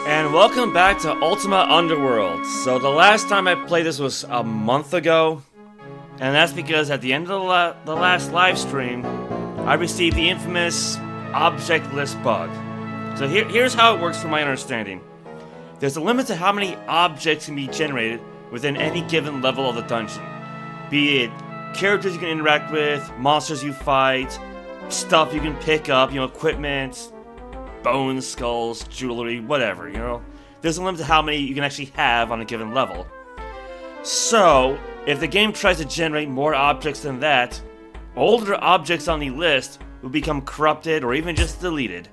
And welcome back to Ultima Underworld. So the last time I played this was a month ago, and that's because at the end of the last live stream, I received the infamous object list bug. So here's how it works from my understanding. There's a limit to how many objects can be generated within any given level of the dungeon. Be it characters you can interact with, monsters you fight, stuff you can pick up, equipment, bones, skulls, jewelry, whatever, There's a limit to how many you can actually have on a given level. So, if the game tries to generate more objects than that, older objects on the list will become corrupted or even just deleted.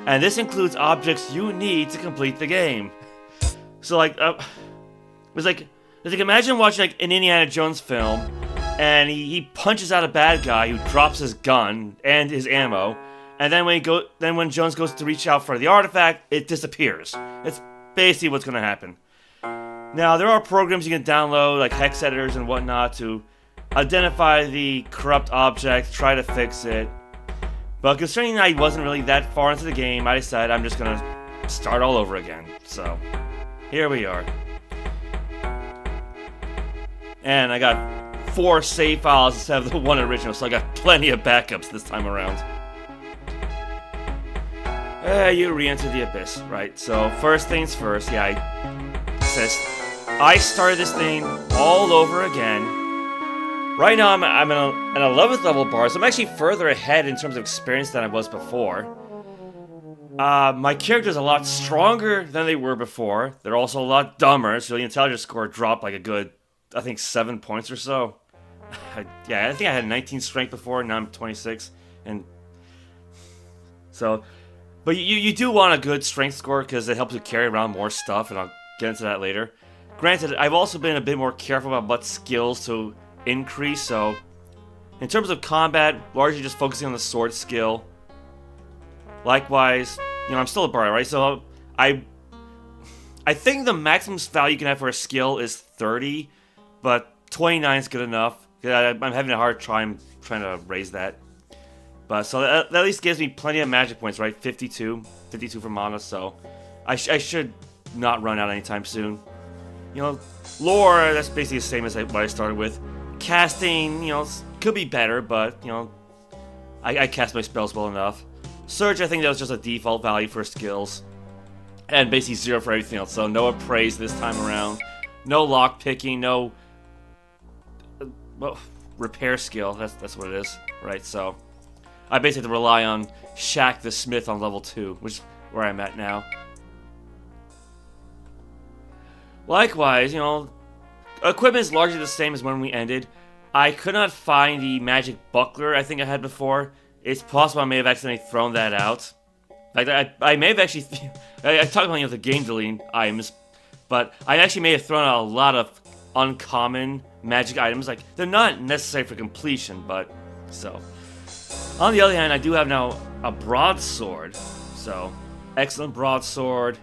And this includes objects you need to complete the game. So it's like imagine watching an Indiana Jones film, and he punches out a bad guy who drops his gun and his ammo, and then when Jones goes to reach out for the artifact, it disappears. It's basically what's going to happen. Now, there are programs you can download, like hex editors and whatnot, to identify the corrupt object, try to fix it. But considering I wasn't really that far into the game, I decided I'm just going to start all over again. So, here we are. And I got 4 save files instead of the 1 original, so I got plenty of backups this time around. You re-enter the Abyss, right? So, first things first, I started this thing all over again. Right now, I'm at an 11th level bar, so I'm actually further ahead in terms of experience than I was before. My character's a lot stronger than they were before. They're also a lot dumber, so the intelligence score dropped like a good, I think, 7 points or so. I think I had 19 strength before, now I'm 26, and so... But you do want a good strength score because it helps you carry around more stuff, and I'll get into that later. Granted, I've also been a bit more careful about what skills to increase, so... In terms of combat, largely just focusing on the sword skill. Likewise, I'm still a bard, right? So I think the maximum value you can have for a skill is 30, but 29 is good enough. I'm having a hard time trying to raise that. But so that at least gives me plenty of magic points, right? 52 for mana, so I should not run out anytime soon. Lore, that's basically the same as what I started with. Casting, could be better, but, I cast my spells well enough. Surge, I think that was just a default value for skills. And basically 0 for everything else, so no appraise this time around. No lock picking, no... repair skill, that's what it is, right? So... I basically have to rely on Shaq the Smith on level 2, which is where I'm at now. Likewise, equipment is largely the same as when we ended. I could not find the magic buckler I think I had before. It's possible I may have accidentally thrown that out. In fact, I may have actually... I talked about the game deleting items, but I actually may have thrown out a lot of uncommon magic items. They're not necessary for completion, but... so... On the other hand, I do have now a broadsword, so excellent broadsword,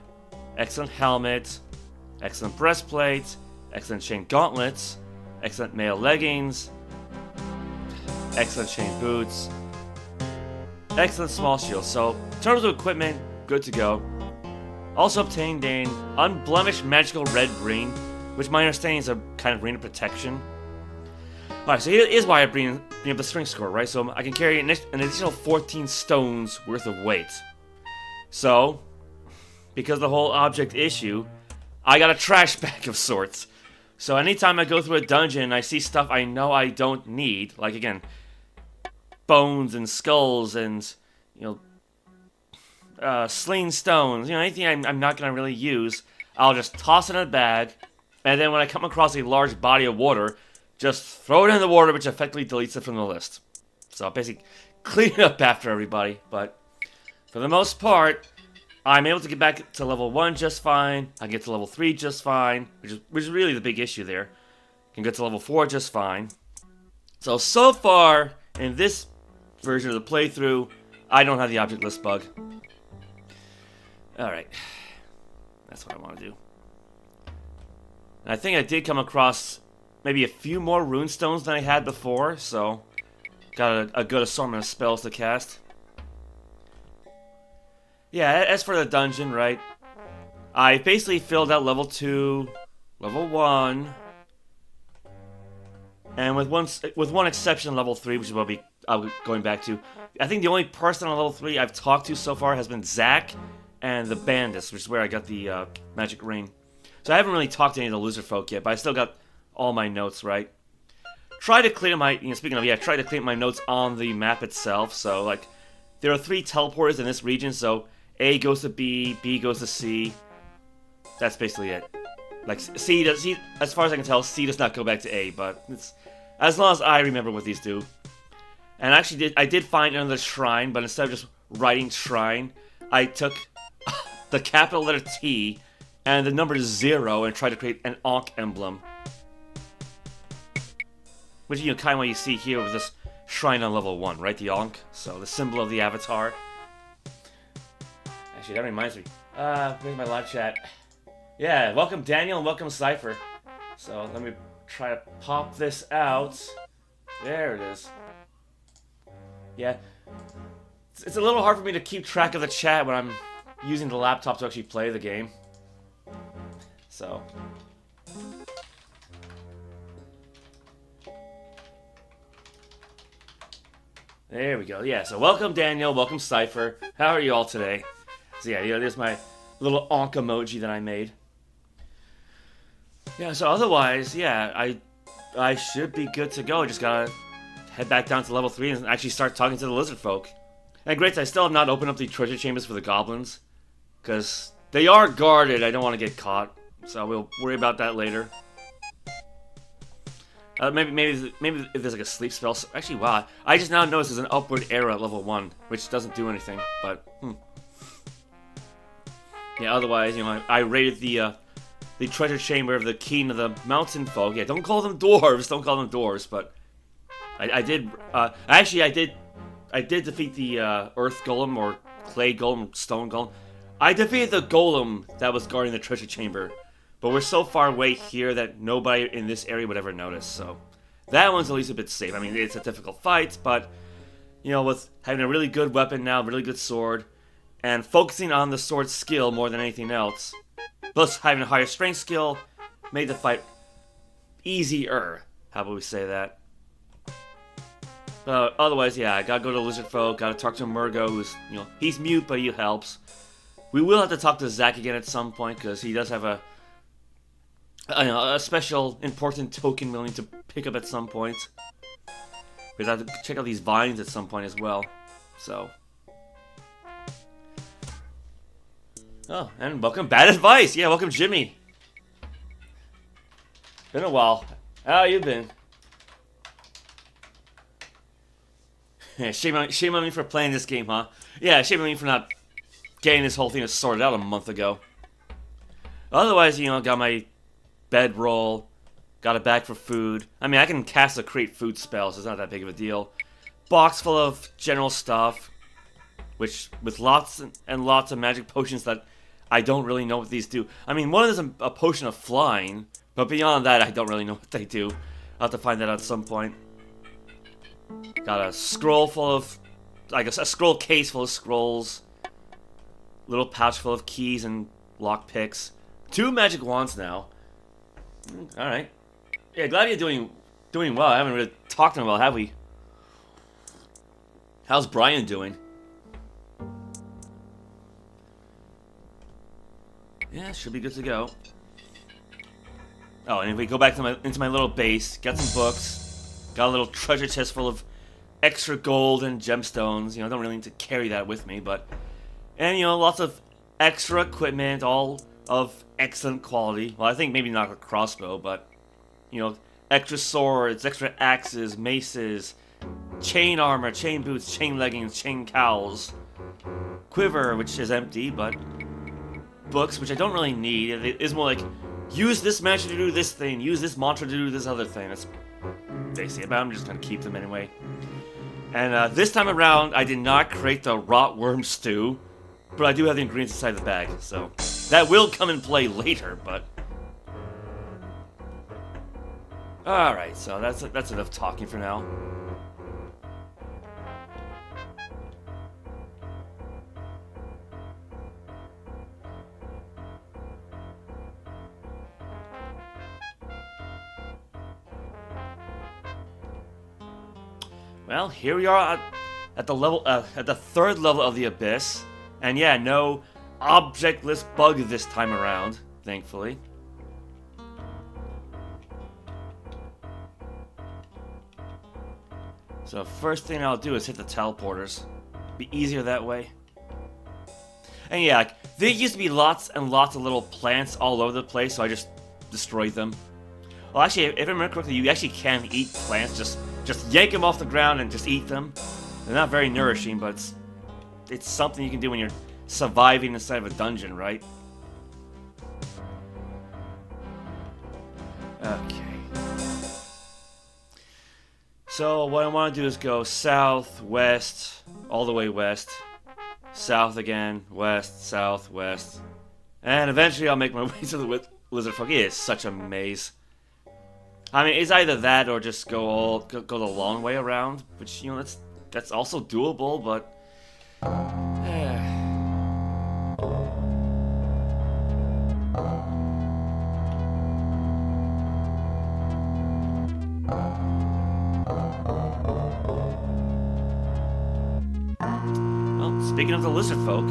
excellent helmet, excellent breastplate, excellent chain gauntlets, excellent mail leggings, excellent chain boots, excellent small shield. So in terms of equipment, good to go. Also obtained an unblemished magical red-green, which my understanding is a kind of ring of protection. Alright, so here's why I bring up the strength score, right? So I can carry an additional 14 stones worth of weight. So, because of the whole object issue, I got a trash bag of sorts. So anytime I go through a dungeon and I see stuff I know I don't need, like again, bones and skulls and, sling stones, anything I'm not going to really use, I'll just toss it in a bag, and then when I come across a large body of water, just throw it in the water, which effectively deletes it from the list. So basically, clean it up after everybody. But for the most part, I'm able to get back to level 1 just fine. I get to level 3 just fine, which is really the big issue there. Can get to level 4 just fine. So far, in this version of the playthrough, I don't have the object list bug. Alright. That's what I want to do. And I think I did come across maybe a few more runestones than I had before, so got a good assortment of spells to cast. Yeah, as for the dungeon, right, I basically filled out level 2, level 1, and with one exception, level 3, which is what I'll be going back to. I think the only person on level 3 I've talked to so far has been Zach and the Bandits, which is where I got the magic ring. So I haven't really talked to any of the lizard folk yet, but I still got all my notes, right? Try to clear my, speaking of, yeah, try to clear my notes on the map itself. So, like, there are 3 teleporters in this region, so A goes to B, B goes to C. That's basically it. Like, C, as far as I can tell, C does not go back to A, but it's as long as I remember what these do. And actually, I did find another shrine, but instead of just writing shrine, I took the capital letter T and the number 0 and tried to create an Ankh emblem. Which, kind of what you see here with this shrine on level 1, right? The Ankh. So, the symbol of the avatar. Actually, that reminds me. Where's my live chat? Yeah, welcome Daniel and welcome Cypher. So, let me try to pop this out. There it is. Yeah. It's a little hard for me to keep track of the chat when I'm using the laptop to actually play the game. So. There we go. Yeah, so welcome Daniel, welcome Cypher. How are you all today? So yeah, there's my little Ankh emoji that I made. Yeah, so otherwise, yeah, I should be good to go. Just gotta head back down to level 3 and actually start talking to the lizard folk. And great, I still have not opened up the treasure chambers for the goblins, because they are guarded. I don't want to get caught, so we'll worry about that later. Maybe if there's like a sleep spell. Actually, wow, I just now noticed there's an upward arrow at level 1, which doesn't do anything. But yeah, otherwise, I raided the treasure chamber of the king of the mountain folk. Yeah, don't call them dwarves. Don't call them dwarves. But I did. Actually, I did defeat the earth golem or clay golem, stone golem. I defeated the golem that was guarding the treasure chamber. But we're so far away here that nobody in this area would ever notice, so that one's at least a bit safe. I mean, it's a difficult fight, but, with having a really good weapon now, really good sword, and focusing on the sword skill more than anything else, plus having a higher strength skill, made the fight easier. How about we say that? Otherwise, yeah, I gotta go to Lizard Folk, gotta talk to Murgo, who's, he's mute, but he helps. We will have to talk to Zach again at some point, because he does have a special important token we'll need to pick up at some point. We'd have to check out these vines at some point as well. So. Oh, and welcome Bad Advice! Yeah, welcome Jimmy! Been a while. How you been? Yeah, shame on me for playing this game, huh? Yeah, shame on me for not getting this whole thing sorted out a month ago. Otherwise, got my bedroll, got a bag for food. I mean, I can cast or create food spells, it's not that big of a deal. Box full of general stuff, which with lots and lots of magic potions that I don't really know what these do. I mean, one is a potion of flying, but beyond that, I don't really know what they do. I'll have to find that out at some point. Got a scroll full of, a scroll case full of scrolls. Little pouch full of keys and lockpicks. 2 magic wands now. Alright. Yeah, glad you're doing well. I haven't really talked in a while, have we? How's Brian doing? Yeah, should be good to go. Oh, and if we go back to into my little base, got some books, got a little treasure chest full of extra gold and gemstones. Don't really need to carry that with me, but... And, lots of extra equipment, all of excellent quality. Well, I think maybe not a crossbow, but, extra swords, extra axes, maces, chain armor, chain boots, chain leggings, chain cowls, quiver, which is empty, but books, which I don't really need. It is more like, use this magic to do this thing, use this mantra to do this other thing. That's basically it, but I'm just going to keep them anyway. And this time around, I did not create the rot worm stew, but I do have the ingredients inside the bag, so that will come in play later, but Alright, so that's enough talking for now. Well, here we are at the level, at the third level of the Abyss, and yeah, no objectless bug this time around, thankfully. So first thing I'll do is hit the teleporters. Be easier that way. And yeah, like, there used to be lots and lots of little plants all over the place, so I just destroyed them. Well, actually, if I remember correctly, you actually can eat plants. Just yank them off the ground and just eat them. They're not very nourishing, but it's something you can do when you're surviving inside of a dungeon, right? Okay. So what I want to do is go south, west, all the way west, south again, west, south, west, and eventually I'll make my way to the lizard folk. It is such a maze. I mean, it's either that or just go the long way around, which, you know, that's also doable, but well, speaking of the lizard folk,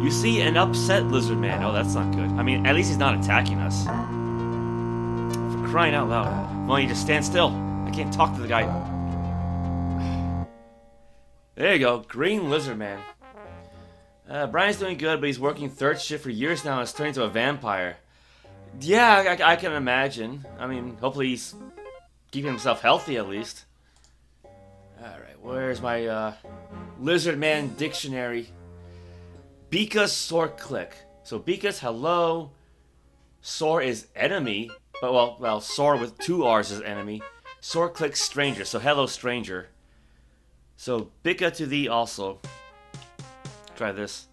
you see an upset lizard man. Oh, that's not good. I mean, at least he's not attacking us. For crying out loud. Why don't you just stand still? I can't talk to the guy. There you go, green lizard man. Brian's doing good, but he's working third shift for years now and is turning into a vampire. Yeah, I can imagine. I mean, hopefully he's keeping himself healthy at least. Alright, where's my lizard man dictionary? Bika Sor Click. So Bika's hello. Sor is enemy. But well, Sor with two R's is enemy. Sor Click stranger. So hello stranger. So Bika to thee also. Try this.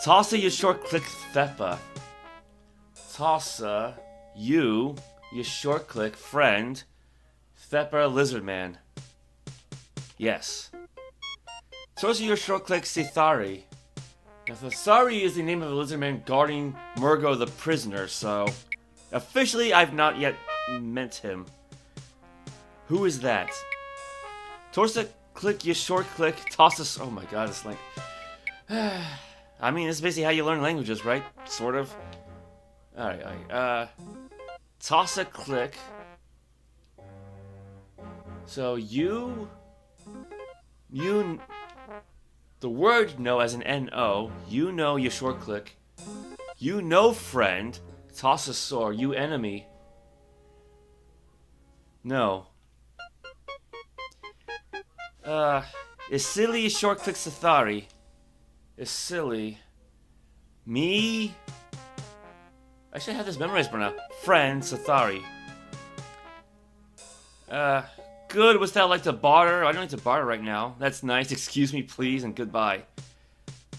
Tossa you short click Thepa. Tossa you short click friend. Thepa lizard man. Yes. Tossa you short click Sithari. Now, Thessari is the name of a lizard man guarding Murgo the prisoner, so officially I've not yet met him. Who is that? Torsa click, you short click, toss us. Oh my god, it's like. I mean, it's basically how you learn languages, right? Sort of. Alright. Toss a click. So you. The word know as an N-O, you know you short click. You know friend, toss a sword, you enemy. No. Is silly short click Sithari. Is silly. Me. I should have this memorized by now. Friend, Sithari. Good, was that like to barter? I don't need to barter right now. That's nice, excuse me please, and goodbye.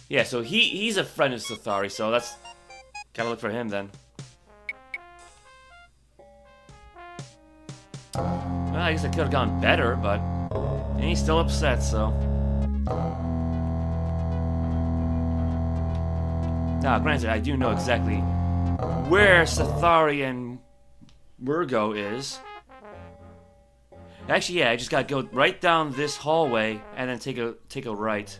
Yeah, so he's a friend of Sithari, so that's... Gotta look for him then. Well, I guess it could have gone better, but... And he's still upset, so... Now, granted, I do know exactly where Sithari and Murgo is. Actually, yeah, I just gotta go right down this hallway and then take a right.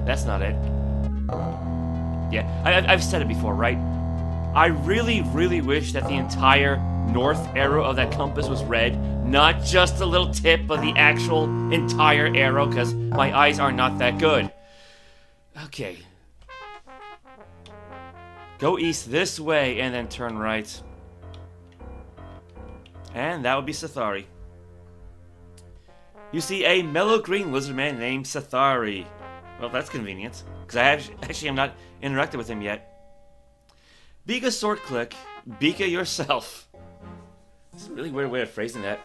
That's not it. Yeah, I've said it before, right? I really, really wish that the entire north arrow of that compass was red, not just the little tip, but the actual entire arrow, because my eyes are not that good. Okay. Go east this way and then turn right. And that would be Sithari. You see a mellow green lizard man named Sithari. Well, that's convenient, because I actually am not interacted with him yet. Bika sword click, Bika yourself. It's a really weird way of phrasing that.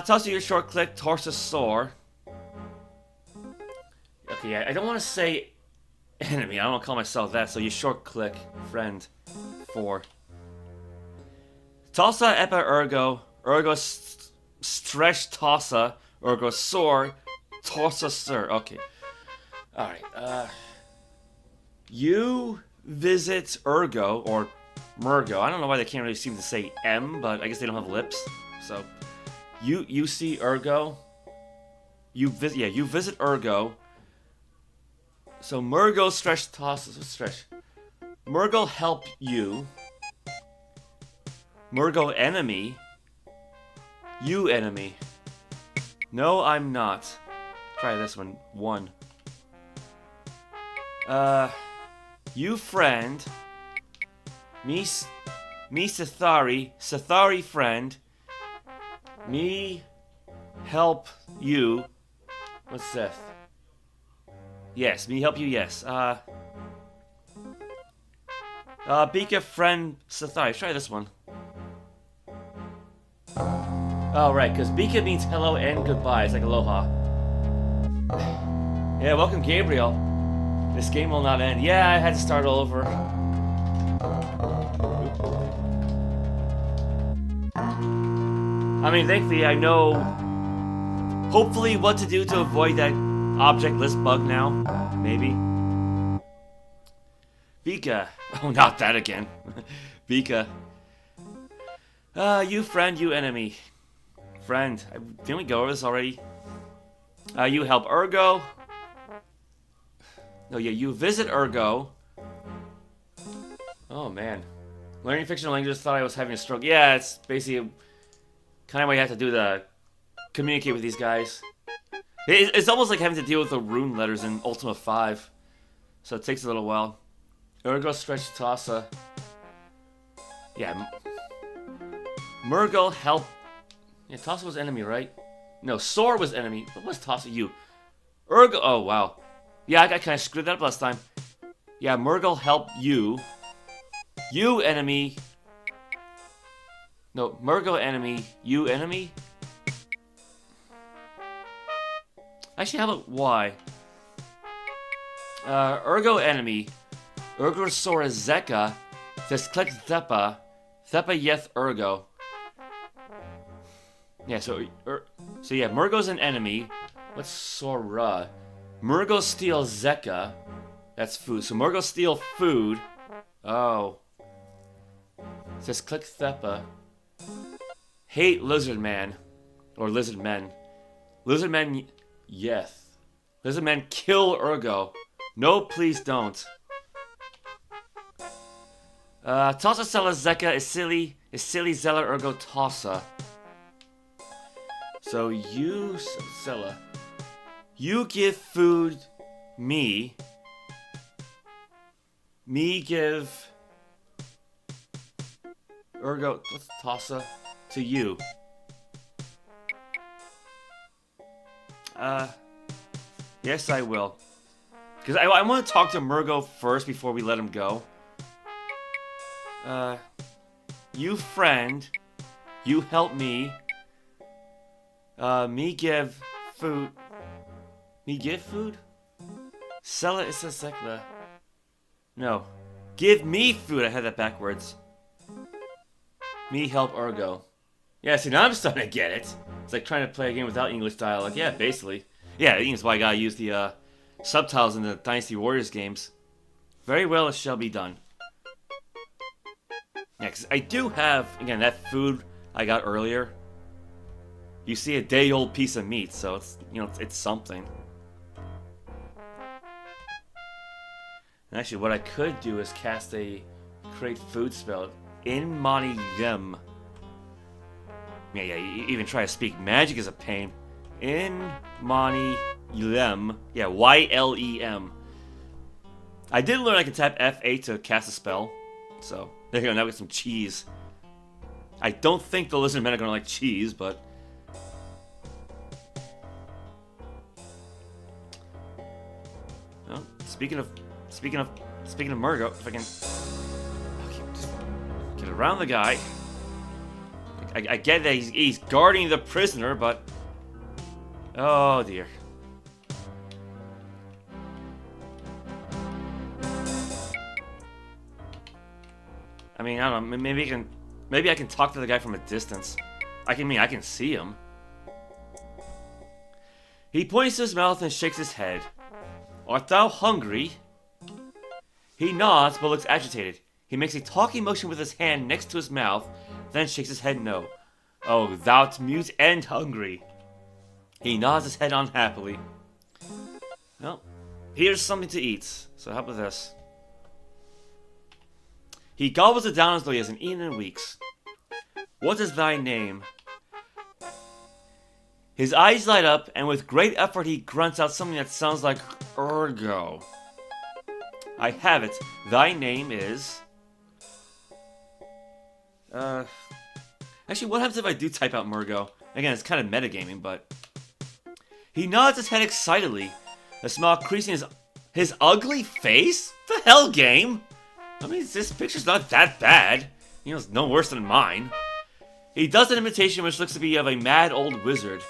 Toss your short click, torso soar. Okay, I don't want to say enemy. I don't want to call myself that, so you short click friend 4. Tossa epa ergo stretch tossa ergo sor tossa sir. Okay. Alright, you visit Ergo, or Murgo. I don't know why they can't really seem to say M, but I guess they don't have lips. So, you see Ergo. You visit Ergo. So Murgo stretch toss stretch. Murgo help you. Murgo enemy. You enemy. No, I'm not. Try this one. 1. You friend. Me Sathari friend. Me help you. What's that? Yes, me help you, yes. Bika friend Sathari. Try this one. Oh, right, because Bika means hello and goodbye. It's like aloha. Yeah, welcome, Gabriel. This game will not end. Yeah, I had to start all over. I mean, thankfully, I know, hopefully, what to do to avoid that object list bug now. Maybe. Bika. Oh, not that again. Bika. You friend, you enemy. Friend. Didn't we go over this already? You help Ergo. Oh yeah, you visit Ergo. Oh man. Learning fictional languages, thought I was having a stroke. Yeah, it's basically kind of what you have to do to communicate with these guys. It's almost like having to deal with the rune letters in Ultima 5. So it takes a little while. Ergo stretch Tossa. Yeah. Murgo help. Yeah, Tossa was enemy, right? No, Sor was enemy. What was Tossa? You. Ergo. Oh, wow. Yeah, I kind of screwed that up last time. Yeah, Murgle help you. You enemy. No, Murgo enemy. You enemy? Actually, how about Y? Ergo enemy. Ergo Sora Zeka. Says click Thepa. Thepa yeth Ergo. Yeah, so yeah, Murgo's an enemy. What's Sora? Murgo steal Zeka. That's food. So Murgo steal food. Oh. It says click Thepa. Hate lizard man. Or lizard men. Lizard men, yes. Lizard men kill Ergo. No, please don't. Tossa Sella Zeka is silly Zella Ergo Tossa. So you, Sella. You give food me. Me give Ergo, what's Tossa? To you. Yes I will. Because I want to talk to Murgo first before we let him go. You friend. You help me. Me give food. Me give food? Sella is a sekla. No. Give me food. I had that backwards. Me help Ergo. Yeah, see, now I'm starting to get it. It's like trying to play a game without English dialogue. Yeah, basically. Yeah, that's why I gotta use the subtitles in the Dynasty Warriors games. Very well, it shall be done. Yeah, 'cause I do have, again, that food I got earlier. You see a day-old piece of meat, so it's, you know, it's something. And actually, what I could do is cast a create food spell. In Mani Yem. Yeah, you even try to speak magic is a pain. In Mani Yem. Yeah, Y-L-E-M. I did learn I can tap F8 to cast a spell. So, there you go, now we get some cheese. I don't think the lizard men are gonna like cheese, but... Well, speaking of Murgo, if I can... Okay, just get around the guy. I get that he's guarding the prisoner, but... Oh, dear. I mean, I don't know. Maybe I can talk to the guy from a distance. I can see him. He points to his mouth and shakes his head. Art thou hungry? He nods but looks agitated. He makes a talking motion with his hand next to his mouth, then shakes his head no. Oh, thou'rt mute and hungry. He nods his head unhappily. Well, here's something to eat. So how about this? He gobbles it down as though he hasn't eaten in weeks. What is thy name? His eyes light up, and with great effort he grunts out something that sounds like ergo. I have it. Thy name is... Actually, what happens if I do type out Murgo? Again, it's kind of metagaming, but... He nods his head excitedly, a smile creasing his ugly face? The hell, game? I mean, this picture's not that bad. You know, it's no worse than mine. He does an imitation which looks to be of a mad old wizard.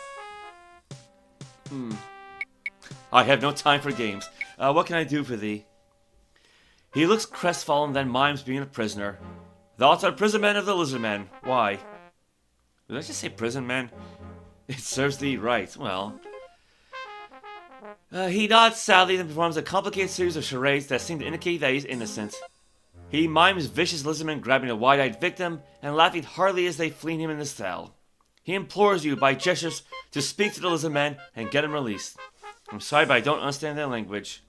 I have no time for games. What can I do for thee? He looks crestfallen, then mimes being a prisoner. Thou art a prison man of the lizard men. Why? Did I just say prison man? It serves thee right. Well... he nods sadly and performs a complicated series of charades that seem to indicate that he's innocent. He mimes vicious lizardmen grabbing a wide-eyed victim and laughing heartily as they flee him in the cell. He implores you by gestures to speak to the lizardmen and get him released. I'm sorry, but I don't understand their language.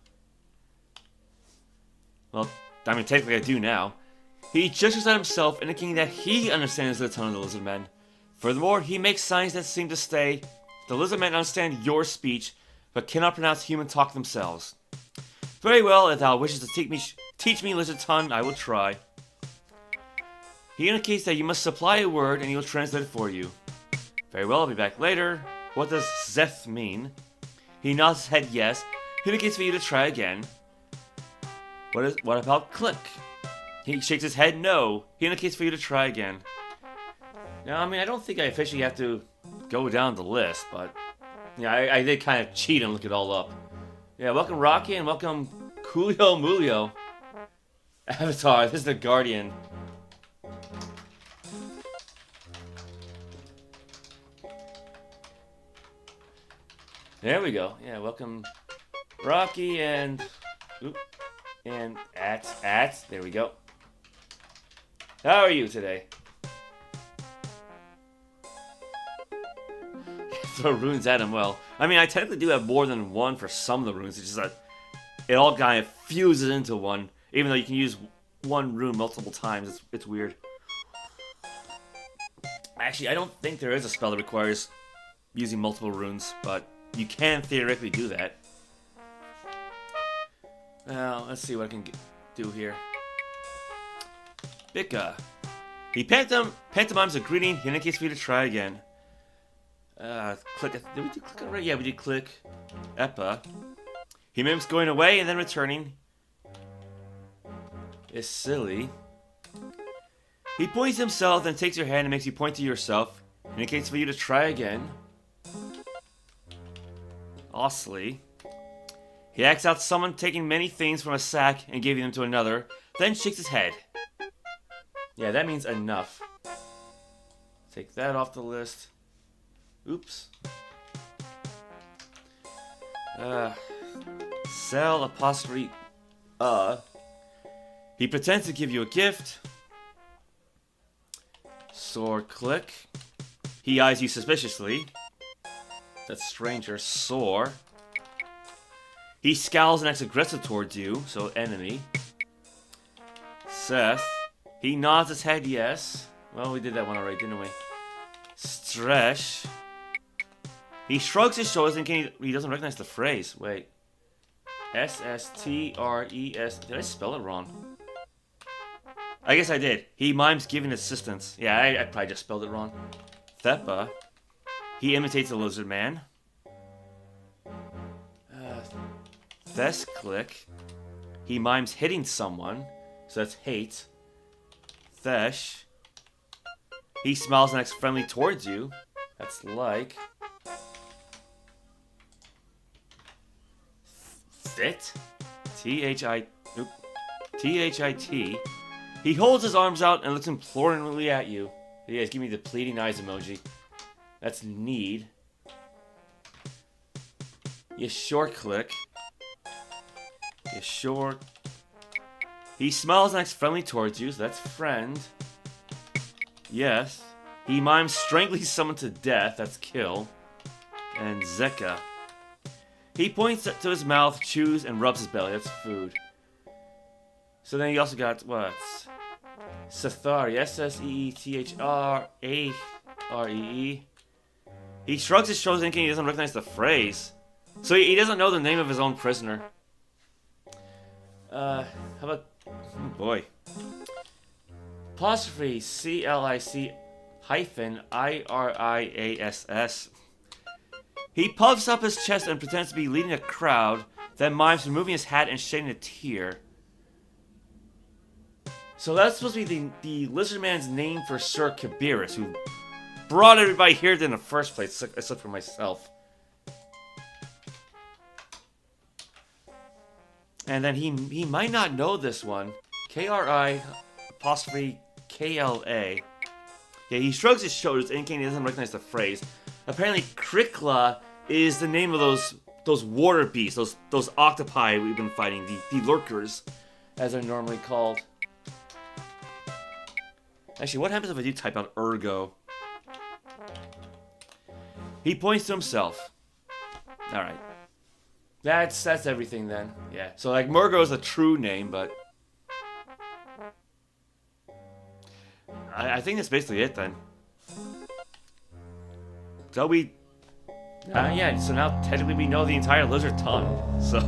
Well, I mean, technically I do now. He gestures at himself, indicating that he understands the tone of the lizardmen. Furthermore, he makes signs that seem to say, the lizardmen understand your speech, but cannot pronounce human talk themselves. Very well, if thou wishes to teach me lizard tongue, I will try. He indicates that you must supply a word and he will translate it for you. Very well, I'll be back later. What does Zeth mean? He nods his head yes. He indicates for you to try again. What about click? He shakes his head no. He indicates for you to try again. Now, I mean, I don't think I officially have to go down the list, but... yeah, I did kind of cheat and look it all up. Yeah, welcome Rocky and welcome Coolio Mulio. Avatar, this is the Guardian. There we go. Yeah, welcome Rocky and... oop, and at. There we go. How are you today? Throw runes at him. Well, I mean, I technically do have more than one for some of the runes. It's just that it all kind of fuses into one, even though you can use one rune multiple times. It's weird. Actually, I don't think there is a spell that requires using multiple runes, but you can theoretically do that. Well, let's see what I can do here. Bika. He pantomimes a greeting. He indicates for you to try again. Click. Did we do click already? Yeah, we did click. Epa. He mimics going away and then returning. It's silly. He points himself, then takes your hand and makes you point to yourself. Indicates for you to try again. Awesomely. He acts out someone taking many things from a sack and giving them to another, then shakes his head. Yeah, that means enough. Take that off the list. Oops. Sell apostrophe He pretends to give you a gift. Sword click. He eyes you suspiciously. That's stranger. Soar. He scowls and acts aggressive towards you, so enemy. Seth. He nods his head yes. Well, we did that one already, didn't we? Stresh. He shrugs his shoulders thinking he doesn't recognize the phrase. Wait. S-S-T-R-E-S. Did I spell it wrong? I guess I did. He mimes giving assistance. Yeah, I probably just spelled it wrong. Thepa. He imitates a lizard man. Thes click. He mimes hitting someone. So that's hate. Thesh. He smiles and acts friendly towards you. That's like. Fit. T-H-I... Oop. T-H-I-T. He holds his arms out and looks imploringly at you. Yes, give me the pleading eyes emoji. That's need. You short click. You short. He smiles and acts friendly towards you, so that's friend. Yes. He mimes strangely summoned to death, that's kill. And Zeka. He points to his mouth, chews, and rubs his belly, that's food. So then you also got, what? Sethari, S-S-E-E-T-H-R-A-R-E-E. He shrugs his shoulders thinking he doesn't recognize the phrase. So he doesn't know the name of his own prisoner. How about... Oh boy. Apostrophe C-L-I-C hyphen I-R-I-A-S-S. He puffs up his chest and pretends to be leading a crowd, then mimes removing his hat and shedding a tear. So that's supposed to be the lizard man's name for Sir Kabiris, who brought everybody here in the first place, except for myself. And then he might not know this one. K-R-I apostrophe K-L-A. Yeah, he shrugs his shoulders, indicating he doesn't recognize the phrase. Apparently, Krikla is the name of those water beasts, those octopi we've been fighting, the lurkers, as they're normally called. Actually, what happens if I do type out ergo? He points to himself. Alright. That's everything then. Yeah. So like Murgo is a true name, but I think that's basically it then. So we yeah, so now technically we know the entire lizard tongue. So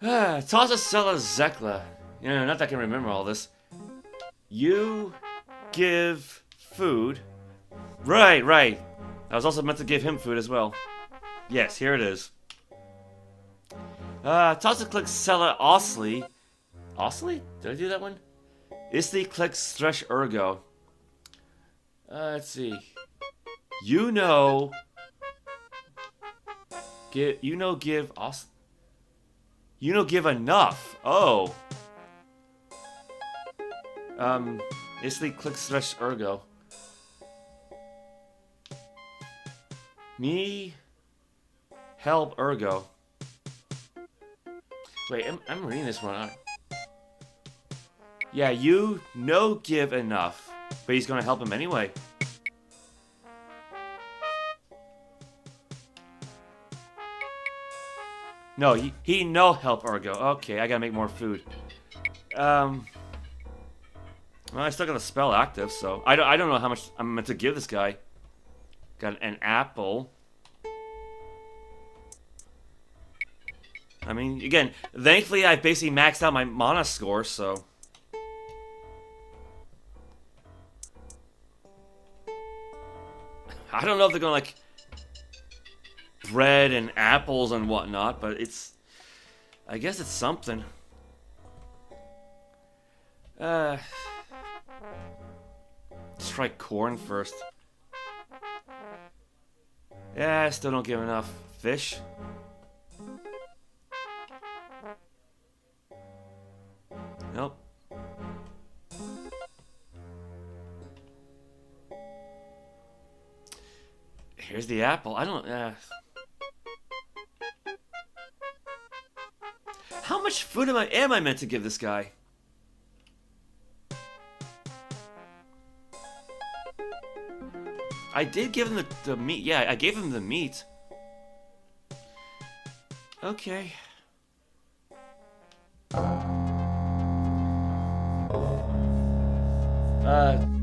Tasa Sela Zekla. You know, not that I can remember all this. You give food. Right. I was also meant to give him food as well. Yes, here it is. Tasa clicks Sela Osli. Osli? Did I do that one? Isli clicks Thresh Ergo. Let's see. Give enough. Oh. Isli clicks Thresh Ergo. Me help Ergo. Wait, I'm reading this one. Yeah, you no give enough, but he's gonna help him anyway. No, he no help Ergo. Okay, I gotta make more food. Well, I still got a spell active, so I don't know how much I'm meant to give this guy. Got an apple. I mean, again, thankfully I basically maxed out my mana score, so. I don't know if they're gonna like bread and apples and whatnot, but it's, I guess it's something. Let's try corn first. Yeah, I still don't give enough. Fish. Nope. Here's the apple. I don't... How much food am I meant to give this guy? I did give him the meat. Yeah, I gave him the meat. Okay.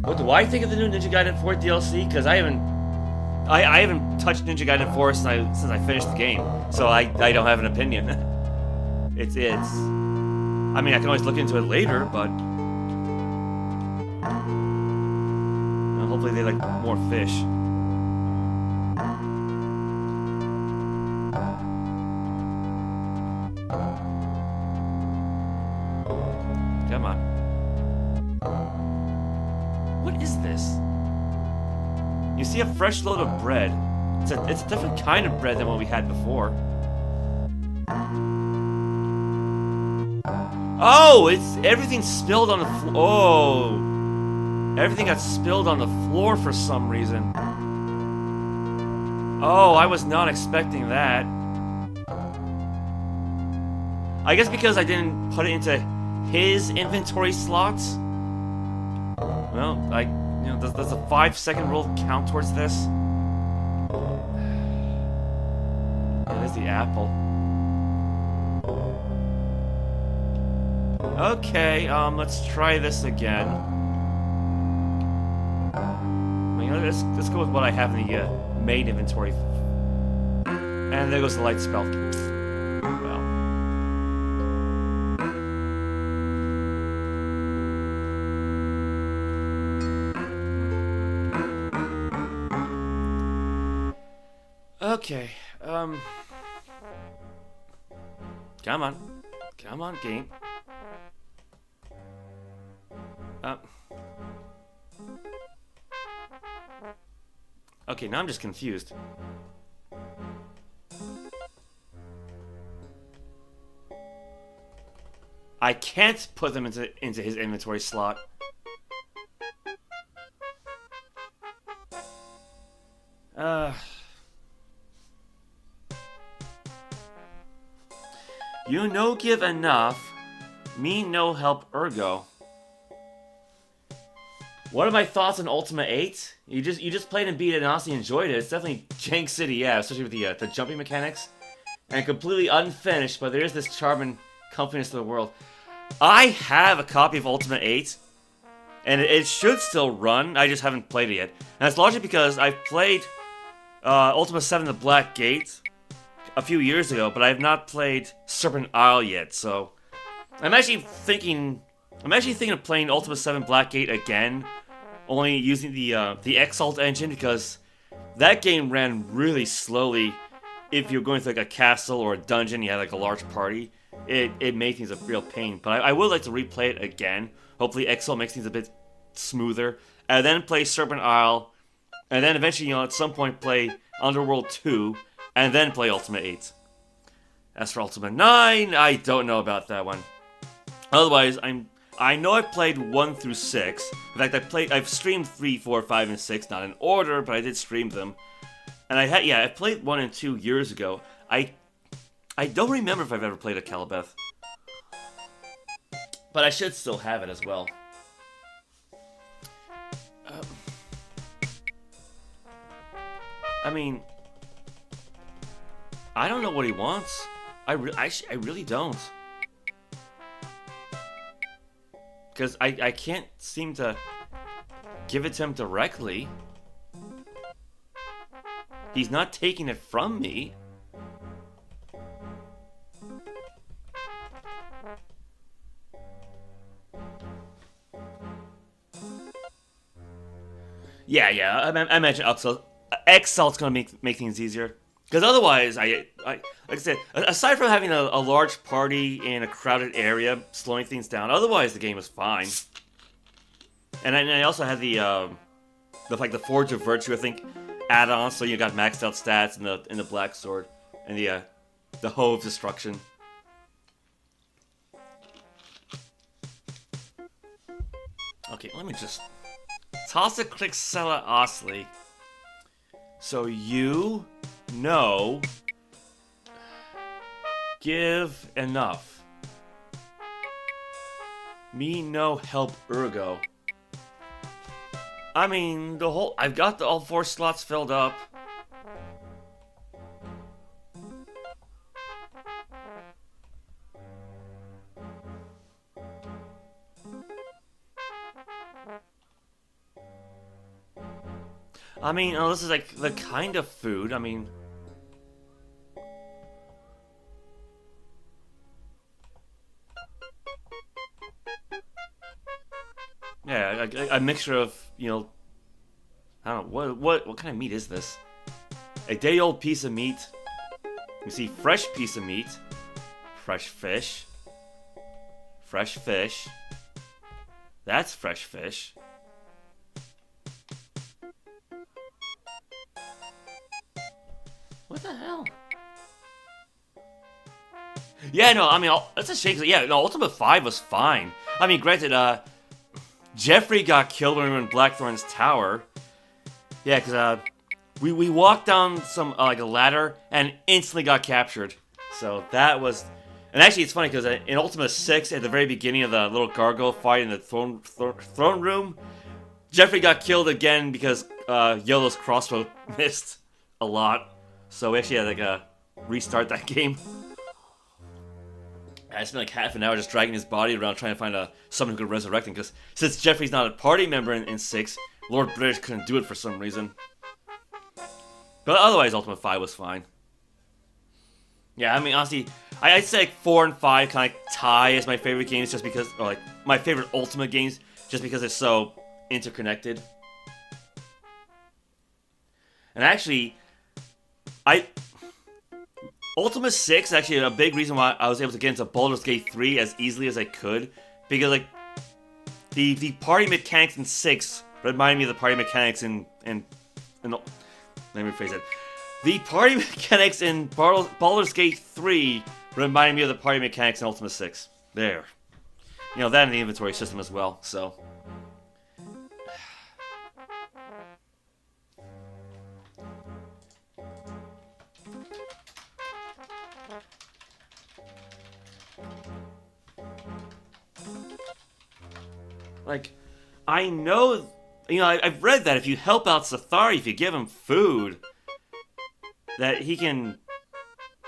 What do I think of the new Ninja Gaiden 4 DLC? Because I haven't touched Ninja Gaiden 4 since I finished the game, so I don't have an opinion. It's. I mean, I can always look into it later, but hopefully they like more fish. Come on. What is this? You see a fresh load of bread. It's a different kind of bread than what we had before. Oh, it's everything spilled on the floor. Oh, everything got spilled on the floor for some reason. Oh, I was not expecting that. I guess because I didn't put it into his inventory slots. Well, does the 5-second rule count towards this? There's the apple. Okay, let's try this again. Let's go with what I have in the main inventory. And there goes the light spell. Well. Okay, come on. Come on, game. Okay, now I'm just confused. I can't put them into his inventory slot. You no give enough, me no help ergo. What are my thoughts on Ultima 8? You just played and beat it and honestly enjoyed it. It's definitely Jank City, yeah, especially with the jumping mechanics. And completely unfinished, but there is this charm and comfiness to the world. I have a copy of Ultima 8, and it should still run. I just haven't played it yet. And that's largely because I've played Ultima 7 The Black Gate a few years ago, but I have not played Serpent Isle yet, so I'm actually thinking of playing Ultima 7 Black Gate again, only using the Exalt engine, because that game ran really slowly. If you're going through like a castle or a dungeon, you had like a large party, it made things a real pain. But I would like to replay it again. Hopefully Exalt makes things a bit smoother, and then play Serpent Isle, and then eventually, at some point play Underworld 2, and then play Ultima 8. As for Ultima 9, I don't know about that one. Otherwise, I know I've played 1 through 6. In fact, I've streamed 3, 4, 5, and 6, not in order, but I did stream them. And I played 1 and 2 years ago. I don't remember if I've ever played a Calibeth. But I should still have it as well. I mean, I don't know what he wants. I really don't. Because I can't seem to give it to him directly. He's not taking it from me. Yeah, I imagine Exalt's gonna make things easier. Because otherwise, like I said, aside from having a large party in a crowded area, slowing things down, otherwise the game was fine. And I also had the Forge of Virtue, I think, add-on, so you got maxed out stats in the Black Sword and the Hoe of Destruction. Okay, let me just toss a quick ᚫᚖ᚞᚞᚞. So you no give enough. Me no help ergo. I mean, I've got all 4 slots filled up. I mean, this is like the kind of food, I mean... Yeah, a mixture of, I don't know, what kind of meat is this? A day-old piece of meat. You see, fresh piece of meat. Fresh fish. Fresh fish. That's fresh fish. What the hell? Yeah, no, I mean, that's a shame. 'Cause, yeah, no, Ultima 5 was fine. I mean, granted, Jeffrey got killed when we were in Blackthorn's tower. Yeah, because we walked down some like a ladder and instantly got captured. So that was, and actually it's funny because in Ultima 6, at the very beginning of the little gargoyle fight in the throne room, Jeffrey got killed again because Yellow's crossbow missed a lot. So we actually had like a restart that game. I spent like half an hour just dragging his body around trying to find someone who could resurrect him, because since Jeffrey's not a party member in 6, Lord British couldn't do it for some reason. But otherwise, Ultima 5 was fine. Yeah, I mean, honestly, I'd say like 4 and 5 kind of tie as my favorite games just because, or like my favorite Ultima games just because it's so interconnected. And actually, Ultima 6 is actually a big reason why I was able to get into Baldur's Gate 3 as easily as I could, because like the party mechanics in 6 reminded me of the party mechanics in let me rephrase it. The party mechanics in Baldur's Gate 3 reminded me of the party mechanics in Ultima 6. There. You know, that and the inventory system as well, so. Like, I know, you know, I've read that if you help out Sathari, if you give him food, that he can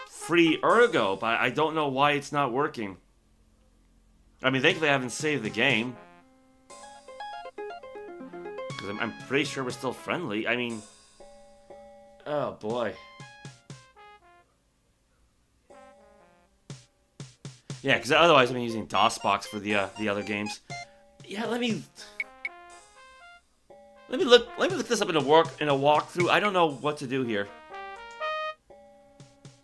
free Ergo, but I don't know why it's not working. I mean, thankfully I haven't saved the game. Because I'm pretty sure we're still friendly. I mean, oh boy. Yeah, because otherwise I've been using DOSBox for the other games. Yeah, let me look this up in a walkthrough. I don't know what to do here.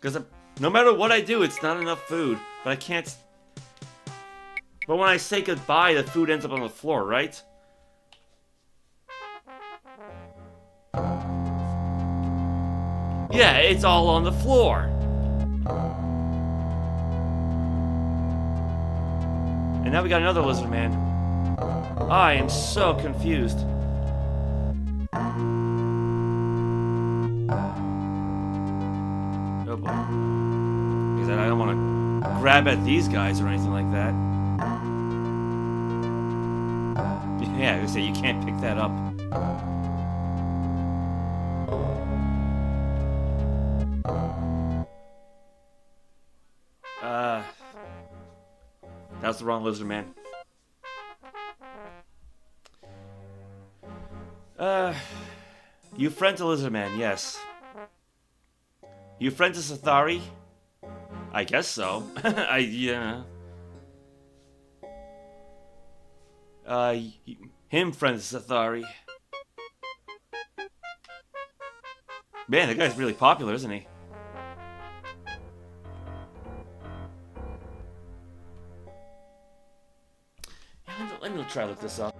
Because no matter what I do, it's not enough food. But I can't. But when I say goodbye, the food ends up on the floor, right? Yeah, it's all on the floor. And now we got another lizard man. I am so confused. Oh boy. Because I don't want to grab at these guys or anything like that. Yeah, I say you can't pick that up. That was the wrong lizard man. You friend to lizard man, yes. You friend to Sathari? I guess so. Yeah. Him friend to Sathari. Man, that guy's really popular, isn't he? Yeah, let me try to look this up.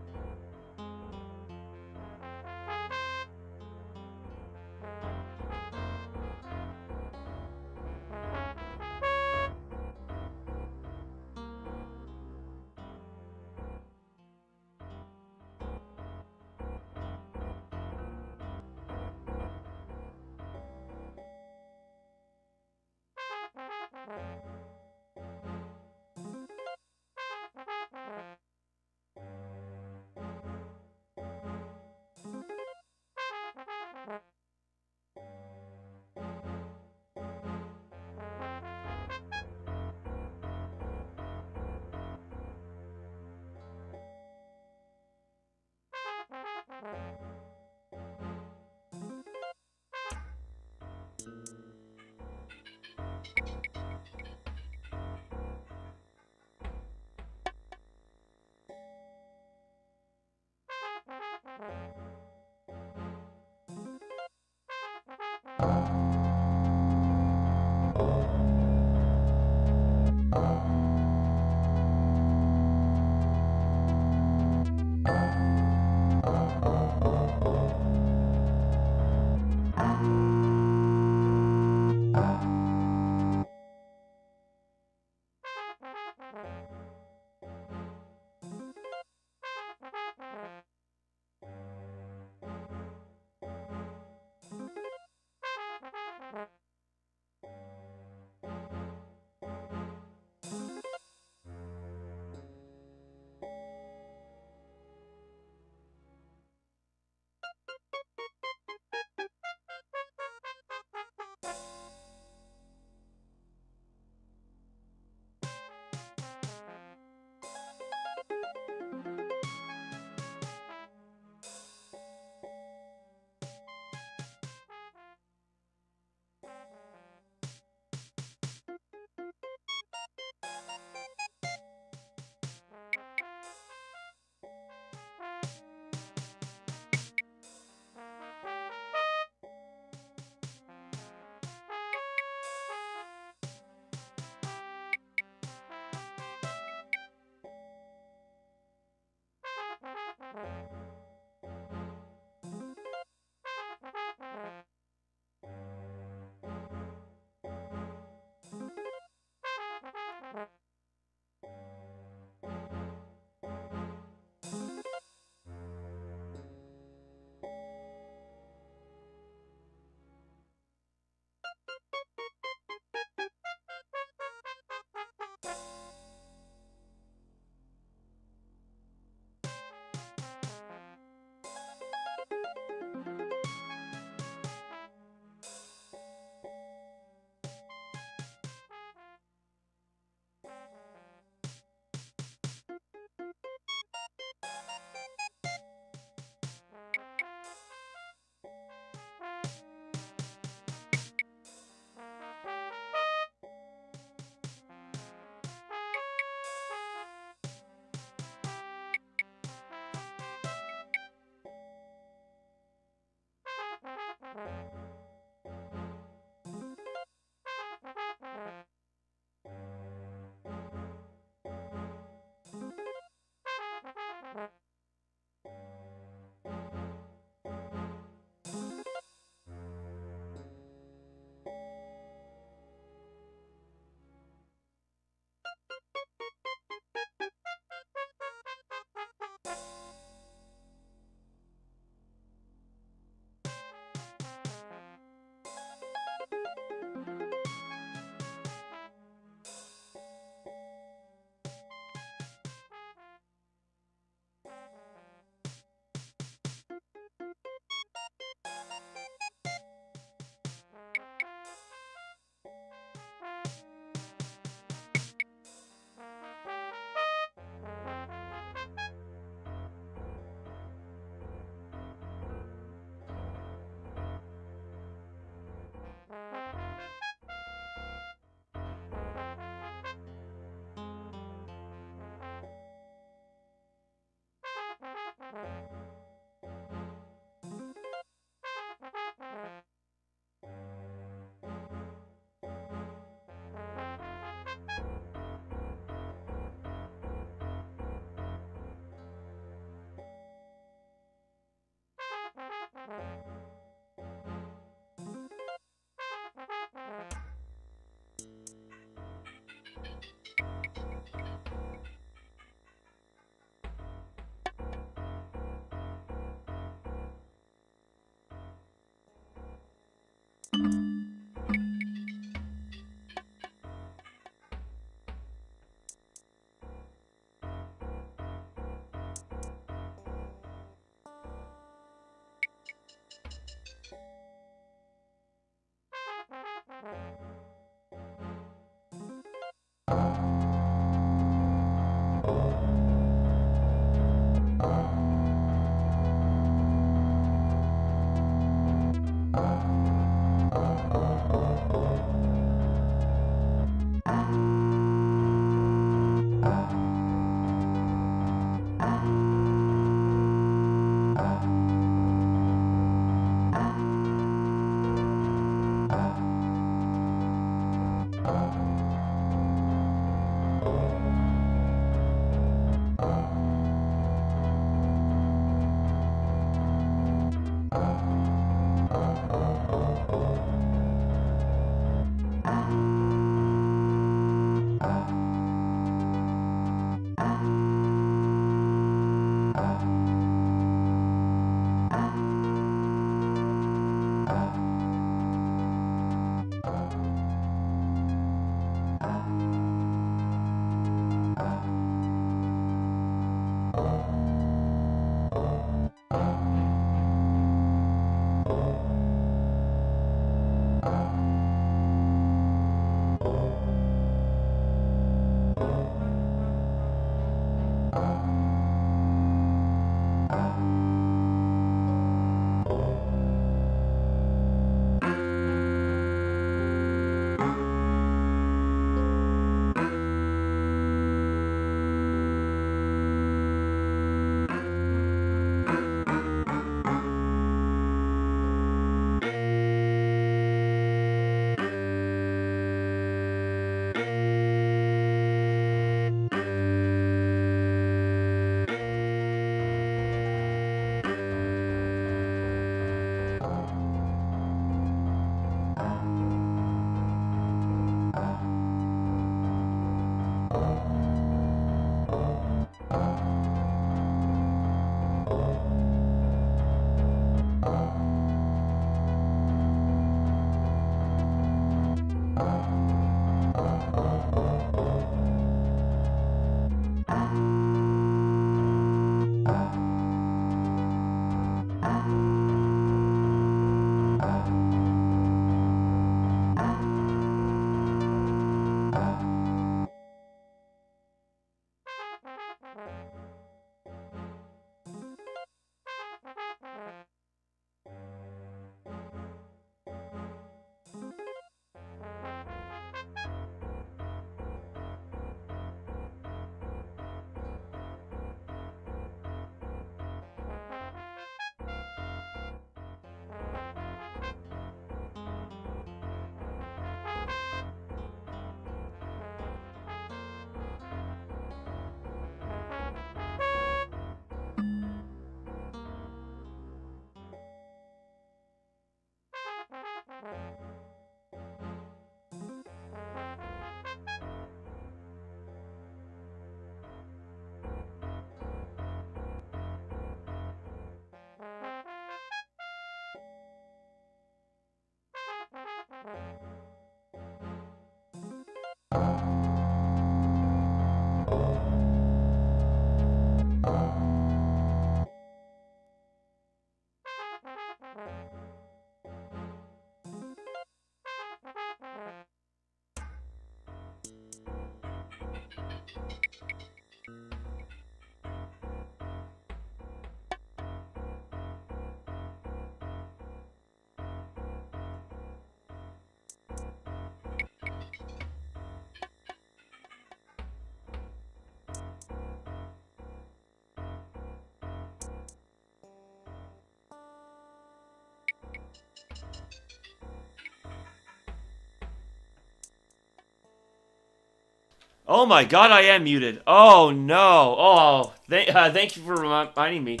Oh my god, I am muted. Oh no. Oh, thank you for reminding me.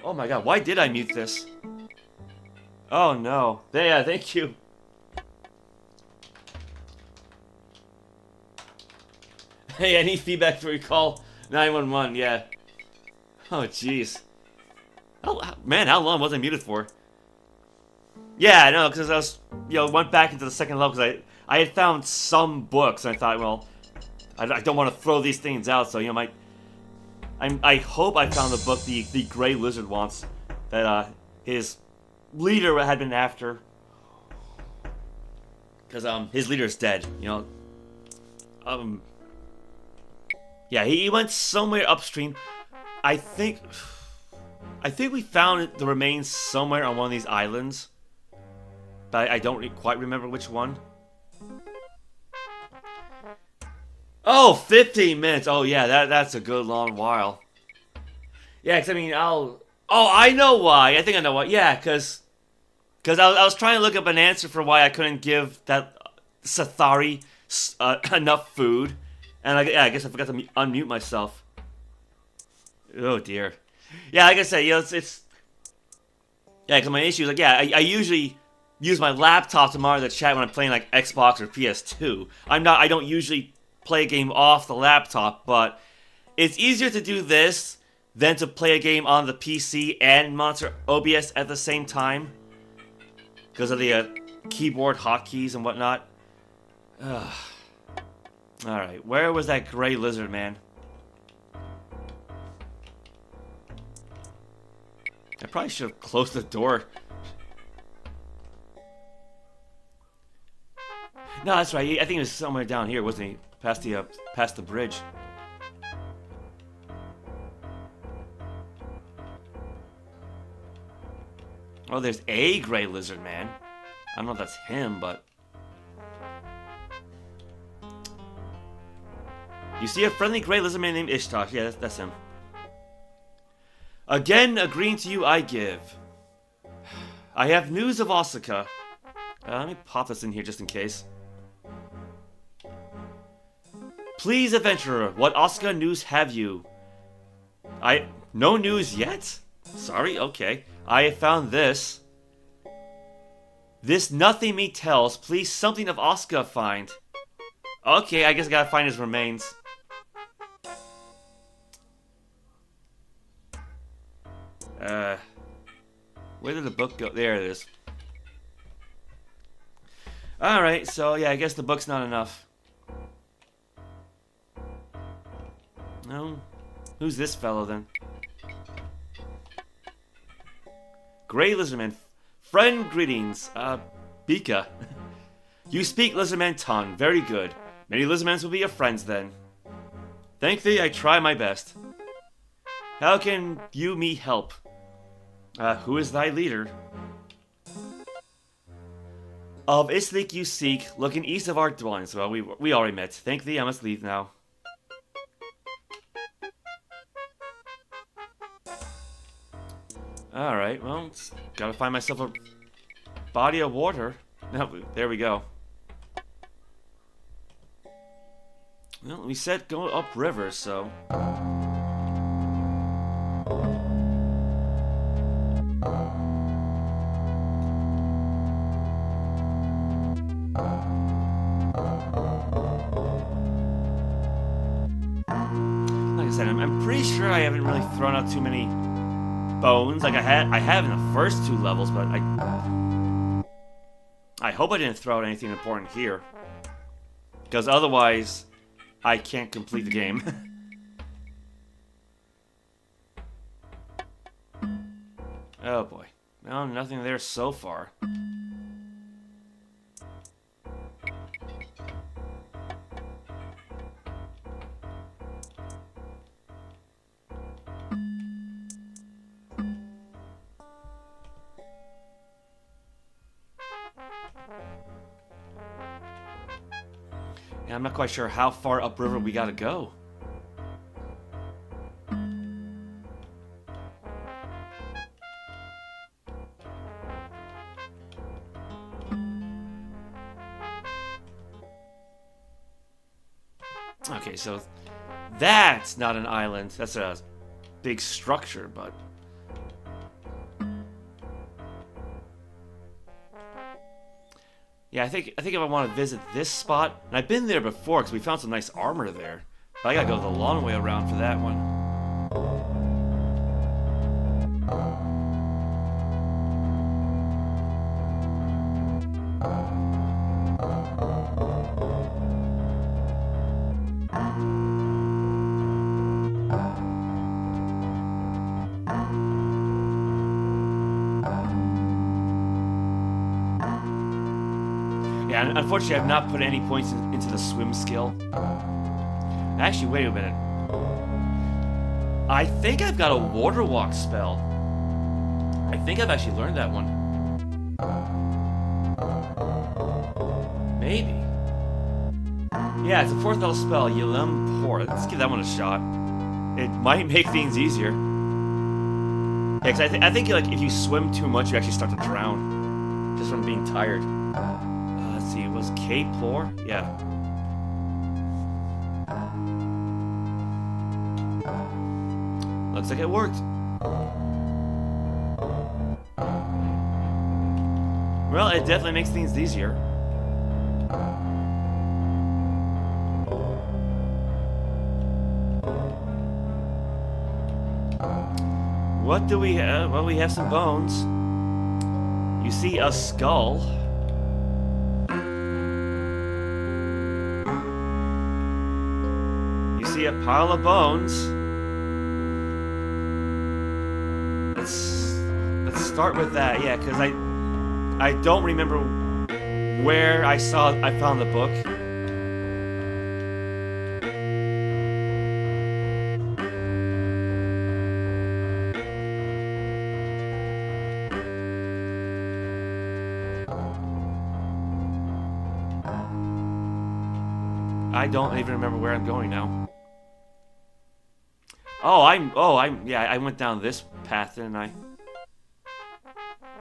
Oh my god, why did I mute this? Oh no. Yeah, thank you. Hey, I need feedback for your call 911, yeah. Oh, jeez. Man, how long was I muted for? Yeah, I know, because I was, went back into the second level because I had found some books and I thought, well, I don't want to throw these things out, so, I hope I found the book the Grey Lizard wants that his leader had been after. Because his leader is dead, Yeah, he went somewhere upstream. I think we found the remains somewhere on one of these islands. But I don't quite remember which one. Oh, 15 minutes. Oh, yeah, that's a good long while. Yeah, because, I mean, Oh, I know why. I think I know why. Yeah, because I was trying to look up an answer for why I couldn't give that Sathari enough food. And I guess I forgot to unmute myself. Oh, dear. Yeah, like I said, it's... Yeah, because my issue is, like, yeah, I usually use my laptop to monitor the chat when I'm playing, like, Xbox or PS2. I don't usually play a game off the laptop, but it's easier to do this than to play a game on the PC and monitor OBS at the same time. Because of the keyboard hotkeys and whatnot. Alright, where was that Grey Lizard, man? I probably should have closed the door. No, that's right. I think it was somewhere down here, wasn't he? Past the bridge. Oh, there's a Grey Lizard, man. I don't know if that's him, but... You see a friendly Grey Lizard man named Ishtar. Yeah, that's him. Again, agreeing to you I give. I have news of Asuka. Let me pop this in here just in case. Please, adventurer, what Asuka news have you? No news yet? Sorry, okay. I have found this. This nothing me tells, please something of Asuka find. Okay, I guess I gotta find his remains. Where did the book go? There it is. Alright, so yeah, I guess the book's not enough. No? Who's this fellow then? Grey Lizardman. Friend, greetings. Bika. You speak Lizardman tongue. Very good. Many Lizardmans will be your friends then. Thank thee, I try my best. How can you me help? Who is thy leader? Of Islik you seek, looking east of our dwellings. Well, we already met. Thank thee, I must leave now. Alright, well, gotta find myself a body of water. No, there we go. Well, we said go upriver, so... Like I said, I'm pretty sure I haven't really thrown out too many bones. Like I have in the first two levels, but I hope I didn't throw out anything important here. Because otherwise, I can't complete the game. Oh boy. No, nothing there so far. Yeah, I'm not quite sure how far upriver we gotta go. Okay, so that's not an island. That's a big structure, but... Yeah, I think if I want to visit this spot, and I've been there before because we found some nice armor there. I gotta go the long way around for that one. Yeah, unfortunately I've not put any points into the swim skill. Actually, wait a minute. I think I've got a water walk spell. I think I've actually learned that one. Maybe. Yeah, it's a 4th level spell, ᚤᚢ᚞. Let's give that one a shot. It might make things easier. Yeah, because I think like if you swim too much, you actually start to drown. Just from being tired. Let's see, it was ᚤᚢ᚞? Yeah. Looks like it worked. Well, it definitely makes things easier. What do we have? Well, we have some bones. You see a skull. You see a pile of bones. Let's start with that, yeah, because I don't remember where I found the book. I don't even remember where I'm going now. Yeah, I went down this path, didn't I?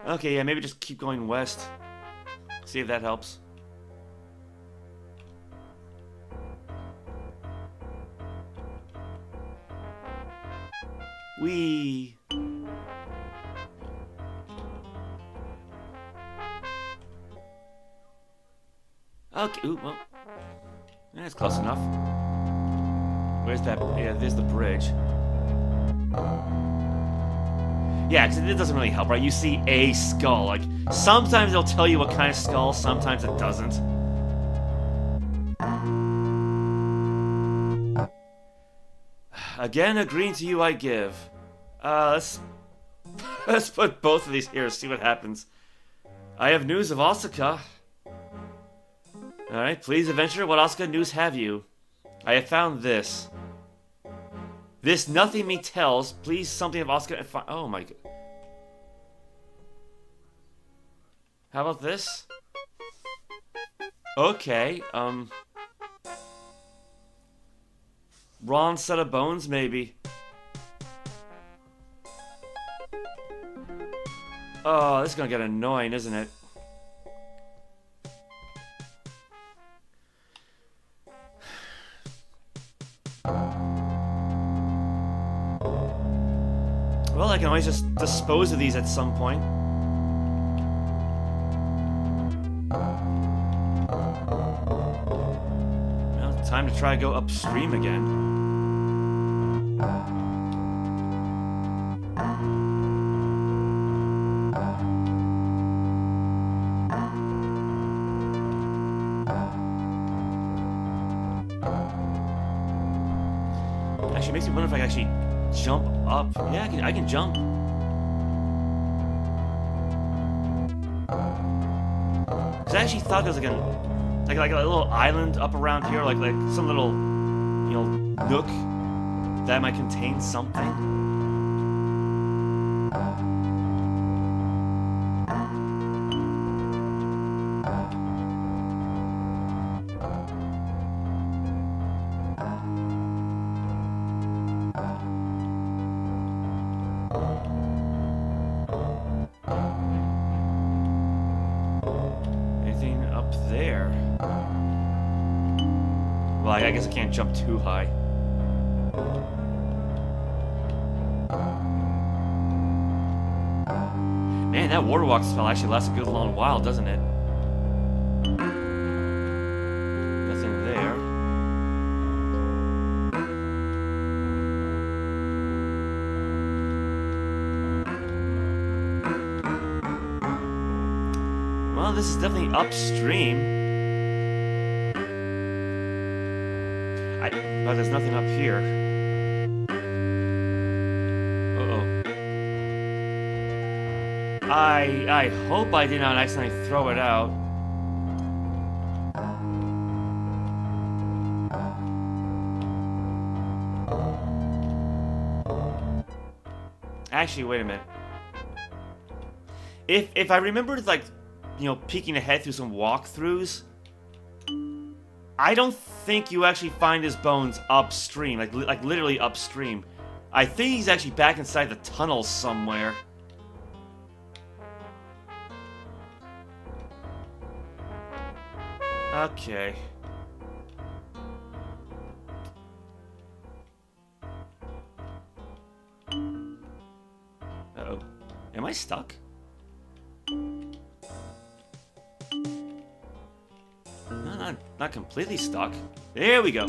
Okay, yeah, maybe just keep going west. See if that helps. Whee! Okay, ooh, well. That's close enough. Where's that? Yeah, there's the bridge. Yeah, because it doesn't really help, right? You see a skull. Like, sometimes it'll tell you what kind of skull, sometimes it doesn't. Again, agreeing to you I give. Let's put both of these here, see what happens. I have news of Asuka. Alright, please, adventurer, what Asuka news have you? I have found this. This nothing me tells, please something of Asuka. Oh my god. How about this? Okay, wrong set of bones, maybe. Oh, this is gonna get annoying, isn't it? Well, I can always just dispose of these at some point. Well, time to try to go upstream again. Actually, it makes me wonder if I can actually jump up. Yeah, I can jump. Cause I actually thought there was like a little island up around here, like some little, you know, nook that might contain something. There. Well, I guess I can't jump too high. Man, that water walk spell actually lasts a good long while, doesn't it? Nothing there. Well, this is definitely upstream. But there's nothing up here. Uh-oh. I hope I did not accidentally throw it out. Actually, wait a minute. If I remembered, like, you know, peeking ahead through some walkthroughs, I don't think you actually find his bones upstream, like literally upstream. I think he's actually back inside the tunnel somewhere. Okay. Uh-oh. Am I stuck? No, not completely stuck. There we go.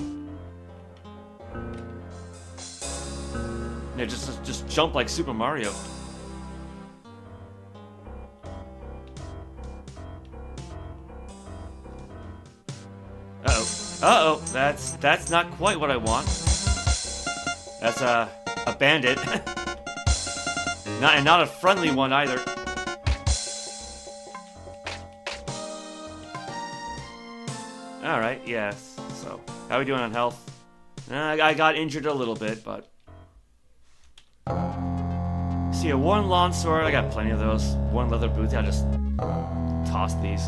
Yeah, just jump like Super Mario. Uh-oh. Uh-oh. That's not quite what I want. That's a bandit. Not a friendly one either. Alright, yes. So, how are we doing on health? I got injured a little bit, but... See, a worn lawn sword, I got plenty of those. Worn leather boots, I'll just toss these.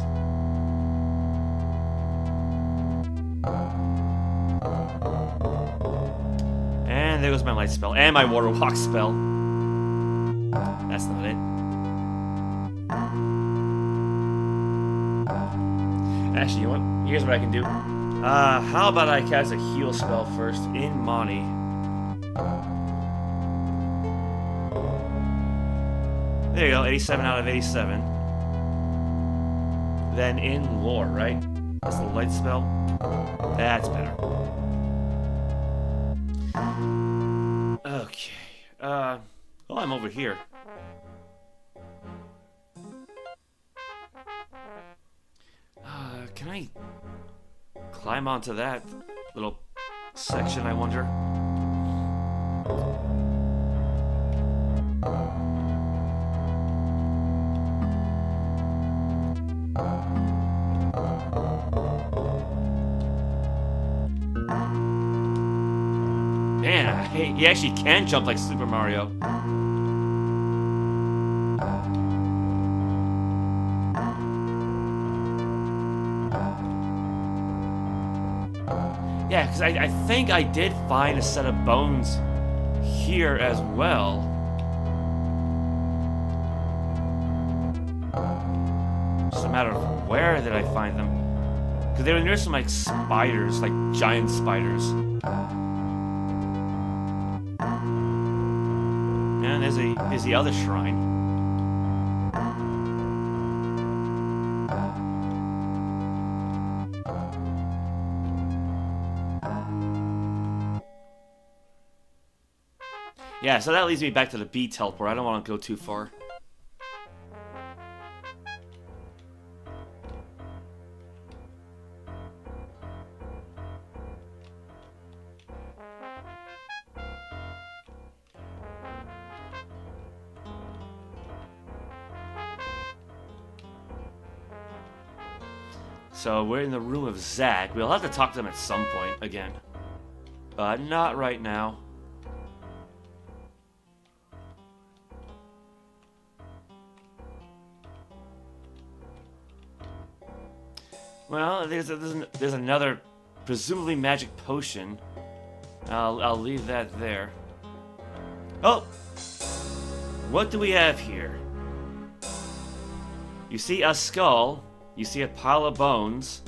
And there goes my light spell, and my water walk spell. That's not it. Actually, you know what? Here's what I can do. How about I cast a heal spell first in Mani? There you go, 87 out of 87. Then in lore, right? That's the light spell. That's better. Okay. Oh, I'm over here. Can I climb onto that little section, I wonder? Man, he actually can jump like Super Mario. Yeah, because I think I did find a set of bones here as well. Just a matter of where did I find them. Because they were near some, like, spiders, like giant spiders. And there's the other shrine. Yeah, so that leads me back to the bee teleport. I don't want to go too far. So we're in the room of Zach. We'll have to talk to them at some point again. But not right now. Well, there's another presumably magic potion. I'll leave that there. Oh! What do we have here? You see a skull. You see a pile of bones.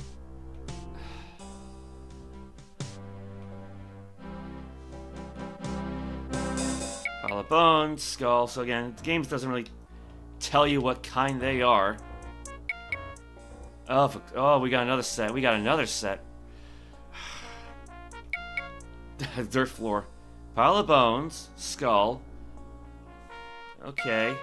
Pile of bones, skull. So again, the game doesn't really tell you what kind they are. Oh, we got another set. We got another set. Dirt floor. Pile of bones. Skull. Okay.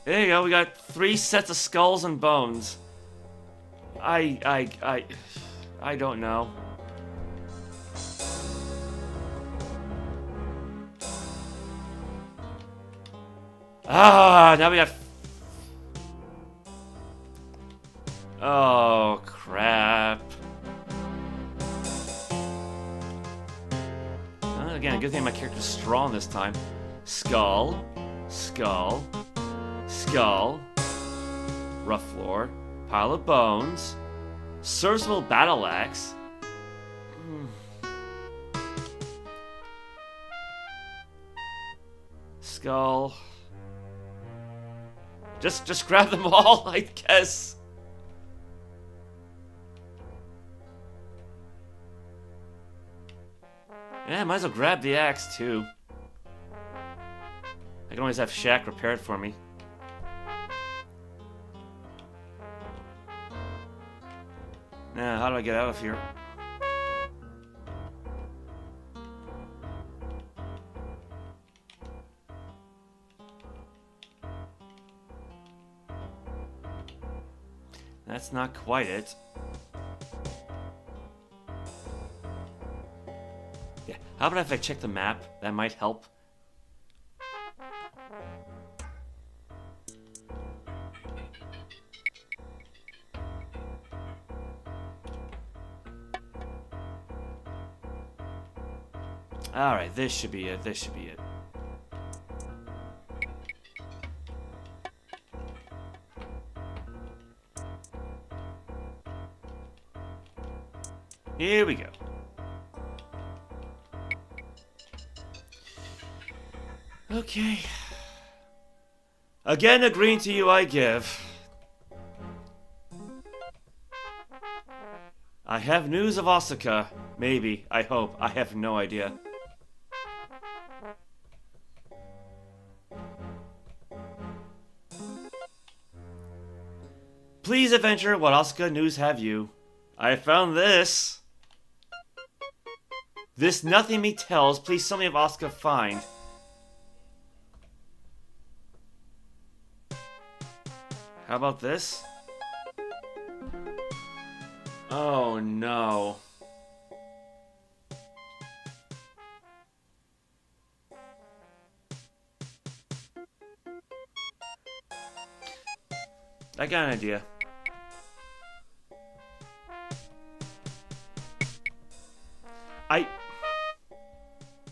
There you go, we got 3 sets of skulls and bones. I don't know. Ah, now we got... Oh, crap. Again, a good thing my character's strong this time. Skull. Skull. Skull. Rough floor. Pile of bones. Serviceable battle axe. Skull. Just grab them all, I guess. Yeah, might as well grab the axe too. I can always have Shaq repair it for me. Now, how do I get out of here? That's not quite it. Yeah, how about if I check the map? That might help. Alright, this should be it. This should be it. Here we go. Okay. Again, agreeing to you I give. I have news of Asuka. Maybe. I hope. I have no idea. Please, adventure, what Asuka news have you? I found this. This nothing me tells, please tell me if Asuka find. How about this? Oh no. I got an idea.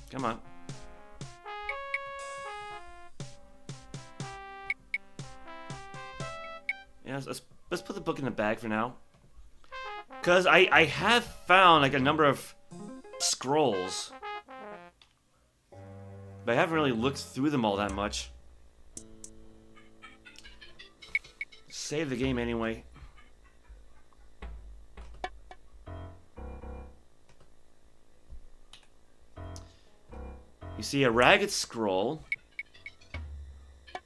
Come on. Yeah, let's put the book in the bag for now. Because I have found like a number of scrolls. But I haven't really looked through them all that much. Save the game anyway. You see a ragged scroll.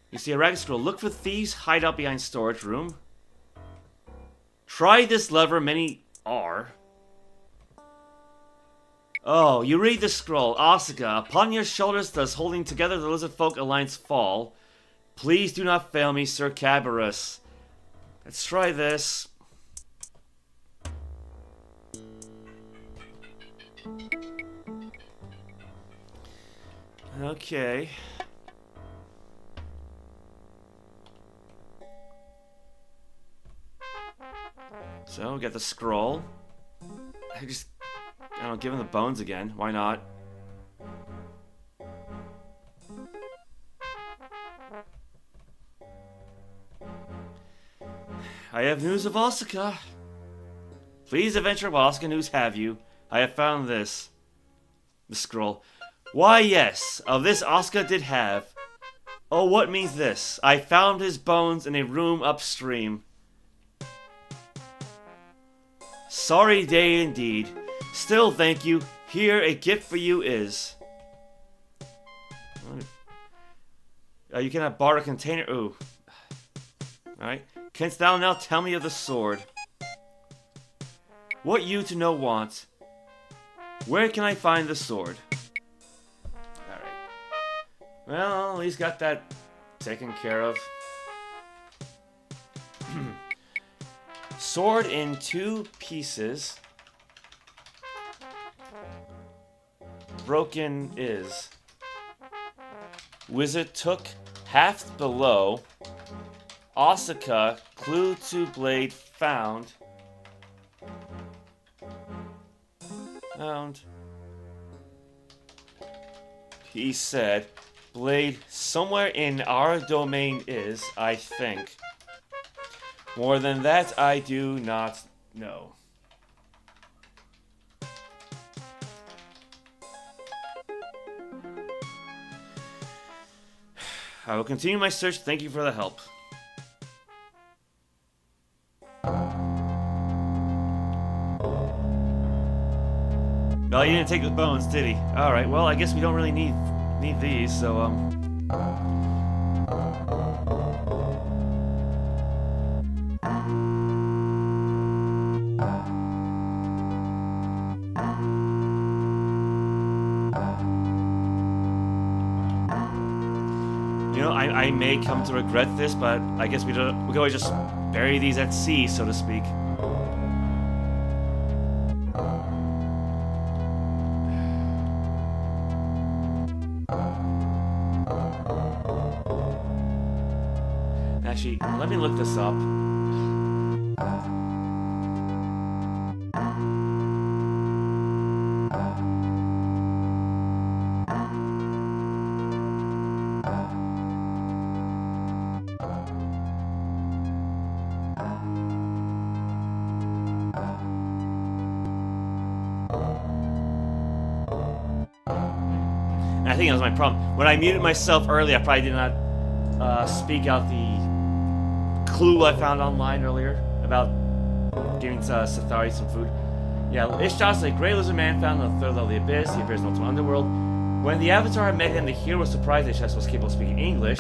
You see a ragged scroll. Look for thieves hide out behind storage room. Try this lever, many are. Oh, you read the scroll. Asuka, upon your shoulders does holding together the Lizard Folk Alliance fall. Please do not fail me, Sir Cabarrus. Let's try this. Okay. So, get the scroll. I don't know, give him the bones again. Why not? I have news of Asuka. Please adventure what Asuka news have you. I have found this. The scroll. Why yes, of this Asuka did have. Oh, what means this? I found his bones in a room upstream. Sorry day indeed. Still thank you. Here a gift for you is. You cannot borrow a container. Ooh. Alright. Canst thou now tell me of the sword? What you to know want? Where can I find the sword? Alright. Well, at least got that taken care of. sword in 2 pieces. Broken is. Wizard took half below. ᚤᚢ᚞, clue to blade found. He said, blade somewhere in our domain is, I think. More than that, I do not know. I will continue my search. Thank you for the help. Well, he didn't take the bones, did he? Alright, well, I guess we don't really need these, so, You know, I may come to regret this, but I guess we can always just bury these at sea, so to speak. Actually, let me look this up. And I think that was my problem. When I muted myself earlier, I probably did not speak out the clue I found online earlier about giving Sathari some food. Yeah, Ishtas, a grey lizard man found on the 3rd level of the Abyss. He appears in Ultima Underworld. When the Avatar had met him, the hero was surprised Ishtas was capable of speaking English,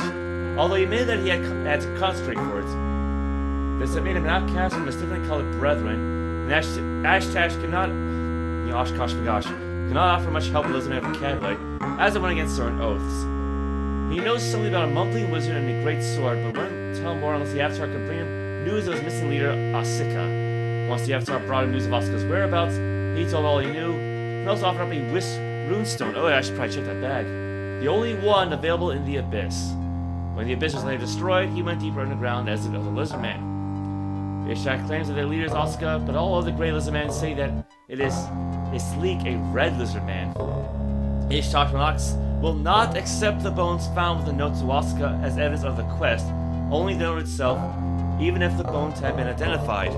although he admitted that he had to concentrate for it. This had made him an outcast from his differently colored brethren, and Ashtash cannot, cannot offer much help with lizard man vocabulary, as it went against certain oaths. He knows something about a mumbling wizard and a great sword, but wouldn't tell more unless the Avatar could bring him news of his missing leader, ᚤᚢ᚞. Once the Avatar brought him news of ᚤᚢ᚞'s whereabouts, he told all he knew, and also offered up a runestone. Oh, I should probably check that bag. The only one available in the Abyss. When the Abyss was later destroyed, he went deeper underground as did the lizard man. Ishak claims that their leader is ᚤᚢ᚞, but all other grey lizard men say that it is Yslique, a red lizard man. Ishak will not accept the bones found with the note to ᚤᚢ᚞ as evidence of the quest, only the note itself, even if the bones had been identified.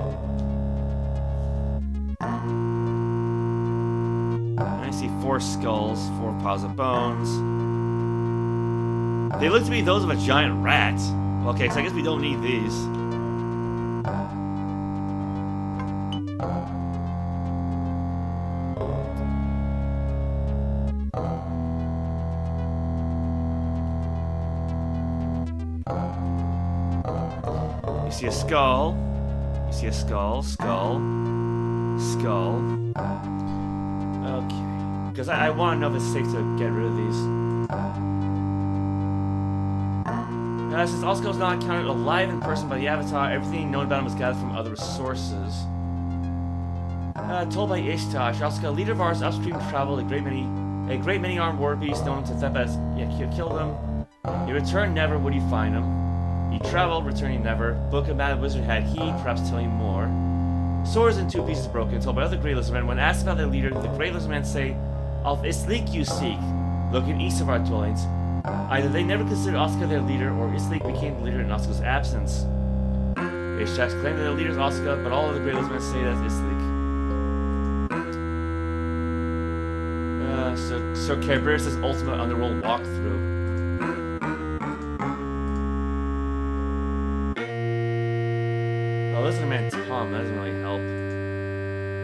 I see 4 skulls, 4 piles of bones. They look to be those of a giant rat. Okay, so I guess we don't need these. You see a skull. You see a skull. Skull. Okay. Because I want to know if it's safe to get rid of these. Since ᚤᚢ᚞ was not counted alive in person by the Avatar, everything known about him was gathered from other sources. Told by Ishtash, ᚤᚢ᚞, leader of ours, upstream traveled a great many armed war beasts known to Thebes. He killed them. He returned never, would he find him? He traveled, returning never. Book of Mad Wizard had he, perhaps telling more. Swords in 2 pieces broken, told by other Grey Lizard men. When asked about their leader, the Grey Lizard men say, "Of Yslique you seek, looking east of our dwellings." Either they never considered ᚤᚢ᚞ their leader, or Yslique became the leader in ᚤᚢ᚞'s absence. Ishtash claimed that their leader is ᚤᚢ᚞, but all of the Grey Lizard men say that it's Yslique. So Kerberos' Ultima Underworld walkthrough. Lizard Man Tom, that doesn't really help.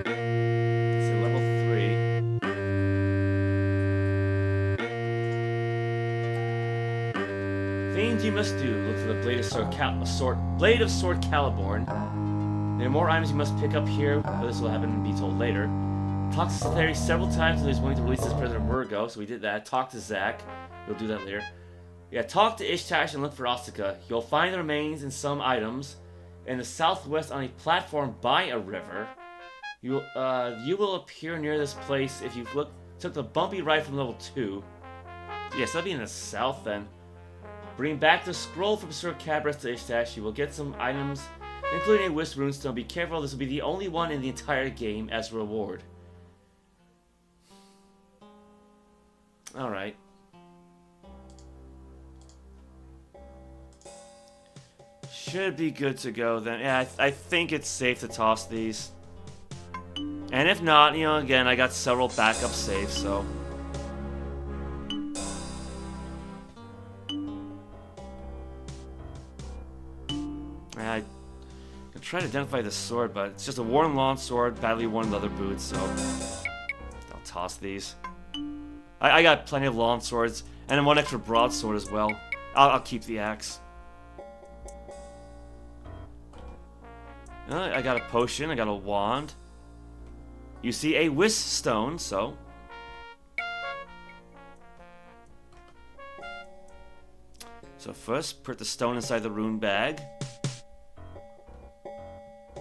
Let's see, level 3. Things you must do. Look for the Blade of Sword Caliborn. There are more items you must pick up here, but this will happen and be told later. Talk to Sathari several times until he's willing to release his prisoner Virgo, so we did that. Talk to Zack. We'll do that later. Yeah, talk to Ishtash and look for ᚤᚢ᚞. You'll find the remains in some items. in the southwest on a platform by a river. You will appear near this place if you took the bumpy ride from level 2. Yes, that'll be in the south then. Bring back the scroll from Sir Cabras to Ishtash. You will get some items, including a Wisp runestone. Be careful, this will be the only one in the entire game as a reward. Alright. Should be good to go then. Yeah, I think it's safe to toss these. And if not, you know, again, I got several backup saves, so... I can try to identify the sword, but it's just a worn lawn sword, badly worn leather boots, so... I'll toss these. I got plenty of lawn swords, and then one extra broadsword as well. I'll keep the axe. I got a potion, I got a wand. You see a wisp stone, so... So first, put the stone inside the rune bag.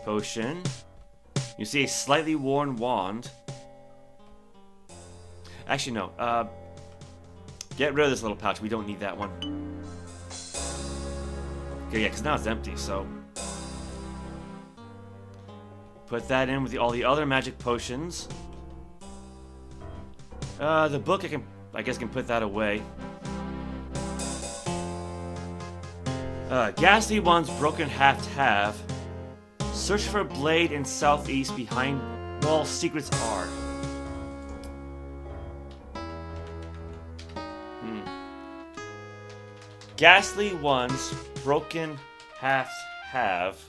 Potion. You see a slightly worn wand. Actually, no. Get rid of this little pouch. We don't need that one. Okay, yeah, because now it's empty, so... Put that in with all the other magic potions. The book, I guess I can put that away. Ghastly ones broken half to half. Search for a blade in southeast behind wall secrets are. Ghastly ones broken half to half.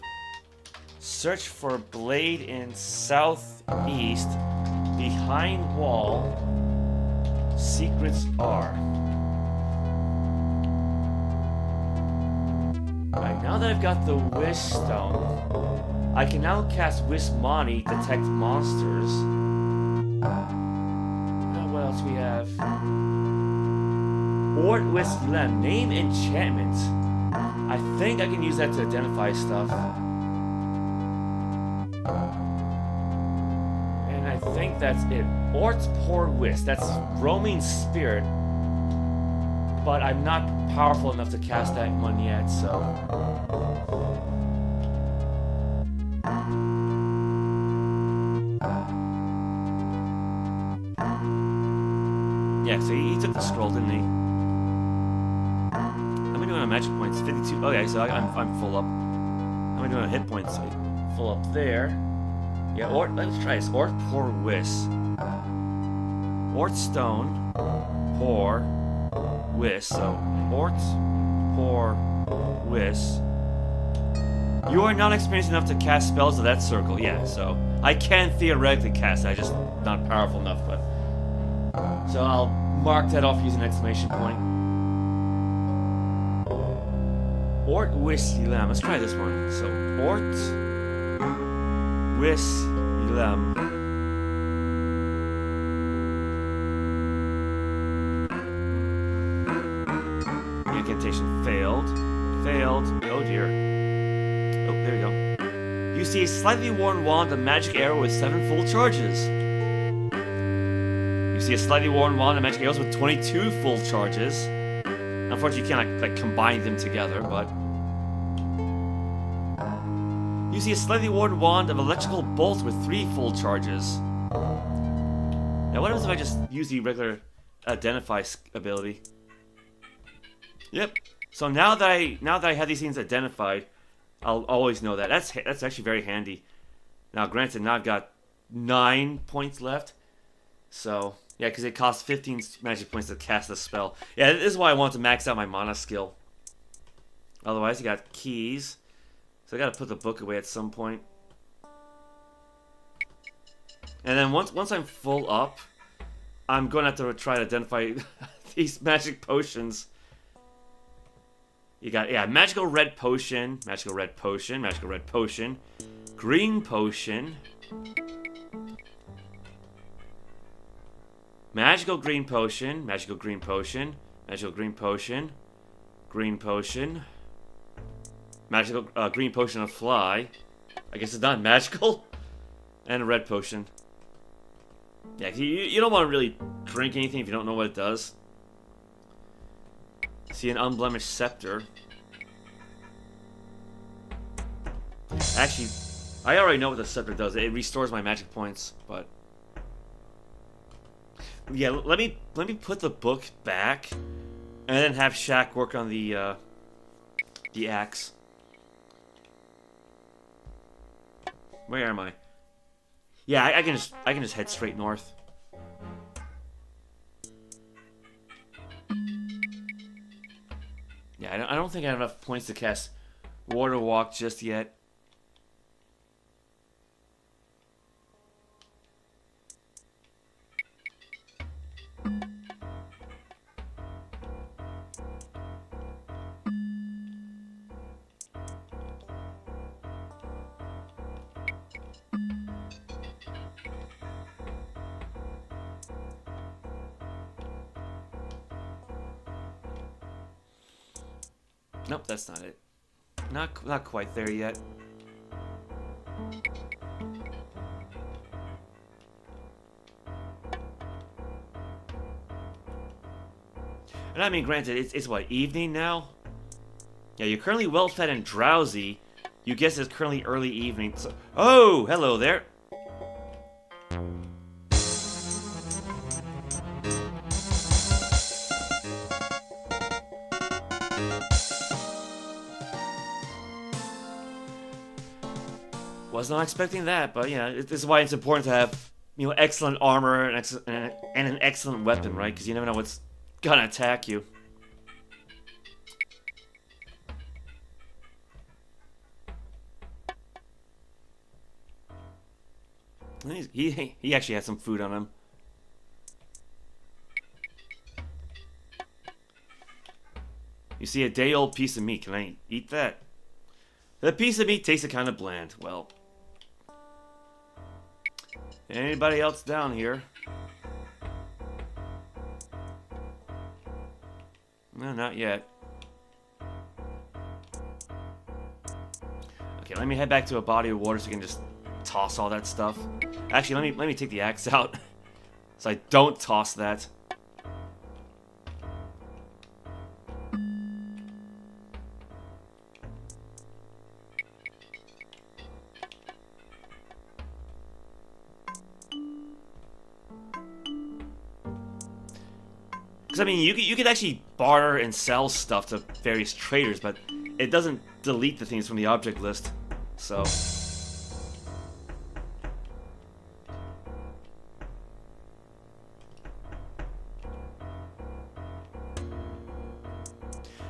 Search for a blade in southeast behind wall secrets are. Alright, now that I've got the Wisp Stone, I can now cast Wisp Mani, detect monsters. What else we have? Ort Wisp Lem, name enchantment. I think I can use that to identify stuff. And I think that's it. Ort's Poor Wisp, that's roaming spirit. But I'm not powerful enough to cast that one yet, so... Yeah, so he took the scroll, didn't he? How am I doing on magic points? 52. Okay, so I'm full up. How am I doing on hit points? Full up there. Yeah, let's try this. Ort Poor Wisp. Ort Stone. Poor Wisp. So, Ort Poor Wisp. You are not experienced enough to cast spells of that circle. Yeah, so I can theoretically cast it. I'm just not powerful enough, but... So I'll mark that off using an exclamation point. Ort Wisp Lem. Let's try this one. So, Ort Wisp Lem. Incantation failed. Failed. Oh dear. Oh, there you go. You see a slightly worn wand, a magic arrow with 7 full charges. You see a slightly worn wand and magic arrows with 22 full charges. Unfortunately, you can't like combine them together, but... You see a slightly worn wand of electrical bolts with 3 full charges. Now, what happens if I just use the regular identify ability? Yep. So now that I have these things identified, I'll always know that. That's actually very handy. Now, granted, now I've got 9 points left. So, yeah, because it costs 15 magic points to cast the spell. Yeah, this is why I want to max out my mana skill. Otherwise, you got keys. So I gotta put the book away at some point. And then once I'm full up, I'm gonna have to try to identify these magic potions. You got, yeah, magical red potion, magical red potion, magical red potion, green potion, magical green potion, magical green potion, magical green potion, green potion, Magical green potion of fly. I guess it's not magical. And a red potion. Yeah, you don't want to really drink anything if you don't know what it does. See an unblemished scepter. Actually, I already know what the scepter does. It restores my magic points, but yeah, let me put the book back, and then have Shaq work on the axe. Where am I? Yeah, I can just head straight north. Yeah, I don't think I have enough points to cast Water Walk just yet. Nope, that's not it. Not quite there yet. And I mean, granted, it's what, evening now? Yeah, you're currently well fed and drowsy. You guess it's currently early evening. So, oh, hello there. Was not expecting that, but yeah, this is why it's important to have, you know, excellent armor and an excellent weapon, right? Because you never know what's gonna attack you. He actually had some food on him. You see a day-old piece of meat. Can I eat that? The piece of meat tasted kind of bland. Well, anybody else down here? No, not yet. Okay, let me head back to a body of water so we can just toss all that stuff. Actually, let me take the axe out so I don't toss that. I mean, you could actually barter and sell stuff to various traders, but it doesn't delete the things from the object list, so.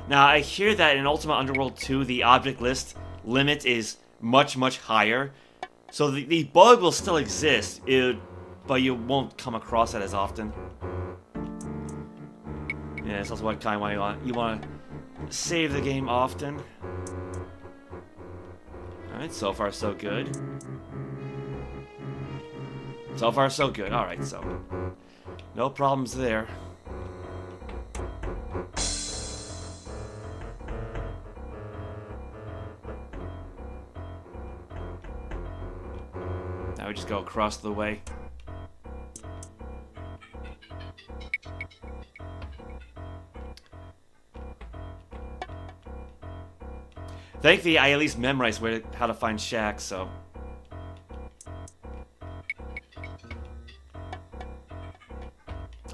Now, I hear that in Ultima Underworld 2, the object list limit is much, much higher, so the bug will still exist, but you won't come across it as often. Yeah, that's also what kind of why you want to save the game often. Alright, so far so good. So far so good. Alright, so no problems there. Now we just go across the way. Thankfully, I at least memorized how to find Shaq, so.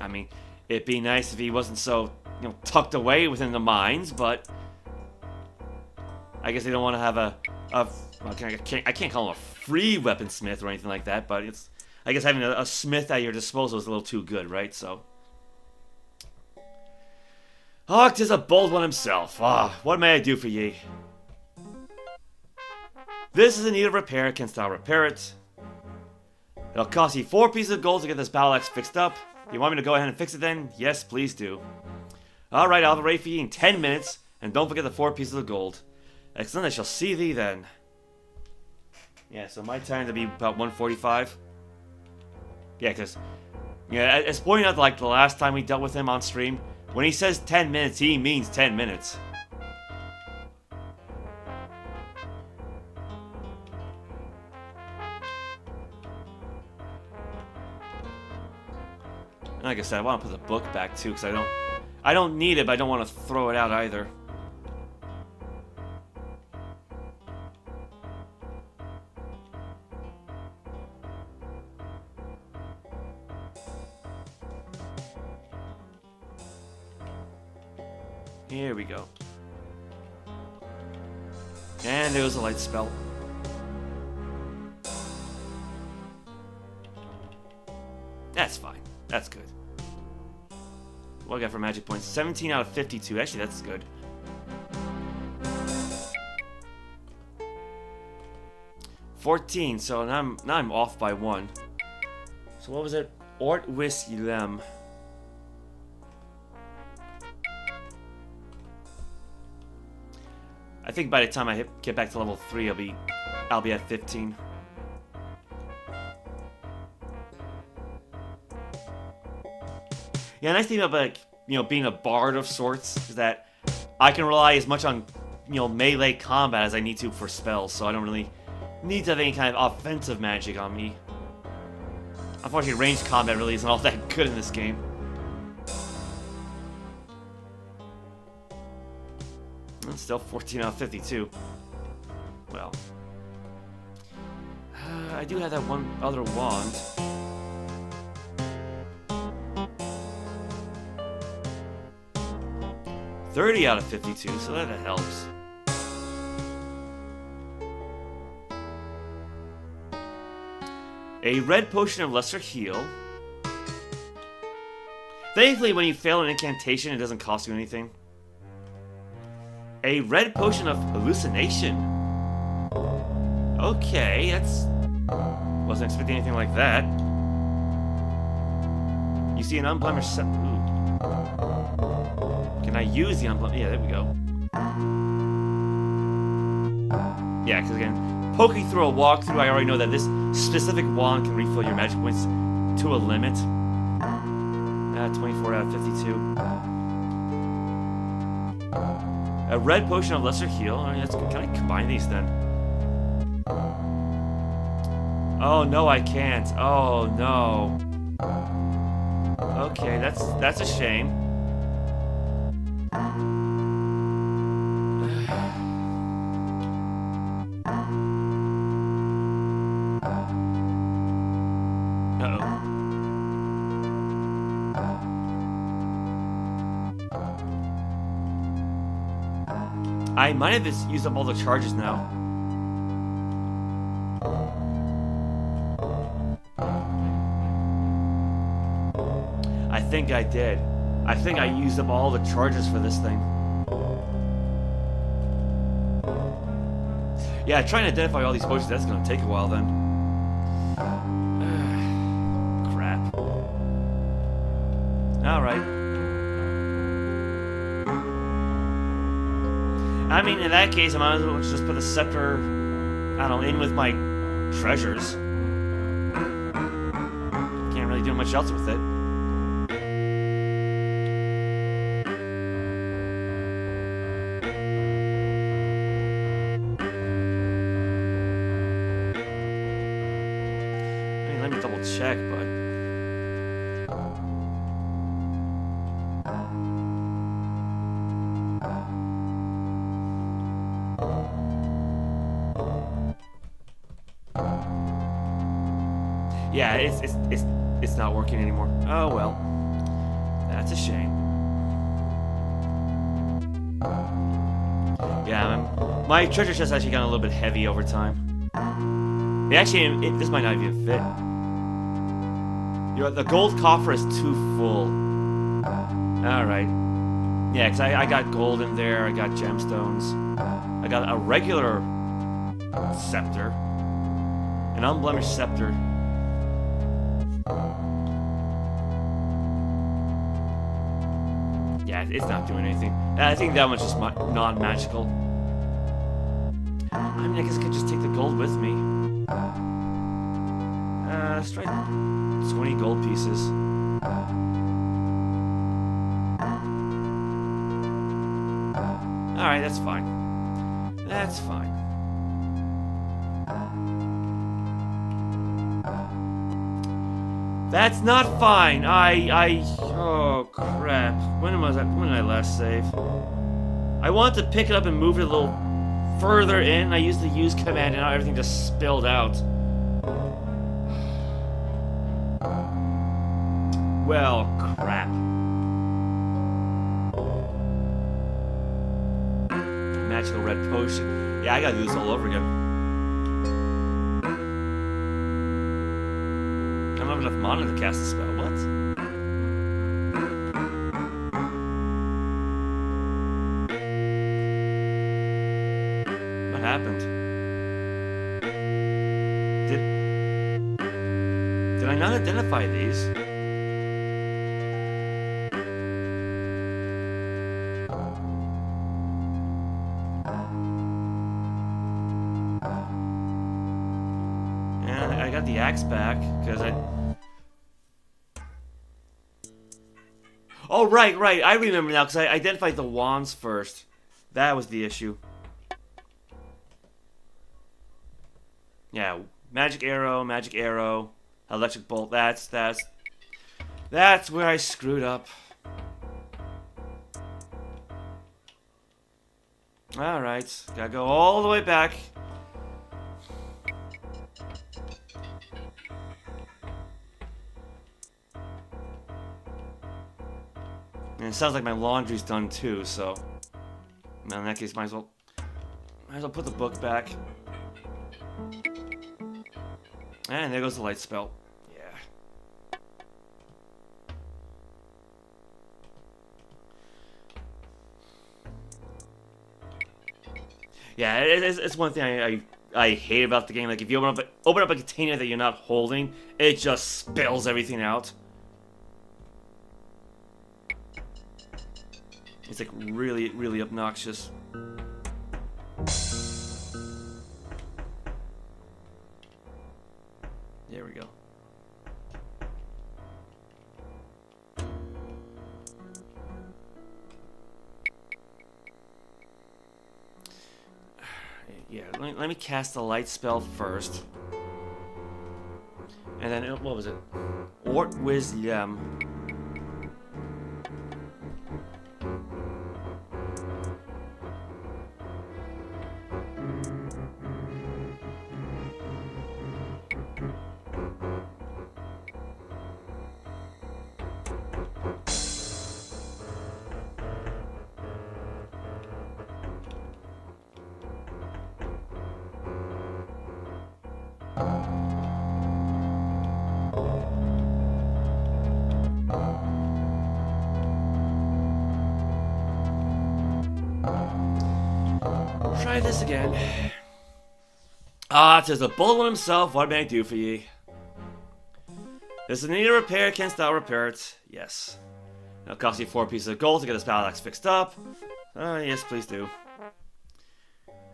I mean, it'd be nice if he wasn't so, you know, tucked away within the mines, but I guess they don't want to have well, I can't call him a free weaponsmith or anything like that, but it's, I guess having a smith at your disposal is a little too good, right? So. Oh, 'tis a bold one himself. Ah, what may I do for ye? This is in need of repair. Canst thou repair it? It'll cost you 4 pieces of gold to get this battle axe fixed up. You want me to go ahead and fix it then? Yes, please do. Alright, I'll have it ready for you in 10 minutes. And don't forget the 4 pieces of gold. Excellent, I shall see thee then. Yeah, so my time to be about 1:45. Yeah, because, yeah, it's pointing out like the last time we dealt with him on stream. When he says 10 minutes, he means 10 minutes. like I said, I want to put the book back too, because I don't need it, but I don't want to throw it out either. Here we go. And there was a light spell. That's fine. That's good. What do I got for magic points? 17 out of 52. Actually, that's good. $14. So now I'm off by 1. So what was it? ᚤᚩᚖ᚞. I think by the time I get back to level 3, I'll be at 15. Yeah, nice thing about, like, you know, being a bard of sorts is that I can rely as much on, you know, melee combat as I need to for spells, so I don't really need to have any kind of offensive magic on me. Unfortunately, ranged combat really isn't all that good in this game. It's still 14 out of 52. Well, I do have that one other wand. $30 out of 52, so that helps. A red potion of lesser heal. Thankfully, when you fail an incantation, it doesn't cost you anything. A red potion of hallucination. Okay, that's... Wasn't expecting anything like that. You see an unblemished... Ooh. Can I use the unblemished... Yeah, there we go. Yeah, because again, poking through a walkthrough, I already know that this specific wand can refill your magic points to a limit. 24 out of 52. A red potion of lesser heal. I mean, can I combine these then? Oh no, I can't. Oh no. Okay, that's a shame. I might have just used up all the charges now. I think I did. I think I used up all the charges for this thing. Yeah, trying to identify all these potions, that's gonna take a while then. Crap. Alright. I mean, in that case, I might as well just put the scepter, I don't know, in with my treasures. Can't really do much else with it. I mean, let me double check, but... Yeah, it's not working anymore. Oh well. That's a shame. Yeah, my treasure chest actually got a little bit heavy over time. This might not even fit. The gold coffer is too full. Alright. Yeah, because I got gold in there, I got gemstones. I got a regular scepter. An unblemished scepter. Yeah, it's not doing anything. I think that one's just non-magical. I mean, I guess I could just take the gold with me. Let's try 20 gold pieces. Alright, that's fine. That's fine. That's not fine. Oh crap. When did I last save? I wanted to pick it up and move it a little further in. I used the use command and now everything just spilled out. Well, crap. Magical red potion. Yeah, I gotta do this all over again. I don't have enough mana to cast the spell. What? What happened? Did I not identify these? I got the axe back because I. Oh, right. I remember now because I identified the wands first. That was the issue. Yeah, magic arrow, electric bolt. That's where I screwed up. All right, gotta go all the way back. And it sounds like my laundry's done too, so in that case, might as well put the book back. And there goes the light spell. Yeah. Yeah, it's one thing I hate about the game. Like if you open up a container that you're not holding, it just spills everything out. It's like really obnoxious. There we go. Yeah, let me cast the light spell first. And then, what was it? Ort Wisdom. Try this again. Ah, 'tis the bullet himself, what may I do for ye? This is need a repair, canst thou repair it? Yes. It'll cost you 4 pieces of gold to get this battle axe fixed up. Yes, please do.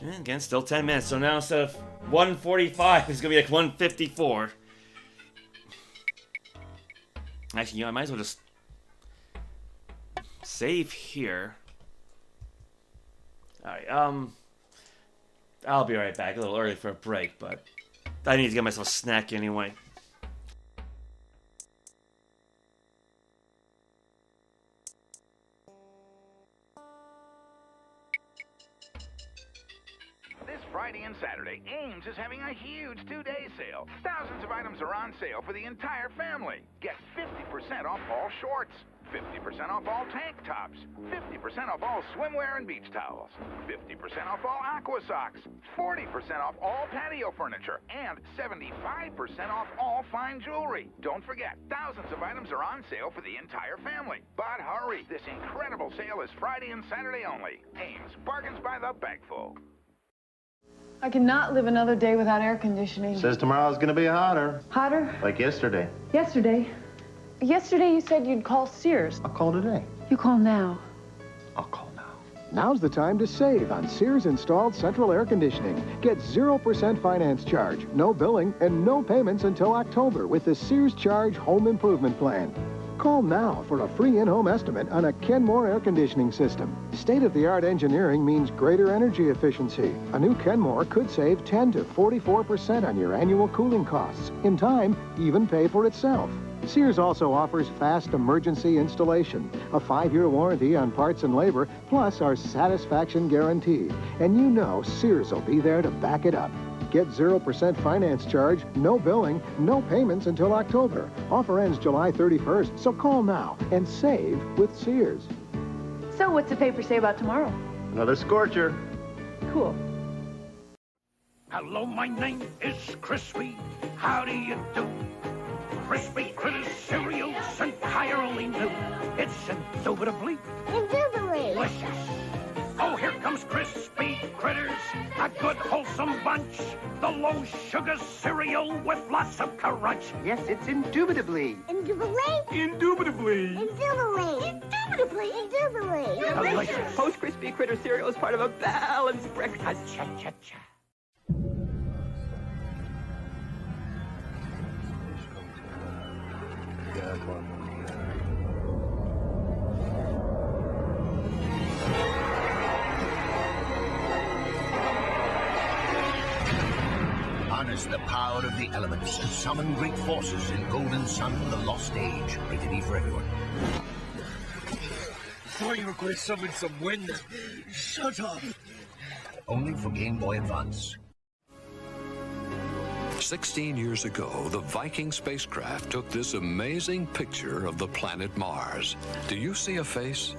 And again, still 10 minutes, so now instead of 1:45, it's gonna be like 1:54. Actually, you know, I might as well just save here. Alright, I'll be right back. A little early for a break, but I need to get myself a snack anyway. This Friday and Saturday, Ames is having a huge 2-day sale. Thousands of items are on sale for the entire family. Get 50% off all shorts, 50% off all tank tops, 50% off all swimwear and beach towels, 50% off all aqua socks, 40% off all patio furniture, and 75% off all fine jewelry. Don't forget, thousands of items are on sale for the entire family. But hurry, this incredible sale is Friday and Saturday only. Ames, bargains by the bagful. I cannot live another day without air conditioning. Says tomorrow's gonna be hotter. Hotter? Like yesterday. Yesterday? Yesterday you said you'd call Sears. I'll call today. You call now. I'll call now. Now's the time to save on Sears installed central air conditioning. Get 0% finance charge, no billing, and no payments until October with the Sears Charge Home Improvement Plan. Call now for a free in-home estimate on a Kenmore air conditioning system. State-of-the-art engineering means greater energy efficiency. A new Kenmore could save 10 to 44% on your annual cooling costs. In time, even pay for itself. Sears also offers fast emergency installation, a 5-year warranty on parts and labor, plus our satisfaction guarantee. And you know Sears will be there to back it up. Get 0% finance charge, no billing, no payments until October. Offer ends July 31st, so call now and save with Sears. So what's the paper say about tomorrow? Another scorcher. Cool. Hello, my name is Crispy. How do you do? Crispy critters, cereals, entirely new. It's indubitably delicious. Oh, here comes Crispy Critters, a good wholesome bunch. The low-sugar cereal with lots of crunch. Yes, it's indubitably. Indubitably. Delicious. Post Crispy Critter cereal is part of a balanced breakfast. Cha-cha-cha. Harness the power of the elements and summon great forces in Golden Sun, The Lost Age. Rated E for everyone. Thought you were going to summon some wind. Shut up. Only for Game Boy Advance. 16 years ago, the Viking spacecraft took this amazing picture of the planet Mars. Do you see a face?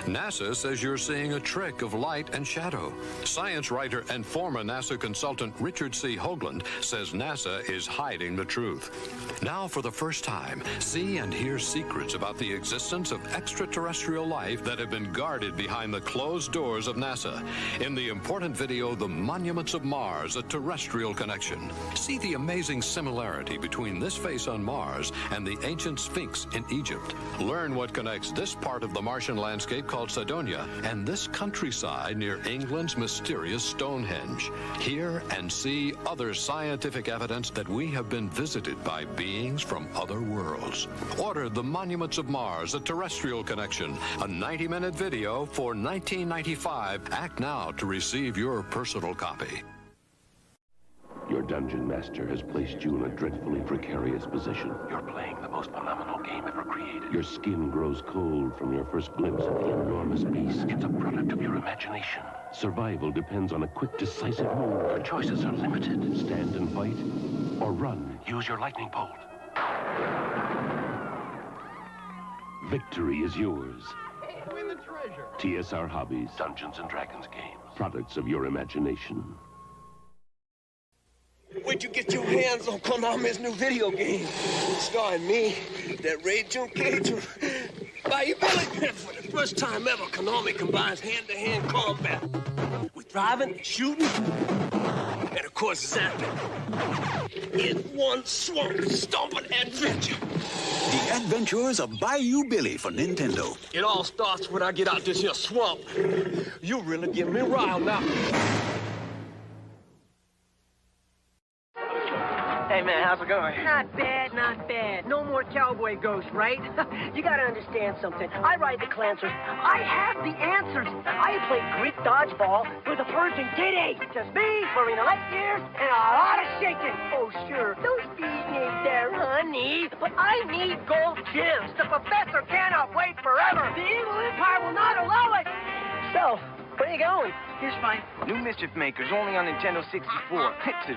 NASA says you're seeing a trick of light and shadow. Science writer and former NASA consultant Richard C. Hoagland says NASA is hiding the truth. Now, for the first time, see and hear secrets about the existence of extraterrestrial life that have been guarded behind the closed doors of NASA. In the important video, The Monuments of Mars, A Terrestrial Connection. See the amazing similarity between this face on Mars and the ancient Sphinx in Egypt. Learn what connects this part of the Martian landscape called Cydonia and this countryside near England's mysterious Stonehenge. Hear and see other scientific evidence that we have been visited by beings from other worlds. Order The Monuments of Mars, A Terrestrial Connection, a 90-minute video for $19.95. Act now to receive your personal copy. Your dungeon master has placed you in a dreadfully precarious position. You're playing the most phenomenal game ever created. Your skin grows cold from your first glimpse at the enormous beast. It's a product of your imagination. Survival depends on a quick, decisive move. Your choices are limited. Stand and fight, or run. Use your lightning bolt. Victory is yours. Win the treasure. TSR Hobbies, Dungeons & Dragons games. Products of your imagination. Where'd you get your hands on Konami's new video game? Starring me, that Ray Junkeito, Bayou Billy. For the first time ever, Konami combines hand-to-hand combat with driving, shooting, and of course zapping. In one swamp stomping adventure. The Adventures of Bayou Billy for Nintendo. It all starts when I get out this here swamp. You really get me riled now. Hey, man, how's it going? Not bad, not bad. No more cowboy ghosts, right? You gotta understand something. I ride the Clancers. I have the answers. I play Greek dodgeball with a Persian kitty. Just me, Marina Light Years, and a lot of shaking. Oh, sure, those bees need their honey, but I need gold gems. The professor cannot wait forever. The evil empire will not allow it. So, where you going? Here's mine. New Mischief Makers, only on Nintendo 64. It's a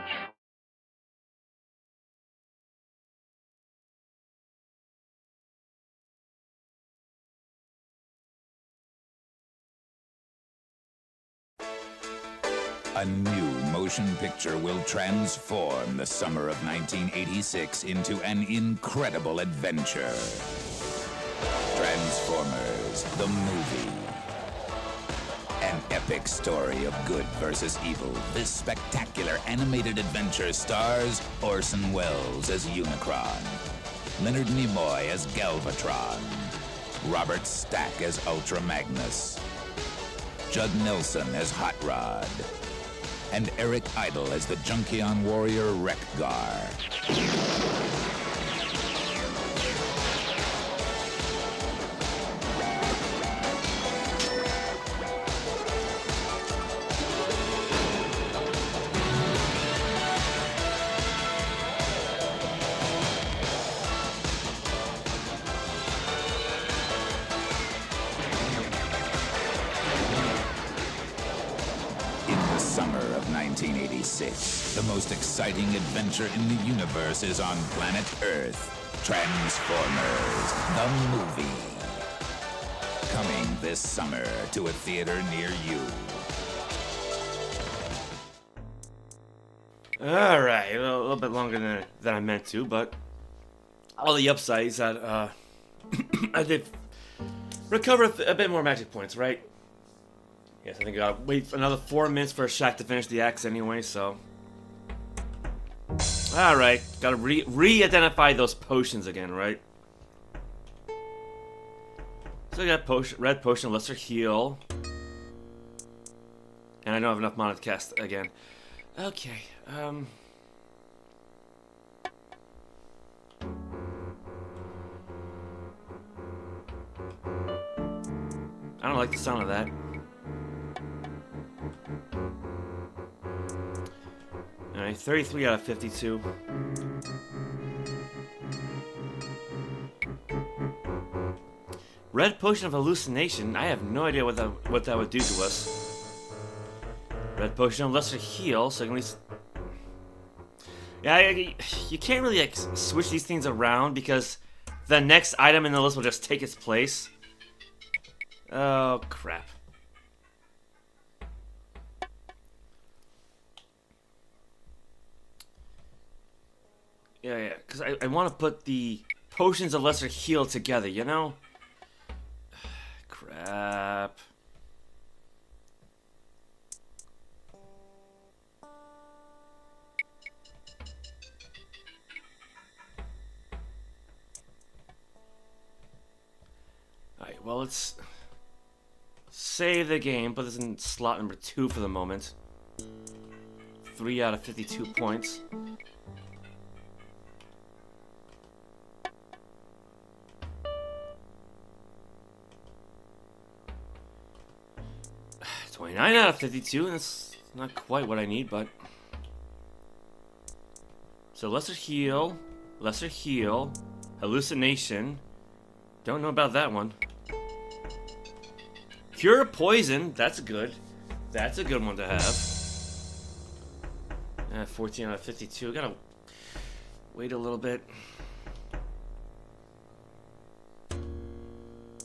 A new motion picture will transform the summer of 1986 into an incredible adventure. Transformers, the movie. An epic story of good versus evil. This spectacular animated adventure stars Orson Welles as Unicron, Leonard Nimoy as Galvatron, Robert Stack as Ultra Magnus, Judd Nelson as Hot Rod, and Eric Idle as the Junkion warrior Wreck-Gar. 26, the most exciting adventure in the universe is on planet Earth. Transformers, the movie. Coming this summer to a theater near you. Alright, a little bit longer than I meant to, but all the upsides that I did recover a bit more magic points, right? Yes, I think I gotta wait another 4 minutes for Shaq to finish the X anyway, so. Alright, gotta re-identify those potions again, right? So I got red potion, lesser heal. And I don't have enough mana to cast again. Okay, I don't like the sound of that. Alright, 33 out of 52. Red potion of hallucination. I have no idea what that would do to us. Red potion of lesser heal, so I can at least. Yeah, you can't really like switch these things around because the next item in the list will just take its place. Oh crap. Yeah, because I want to put the potions of lesser heal together, you know? Crap. Alright, well, let's save the game, put this in slot number 2 for the moment. 3 out of 52 points. $29 out of 52, that's not quite what I need, but... So lesser heal, hallucination. Don't know about that one. Cure poison, that's good. That's a good one to have. 14 out of 52, gotta wait a little bit.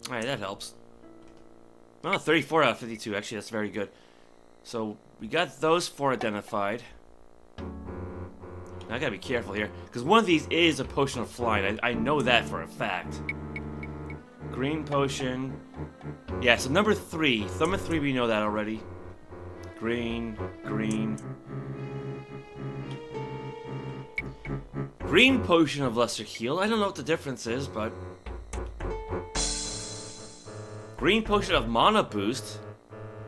Alright, that helps. Oh, 34 out of 52. Actually, that's very good. So, we got those 4 identified. Now, I gotta be careful here, because one of these is a potion of flying. I know that for a fact. Green potion. Yeah, so number 3. Number 3, we know that already. Green, green. Green potion of lesser heal. I don't know what the difference is, but... Green potion of mana boost.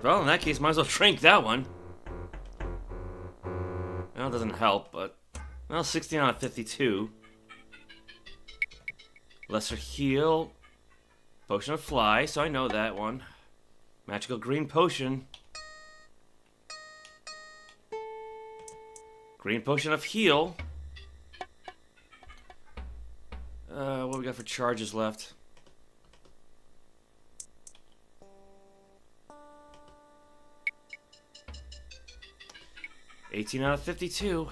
Well, in that case, might as well drink that one. Well, it doesn't help, but... Well, 16 out of 52. Lesser heal. Potion of fly, so I know that one. Magical green potion. Green potion of heal. What we got for charges left? $18 out of 52.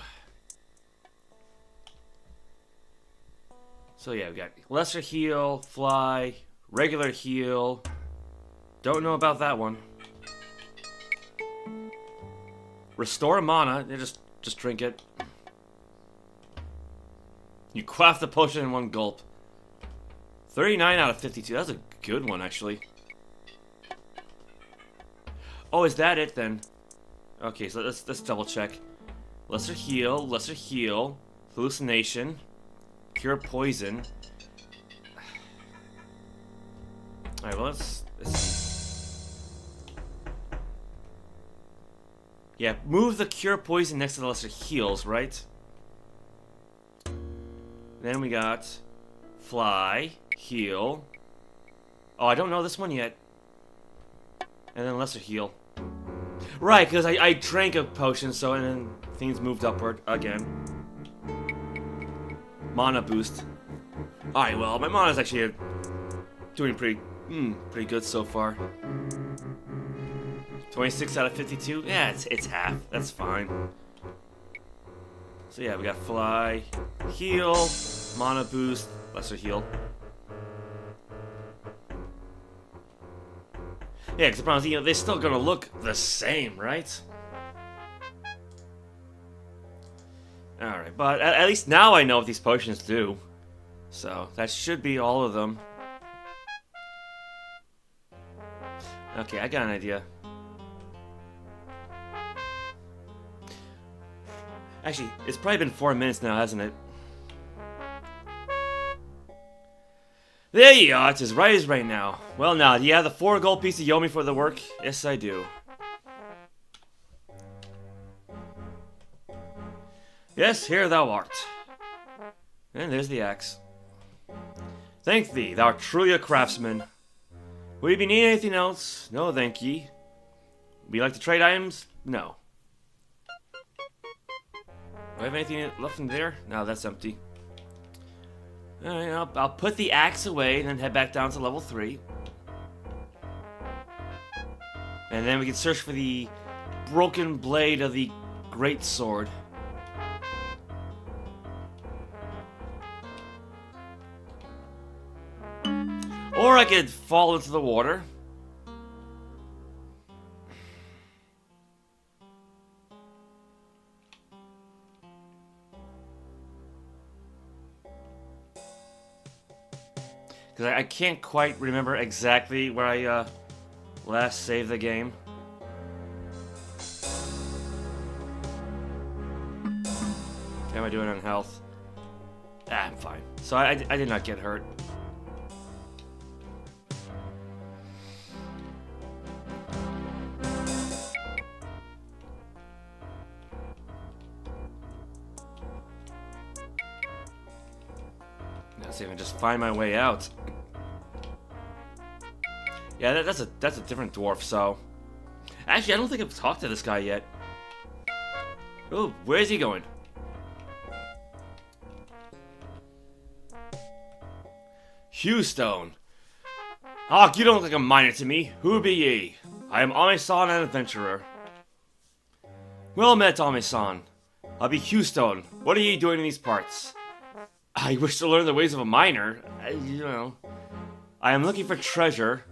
So yeah, we got lesser heal, fly, regular heal. Don't know about that one. Restore mana. Yeah, just drink it. You quaff the potion in one gulp. 39 out of 52. That's a good one, actually. Oh, is that it then? Okay, so let's double check. Lesser heal, hallucination, cure poison. Alright, well let's see. Yeah, move the cure poison next to the lesser heals, right? Then we got fly, heal. Oh, I don't know this one yet. And then lesser heal. Right, because I drank a potion, so and then things moved upward again. Mana boost. Alright, well, my mana's actually doing pretty good so far. 26 out of 52? Yeah, it's half. That's fine. So yeah, we got fly, heal, mana boost, lesser heal. Yeah, because the problem is, you know, they're still gonna look the same, right? Alright, but at least now I know what these potions do. So, that should be all of them. Okay, I got an idea. Actually, it's probably been 4 minutes now, hasn't it? There you are, it's as right as right now. Well now, do you have the 4 gold pieces you owe me for the work? Yes, I do. Yes, here thou art. And there's the axe. Thank thee, thou art truly a craftsman. Would you be needing anything else? No, thank ye. Would you like to trade items? No. Do I have anything left in there? No, that's empty. Alright, I'll put the axe away and then head back down to level 3. And then we can search for the broken blade of the great sword. Or I could fall into the water. Because I can't quite remember exactly where I last saved the game. How am I doing on health? Ah, I'm fine. So I did not get hurt. Let's see if I can just find my way out. Yeah, that's a different dwarf, so... Actually, I don't think I've talked to this guy yet. Oh, where's he going? Hewstone. Ah, you don't look like a miner to me. Who be ye? I am Ame-san, an adventurer. Well met, Ame-san. I'll be Hewstone. What are ye doing in these parts? I wish to learn the ways of a miner. You know. I am looking for treasure.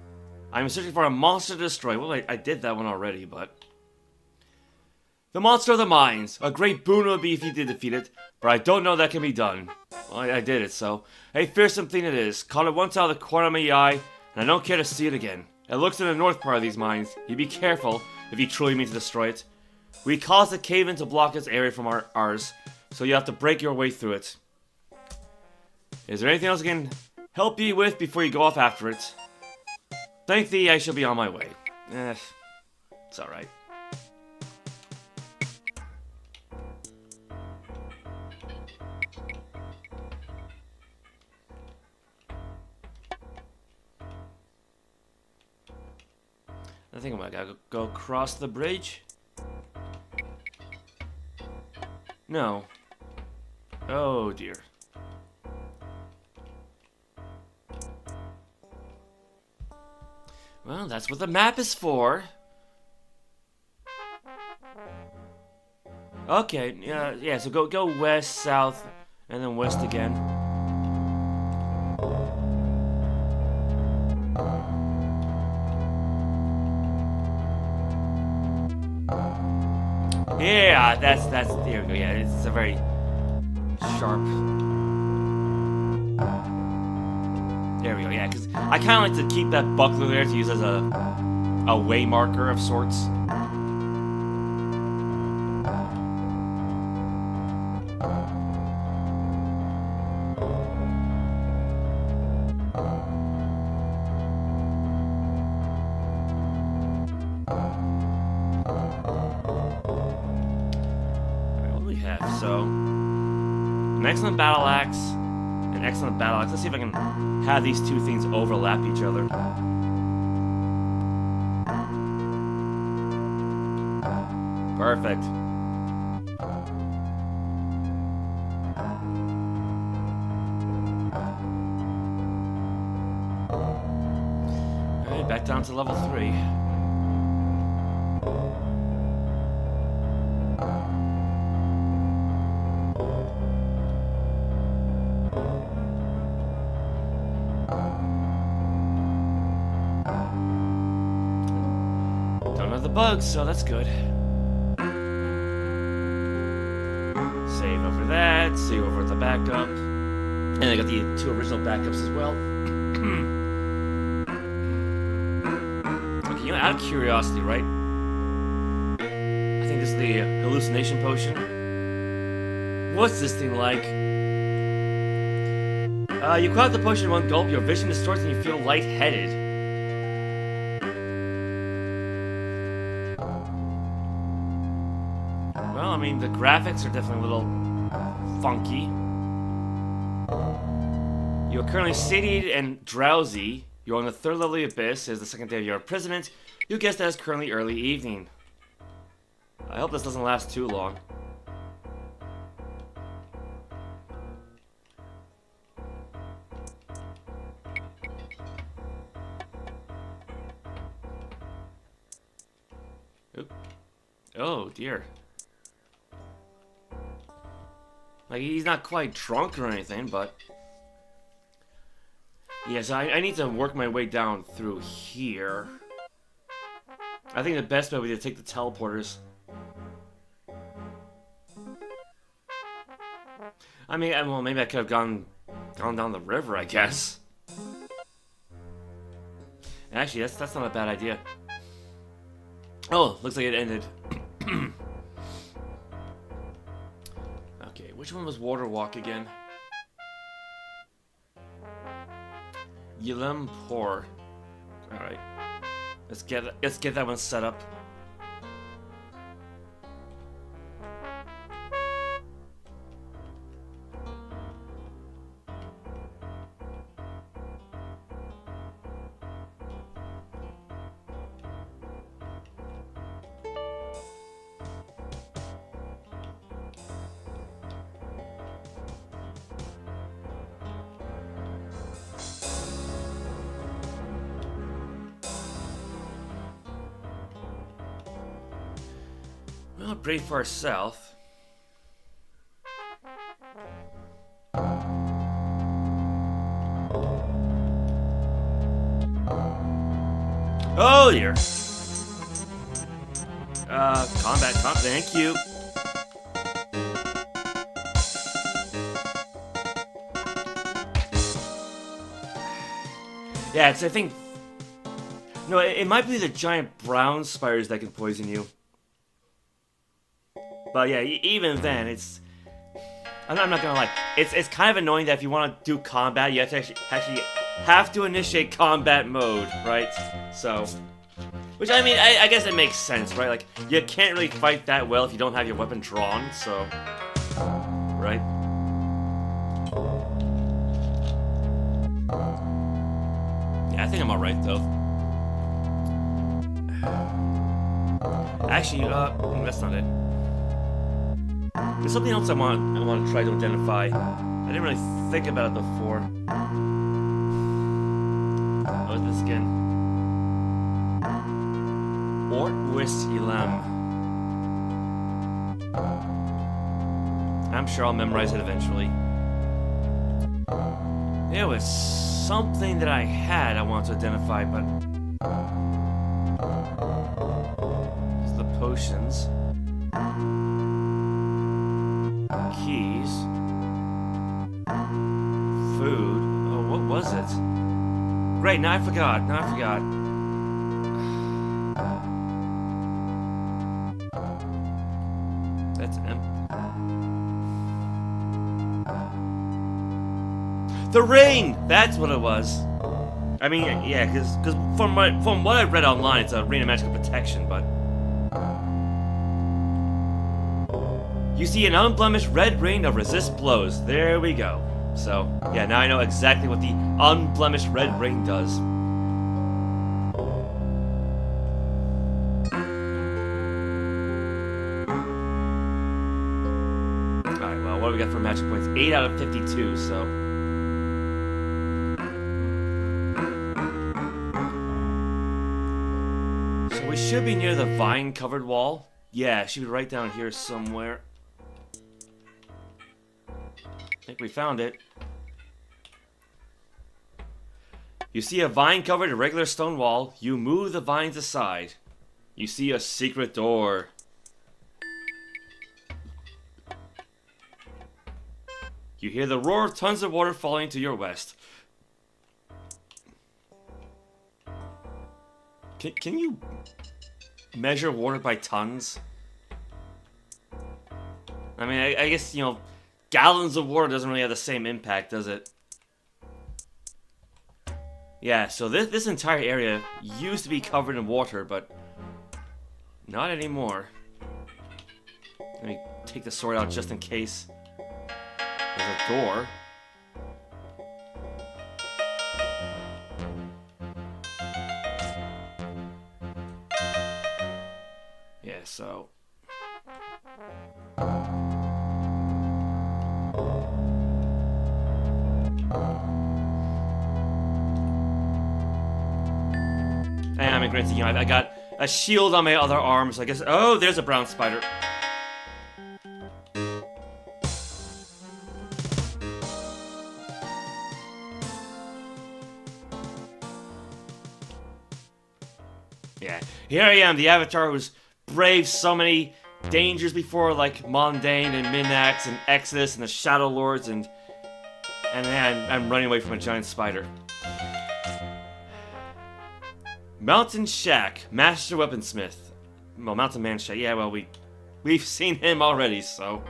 I am searching for a monster to destroy. Well, I did that one already, but... The monster of the mines. A great boon it would be if you did defeat it, but I don't know that can be done. Well, I did it, so... A fearsome thing it is. Caught it once out of the corner of my eye, and I don't care to see it again. It looks in the north part of these mines. You be careful if you truly mean to destroy it. We caused a cave-in to block this area from ours, so you have to break your way through it. Is there anything else I can help you with before you go off after it? Thank thee, I shall be on my way. It's alright. I think I gotta go across the bridge. No. Oh dear. Well, that's what the map is for. Okay, yeah, so go west, south, and then west again. Yeah, that's there we go. Yeah, it's a very sharp. There we go. Yeah, because I kind of like to keep that buckler there to use as a way marker of sorts. So, an excellent battle axe, an excellent battle axe. Let's see if I can have these two things overlap each other. Perfect. Alright, back down to level 3. Don't have the bugs, so that's good. Save over that, save over the backup. And I got the 2 original backups as well. Okay, you know, out of curiosity, right? I think this is the hallucination potion. What's this thing like? You caught the potion in one gulp, your vision distorts and you feel lightheaded. Well, I mean, the graphics are definitely a little funky. You're currently satiated and drowsy. You're on the 3rd level of the Abyss. It is the 2nd day of your imprisonment. You guess that it's currently early evening. I hope this doesn't last too long. Oop. Oh dear. Like, he's not quite drunk or anything, but... Yes, I need to work my way down through here. I think the best bet would be to take the teleporters. I mean, well, maybe I could have gone down the river, I guess. Actually, that's not a bad idea. Oh, looks like it ended. Okay, which one was Water Walk again? ᚤᚤᚐᚐ. Alright. Let's get that one set up. Well, pretty far south. Oh dear. Combat, thank you. Yeah, it's, I think... No, it might be the giant brown spiders that can poison you. But yeah, even then, it's... I'm not gonna lie. It's kind of annoying that if you want to do combat, you have to actually have to initiate combat mode, right? So... Which, I mean, I guess it makes sense, right? Like, you can't really fight that well if you don't have your weapon drawn, so... Right? Yeah, I think I'm alright, though. Actually, that's not it. There's something else I want to try to identify. I didn't really think about it before. What is this again? ᚤᚤᚐᚐ᚞. I'm sure I'll memorize it eventually. There was something that I had I wanted to identify, but... It's the potions. Keys. Food. Oh, what was it? Great, now I forgot. That's empty. The ring! That's what it was. I mean, yeah, because from what I read online, it's a ring of magical protection, but... You see an unblemished red ring of resist blows. There we go. So, yeah, now I know exactly what the unblemished red ring does. Alright, well, what do we got for magic points? 8 out of 52, so... So we should be near the vine-covered wall. Yeah, it should be right down here somewhere. I think we found it. You see a vine-covered irregular stone wall. You move the vines aside. You see a secret door. You hear the roar of tons of water falling to your west. Can you measure water by tons? I mean, I guess, you know, gallons of water doesn't really have the same impact, does it? Yeah, so this entire area used to be covered in water, but not anymore. Let me take the sword out just in case. There's a door. Yeah, so... And I mean, granted, you know, I got a shield on my other arm, so I guess... Oh, there's a brown spider. Yeah, here I am, the Avatar who's braved so many dangers before, like Mundane and Minax and Exodus and the Shadow Lords, and then I'm running away from a giant spider. Mountain Shack, Master Weaponsmith. Well, Mountain Man Shack, yeah, well, we've seen him already, so...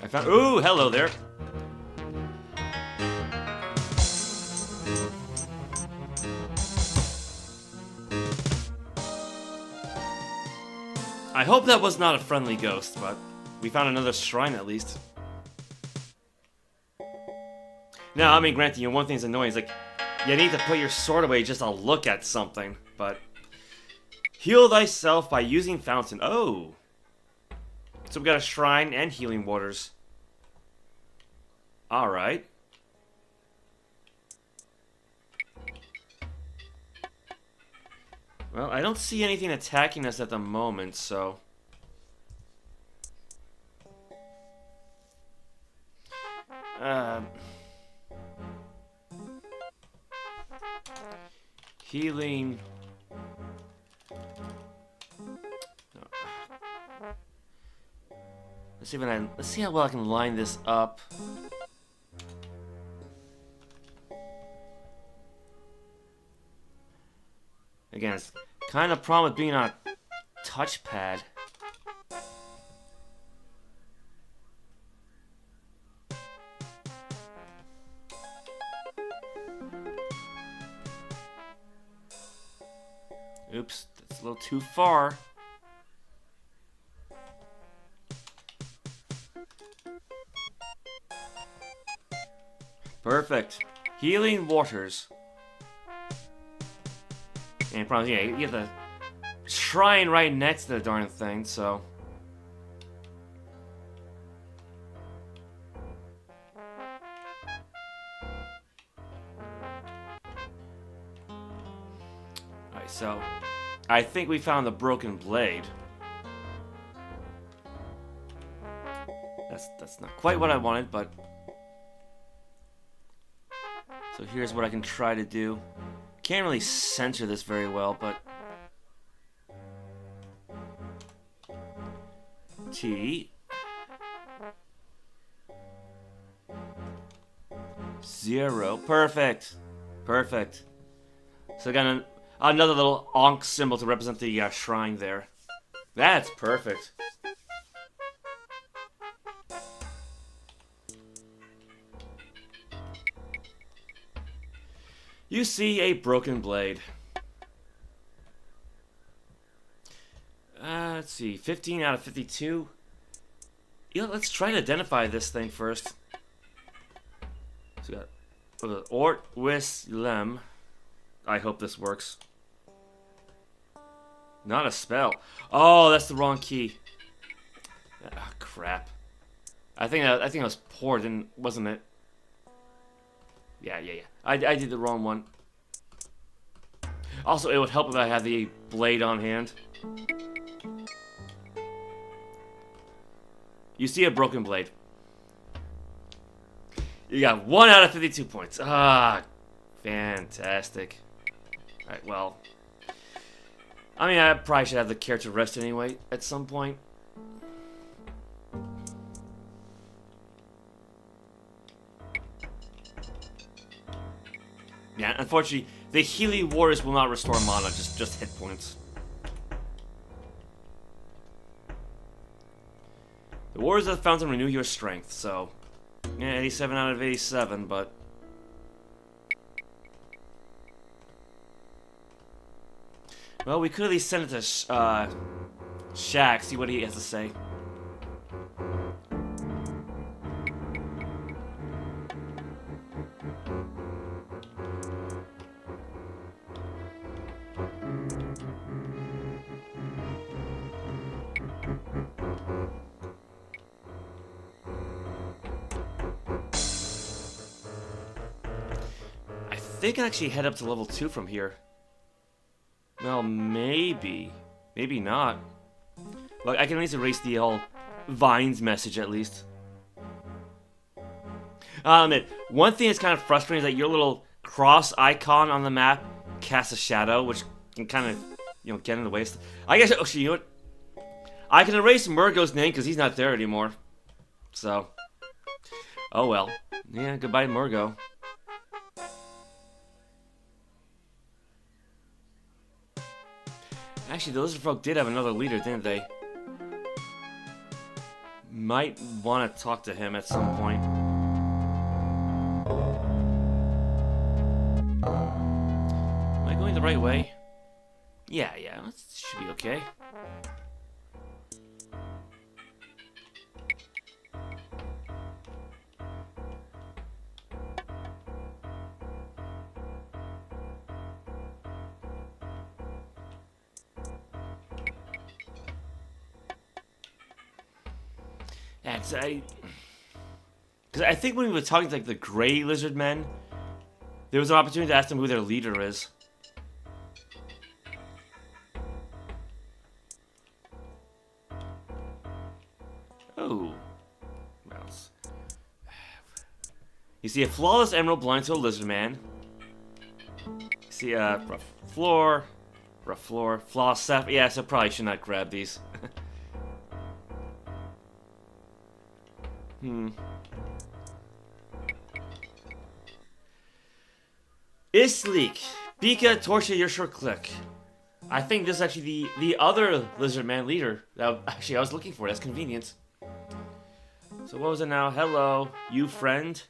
I found... Ooh, hello there. I hope that was not a friendly ghost, but we found another shrine at least. Now, I mean, granted, you know, one thing's annoying is like, you need to put your sword away just to look at something, but... Heal thyself by using fountain. Oh! So we got a shrine and healing waters. Alright. Well, I don't see anything attacking us at the moment, so... Healing... Let's see how well I can line this up. Again, it's kind of a problem with being on a touchpad. Oops, that's a little too far. Perfect. Healing waters. And probably, yeah, you have the shrine right next to the darn thing, so... Alright, so... I think we found the broken blade. That's not quite what I wanted, but... So here's what I can try to do. Can't really center this very well, but... T... 0. Perfect. Perfect. So I got another little Ankh symbol to represent the shrine there. That's perfect. You see a broken blade. Let's see, 15 out of 52. Yeah, let's try to identify this thing first. So we got Ort Wis Lem. I hope this works. Not a spell. Oh, that's the wrong key. Ah, crap. I think it was poor, wasn't it? Yeah. I did the wrong one. Also, it would help if I had the blade on hand. You see a broken blade. You got 1 out of 52 points. Ah, fantastic. Alright, well. I mean, I probably should have the character rest anyway at some point. Yeah, unfortunately, the Healy Warriors will not restore mana, just hit points. The Warriors of the Fountain renew your strength, so... Yeah, 87 out of 87, but... Well, we could at least send it to Shaq, see what he has to say. They can actually head up to level 2 from here. Well, maybe. Maybe not. Look, I can at least erase the whole Vines message at least. I'll admit, one thing that's kind of frustrating is that your little cross icon on the map casts a shadow, which can kind of, you know, get in the way. I guess, oh, you know what? I can erase Murgo's name because he's not there anymore. So, oh well. Yeah, goodbye, Murgo. Actually, the Lizard Folk did have another leader, didn't they? Might want to talk to him at some point. Am I going the right way? Yeah, that should be okay. Because I think when we were talking to like the Grey Lizard Men, there was an opportunity to ask them who their leader is. Oh, mouse. You see a flawless emerald belonging to a lizard man. You see a rough floor, flawless sapphire. Yeah, so probably should not grab these. Isleek, Bika, Torsia, your short click. I think this is actually the other lizard man leader that actually I was looking for. That's convenient. So what was it now? Hello, you friend.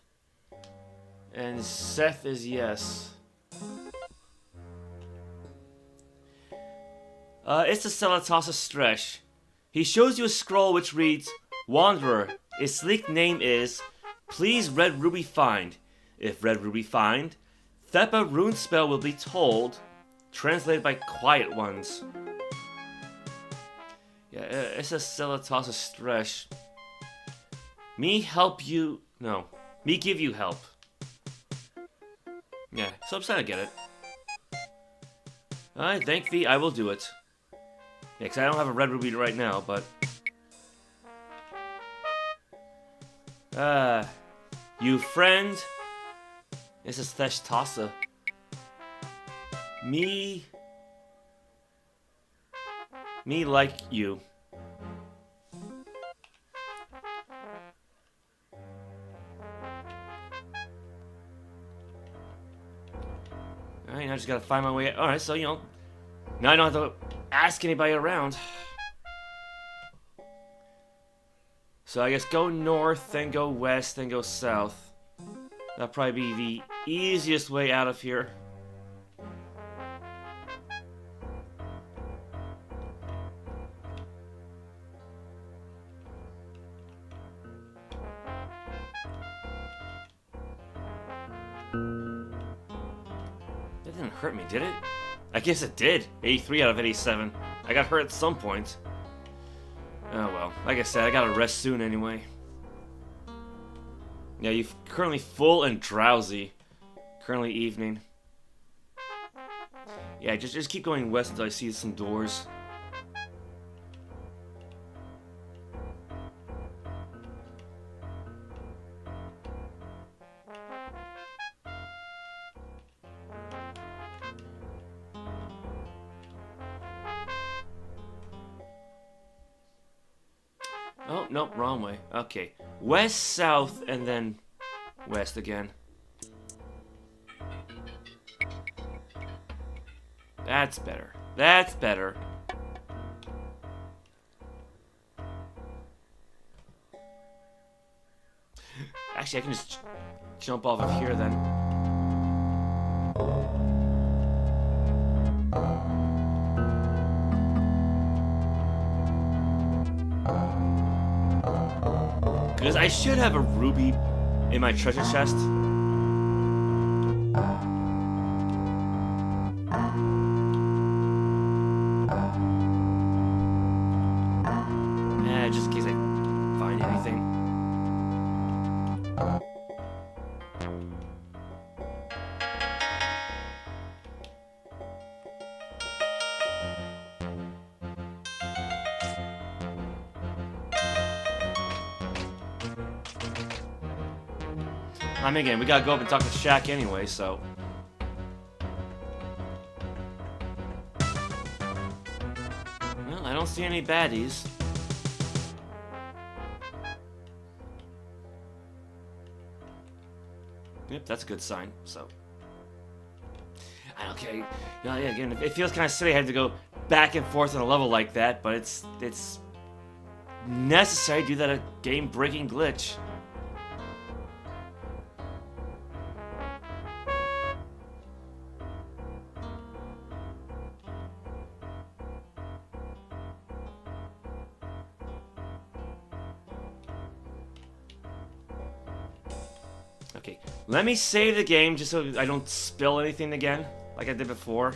And Seth is yes. It's the ᚤᚢ᚞᚞ Stresh. He shows you a scroll which reads, Wanderer, Isleek's name is, please Red Ruby find. If Red Ruby find, Thepa rune spell will be told, translated by quiet ones. Yeah, it's a ᚤᚢ᚞᚞ Stresh. Me help you, no, me give you help. Yeah, so I'm starting to get it. I thank thee, I will do it. Yeah, because I don't have a Red Ruby right now, but... you friend. This is ᚤᚢ᚞᚞. Me like you. Alright, I just gotta find my way. Alright, so, you know, now I don't have to ask anybody around. So I guess go north, then go west, then go south. That'll probably be the easiest way out of here. That didn't hurt me, did it? I guess it did. 83 out of 87. I got hurt at some point. Oh well, like I said, I gotta rest soon anyway. Yeah, you're currently full and drowsy. Currently evening. Yeah, just keep going west until I see some doors. Oh, nope, wrong way. Okay. West, south, and then west again. That's better. That's better. Actually, I can just jump off of here then. Because I should have a ruby in my treasure chest. Yeah, just in case I find anything. I mean, again, we gotta go up and talk to Shaq anyway, so. Well, I don't see any baddies. Yep, that's a good sign, so. Okay, you know, yeah, again, it feels kind of silly I had to go back and forth on a level like that, but it's necessary to do that a game-breaking glitch. Okay, let me save the game just so I don't spill anything again, like I did before.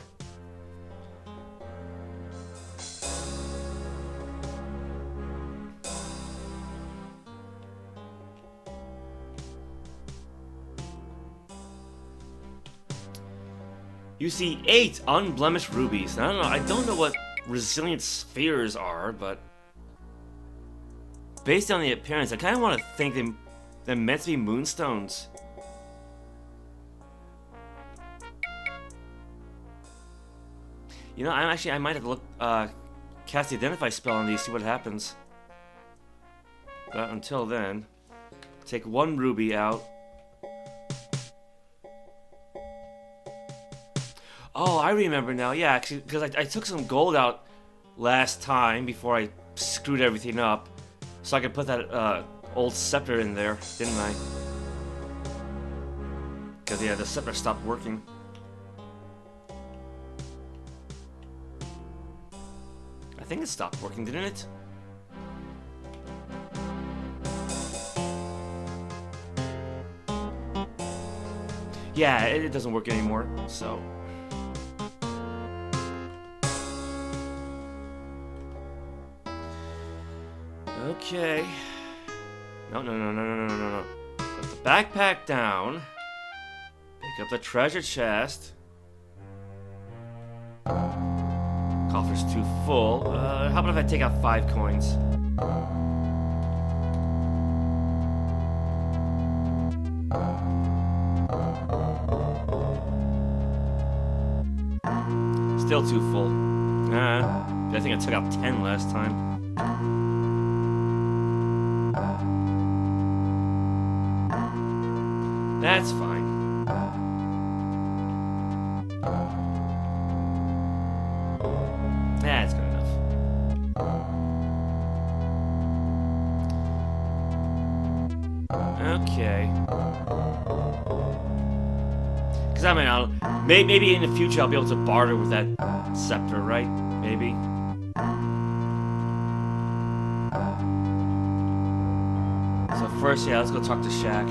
You see 8 unblemished rubies. I don't know what resilient spheres are, but based on the appearance, I kind of want to think they're meant to be moonstones. You know, I might have to look, cast the identify spell on these, see what happens. But until then, take 1 ruby out. Oh, I remember now. Yeah, actually, because I took some gold out last time before I screwed everything up, so I could put that old scepter in there, didn't I? Because yeah, the scepter stopped working. I think it stopped working, didn't it? Yeah, it doesn't work anymore, so. Okay. No. Put the backpack down. Pick up the treasure chest. Coffer's too full. How about if I take out 5 coins? Still too full. I think I took out 10 last time. That's fine. That's good enough. Okay. Because I mean, maybe in the future I'll be able to barter with that scepter, right? Maybe. So first, yeah, let's go talk to Shaq.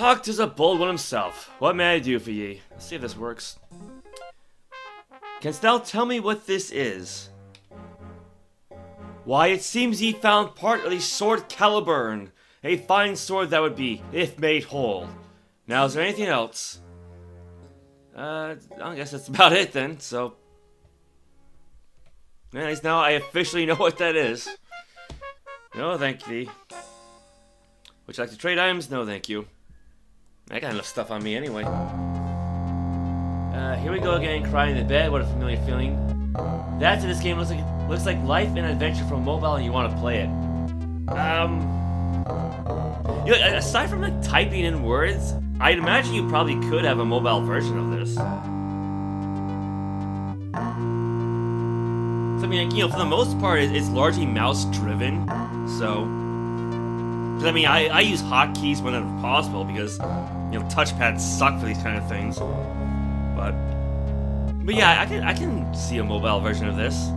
Hark, 'tis a bold one himself. What may I do for ye? Let's see if this works. Canst thou tell me what this is? Why, it seems ye found part of the sword Caliburn, a fine sword that would be, if made whole. Now, is there anything else? I guess that's about it then, so... Anyways, now I officially know what that is. No, thank thee. Would you like to trade items? No, thank you. I got enough stuff on me anyway. Here we go again, crying in the bed. What a familiar feeling. That's in this game. Looks like life and adventure from mobile, and you want to play it. You know, aside from like typing in words, I'd imagine you probably could have a mobile version of this. So, I mean, you know, for the most part, it's largely mouse-driven. So, I mean, I use hotkeys whenever possible because, you know, touchpads suck for these kind of things. But yeah, I can see a mobile version of this.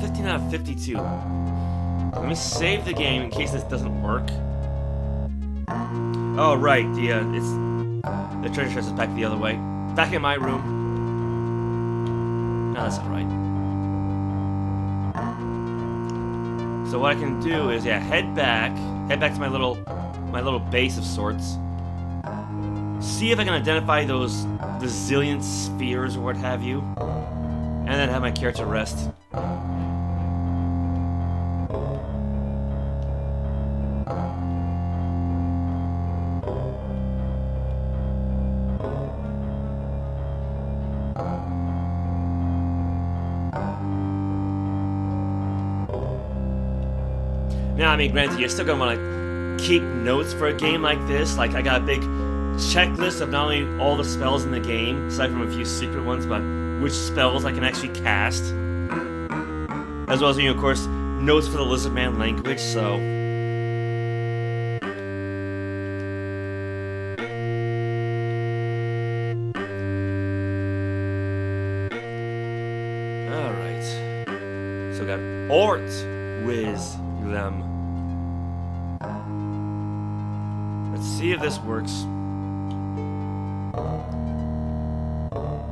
15 out of 52. Let me save the game in case this doesn't work. Oh right, the treasure chest is back the other way. Back in my room. No, that's not right. So what I can do is, yeah, head back to my little base of sorts. See if I can identify those resilient spheres or what have you, and then have my character rest. Now, I mean, granted, you're still gonna want to keep notes for a game like this. Like, I got a big checklist of not only all the spells in the game, aside from a few secret ones, but which spells I can actually cast. As well as, you know, of course, notes for the Lizardman language, so... Alright. So we got Ort Wiz them. Let's see if this works.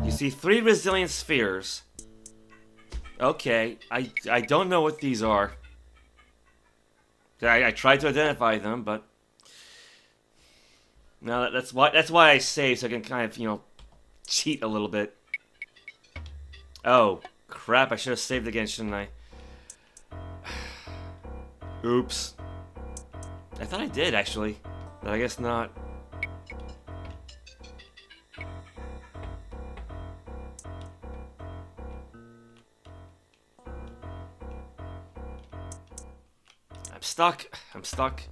You see 3 resilient spheres. Okay, I don't know what these are. I tried to identify them, but no, that's why I save, so I can kind of, you know, cheat a little bit. Oh crap! I should have saved again, shouldn't I? Oops. I thought I did, actually. But I guess not. I'm stuck. I'm stuck.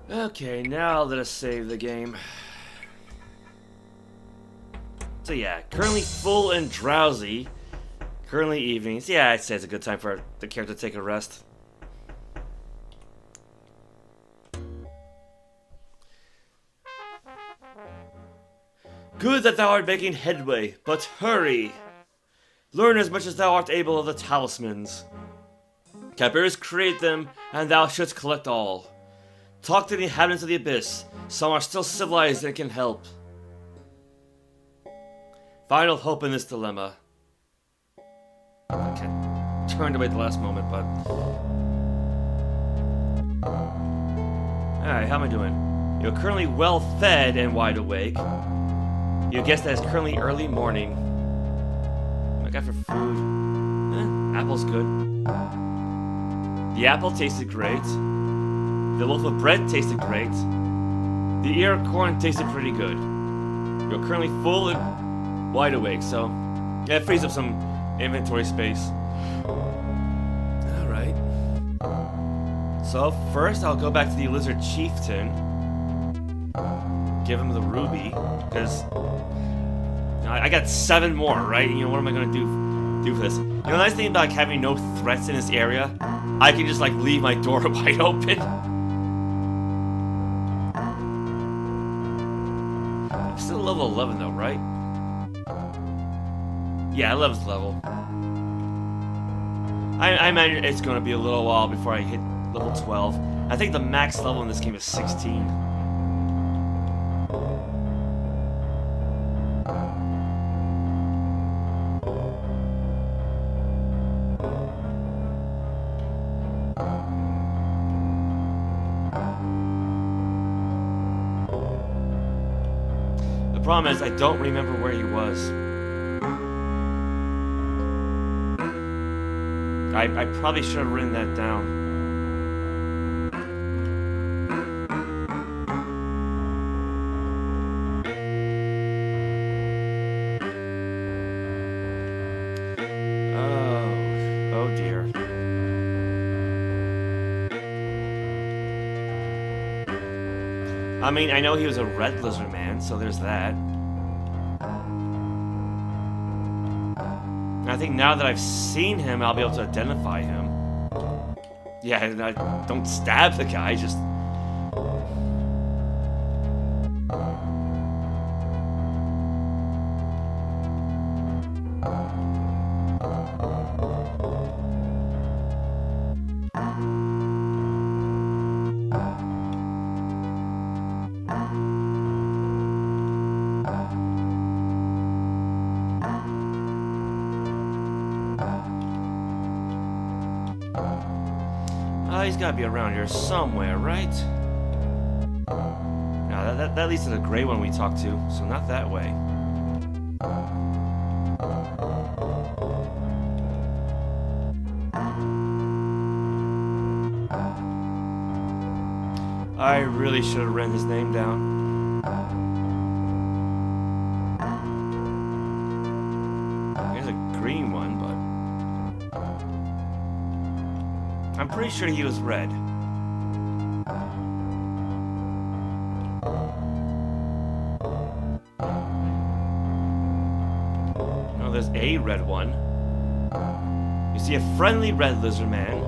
Okay, now let us save the game. So yeah, currently full and drowsy. Currently evenings. Yeah, I'd say it's a good time for the character to take a rest. Good that thou art making headway, but hurry! Learn as much as thou art able of the talismans. Cabirus create them, and thou shouldst collect all. Talk to the inhabitants of the Abyss. Some are still civilized and can help. Final hope in this dilemma. Okay. Turned away at the last moment, but... Alright, how am I doing? You're currently well fed and wide awake. You guess that it's currently early morning. What I got for food? Apple's good. The apple tasted great. The loaf of bread tasted great. The ear of corn tasted pretty good. You're currently full and wide awake, so yeah, it frees up some inventory space. Alright. So first I'll go back to the Lizard Chieftain. Give him the ruby, because I got 7 more, right? You know, what am I going to do do for this. You know, the nice thing about like, having no threats in this area, I can just like leave my door wide open. I'm still level 11 though, right? Yeah, 11th level. I imagine it's going to be a little while before I hit level 12. I think the max level in this game is 16. The problem is I don't remember where he was. I probably should have written that down. Oh dear. I mean, I know he was a red lizard man, so there's that. I think now that I've seen him, I'll be able to identify him. Yeah, don't stab the guy, just... He's gotta be around here somewhere, right? No, that leads to the gray one we talked to, so not that way. I really should have written his name down. There's a green one, but... I'm pretty sure he was red. No, there's a red one. You see a friendly red lizard man.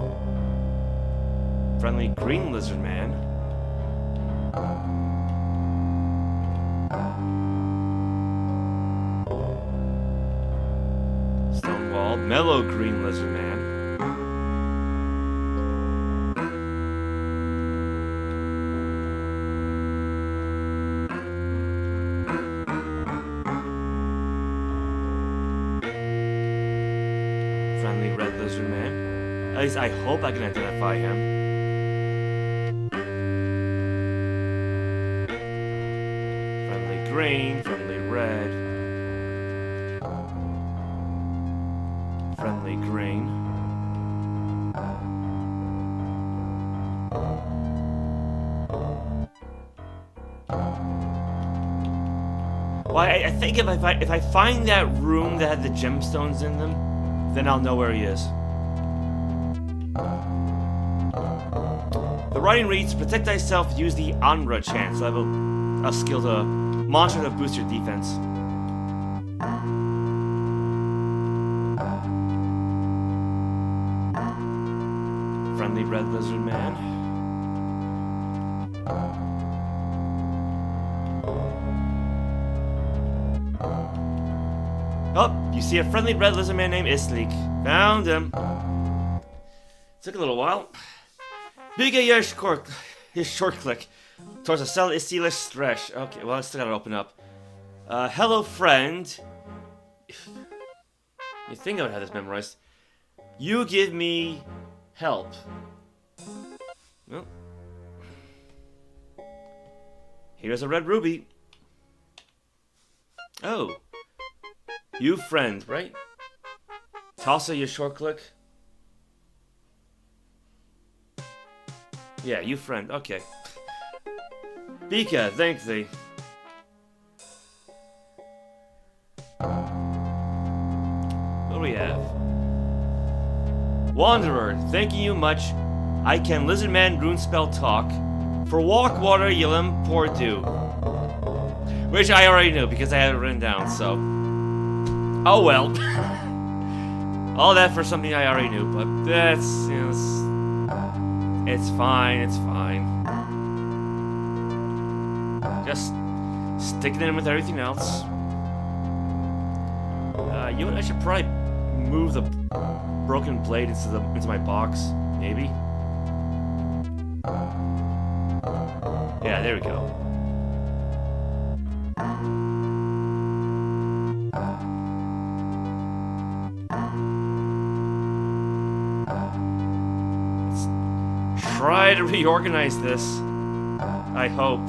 Friendly green lizard man. Stonewall, mellow green lizard man. At least I hope I can identify him. Friendly green, friendly red. Friendly green. Well, I think if I find that room that had the gemstones in them, then I'll know where he is. The writing reads, protect thyself, use the Anra chance. So I have a skill to monster to boost your defense. Friendly red lizard man. Oh, you see a friendly red lizard man named Islik. Found him. Took a little while. Bigger your short click towards a cell is sealish stretch. Okay, well I still gotta open up. Hello friend. You think I would have this memorized. You give me help. Well, here's a red ruby. Oh. You friend, right? Toss your short click. Yeah, you friend. Okay. Bika, thank thee. What do we have? Wanderer, thanking you much. I can Lizardman rune spell talk. For walk water, Yilem pour dew. Which I already knew because I had it written down, so. Oh well. All that for something I already knew, but that's, you know, it's fine, it's fine. Just sticking it in with everything else. You know what, I should probably move the broken blade into my box, maybe? Yeah, there we go. Try to reorganize this. I hope.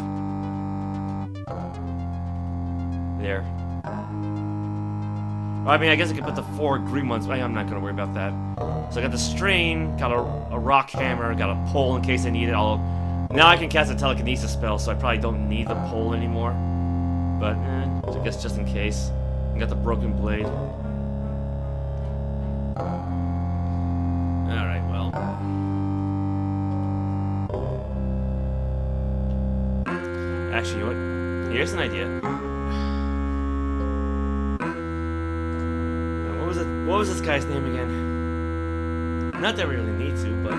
There. I mean, I guess I could put the 4 green ones. I'm not gonna worry about that. So I got the strain, got a rock hammer, got a pole in case I need it. Now I can cast a telekinesis spell, so I probably don't need the pole anymore. But I guess just in case. I got the broken blade. Alright, well. Actually, what? Here's an idea. What was this guy's name again? Not that we really need to, but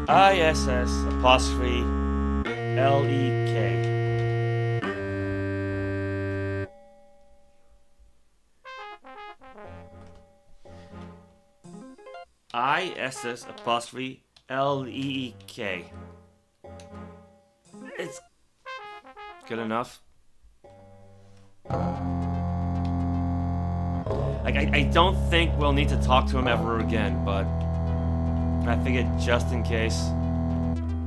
ISS_LEK. ISS_LEK. It's good enough. I don't think we'll need to talk to him ever again, but I figured just in case.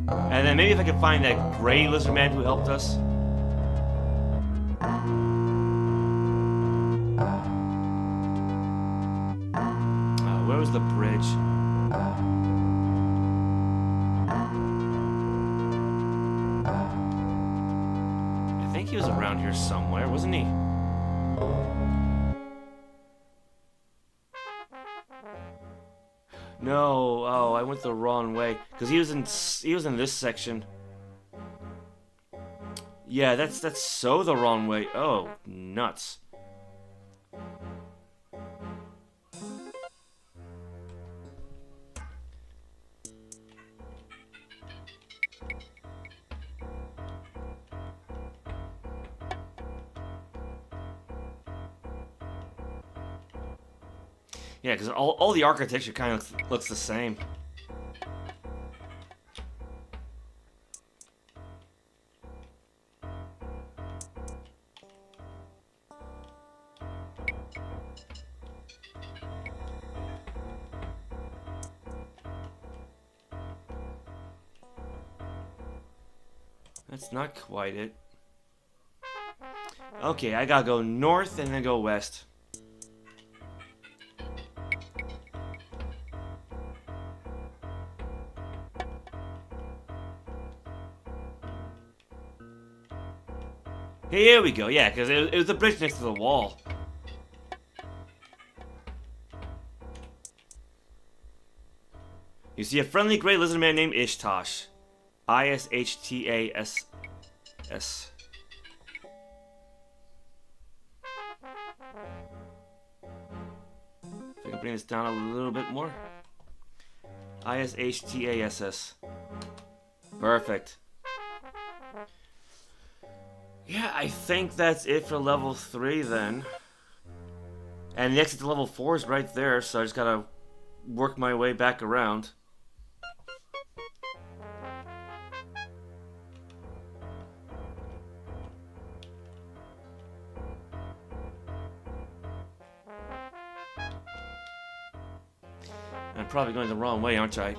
And then maybe if I could find that gray lizard man who helped us. Where was the bridge? I think he was around here somewhere, wasn't he? No, oh, I went the wrong way because he was in this section. Yeah, that's so the wrong way. Oh, nuts. Yeah, because all the architecture kind of looks the same. That's not quite it. Okay, I gotta go north and then go west. Here we go, yeah, because it was the bridge next to the wall. You see a friendly gray lizard man named Ishtash. ISHTASS. If I can bring this down a little bit more. ISHTASS. Perfect. Yeah, I think that's it for level 3 then. And the exit to level 4 is right there, so I just gotta work my way back around. I'm probably going the wrong way, aren't I?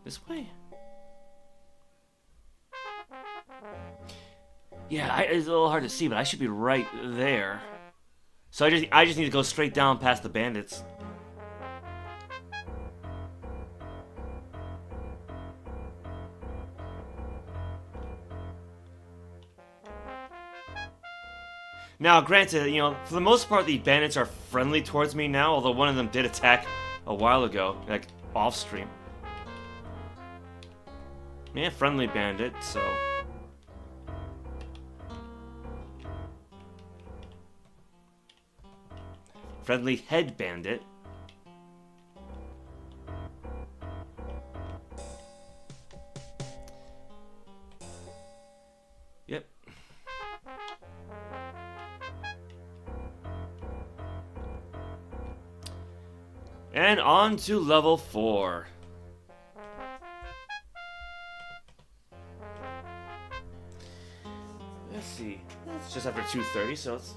This way? Yeah, it's a little hard to see, but I should be right there. So I just need to go straight down past the bandits. Now, granted, you know, for the most part, the bandits are friendly towards me now, although one of them did attack a while ago, like, off-stream. Yeah, friendly bandit, so... Friendly head bandit. Yep. And on to level 4. Let's see. It's just after 2:30, so it's...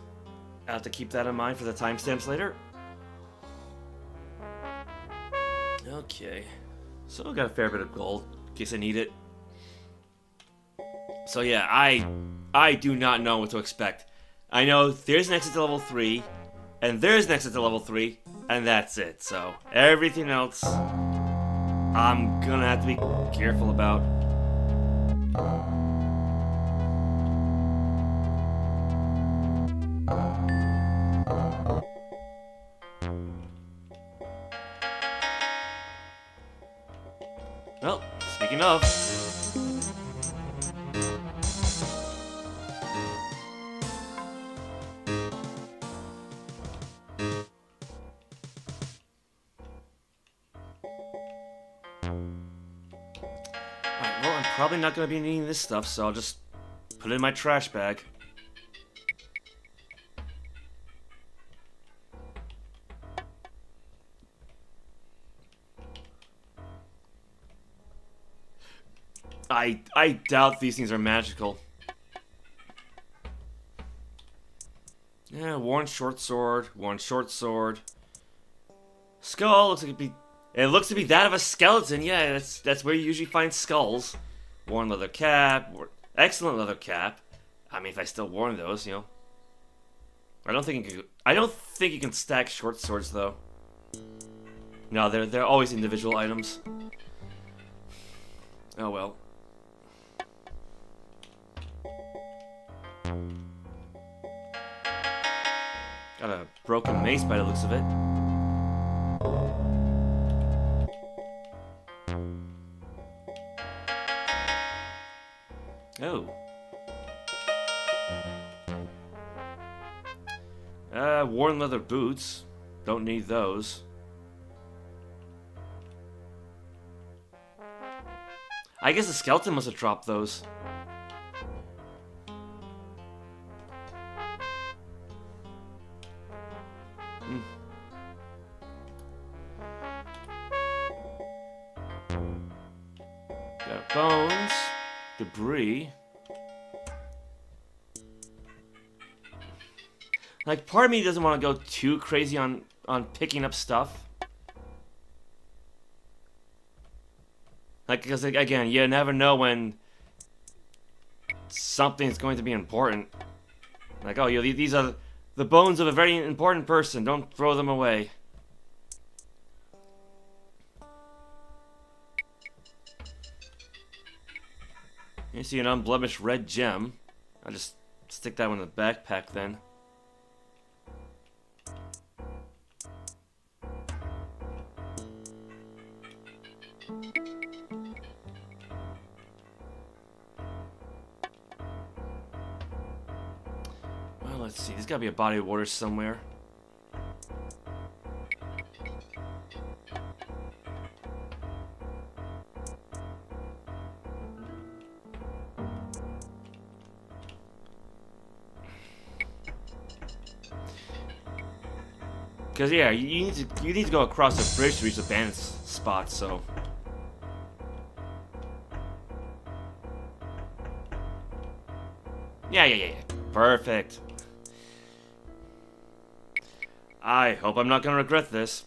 I'll have to keep that in mind for the timestamps later. Okay. So I got a fair bit of gold, in case I need it. So yeah, I do not know what to expect. I know there's an exit to level 3, and there's an exit to level 3, and that's it. So everything else, I'm gonna have to be careful about. Well, speaking of... Alright, well, I'm probably not going to be needing this stuff, so I'll just put it in my trash bag. I doubt these things are magical. Yeah, worn short sword, worn short sword. Skull looks like it looks to be that of a skeleton. Yeah, that's where you usually find skulls. Worn leather cap, excellent leather cap. I mean, if I still worn those, you know. I don't think you can stack short swords though. No, they're always individual items. Oh well. Got a broken mace by the looks of it. Oh. Worn leather boots. Don't need those. I guess the skeleton must have dropped those. Got bones, debris. Like, part of me doesn't want to go too crazy on picking up stuff. Like, because, again, you never know when something's going to be important. Like, oh, these are the bones of a very important person. Don't throw them away. You see an unblemished red gem. I'll just stick that one in the backpack then. Well, let's see. There's gotta be a body of water somewhere. Because yeah, you need to go across the bridge to reach the bandit spot. So yeah, perfect. I hope I'm not gonna regret this.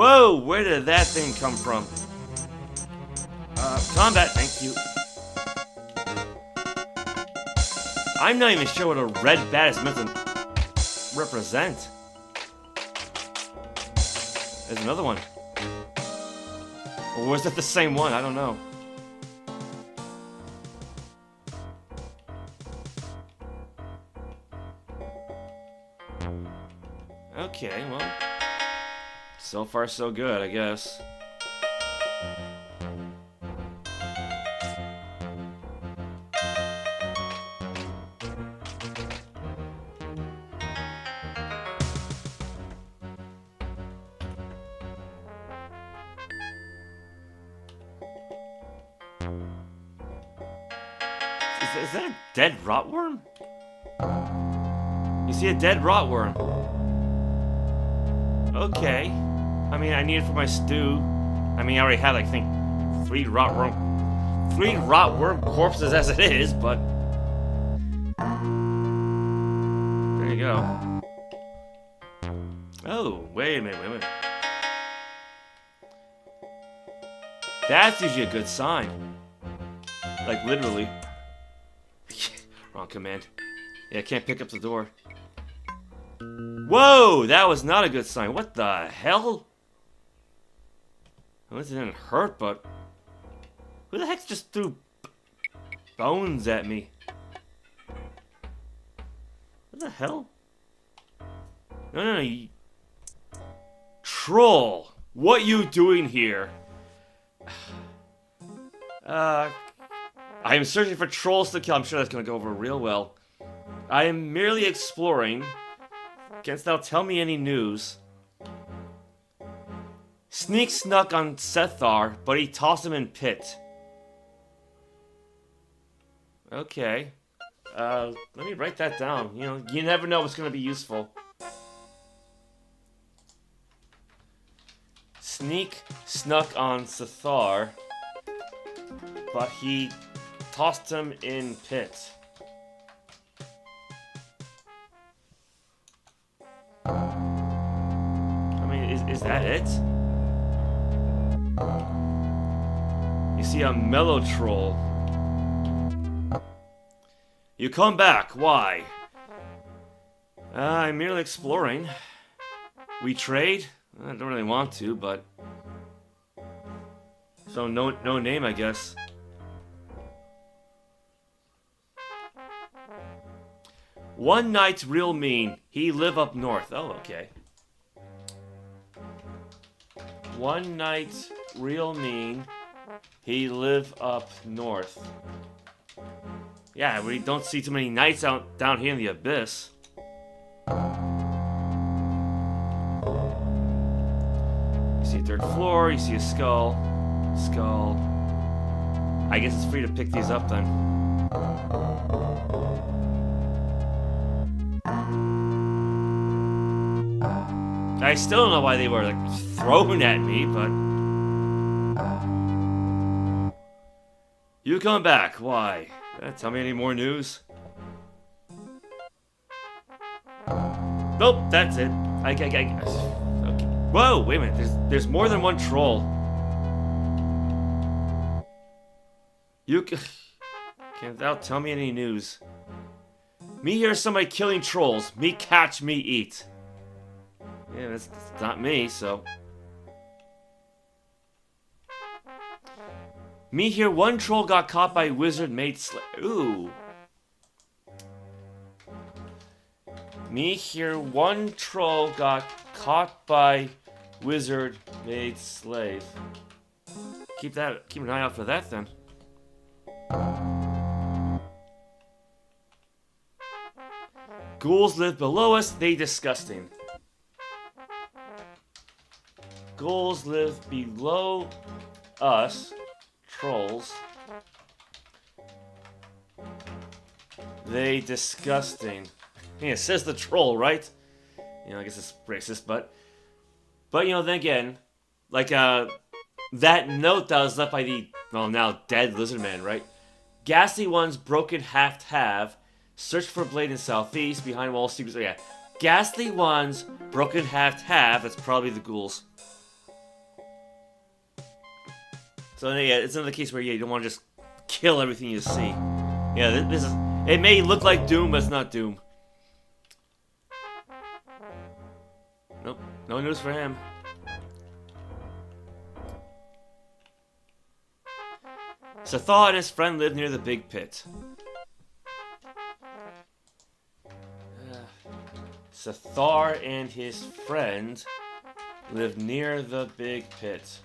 Whoa, where did that thing come from? Combat, thank you. I'm not even sure what a red bat is meant to represent. There's another one. Or was it the same one? I don't know. Okay, well, so far so good, I guess. Is that a dead rotworm? You see a dead rotworm. Okay. I mean, I need it for my stew. I mean, I already had, like, I think, 3 rotworm corpses as it is, but... There you go. Oh, wait a minute. That's usually a good sign. Like, literally. Wrong command. Yeah, I can't pick up the door. Whoa! That was not a good sign. What the hell? Well, this didn't hurt, but... Who the heck just threw bones at me? What the hell? No. Troll! What you doing here? I am searching for trolls to kill. I'm sure that's gonna go over real well. I am merely exploring. Canst thou tell me any news? Sneak snuck on Sethar, but he tossed him in pit. Okay. Let me write that down. You know, you never know what's gonna be useful. Sneak snuck on Sethar, but he tossed him in pit. I mean, is that it? You see a mellow troll. You come back, why? I'm merely exploring. We trade? I don't really want to, but... So no name, I guess. One night real mean. He live up north. Oh, okay. One night real mean. He live up north. Yeah, we don't see too many knights out down here in the abyss. You see a third floor. You see a skull. Skull. I guess it's free to pick these up then. I still don't know why they were like thrown at me, but you come back. Why? Tell me any more news? Nope, that's it. Okay. Whoa, wait a minute. There's more than one troll. You can't thou tell me any news? Me hear somebody killing trolls. Me catch, me eat. Yeah, that's not me, so... Me hear one troll got caught by wizard made slave. Ooh. Me hear one troll got caught by wizard made slave. Keep an eye out for that then. Ghouls live below us, they disgusting. Ghouls live below us, trolls. They disgusting. Yeah, it says the troll, right? You know, I guess it's racist, but you know, then again, like that note that was left by the now dead lizard man, right? Ghastly ones broken half. Search for blade in southeast behind wall secrets. Oh, yeah, ghastly ones broken half. That's probably the ghouls. So yeah, it's another case where you don't want to just kill everything you see. Yeah, this is. It may look like Doom, but it's not Doom. Nope, no news for him. ᚫᚠ and his friend live near the big pit. ᚫᚠ and his friend live near the big pit.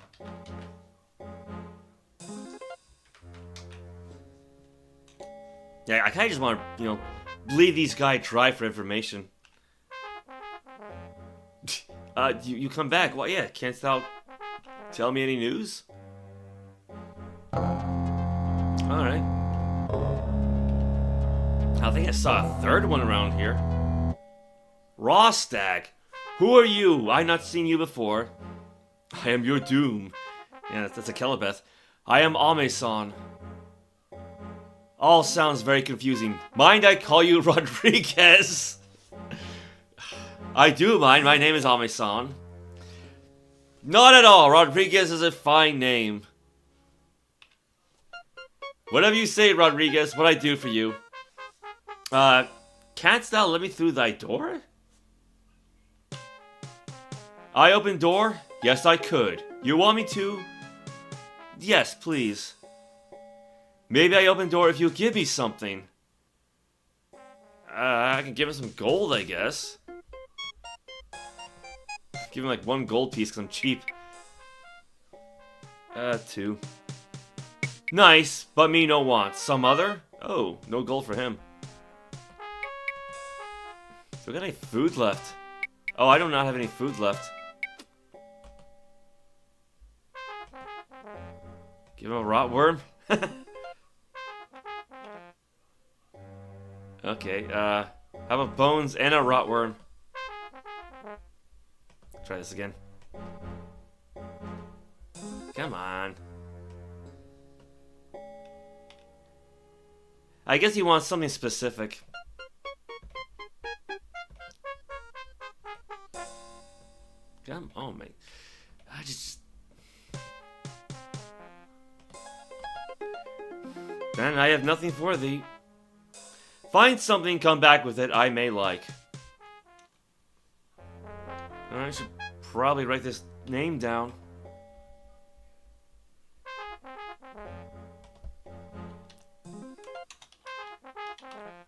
Yeah, I kind of just want to, you know, leave these guys dry for information. You come back. Well, yeah, canst thou tell me any news? Alright. I think I saw a third one around here. Rawstag. Who are you? I've not seen you before. I am your doom. Yeah, that's a Kelebeth. I am ᚤᚢ᚞᚞. All sounds very confusing. Mind I call you Rodriguez? I do mind. My name is ᚤᚢ᚞᚞. Not at all. Rodriguez is a fine name. Whatever you say, Rodriguez, what I do for you. Canst thou let me through thy door? I open door? Yes, I could. You want me to? Yes, please. Maybe I open door if you give me something. I can give him some gold, I guess. Give him like 1 gold piece because I'm cheap. 2. Nice, but me no want. Some other? Oh, no gold for him. Do we got any food left? Oh, I do not have any food left. Give him a rotworm? Okay, how about bones and a rotworm? Try this again. Come on. I guess he wants something specific. Come on, mate. I just... Then I have nothing for thee. Find something, come back with it, I may like. I should probably write this name down.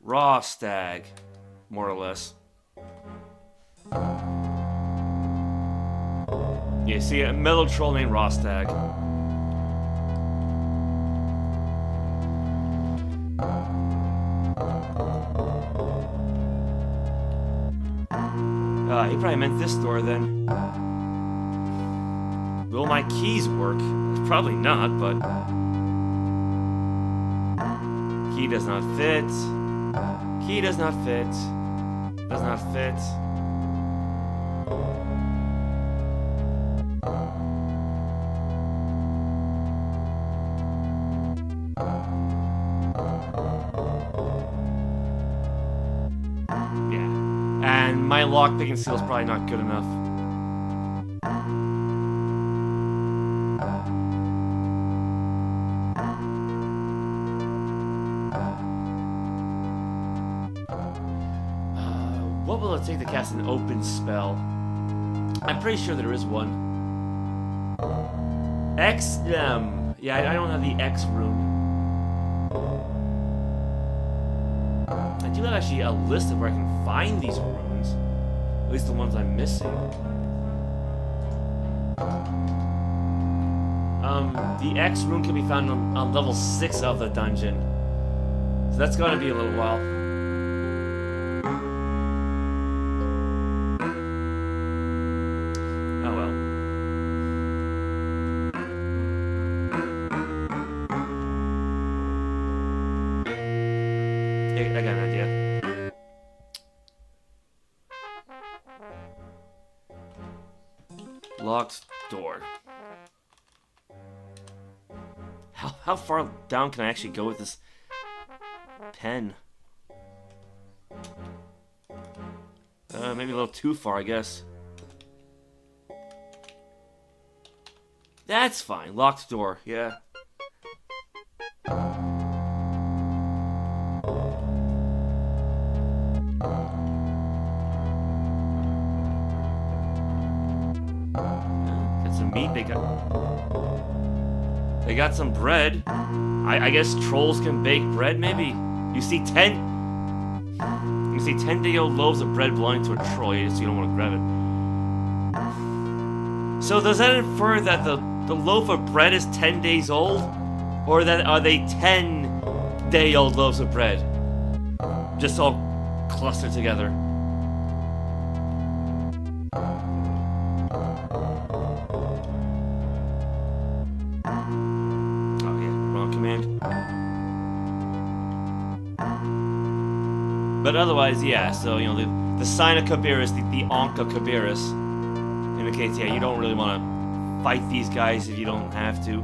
Rawstag, more or less. Yeah, see, a metal troll named Rawstag. He probably meant this door then. Will my keys work? Probably not, but... Key does not fit. Key does not fit. Does not fit. My lockpicking skill is probably not good enough. What will it take to cast an open spell? I'm pretty sure there is one. X, yeah, I don't have the X rune. I do have actually a list of where I can find these runes. At least the ones I'm missing. The X rune can be found on level 6 of the dungeon. So that's gonna be a little while. Oh well. I got an idea. Locked door. How far down can I actually go with this pen? Maybe a little too far, I guess. That's fine. Locked door, yeah. Got some meat. They got some bread. I guess trolls can bake bread, maybe? You see 10-day-old loaves of bread belonging to a troll, so you don't want to grab it. So does that infer that the loaf of bread is 10 days old? Or that are they 10-day-old loaves of bread? Just all clustered together. Oh yeah, wrong command. But otherwise, yeah, so, you know, the sign of Cabiris, the Ankh of Cabiris, indicates, yeah, you don't really want to fight these guys if you don't have to.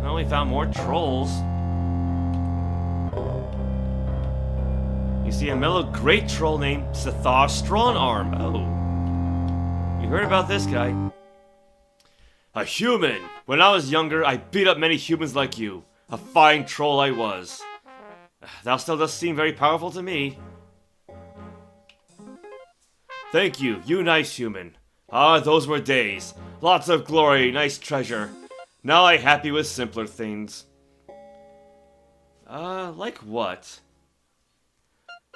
Well, we found more trolls. You see a mellow great troll named ᚫᚙ᚞᚞᚞. Oh. You heard about this guy. A human! When I was younger, I beat up many humans like you. A fine troll I was. Thou still dost seem very powerful to me. Thank you, you nice human. Ah, those were days. Lots of glory, nice treasure. Now I happy with simpler things. Like what?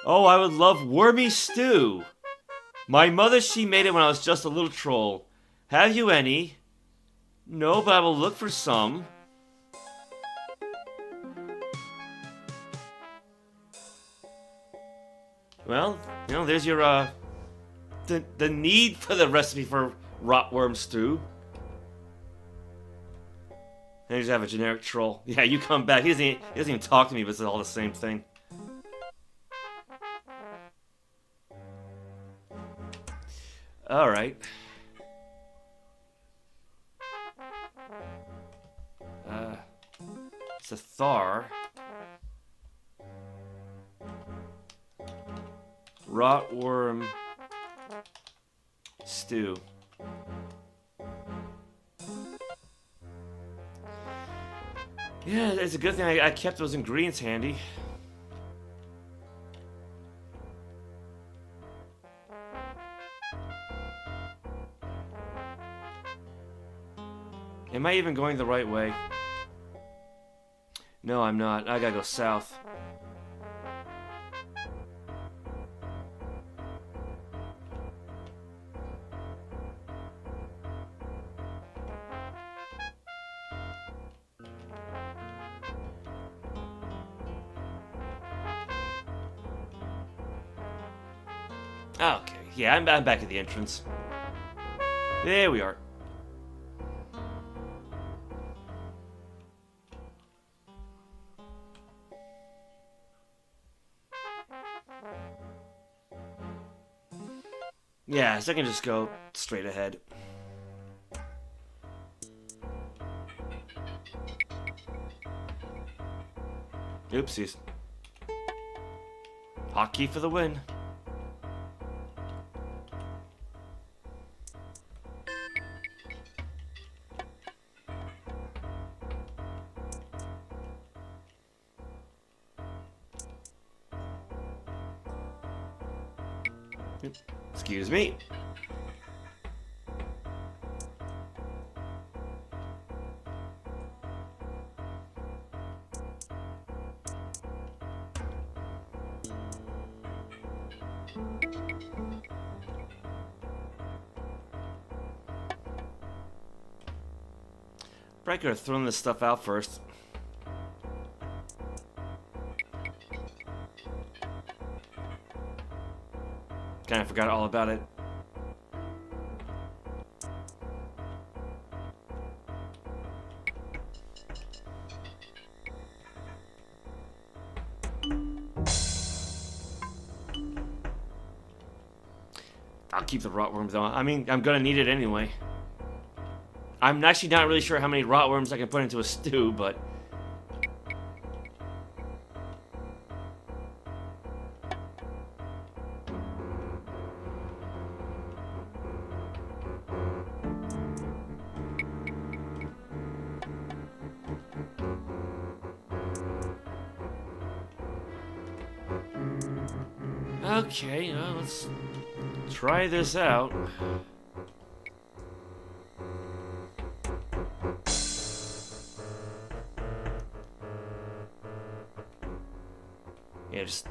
Oh, I would love wormy stew. My mother, she made it when I was just a little troll. Have you any? No, but I will look for some. Well, you know, there's your, the need for the recipe for rotworm stew. And you just have a generic troll. Yeah, you come back. He doesn't even talk to me, but it's all the same thing. Alright. Cathar. Rotworm stew. Yeah, it's a good thing I kept those ingredients handy. Am I even going the right way? No, I'm not. I gotta go south. Okay, yeah, I'm back at the entrance. There we are. Yeah, so I can just go straight ahead. Oopsies. Hotkey for the win. Excuse me. Probably could have thrown this stuff out first. Kind of forgot all about it. I'll keep the rotworms though. I mean, I'm gonna need it anyway. I'm actually not really sure how many rotworms I can put into a stew, but Okay, well, let's try this out. Yeah, just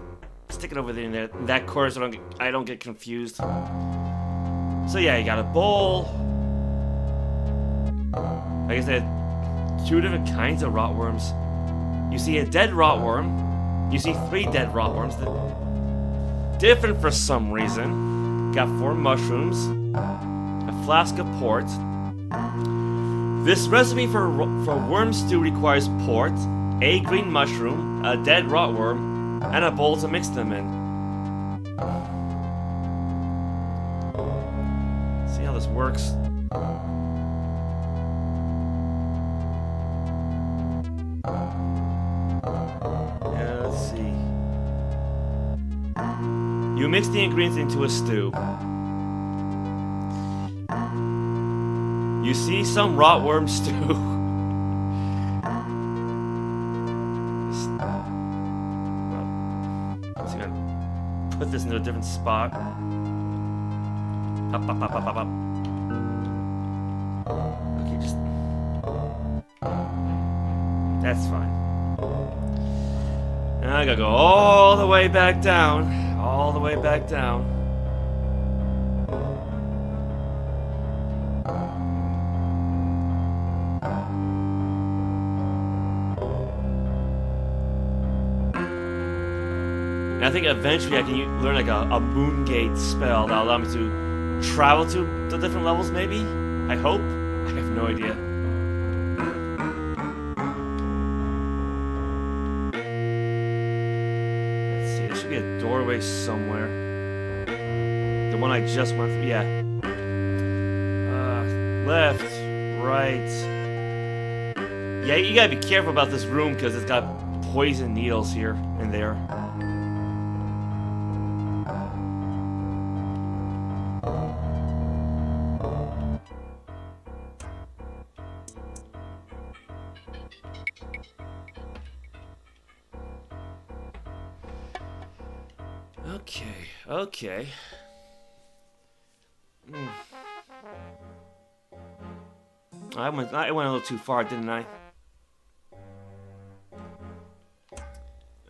stick it over there in that corner so I don't get confused. So yeah, you got a bowl. I guess they had 2 different kinds of rotworms. You see a dead rotworm. You see 3 dead rotworms. Different for some reason. Got 4 mushrooms. A flask of port. This recipe for worm stew requires port, a green mushroom, a dead rotworm, and a bowl to mix them in. See how this works. Yeah, let's see. You mix the ingredients into a stew. You see some rotworm stew. Put this into a different spot. Up. Okay, just... That's fine. Now I gotta go all the way back down. All the way back down. And I think eventually I can learn like a moon gate spell that'll allow me to travel to the different levels, maybe? I hope? I have no idea. Let's see, there should be a doorway somewhere. The one I just went through, yeah. Left, right. Yeah, you gotta be careful about this room because it's got poison needles here and there. Okay. I went a little too far, didn't I?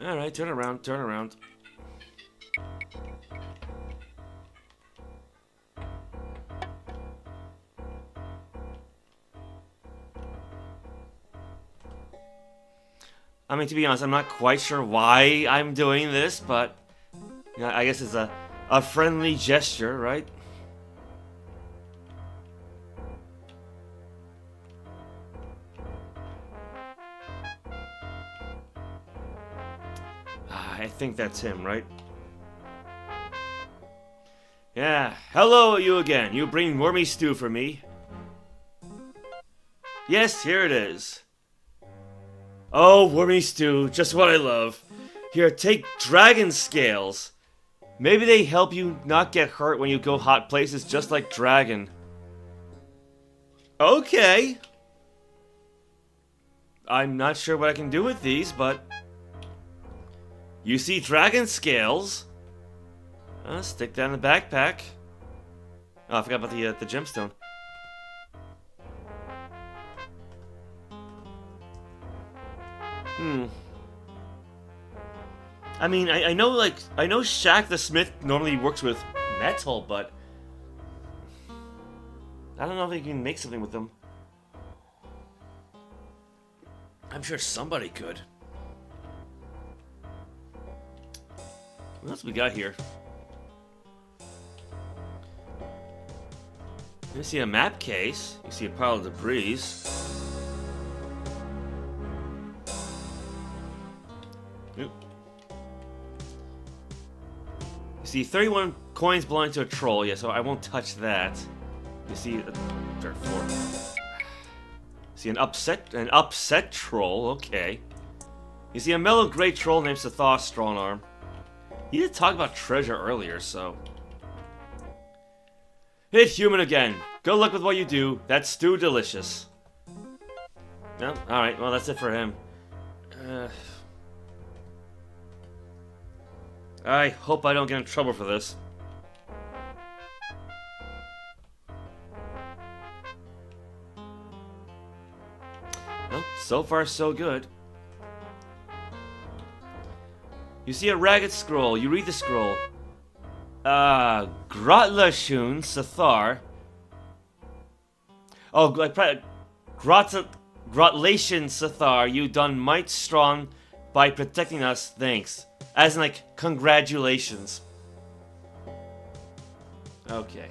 Alright, turn around. I mean, to be honest, I'm not quite sure why I'm doing this, but you know, I guess it's a friendly gesture, right? I think that's him, right? Yeah, hello you again. You bring wormy stew for me. Yes, here it is. Oh, wormy stew, just what I love. Here, take dragon scales. Maybe they help you not get hurt when you go hot places just like Dragon. Okay. I'm not sure what I can do with these, but... You see dragon scales. Stick that in the backpack. Oh, I forgot about the gemstone. I mean, I know Shaq the Smith normally works with metal, but I don't know if he can make something with them. I'm sure somebody could. What else we got here? You see a map case. You see a pile of debris. Oop. You see 31 coins belonging to a troll. Yeah, so I won't touch that. You see third floor. See an upset troll. Okay. You see a mellow gray troll named ᚫᚡ᚞᚞᚞. You did talk about treasure earlier, so... Hit human again. Good luck with what you do. That stew delicious. No? Alright, well that's it for him. I hope I don't get in trouble for this. Well, so far so good. You see a ragged scroll. You read the scroll. ᚫᚡᚖ᚞᚞. Oh, like ᚫᚡᚖ᚞᚞. You done might strong by protecting us. Thanks. As in, like, congratulations. Okay.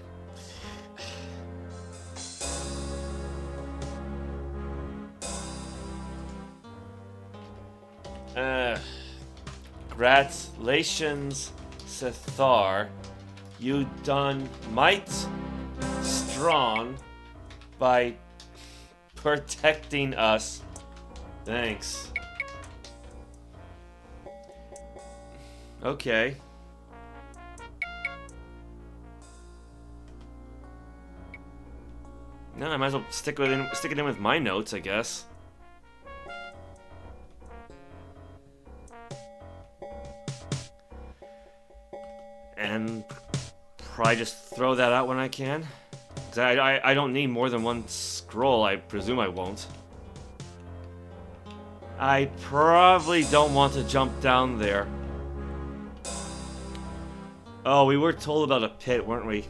Congratulations, you done might strong by protecting us. Thanks. Okay. No, I might as well stick it in with my notes, I guess. And probably just throw that out when I can. 'Cause I don't need more than one scroll. I presume I won't. I probably don't want to jump down there. Oh, we were told about a pit, weren't we?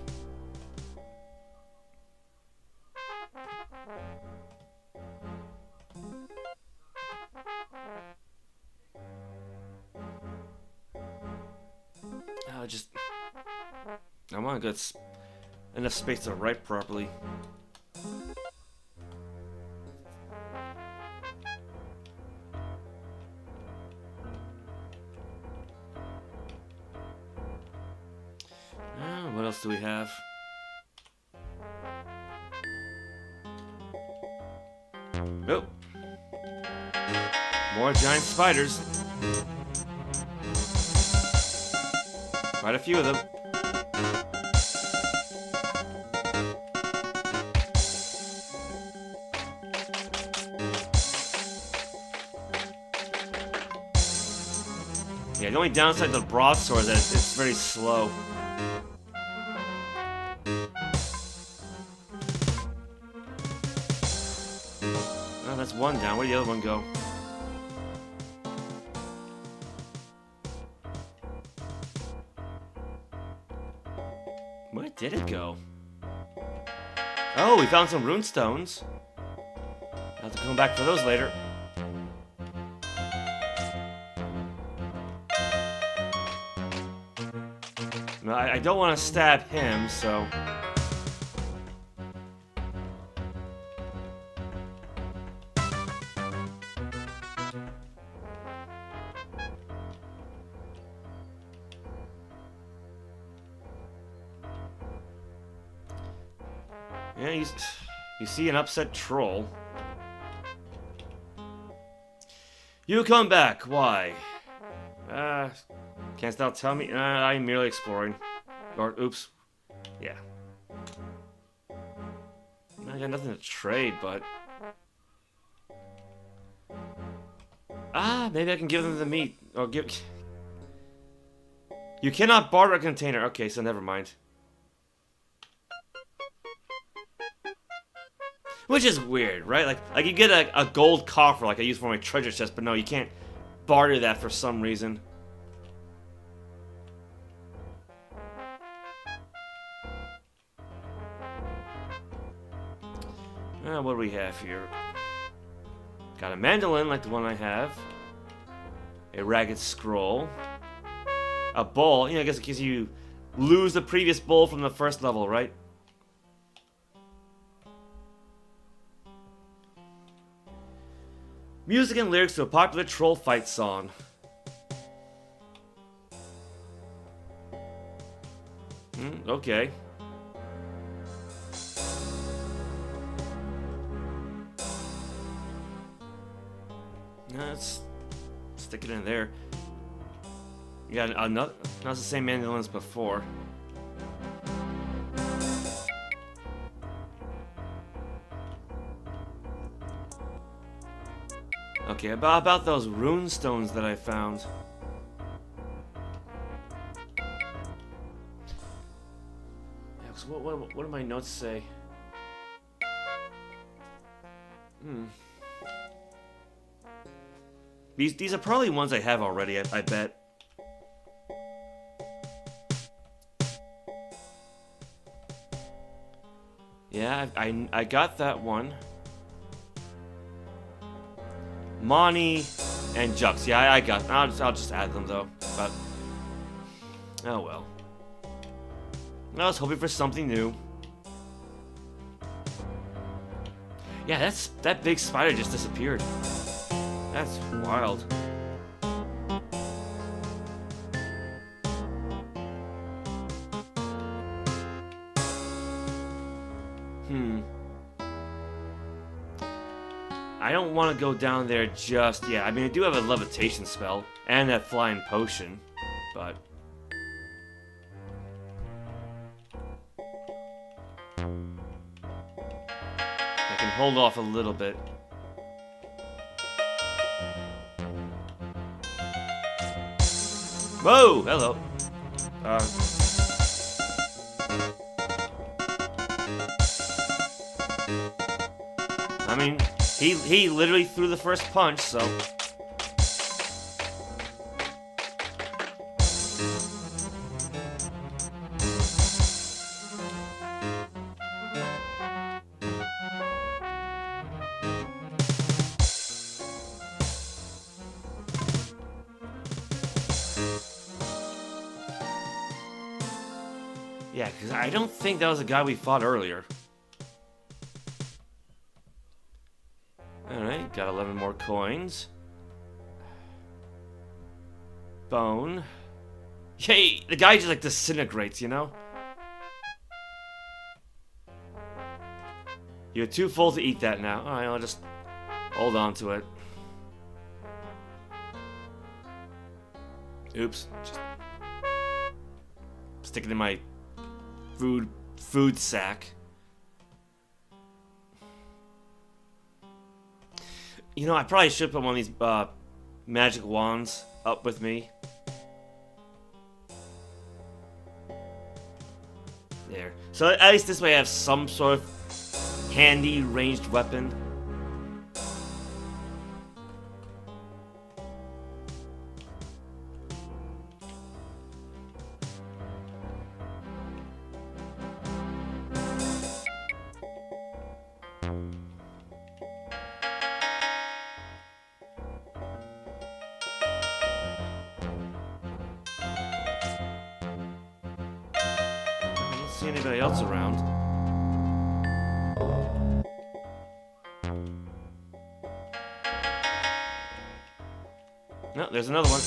I want to get enough space to write properly. What else do we have? Nope. More giant spiders. Quite a few of them. Yeah, the only downside to the broadsword is that it's very slow. Oh, that's one down. Where'd the other one go? Where did it go? Oh, we found some rune stones. I'll have to come back for those later. No, I don't want to stab him, so... Yeah, you see an upset troll. You come back, why? Canst thou tell me? I'm merely exploring. Or, oops. Yeah. I got nothing to trade, but... maybe I can give them the meat. Or give... You cannot barter a container. Okay, so never mind. Which is weird, right? Like you get a gold coffer like I use for my treasure chest, but no, you can't barter that for some reason. What do we have here? Got a mandolin like the one I have. A ragged scroll. A bowl. You know, I guess in case you lose the previous bowl from the first level, right? Music and lyrics to a popular troll fight song. Okay. Let's stick it in there. You got another. Not the same mandolin as before. Okay, about those rune stones that I found. So what do my notes say? These are probably ones I have already, I bet. Yeah, I got that one. Monty and Jux. Yeah, I got. I'll just add them though. But oh well. I was hoping for something new. Yeah, that big spider just disappeared. That's wild. I don't want to go down there just yet. I mean, I do have a levitation spell and that flying potion, but I can hold off a little bit. Whoa! Hello. I mean, he literally threw the first punch, so. Yeah, because I don't think that was the guy we fought earlier. Alright, got 11 more coins. Bone. Hey, the guy just like disintegrates, you know? You're too full to eat that now. Alright, I'll just hold on to it. Oops. Just stick it in my food sack. You know, I probably should put one of these magic wands up with me. There. So at least this way I have some sort of handy ranged weapon. See anybody else around? No, there's another one.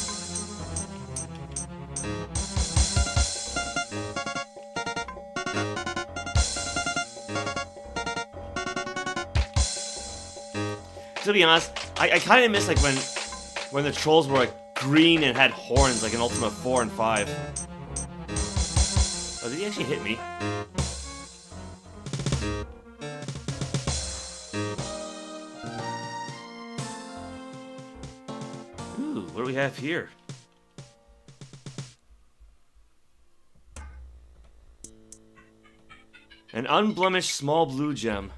To be honest, I kind of miss like when the trolls were like green and had horns like in Ultima 4 and 5. Oh, did he actually hit me? Ooh, what do we have here? An unblemished small blue gem.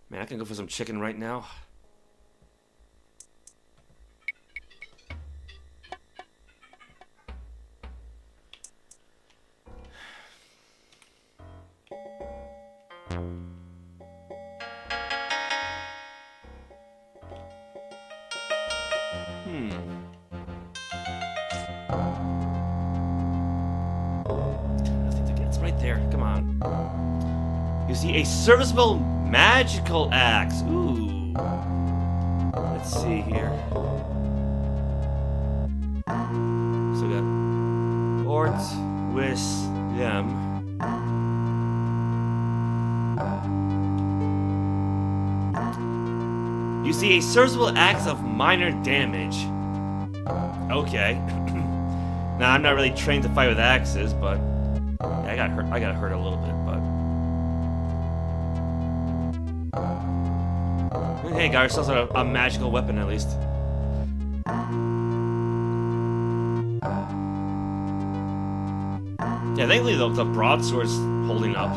Man, I can go for some chicken right now. It's right there. Come on. You see a serviceable magical axe. Ooh. Let's see here. So we got Ort, Wis, them. You see a serviceable axe of minor damage. Okay. Now I'm not really trained to fight with axes, but yeah, I got hurt a little bit, but hey, got ourselves a magical weapon at least. Yeah, thankfully the broadsword's holding up.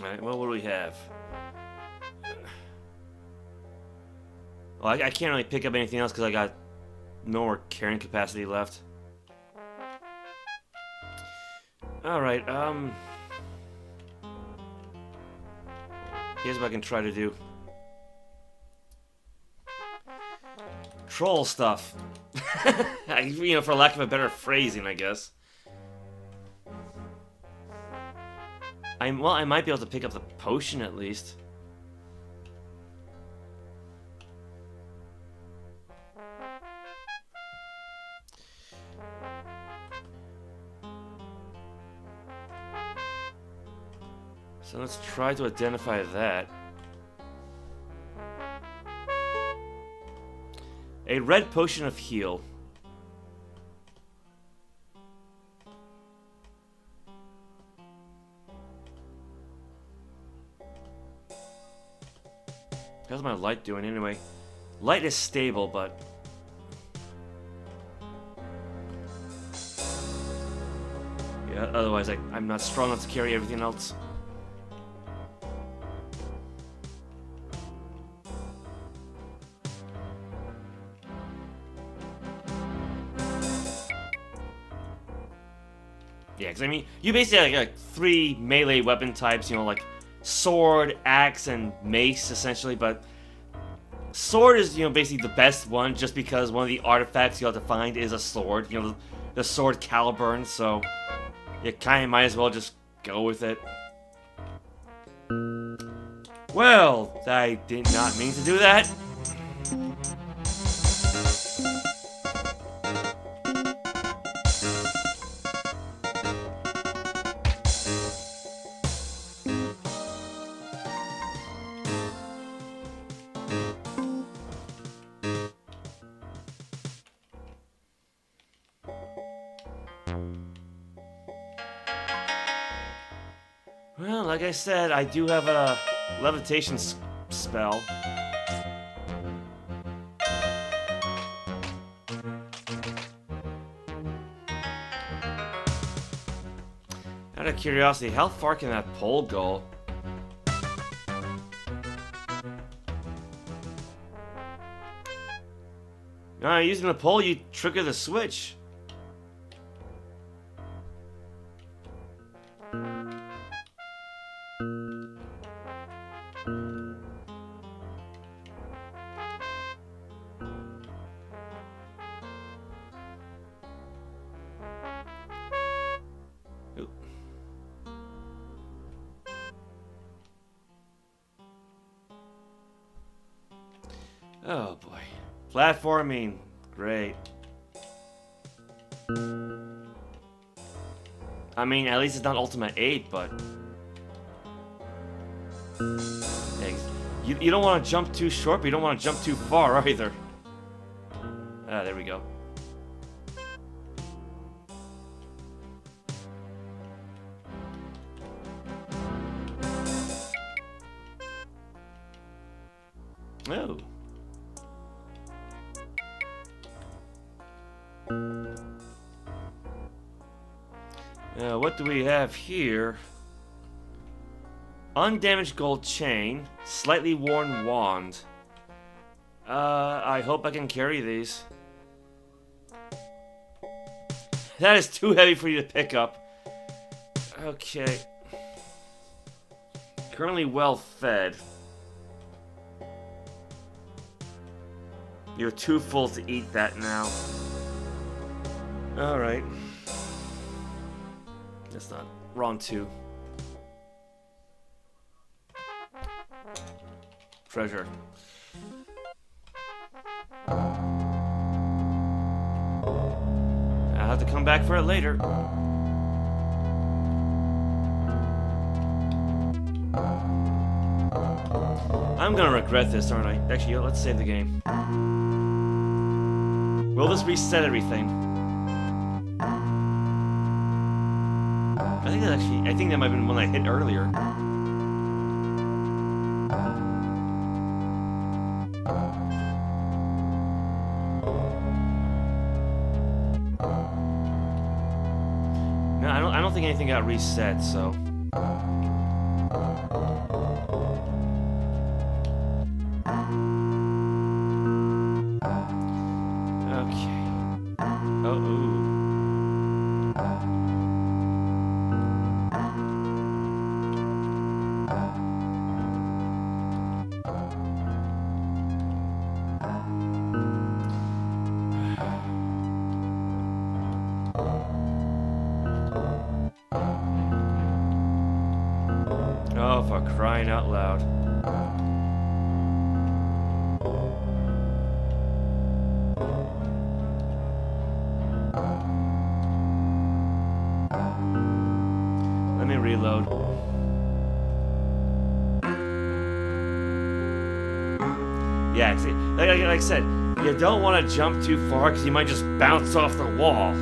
Alright, well, what do we have? Well, I can't really pick up anything else because I got no more carrying capacity left. Alright, here's what I can try to do. Troll stuff. You know, for lack of a better phrasing, I guess. Well, I might be able to pick up the potion at least. So let's try to identify that. A red potion of heal. How's my light doing anyway? Light is stable, but... yeah, otherwise I'm not strong enough to carry everything else. Yeah, because I mean, you basically have like 3 melee weapon types, you know, like sword, axe, and mace, essentially, but sword is, you know, basically the best one, just because one of the artifacts you have to find is a sword, you know, the sword Caliburn, so you kind of might as well just go with it. Well, I did not mean to do that. Well, like I said, I do have a levitation spell. Out of curiosity, how far can that pole go? Using the pole, you trigger the switch. Oh boy. Platforming. Great. I mean, at least it's not Ultima 8, but... You don't want to jump too short, but you don't want to jump too far either. Ah, there we go. Oh. What do we have here? Undamaged gold chain, slightly worn wand. I hope I can carry these. That is too heavy for you to pick up. Okay. Currently well fed. You're too full to eat that now. Alright. That's not wrong too. Treasure. I'll have to come back for it later. I'm gonna regret this, aren't I? Actually, let's save the game. Will this reset everything? I think that might have been one I hit earlier. No, I don't think anything got reset, so. Oh, for crying out loud. Let me reload. Yeah, like I said, you don't want to jump too far because you might just bounce off the wall.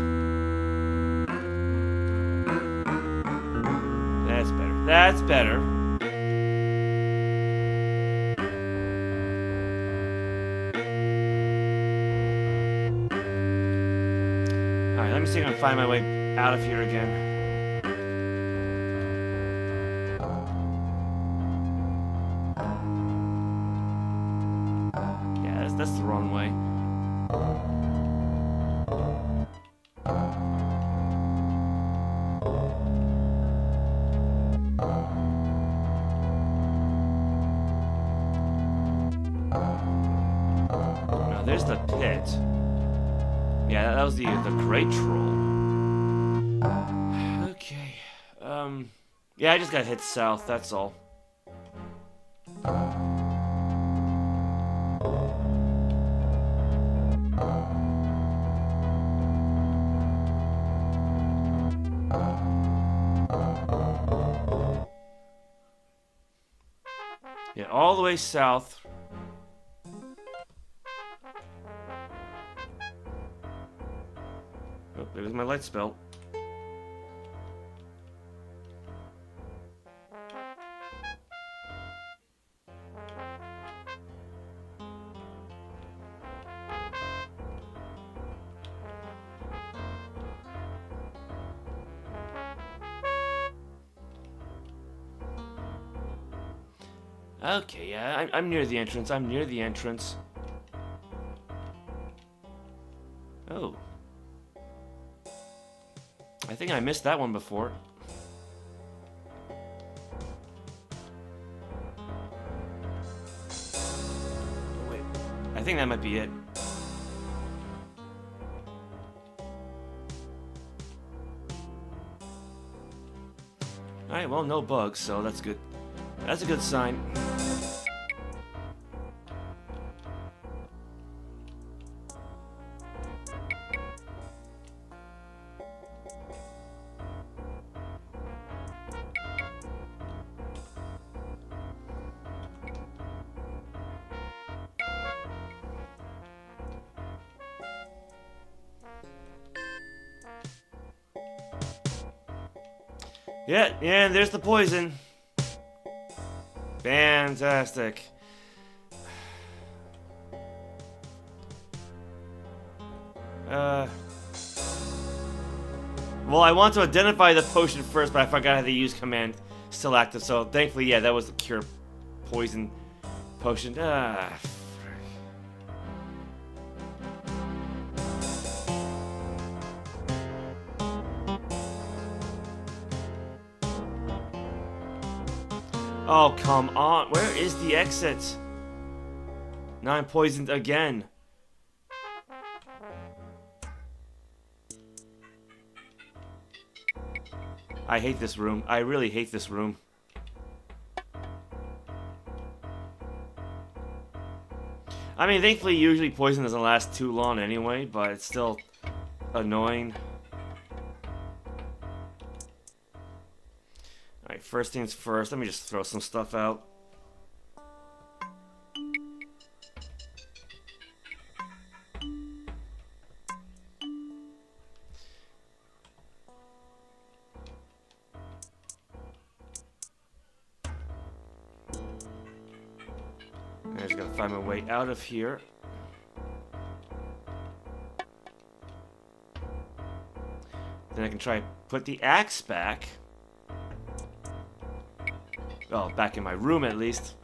That's better. That's better. Alright, let me see if I can find my way out of here again. Yeah, that's the wrong way. There's the pit. Yeah, that was the great troll. Okay. Yeah, I just got hit south, that's all. Yeah, all the way south. Oh, there's my light spell. Okay, yeah, I'm near the entrance. I'm near the entrance. Oh. I think I missed that one before. Wait, I think that might be it. Alright, well, no bugs, so that's good. That's a good sign. Yeah, and there's the poison. Fantastic. Well, I want to identify the potion first, but I forgot how to use command still active, so thankfully, yeah, that was the cure poison potion. Oh, come on. Where is the exit? Now I'm poisoned again. I hate this room. I really hate this room. I mean, thankfully, usually poison doesn't last too long anyway, but it's still annoying. Alright, first things first, let me just throw some stuff out. find my way out of here. Then I can try and put the axe back. Oh, back in my room at least.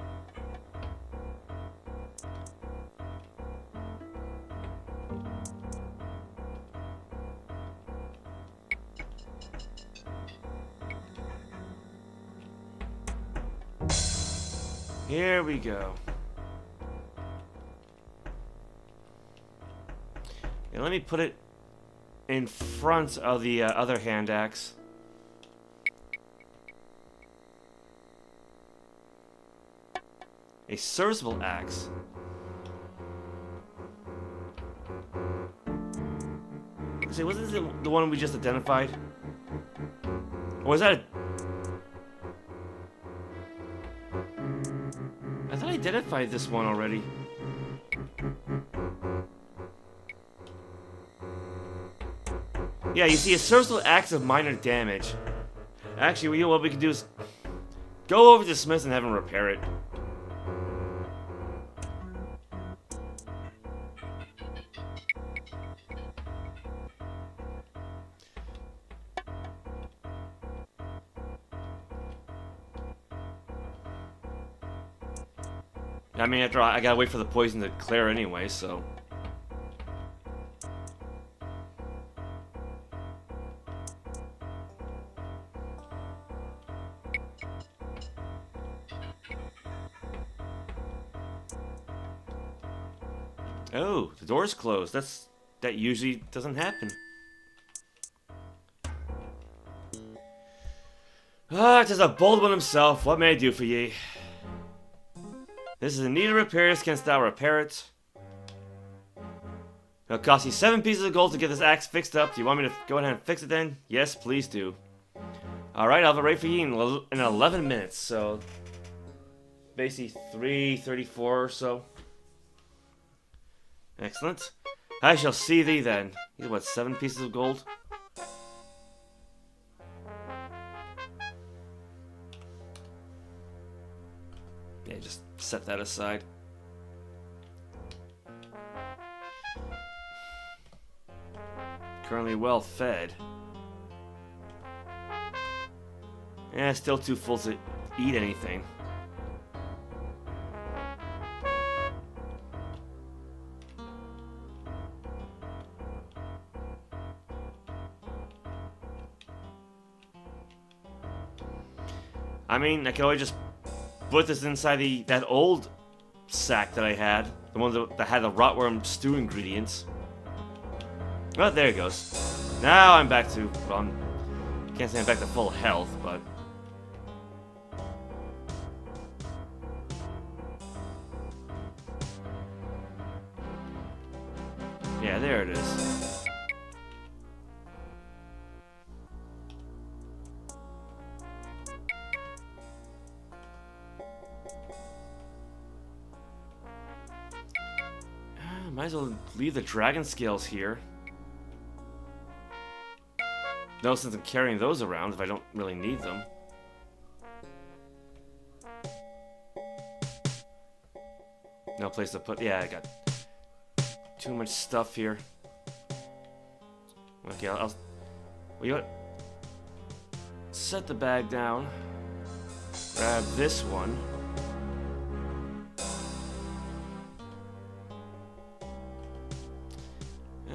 Here we go. And let me put it in front of the other hand axe. A serviceable axe. See, wasn't this the one we just identified? Or was that I thought I identified this one already. Yeah, you see, a serviceable axe of minor damage. Actually, you know what we can do is go over to Smith and have him repair it. I mean, after all, I gotta wait for the poison to clear anyway, so. Oh, the door's closed. That usually doesn't happen. Ah, 'tis a bold one himself. What may I do for ye? This is in need of repairs. Canst thou repair it? It'll cost you 7 pieces of gold to get this axe fixed up. Do you want me to go ahead and fix it then? Yes, please do. Alright, I'll have it ready for you in 11 minutes. So, basically 3:34 or so. Excellent. I shall see thee then. These are what, 7 pieces of gold? Yeah, just set that aside. Currently well fed. Yeah, still too full to eat anything. I mean, I could always just put this inside that old sack that I had. The one that had the rotworm stew ingredients. Oh, there it goes. Now I'm back to, well, can't say I'm back to full health, but... yeah, there it is. Might as well leave the dragon scales here. No sense in carrying those around if I don't really need them. No place to put... yeah, I got too much stuff here. Okay, I'll well, you know what? Set the bag down. Grab this one.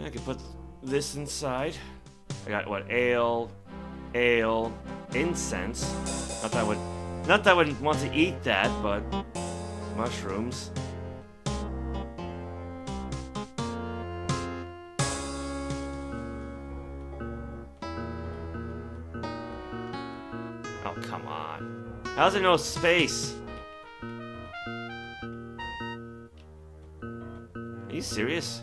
I can put this inside. I got what? Ale, incense. Not that I would want to eat that, but mushrooms. Oh, come on. How's there no space? Are you serious?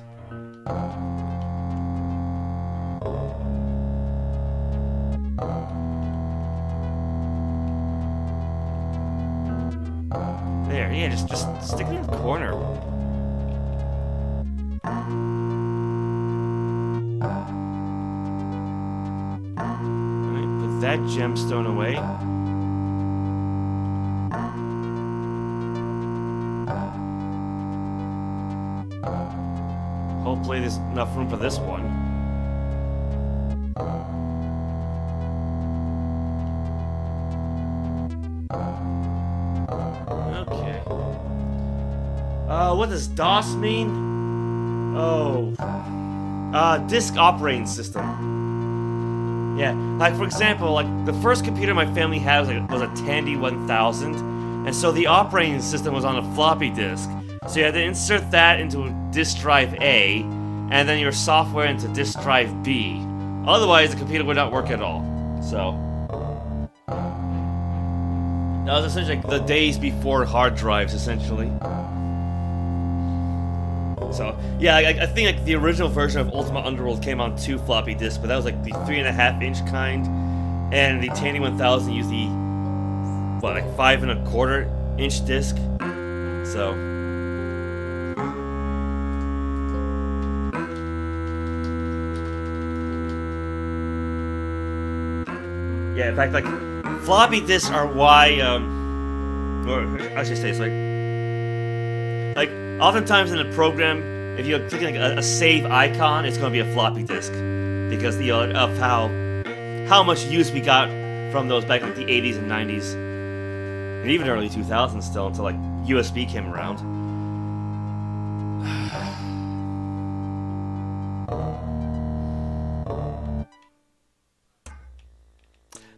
There, yeah, just stick it in the corner. Alright, put that gemstone away. completely enough room for this one. Okay. What does DOS mean? Oh. Disk operating system. Yeah, like for example, like the first computer my family had was a Tandy 1000, and so the operating system was on a floppy disk. So you had to insert that into disk drive A, and then your software into disk drive B. Otherwise, the computer would not work at all. So that was essentially like the days before hard drives, essentially. So yeah, I think like the original version of Ultima Underworld came on 2 floppy disks, but that was like the 3.5-inch kind, and the Tandy 1000 used the what, like 5.25-inch disc. So yeah, in fact, like floppy disks are why, or I should say, it's like oftentimes in a program, if you're clicking like a save icon, it's going to be a floppy disk because of how much use we got from those back in like the 80s and 90s, and even early 2000s still, until like USB came around.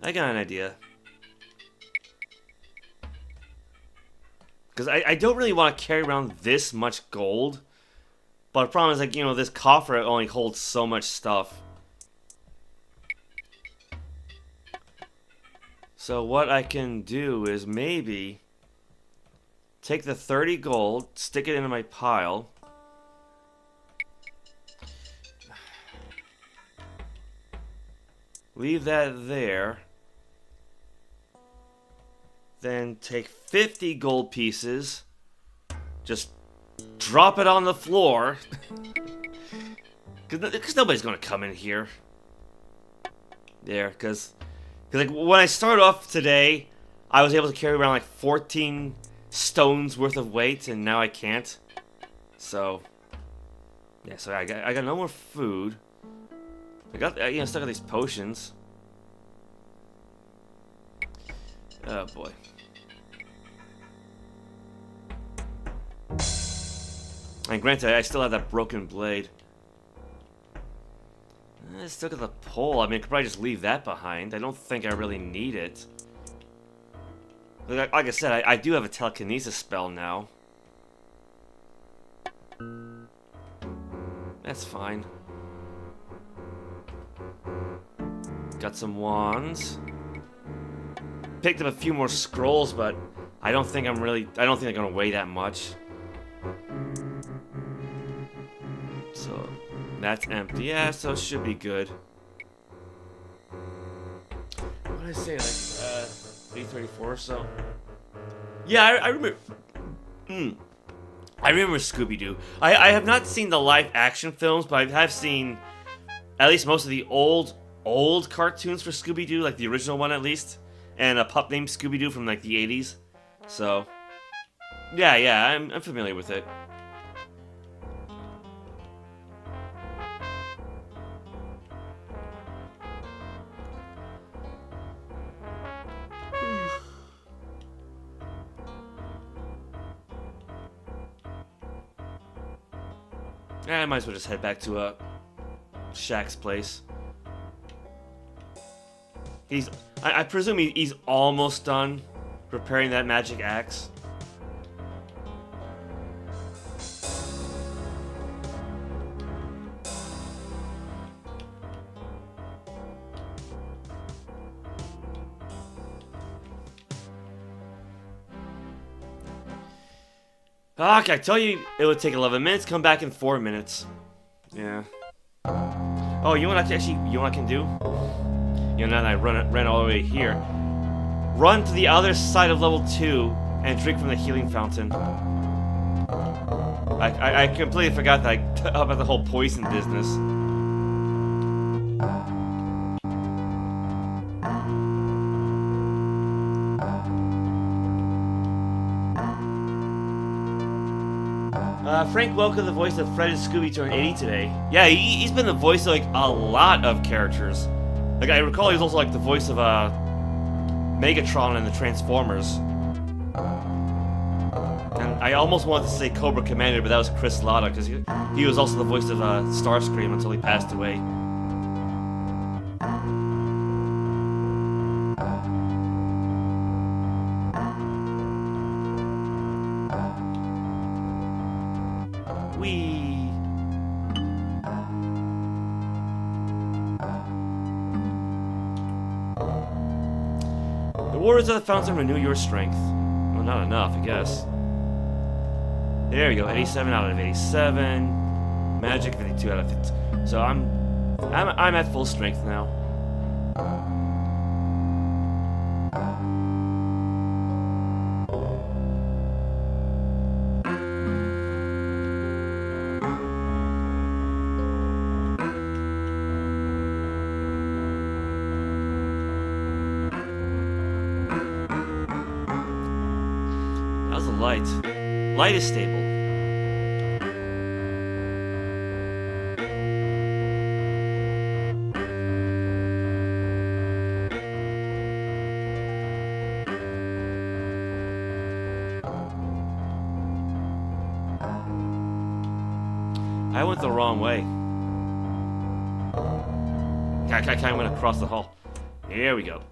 I got an idea. Because I don't really want to carry around this much gold. But the problem is, like, you know, this coffer only holds so much stuff. So what I can do is maybe take the 30 gold, stick it into my pile. Leave that there. Then take 50 gold pieces, just drop it on the floor, because nobody's gonna come in here. There, because like when I started off today, I was able to carry around like 14 stones worth of weight, and now I can't. So yeah, so I got no more food. I got still got these potions. Oh boy. And granted, I still have that broken blade. I still got the pole. I mean, I could probably just leave that behind. I don't think I really need it. Like I said, I do have a telekinesis spell now. That's fine. Got some wands. Picked up a few more scrolls, but I don't think they're gonna weigh that much. So that's empty. Yeah, so it should be good. What did I say? Like 334 or so. Yeah, I remember. I remember Scooby-Doo. I have not seen the live action films, but I have seen at least most of the old cartoons for Scooby-Doo, like the original one at least, and a pup named Scooby-Doo from like the 80s. So yeah, I'm familiar with it. I might as well just head back to Shaq's place. I presume he's almost done repairing that magic axe. Okay, I tell you, it would take 11 minutes, come back in 4 minutes. Yeah. Oh, you know what I can do? You know, now that I ran all the way here. Run to the other side of level 2 and drink from the healing fountain. I completely forgot about the whole poison business. Frank Welker, the voice of Fred and Scooby, turned 80 today. Yeah, he's been the voice of, like, a lot of characters. Like, I recall he was also, like, the voice of, Megatron and the Transformers. And I almost wanted to say Cobra Commander, but that was Chris Latta, because he was also the voice of, Starscream until he passed away. The waters of the fountain renew your strength. Well, not enough, I guess. There we go, 87 out of 87. Magic, 52 out of 52. So I'm at full strength now. How's the light? Light is stable. I went the wrong way. I kind of went across the hall. Here we go.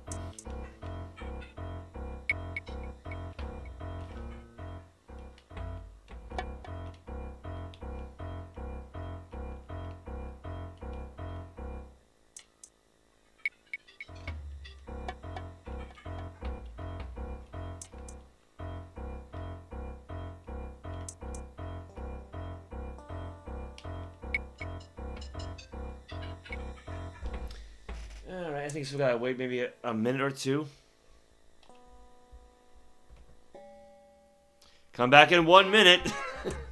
Alright, I think we gotta wait maybe a minute or two. Come back in 1 minute.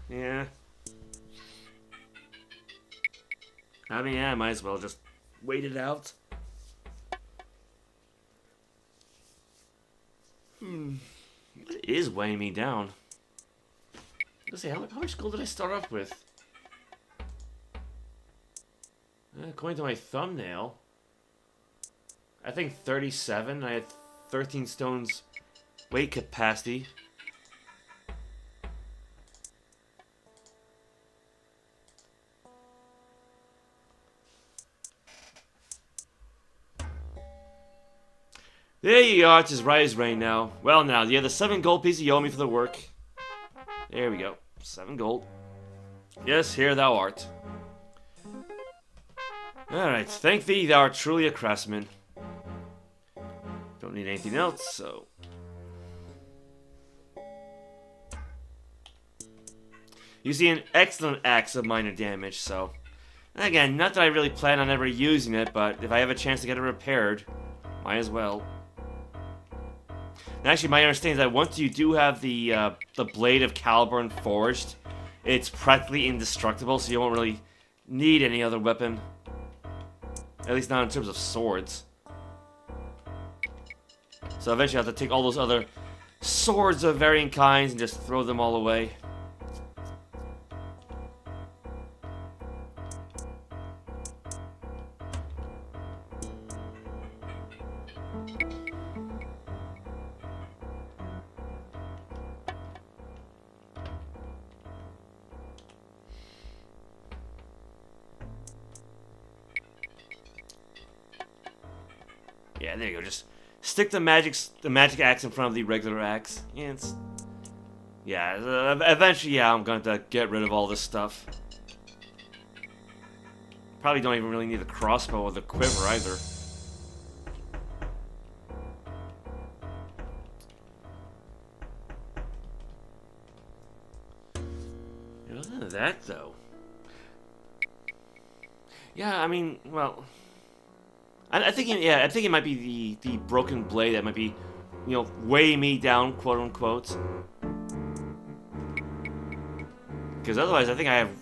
Yeah. I mean, yeah, I might as well just wait it out. What is weighing me down? Let's see, how much gold did I start off with? According to my thumbnail, I think 37. I had 13 stones weight capacity. There you are, it's as right as rain now. Well now, you have the 7 gold pieces you owe me for the work. There we go. 7 gold. Yes, here thou art. Alright, thank thee, thou art truly a craftsman. Don't need anything else, so... You see an excellent axe of minor damage, so... Again, not that I really plan on ever using it, but if I have a chance to get it repaired, might as well. And actually, my understanding is that once you do have the blade of Caliburn forged, it's practically indestructible, so you won't really need any other weapon. At least not in terms of swords. So eventually I have to take all those other swords of varying kinds and just throw them all away. Yeah, there you go. Just stick the magic axe in front of the regular axe. Yeah, eventually, yeah, I'm going to get rid of all this stuff. Probably don't even really need the crossbow or the quiver either. Other than that, though. Yeah, I mean, well... I think it might be the broken blade that might be, you know, weighing me down, quote unquote. Because otherwise, I think I have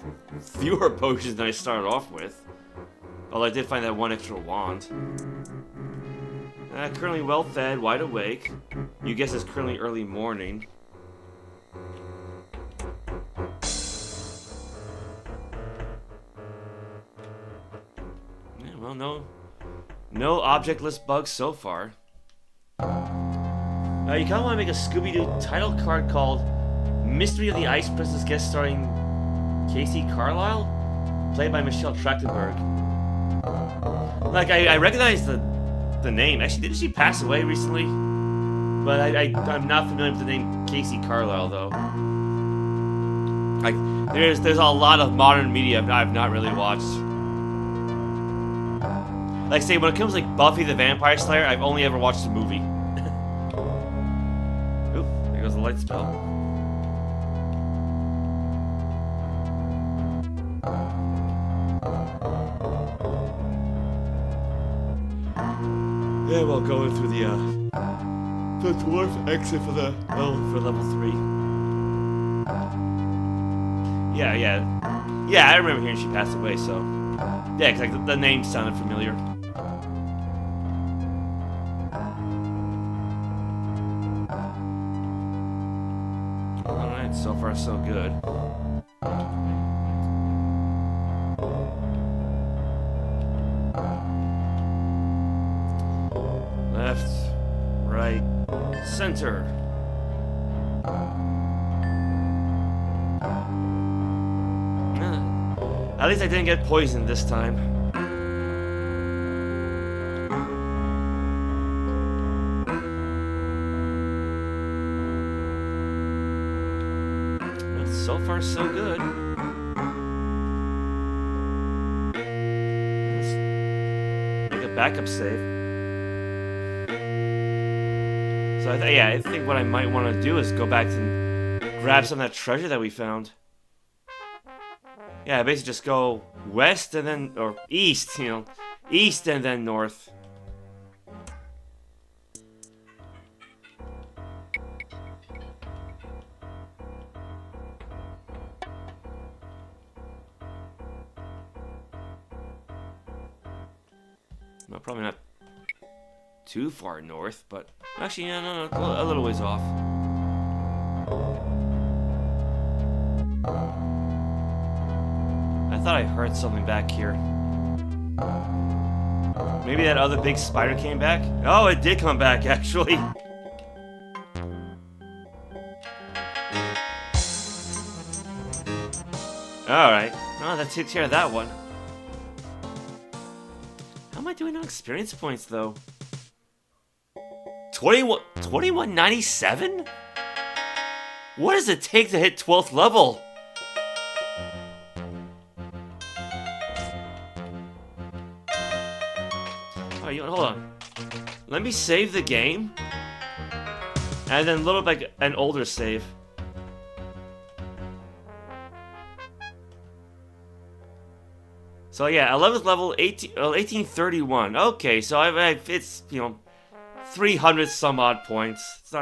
fewer potions than I started off with. Although I did find that one extra wand. Currently well fed, wide awake. You guess it's currently early morning. no object list bugs so far. You kind of want to make a Scooby-Doo title card called Mystery of the Ice Princess, guest starring Casey Carlisle, played by Michelle Trachtenberg. Like, I recognize the name. Actually, didn't she pass away recently? But I'm not familiar with the name Casey Carlisle, though. Like, there's a lot of modern media I've not really watched. Like, say, when it comes to, like, Buffy the Vampire Slayer, I've only ever watched the movie. Oop, there goes the light spell. Yeah, well, going through the dwarf exit for level 3. Yeah, I remember hearing she passed away, so... Yeah, because like, the name sounded familiar. Alright, so far so good. Left, right, center. At least I didn't get poisoned this time. Well, so far, so good. Let's make a backup save. So I think what I might want to do is go back and grab some of that treasure that we found. Yeah, basically just go west and then, or east, east and then north. Well, probably not too far north, but actually, yeah, no, a little ways off. I thought I heard something back here. Maybe that other big spider came back? Oh, it did come back, actually. Alright. Oh, that takes care of that one. How am I doing on experience points, though? 2197? What does it take to hit 12th level? Hold on. Let me save the game. And then load up like an older save. So yeah, 11th level, 1831. Okay, so it's, 300 some odd points. It's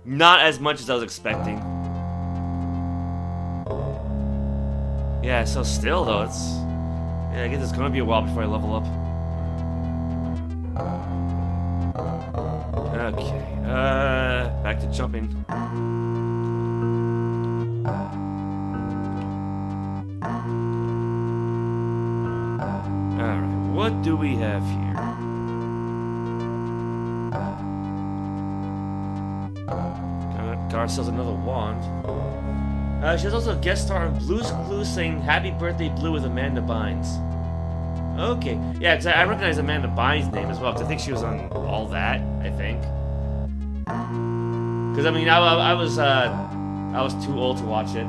not as much as I was expecting. Yeah, so still though, I guess it's gonna be a while before I level up. Okay, back to jumping. Alright, what do we have here? Got ourselves another wand. She has also a guest star on Blue's Clues saying Happy Birthday Blue with Amanda Bynes. Okay. Yeah, because I recognize Amanda Bynes' name as well, because I think she was on all that, I think. Because, I mean, I was too old to watch it.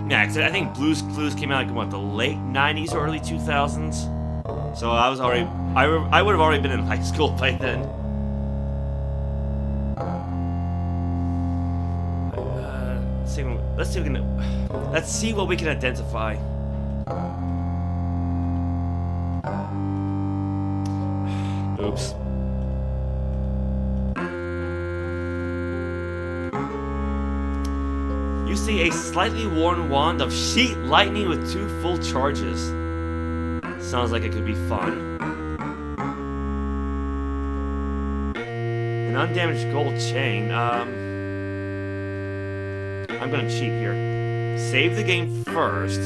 Yeah, because I think Blue's Clues came out like, what, the late 90s or early 2000s? So I was already, I would have already been in high school by then. Let's see what we can identify. Oops. You see a slightly worn wand of sheet lightning with 2 full charges. Sounds like it could be fun. An undamaged gold chain. I'm gonna cheat here. Save the game first.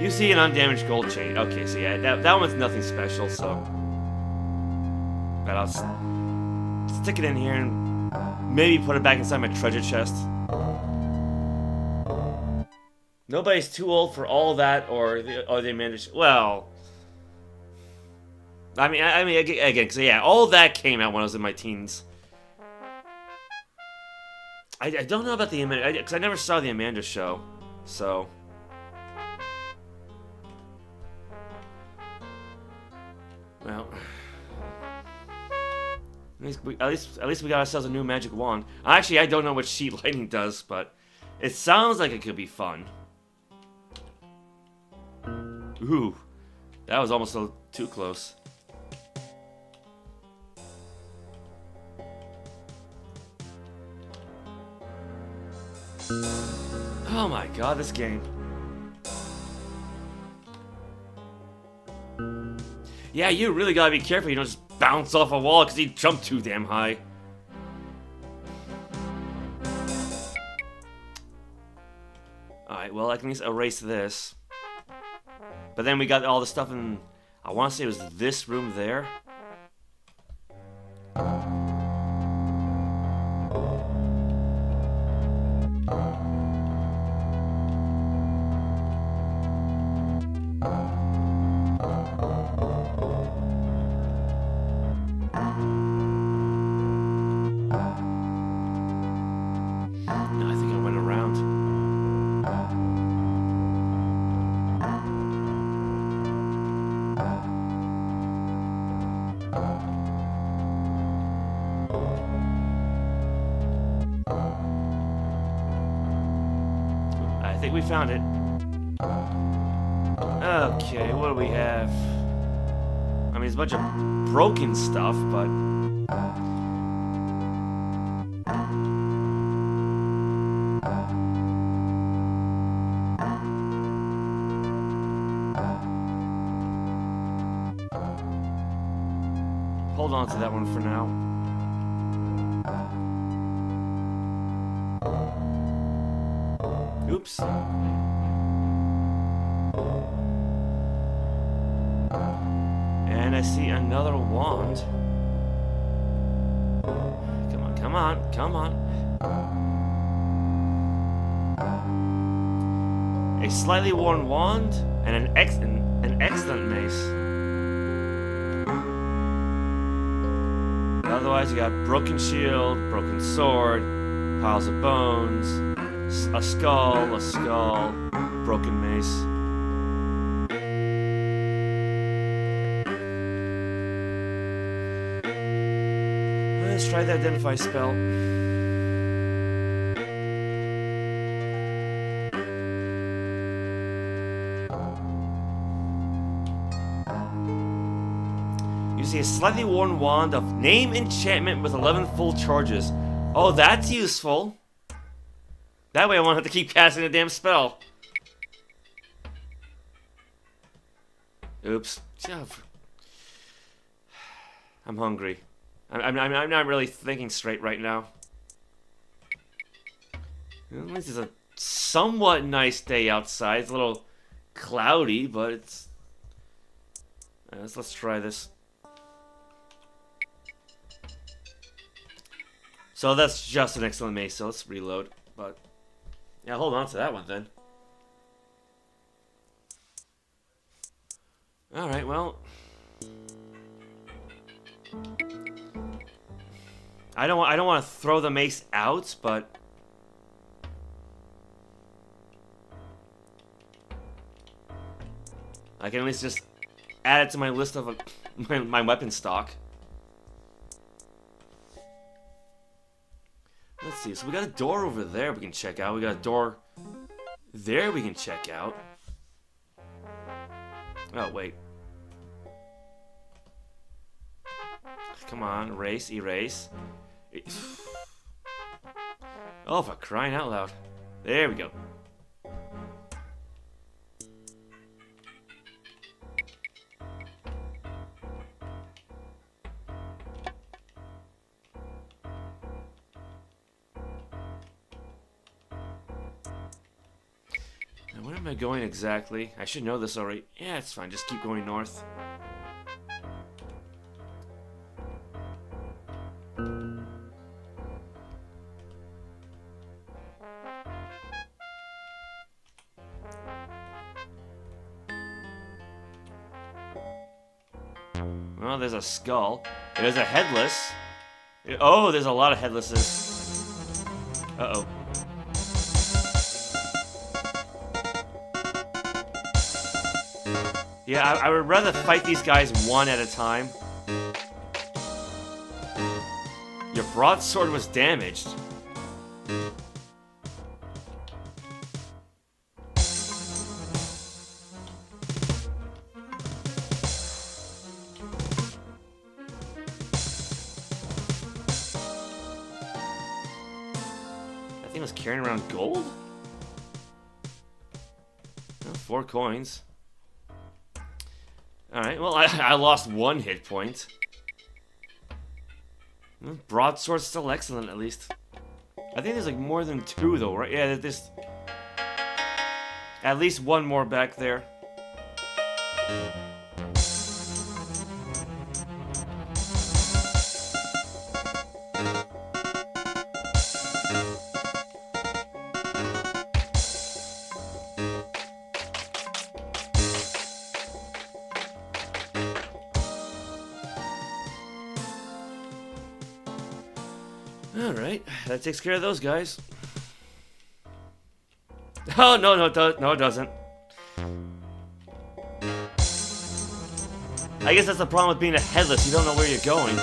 You see an undamaged gold chain. Okay, so yeah, that one's nothing special, so... But I'll stick it in here and maybe put it back inside my treasure chest. Nobody's too old for all that, or they managed... Well... I mean, again, because yeah, all that came out when I was in my teens. I don't know about the Amanda, because I never saw the Amanda show, so... Well... At least we got ourselves a new magic wand. Actually, I don't know what sheet lightning does, but... It sounds like it could be fun. Ooh. That was almost a little too close. Oh my god, this game. Yeah, you really gotta be careful you don't just bounce off a wall because you jump too damn high. Alright, well, I can at least erase this. But then we got all the stuff in... I want to say it was this room there. I think we found it. Okay, what do we have? I mean, it's a bunch of broken stuff, but... Hold on to that one for now. Oops. And I see another wand. Come on, come on, come on. A slightly worn wand and an excellent mace. Otherwise, you got broken shield, broken sword, piles of bones, a skull, broken mace. Let's try the identify spell. You see a slightly worn wand of name enchantment with 11 full charges. Oh, that's useful. That way I won't have to keep casting a damn spell. Oops. I'm hungry. I'm not really thinking straight right now. At least it's a somewhat nice day outside. It's a little cloudy, but it's... let's try this. So that's just an excellent mace, so let's reload. But yeah, hold on to that one then. Alright, well... I don't want to throw the mace out, but... I can at least just add it to my list of my weapon stock. Let's see, so we got a door over there we can check out. We got a door there we can check out. Oh, wait. Come on, erase. Oh, for crying out loud. There we go. am I going exactly? I should know this already. Yeah, it's fine. Just keep going north. Well, there's a skull. There's a headless. Oh, there's a lot of headlesses. Uh-oh. Yeah, I would rather fight these guys one at a time. Your broadsword was damaged. That thing was carrying around gold? Oh, 4 coins. Alright, well, I lost 1 hit point. Broadsword's still excellent, at least. I think there's like more than 2, though, right? Yeah, there's at least 1 more back there. Alright, that takes care of those guys. Oh, no, no, it doesn't. I guess that's the problem with being a headless, you don't know where you're going.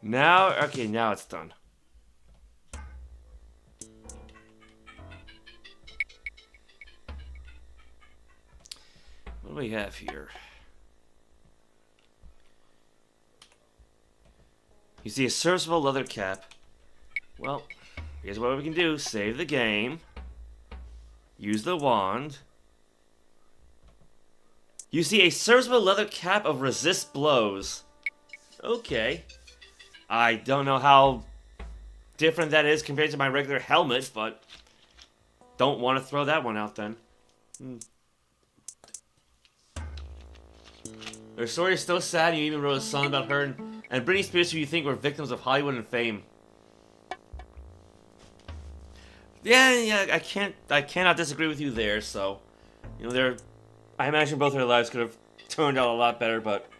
Now, okay, now it's done. What do we have here? You see a serviceable leather cap. Well, here's what we can do. Save the game. Use the wand. You see a serviceable leather cap of resist blows. Okay. I don't know how different that is compared to my regular helmet, but don't want to throw that one out then. Her story is still sad, you even wrote a song about her and Britney Spears, who you think were victims of Hollywood and fame. Yeah, I cannot disagree with you there, so... You know, I imagine both their lives could have turned out a lot better, but...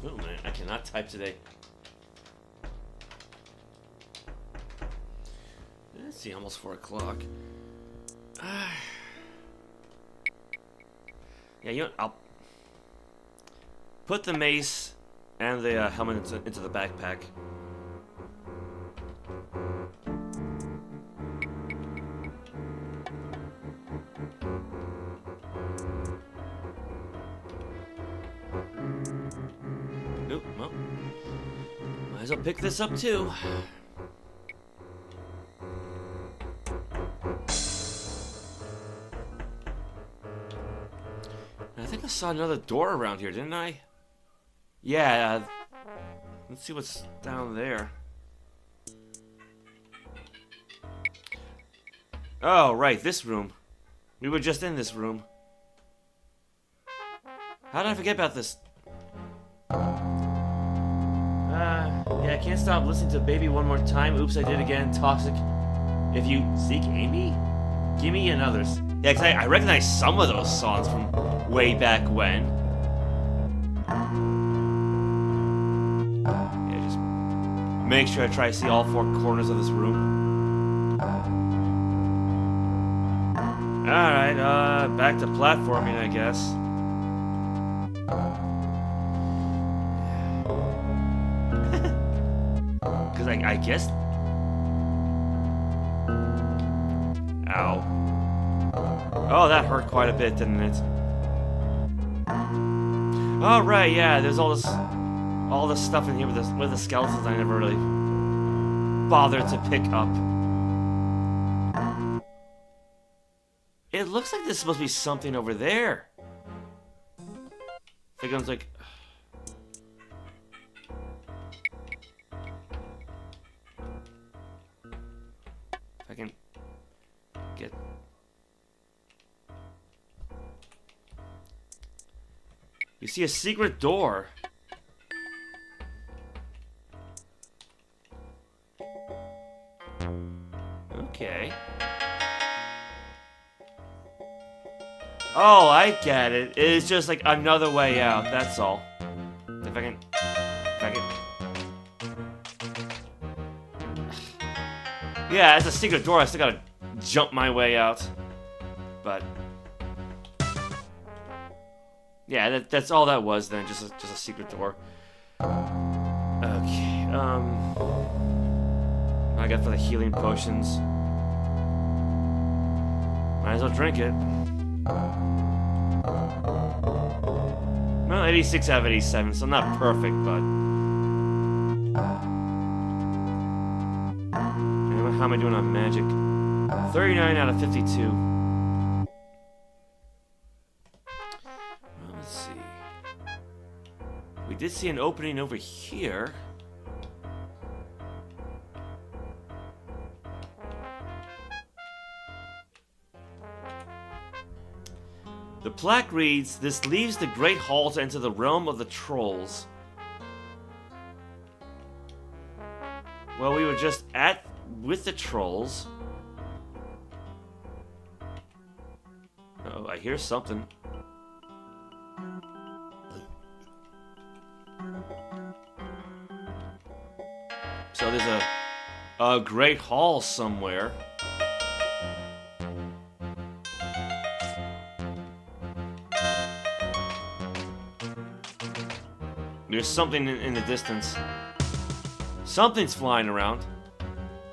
Oh man, I cannot type today. Let's see, almost 4 o'clock. Yeah, you know, I'll put the mace and the helmet into the backpack. Nope, well, might as well pick this up too. I think I saw another door around here, didn't I? Yeah, let's see what's down there. Oh, right, this room. We were just in this room. How did I forget about this? Yeah, I can't stop listening to Baby One More Time. Oops, I did again. Toxic. If you seek Amy, Gimme and others. Yeah, cause I recognize some of those songs from way back when. Yeah, just make sure I try to see all 4 corners of this room. Alright, back to platforming, I guess. Cause I guess... Ow. Oh, that hurt quite a bit, didn't it? Oh right, yeah. There's all this stuff in here with the skeletons I never really bothered to pick up. It looks like there's supposed to be something over there. It becomes like. If I can get. You see a secret door. Okay. Oh, I get it. It's just like another way out, that's all. If I can... Yeah, it's a secret door, I still gotta jump my way out. But... yeah, that's all that was then, just a secret door. Okay, I got for the healing potions. Might as well drink it. Well, 86 out of 87, so not perfect, but... How am I doing on magic? 39 out of 52. Well, let's see. We did see an opening over here. The plaque reads, "This leaves the Great Hall to enter the realm of the trolls." Well, we were just with the trolls. Oh, I hear something. So there's a Great Hall somewhere. There's something in the distance. Something's flying around.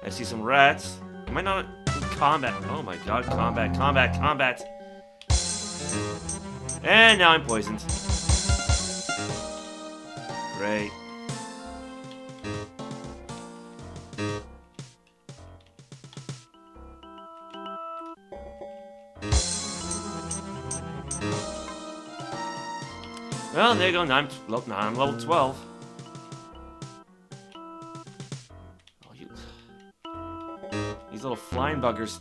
I see some rats. Am I not in combat? Oh my god, combat. And now I'm poisoned. Great. Well, there you go. Now I'm level 12. Oh, these little flying buggers.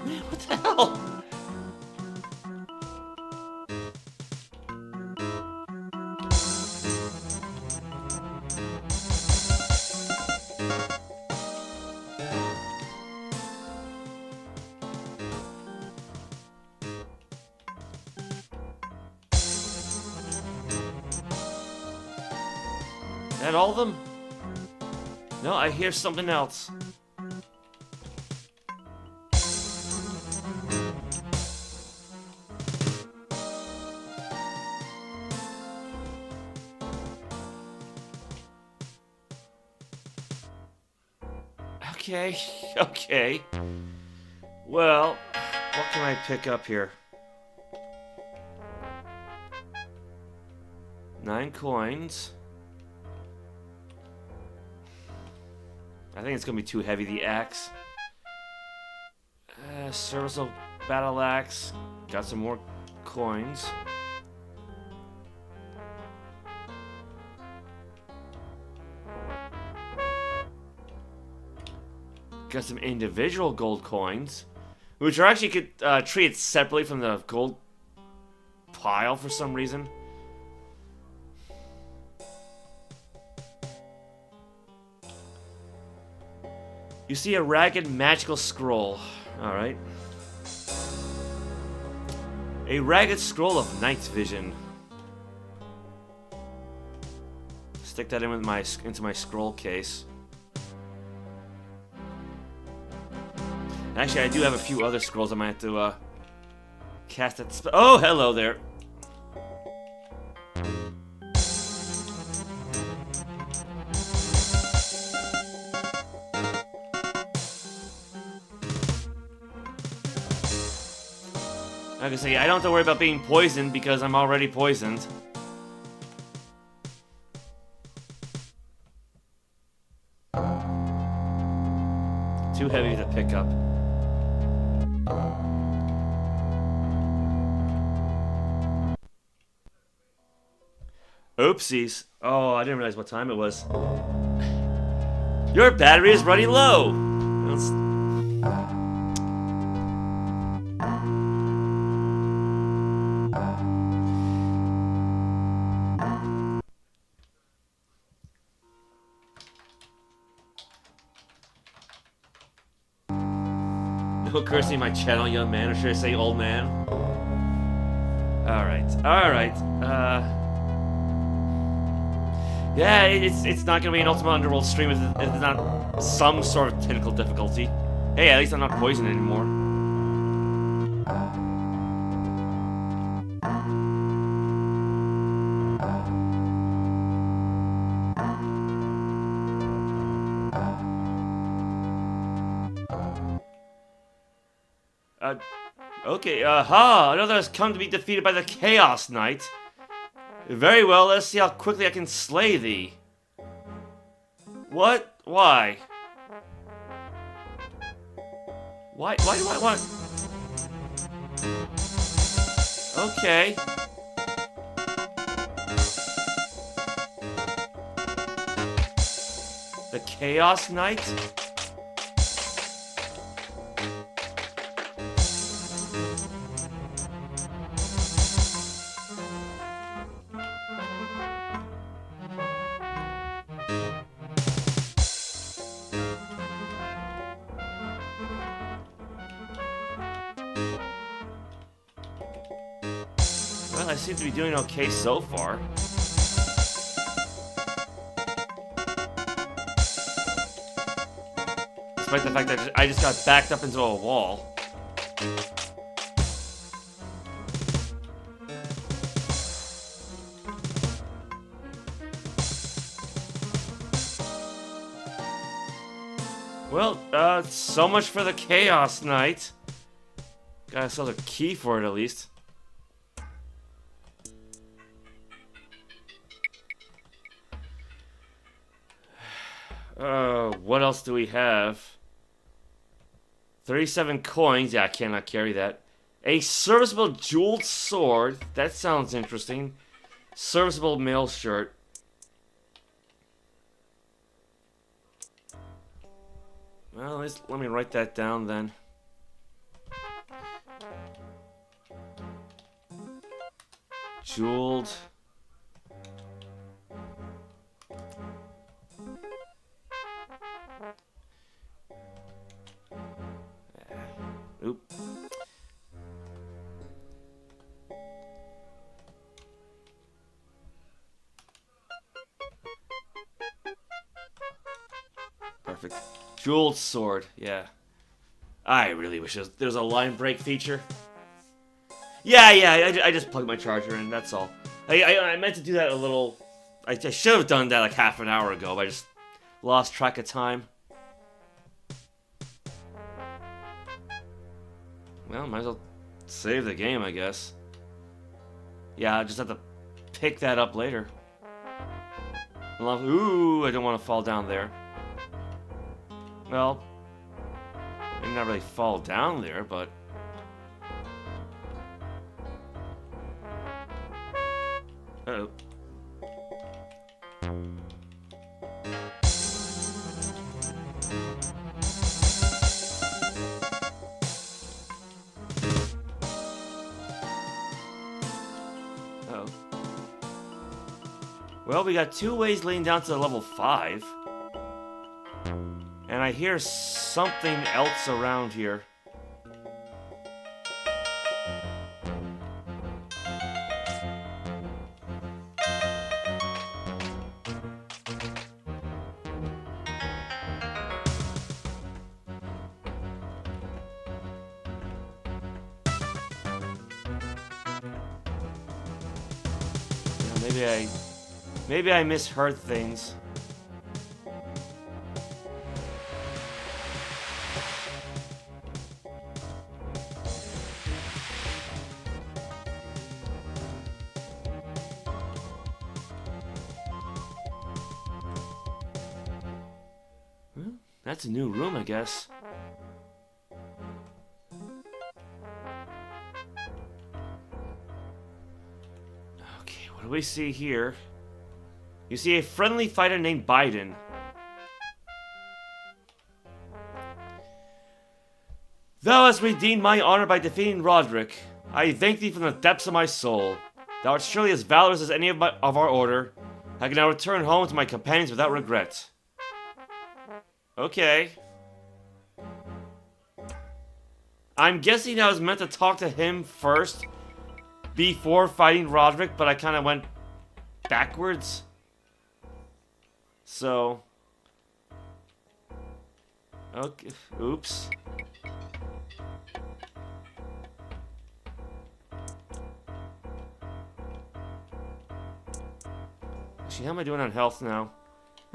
Man, what the hell? That all of them? No, I hear something else. Okay. Well, what can I pick up here? 9 coins. I think it's gonna be too heavy, the axe. Serviceable battle axe. Got some more coins. Got some individual gold coins, which are actually treated separately from the gold pile for some reason. You see a ragged magical scroll. Alright. A ragged scroll of night vision. Stick that in with into my scroll case. Actually, I do have a few other scrolls I might have to cast that spell. Oh, hello there. Like I say, I don't have to worry about being poisoned because I'm already poisoned. Too heavy to pick up. Oopsies. Oh, I didn't realize what time it was. Your battery is running low. No cursing my channel, young man, or should I say old man? Alright, alright. Yeah, it's not gonna be an Ultima Underworld stream if it's not some sort of technical difficulty. Hey, at least I'm not poisoned anymore. Okay, another has come to be defeated by the Chaos Knight. Very well, let's see how quickly I can slay thee. What? Why? Why do I want... Okay. The Chaos Knight? I seem to be doing okay so far. Despite the fact that I just got backed up into a wall. Well, so much for the Chaos Knight. Got ourselves a key for it at least. What else do we have? 37 coins. Yeah, I cannot carry that. A serviceable jeweled sword. That sounds interesting. Serviceable mail shirt. Well, let me write that down then. Jeweled. Oop. Perfect. Jeweled sword, yeah. I really wish there was a line break feature. Yeah, I just plugged my charger in, that's all. I meant to do that a little... I should have done that like half an hour ago, but I just lost track of time. Well, might as well save the game, I guess. Yeah, I'll just have to pick that up later. Ooh, I don't want to fall down there. Well, maybe not really fall down there, but... Uh-oh. Well, we got 2 ways leading down to level 5. And I hear something else around here. Maybe I misheard things. That's a new room, I guess. Okay, what do we see here? You see a friendly fighter named Biden. Thou hast redeemed my honor by defeating Roderick. I thank thee from the depths of my soul. Thou art surely as valorous as any of our order. I can now return home to my companions without regret. Okay. I'm guessing I was meant to talk to him first before fighting Roderick, but I kind of went backwards. So. Okay. Oops. Actually, how am I doing on health now?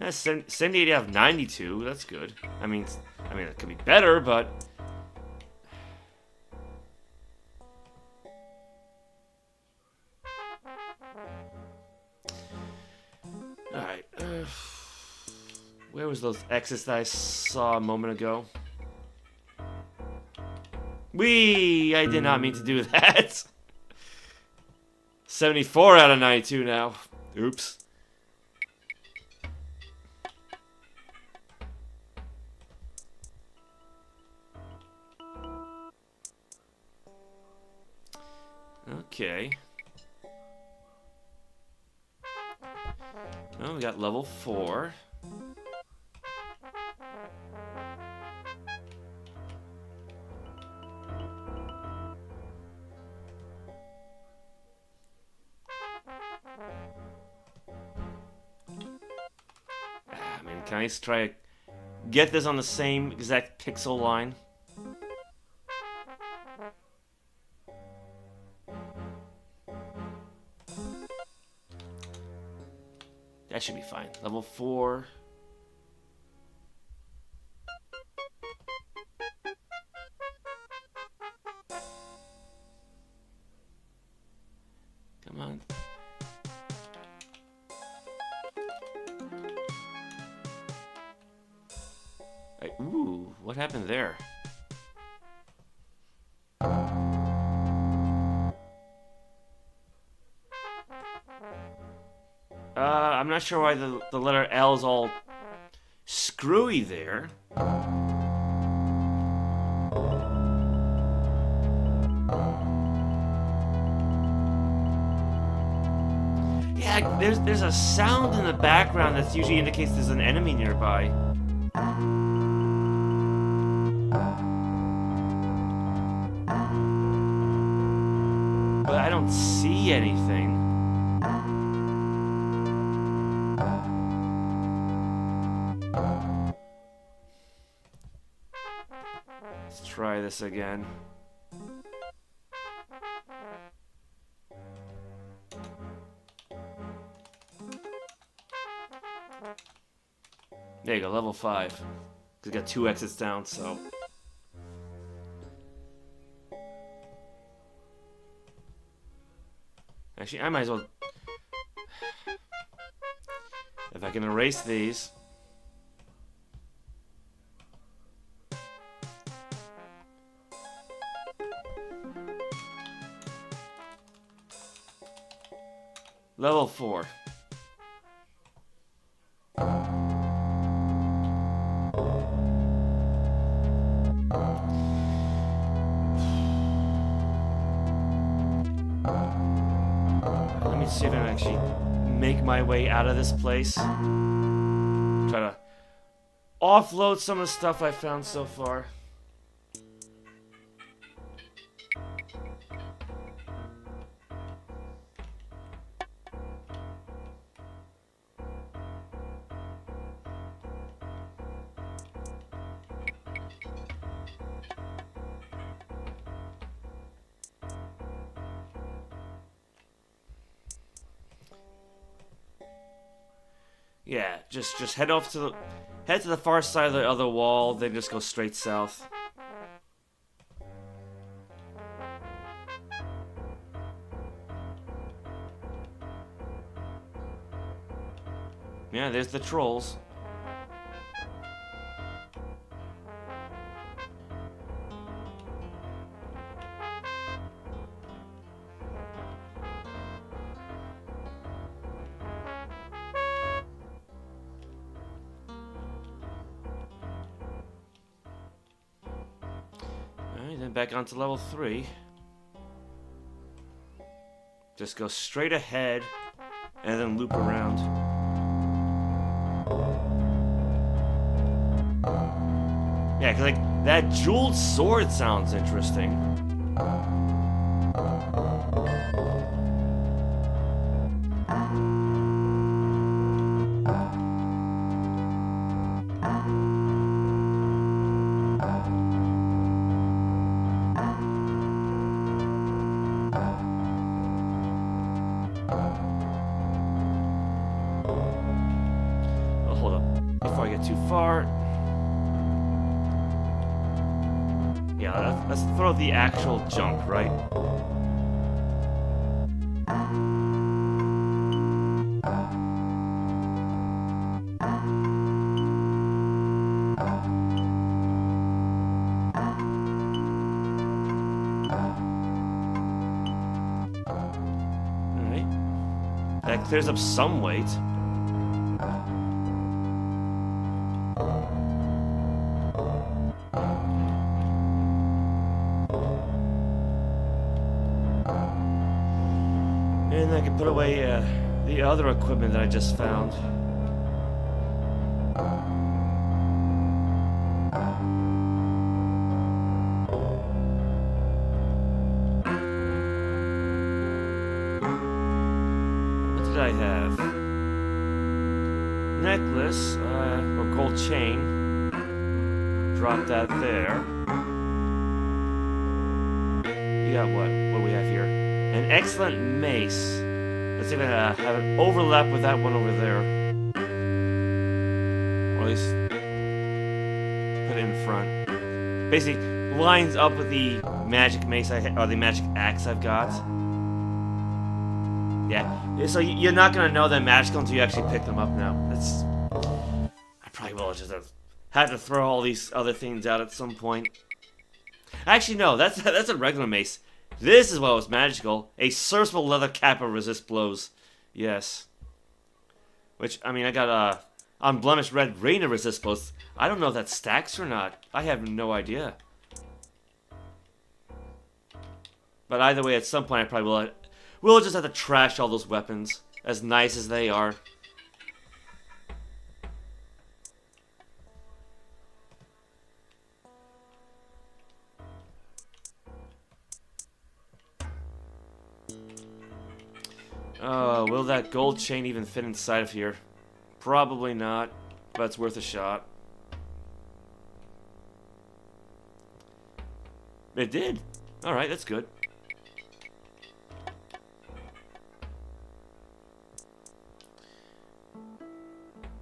Cindy, I have 92. That's good. I mean, it could be better, but all right. Where was those exits that I saw a moment ago? I did not mean to do that. 74 out of 92 now. Oops. Okay. Oh, we got level 4. I mean, can I just try to get this on the same exact pixel line? That should be fine. Level 4. Come on. Ooh, what happened there? I'm not sure why the letter L is all screwy there. Yeah, there's a sound in the background that usually indicates there's an enemy nearby. But I don't see anything. Let's try this again. There you go, level 5. It's got 2 exits down, so. Actually, I might as well. If I can erase these. Level 4. Let me see if I can actually make my way out of this place. Try to offload some of the stuff I found so far. Yeah, just head to the far side of the other wall, then just go straight south. Yeah, there's the trolls. back onto level 3. Just go straight ahead and then loop around. Yeah, cause like that jeweled sword sounds interesting. Oh, hold up. Before I get too far. Yeah, let's throw the actual junk, right? Alright. That clears up some weight. And I can put away the other equipment that I just found. What did I have? Necklace, or gold chain. Drop that there. You got what? What do we have here? An excellent mace. Let's even have an overlap with that one over there. Or at least put it in front. Basically, lines up with the magic mace or the magic axe I've got. Yeah, so you're not gonna know they're magical until you actually pick them up now. I probably will just have to throw all these other things out at some point. Actually, no, that's a regular mace. This is what was magical. A serviceable leather kappa resist blows. Yes. Which, I mean, I got a unblemished red rain to resist blows. I don't know if that stacks or not. I have no idea. But either way, at some point I probably will. We'll just have to trash all those weapons, as nice as they are. Will that gold chain even fit inside of here? Probably not, but it's worth a shot. It did. Alright, that's good.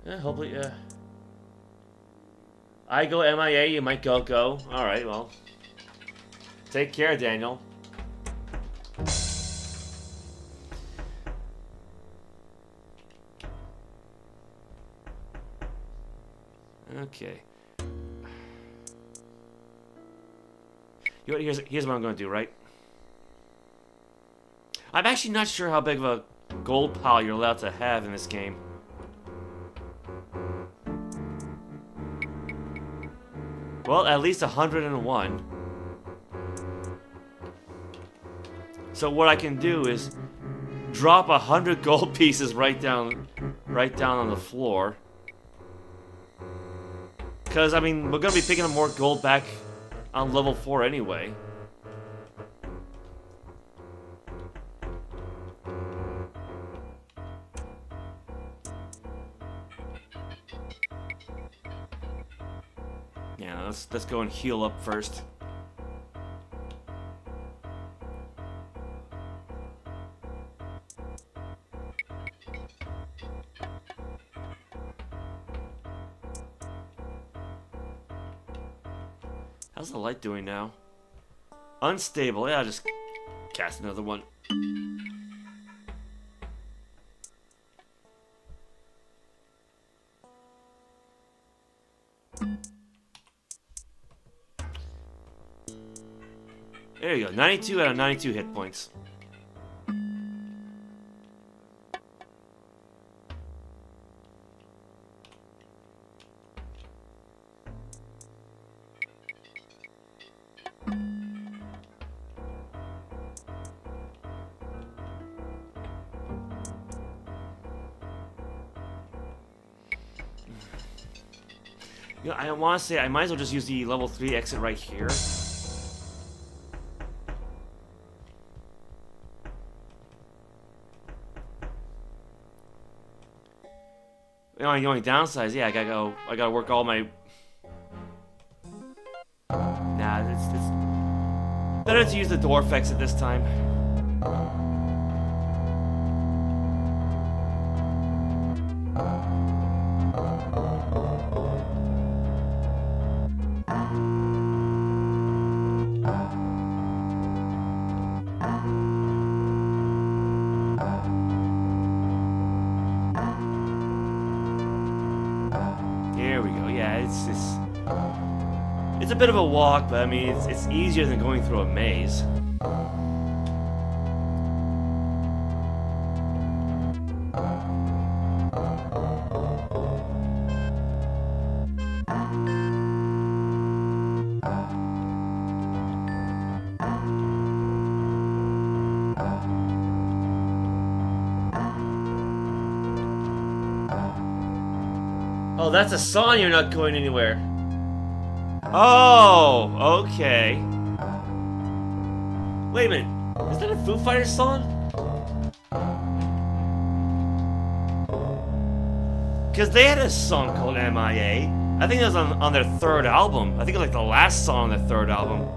Yeah, hopefully, yeah. I go MIA, you might go. Alright, well. Take care, Daniel. Okay. Here's what I'm going to do, right? I'm actually not sure how big of a gold pile you're allowed to have in this game. Well, at least 101. So what I can do is drop 100 gold pieces right down on the floor. Because, I mean, we're going to be picking up more gold back on level 4 anyway. Yeah, let's go and heal up first. How's the light doing now? Unstable. Yeah, I'll just cast another one. There you go. 92 out of 92 hit points. You know, I want to say I might as well just use the level 3 exit right here. The only downside is, yeah, I gotta work all my... Nah, it's better to use the dwarf exit this time. It's a bit of a walk, but I mean, it's easier than going through a maze. Oh, that's a sign you're not going anywhere. Oh, okay. Wait a minute. Is that a Foo Fighters song? Because they had a song called MIA. I think it was on their third album. I think it was like the last song on their third album.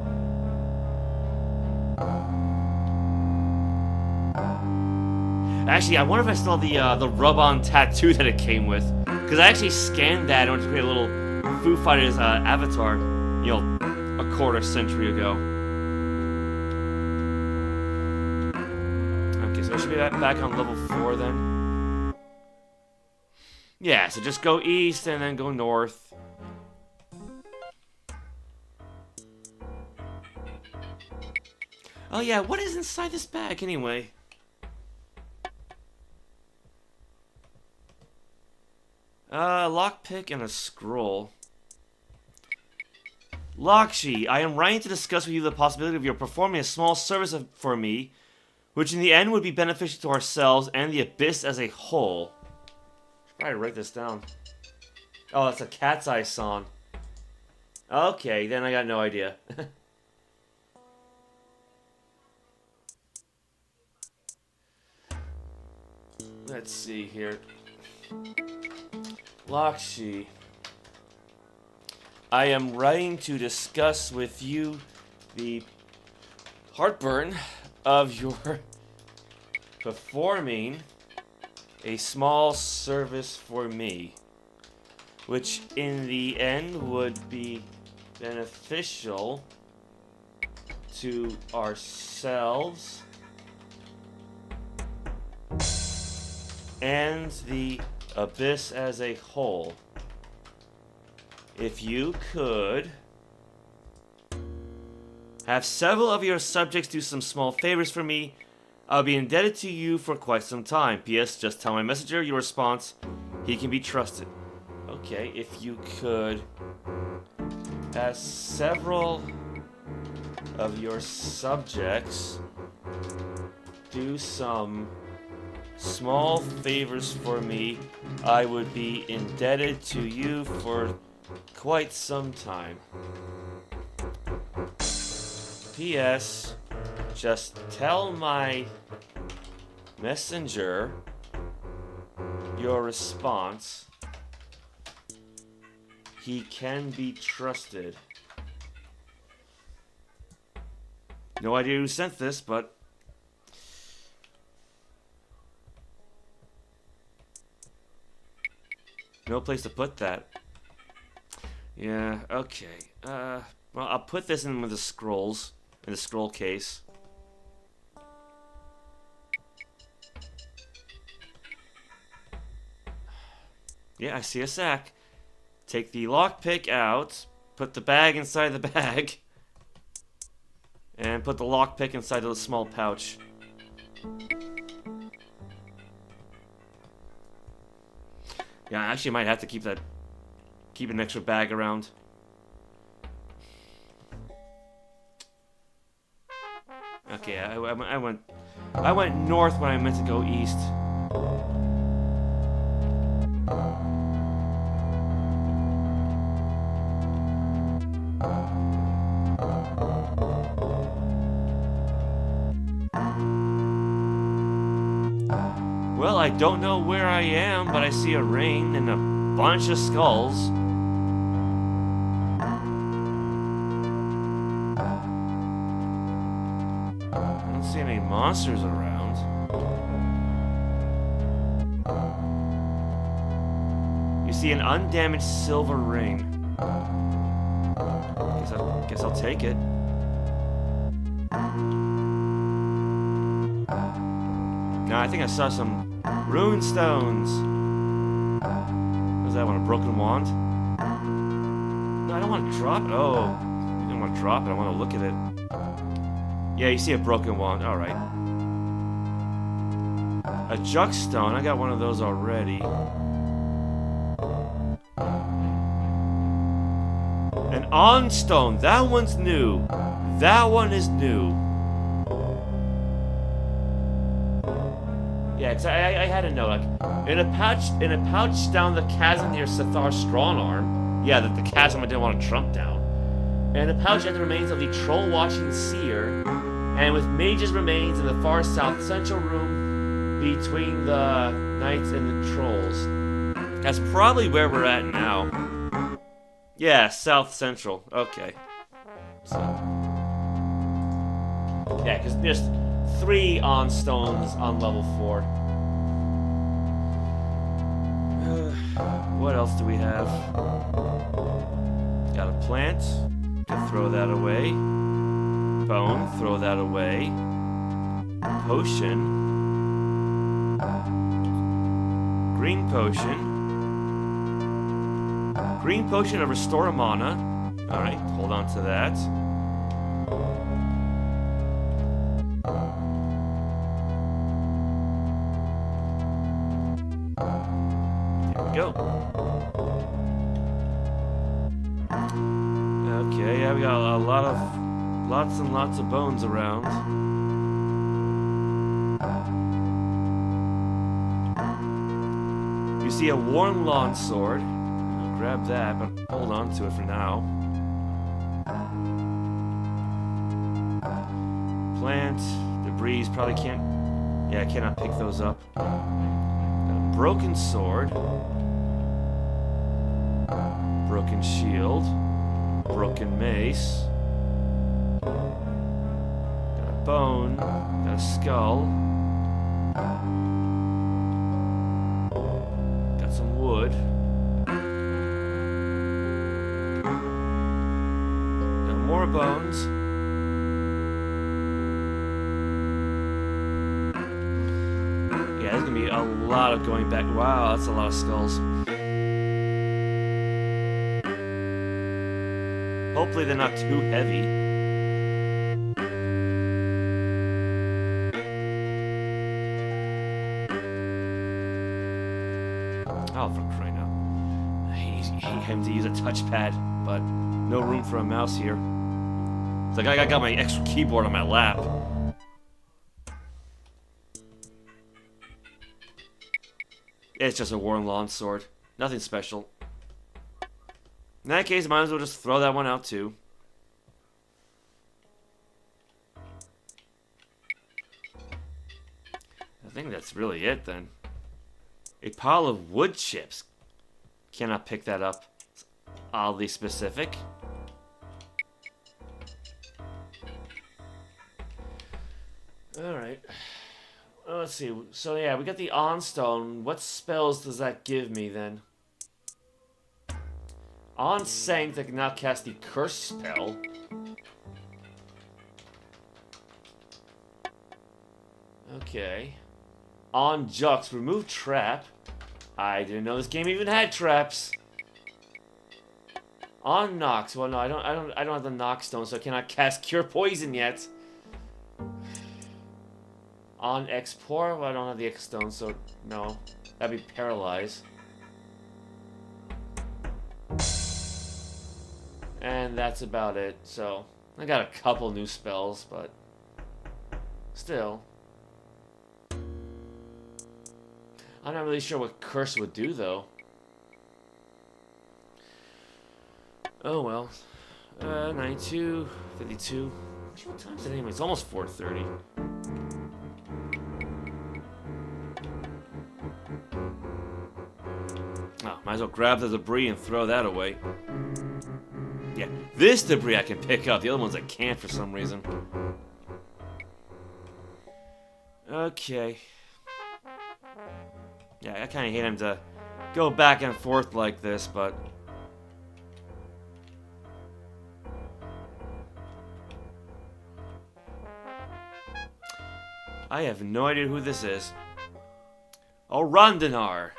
Actually, I wonder if I still have the rub-on tattoo that it came with. Because I actually scanned that in order to create a little Foo Fighters avatar, you know, a quarter century ago. Okay, so I should be back on level 4 then. Yeah, so just go east and then go north. Oh yeah, what is inside this bag anyway? Lockpick and a scroll. Lakshi, I am writing to discuss with you the possibility of your performing a small service for me, which in the end would be beneficial to ourselves and the Abyss as a whole. Should probably write this down. Oh, that's a Cat's Eye song. Okay, then I got no idea. Let's see here. Lakshi, I am writing to discuss with you the heartburn of your performing a small service for me, which in the end would be beneficial to ourselves and the Abyss as a whole. If you could have several of your subjects do some small favors for me, I'll be indebted to you for quite some time. P.S. Just tell my messenger your response. He can be trusted. Okay, if you could have several of your subjects do some small favors for me, I would be indebted to you for quite some time. P.S. Just tell my messenger your response. He can be trusted. No idea who sent this, but no place to put that. Yeah, okay. Well, I'll put this in with the scrolls, in the scroll case. Yeah, I see a sack. Take the lockpick out, put the bag inside the bag, and put the lockpick inside of the small pouch. Yeah, I actually might have to keep an extra bag around. Okay, I went north when I meant to go east. Well, I don't know where I am, but I see a ring and a bunch of skulls. I don't see any monsters around. You see an undamaged silver ring. Guess I'll take it. Now I think I saw some rune stones. What is that one? A broken wand? No, I don't want to drop it. Oh, I don't want to drop it. I want to look at it. Yeah, you see a broken wand. All right. A juck stone. I got one of those already. An on stone. That one's new. That one is new. Yeah, cause I had a note, like, in a pouch down the chasm near Sathar's strong arm. Yeah, the chasm I didn't want to trump down. And a pouch had the remains of the troll-watching seer, and with mage's remains in the far south central room between the knights and the trolls. That's probably where we're at now. Yeah, south central. Okay. So. Yeah, because there's 3 on stones on level 4. What else do we have? Got a plant. Can throw that away. Bone. Throw that away. Potion. Green potion. Green potion of restore mana. Alright, hold on to that. Go. Okay, yeah, we got lots and lots of bones around. You see a worn lawn sword. I'll grab that, but hold on to it for now. Plant, debris, probably can't. Yeah, I cannot pick those up. Got a broken sword. Broken shield. Broken mace. Got a bone. Got a skull. Got some wood. Got more bones. Yeah, there's gonna be a lot of going back. Wow, that's a lot of skulls. Hopefully they're not too heavy. Oh, for crying out. I hate having to use a touchpad, but no room for a mouse here. It's like I got my extra keyboard on my lap. It's just a worn lawn sword. Nothing special. In that case, might as well just throw that one out too. I think that's really it then. A pile of wood chips. Cannot pick that up. It's oddly specific. Alright. Let's see. So yeah, we got the on stone. What spells does that give me then? On Saint, I can now cast the curse spell. Okay. On Jux, remove trap. I didn't know this game even had traps. On Nox, well no, I don't have the Nox stone, so I cannot cast Cure Poison yet. On Export, well I don't have the X stone, so no, that'd be Paralyze. And that's about it, so I got a couple new spells, but still. I'm not really sure what Curse would do, though. Oh well. 92, 52. What time is it anyway? It's almost 4:30. Might as well grab the debris and throw that away. Yeah, this debris I can pick up. The other ones I can't for some reason. Okay. Yeah, I kind of hate him to go back and forth like this, but... I have no idea who this is. Oh, Rondinar.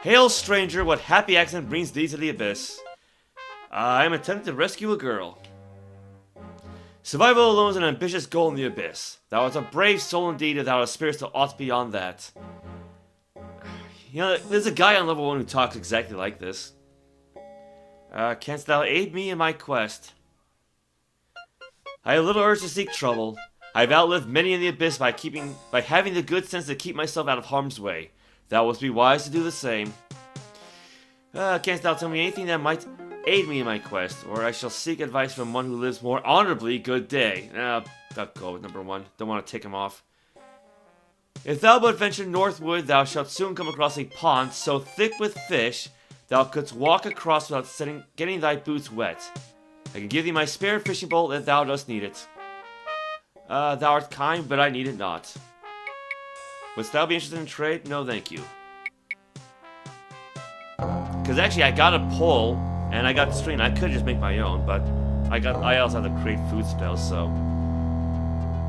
Hail, stranger, what happy accident brings thee to the abyss? I am attempting to rescue a girl. Survival alone is an ambitious goal in the abyss. Thou art a brave soul indeed, and thou hast spirits to aught beyond that. You know, there's a guy on level 1 who talks exactly like this. Canst thou aid me in my quest? I have little urge to seek trouble. I have outlived many in the abyss by having the good sense to keep myself out of harm's way. Thou wouldst be wise to do the same. Canst thou tell me anything that might aid me in my quest, or I shall seek advice from one who lives more honorably? Good day. I'll go with number 1. Don't want to tick him off. If thou but venture northward, thou shalt soon come across a pond so thick with fish, thou couldst walk across without getting thy boots wet. I can give thee my spare fishing bolt if thou dost need it. Thou art kind, but I need it not. Wouldst thou be interested in trade? No, thank you. Because actually, I got a pole, and I got string. I could just make my own, but I also have to create food spells, so...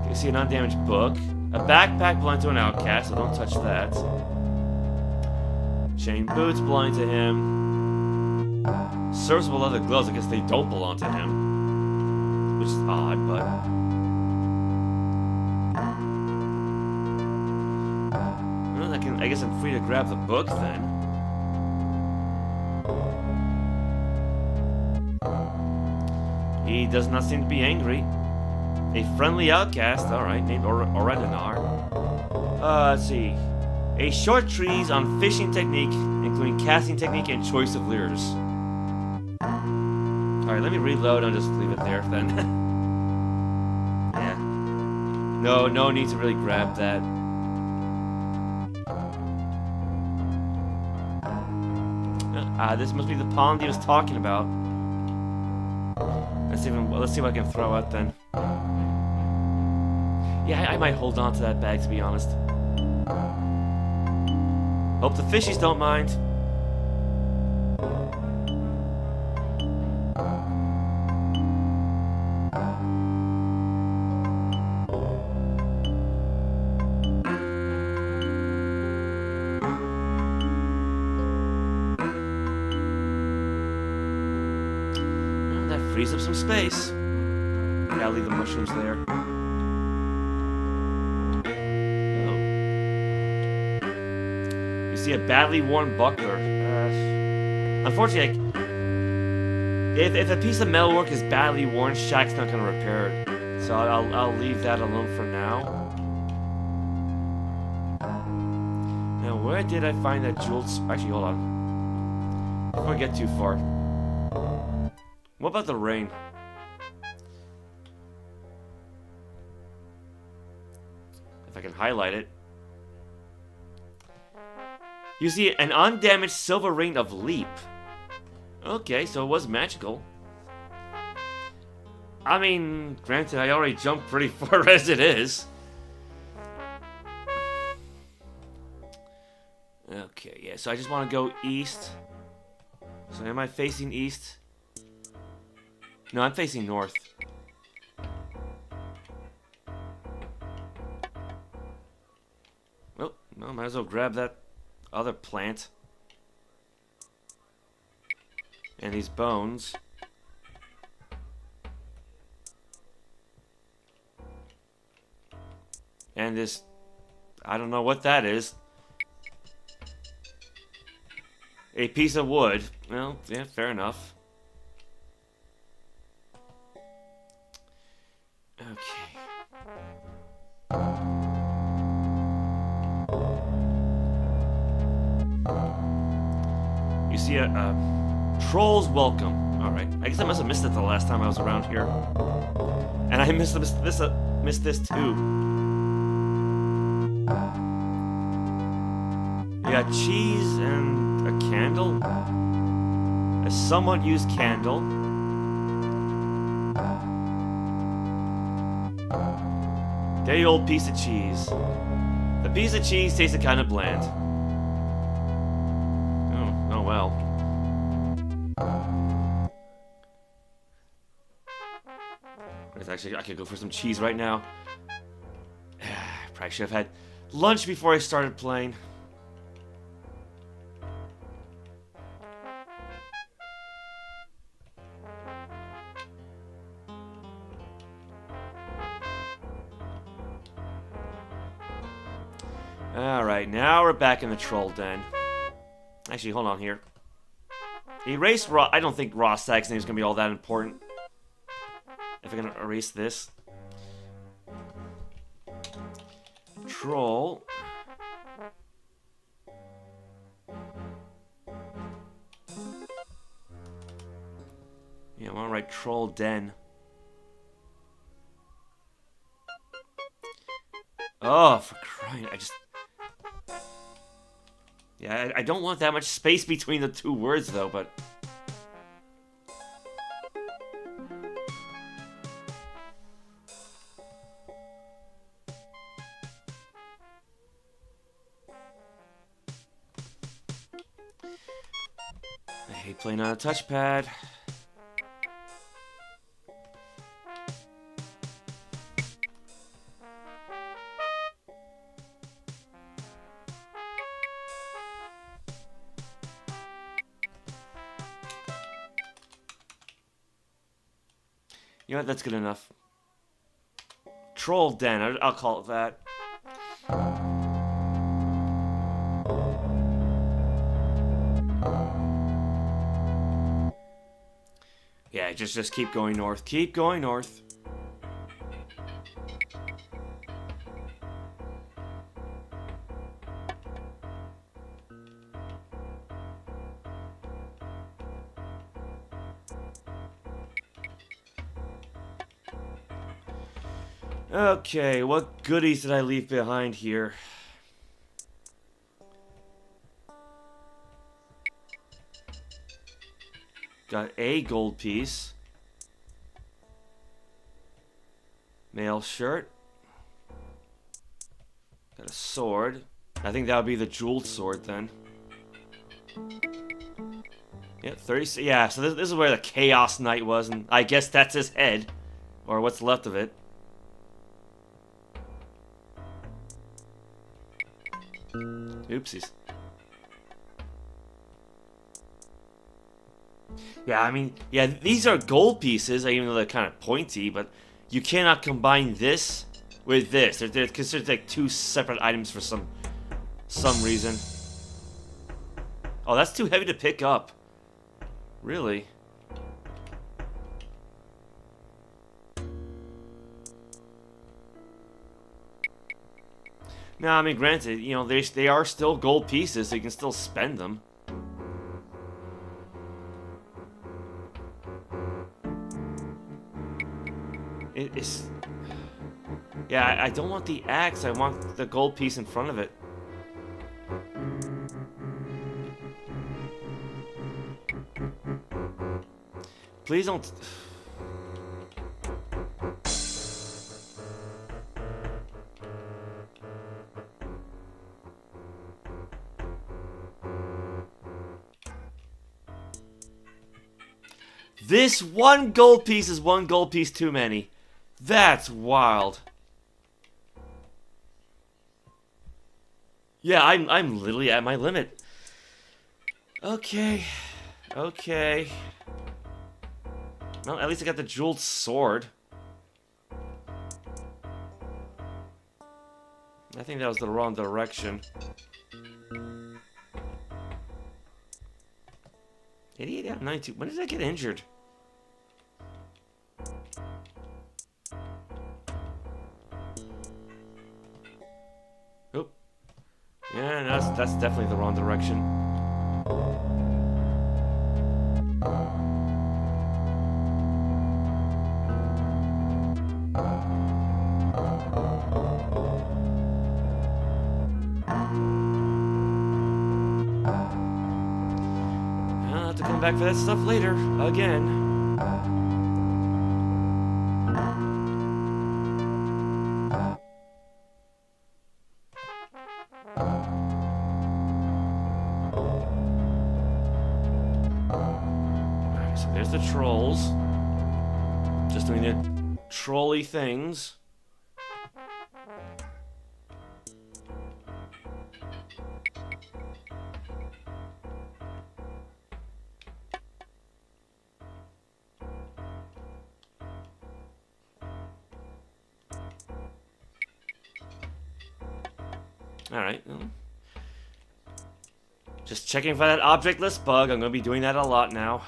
You see an undamaged book. A backpack belonging to an outcast, so don't touch that. Chain boots belonging to him. Serviceable leather gloves, I guess they don't belong to him. Which is odd, but... I guess I'm free to grab the book then. He does not seem to be angry. A friendly outcast, alright, named Rondinar. Let's see. A short treatise on fishing technique, including casting technique and choice of lures. Alright, let me reload and just leave it there then. Yeah. No need to really grab that. This must be the pond he was talking about. Let's see what I can throw out then. Yeah, I might hold on to that bag, to be honest. Hope the fishies don't mind. Frees up some space. Yeah, I'll leave the mushrooms there. Oh. You see a badly worn buckler. Unfortunately, if a piece of metalwork is badly worn, Shaq's not going to repair it. So I'll leave that alone for now. Now, where did I find that jeweled... Actually, hold on. Before I get too far. What about the rain? If I can highlight it. You see an undamaged silver ring of leap. Okay, so it was magical. I mean, granted, I already jumped pretty far as it is. Okay, yeah, so I just want to go east. So am I facing east? No, I'm facing north. Well, might as well grab that other plant. And these bones. And this... I don't know what that is. A piece of wood. Well, yeah, fair enough. Okay. You see a troll's welcome. Alright. I guess I must have missed it the last time I was around here. And I missed this too. You got cheese and A candle? A somewhat used candle. Day old piece of cheese. The piece of cheese tasted kind of bland. Oh well. Actually, I could go for some cheese right now. Probably should have had lunch before I started playing. Alright, now we're back in the troll den. Actually, hold on here. Erase Raw. I don't think Rawstag's name is going to be all that important. If I'm going to erase this. Troll. Yeah, I want to write Troll Den. Oh, for crying, yeah, I don't want that much space between the two words, though, but... I hate playing on a touchpad. You know what, that's good enough. Troll Den, I'll call it that. Yeah, just keep going north. Keep going north. Okay, what goodies did I leave behind here? Got a gold piece. Mail shirt. Got a sword. I think that would be the jeweled sword then. Yeah, 30. Yeah, so this is where the Chaos Knight was, and I guess that's his head. Or what's left of it. Oopsies. Yeah, I mean, yeah, these are gold pieces, even though they're kind of pointy, but you cannot combine this with this. They're considered like two separate items for some reason. Oh, that's too heavy to pick up. Really? No, I mean, granted, you know, they are still gold pieces, so you can still spend them. It's... Yeah, I don't want the axe, I want the gold piece in front of it. Please don't... This one gold piece is one gold piece too many. That's wild. Yeah, I'm literally at my limit. Okay. Okay. Well, at least I got the jeweled sword. I think that was the wrong direction. 88 out of 92. When did I get injured? Oop. Yeah, that's definitely the wrong direction. come back for that stuff later, again. Alright, so there's the trolls. Just doing their trolly things. Alright. Just checking for that object list bug. I'm going to be doing that a lot now.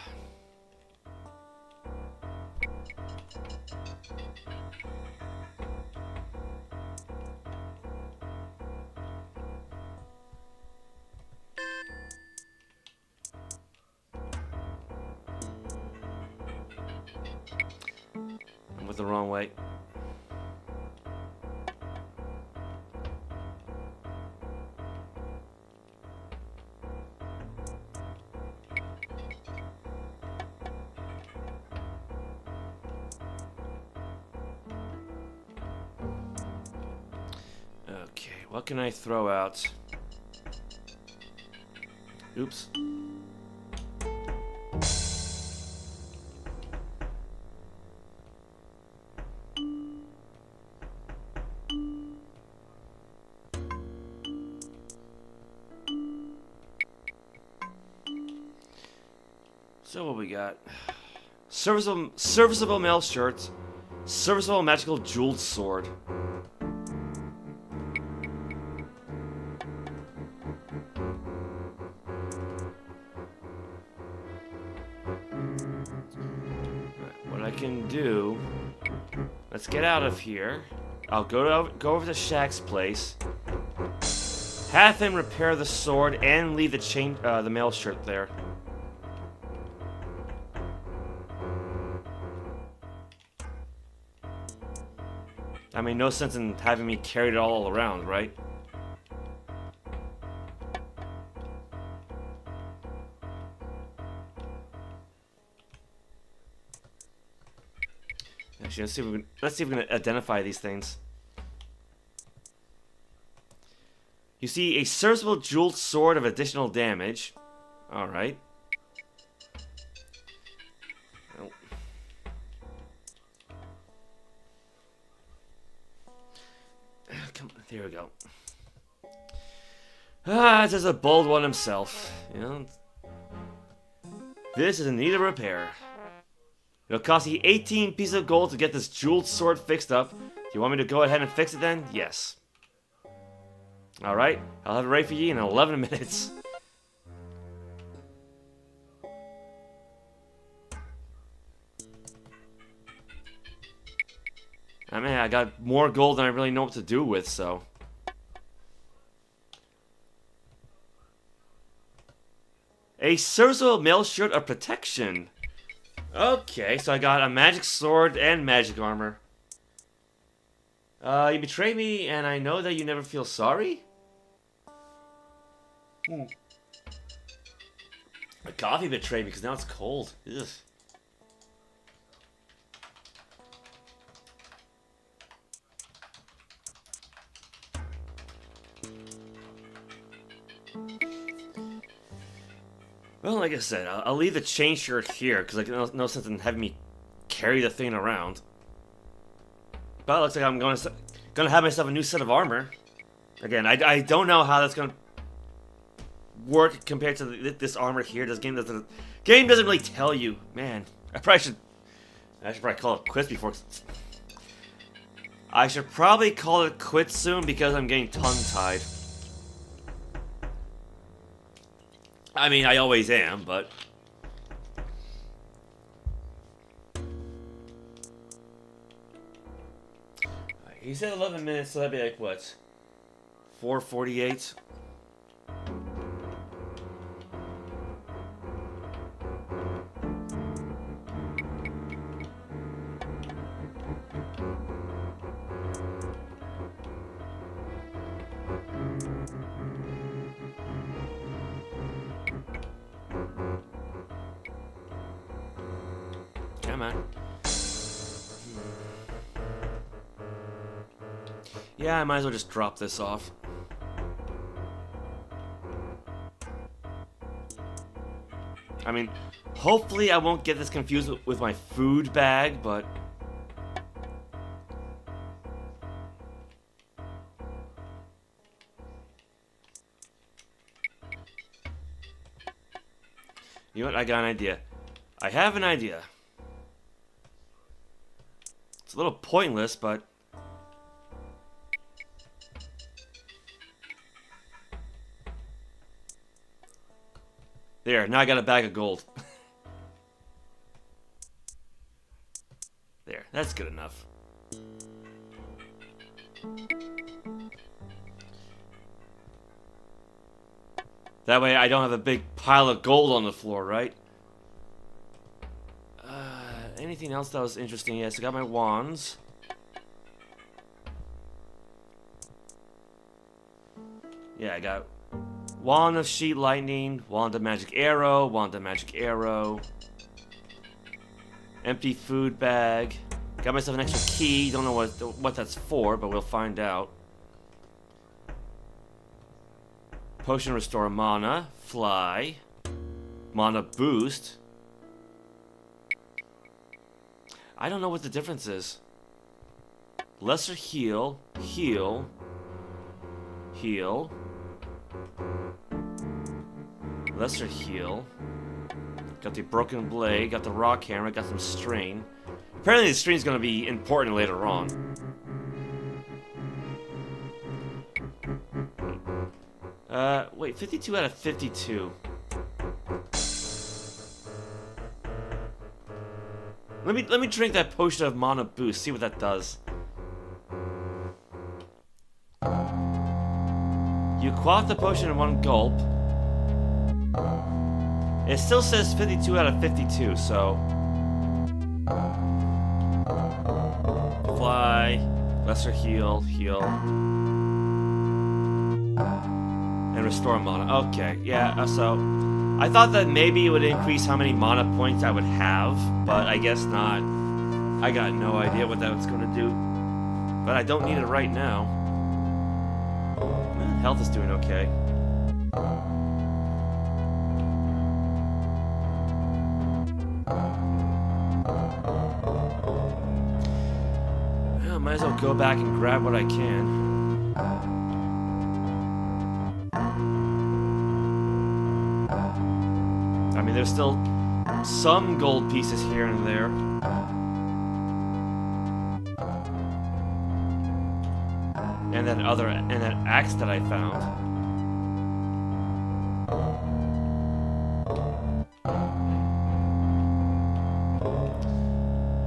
I'm with the wrong way. What can I throw out? Oops. So what we got? Serviceable male shirt. Serviceable magical jeweled sword. Can do. Let's get out of here. I'll go over to Shaq's place. Have him repair the sword and leave the mail shirt there. I mean, no sense in having me carry it all around, right? Actually, let's see if we can identify these things. You see a serviceable jeweled sword of additional damage. Alright. Oh. Come on, there we go. Ah, it's just a bold one himself. You know, this is in need of repair. It'll cost you 18 pieces of gold to get this jeweled sword fixed up. Do you want me to go ahead and fix it then? Yes. Alright, I'll have it ready for you in 11 minutes. I mean, I got more gold than I really know what to do with, so. A serviceable mail shirt of protection. Okay, so I got a magic sword and magic armor. You betrayed me, and I know that you never feel sorry? My coffee betrayed me because now it's cold. Ugh. Well, like I said, I'll leave the chain shirt here because like no sense in having me carry the thing around. But it looks like I'm gonna have myself a new set of armor. Again, I don't know how that's gonna work compared to this armor here. This game doesn't really tell you. Man, I should probably call it quits before. I should probably call it quits soon because I'm getting tongue-tied. I mean, I always am, but... He said 11 minutes, so that'd be like, what? 4:48? Come on. Yeah, I might as well just drop this off. I mean, hopefully I won't get this confused with my food bag, but... You know what? I got an idea. I have an idea. It's a little pointless, but... There, now I got a bag of gold. There, that's good enough. That way I don't have a big pile of gold on the floor, right? Anything else that was interesting? Yes, I got my wands. Yeah, I got wand of sheet lightning, wand of magic arrow, wand of magic arrow. Empty food bag. Got myself an extra key. Don't know what that's for, but we'll find out. Potion restore mana. Fly. Mana boost. I don't know what the difference is. Lesser heal. Heal. Heal. Lesser heal. Got the broken blade. Got the rock hammer. Got some strain. Apparently the strain's gonna be important later on. Wait, 52 out of 52. Let me drink that potion of mana boost, see what that does. You quaff the potion in one gulp. It still says 52 out of 52, so... Fly, lesser heal, heal. And restore mana. Okay, yeah, so... I thought that maybe it would increase how many mana points I would have, but I guess not. I got no idea what that was going to do. But I don't need it right now. Health is doing okay. Well, might as well go back and grab what I can. I mean, there's still some gold pieces here and there. And that axe that I found.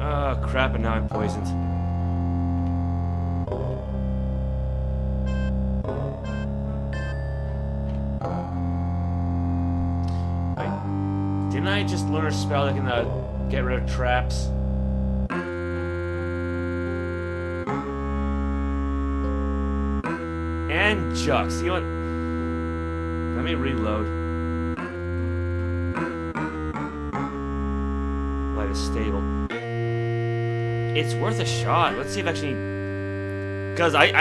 Oh crap, and now I'm poisoned. Didn't I just learn a spell that can get rid of traps? And Jux. You know what? Let me reload. Light is stable. It's worth a shot. Let's see if actually... Because Wait.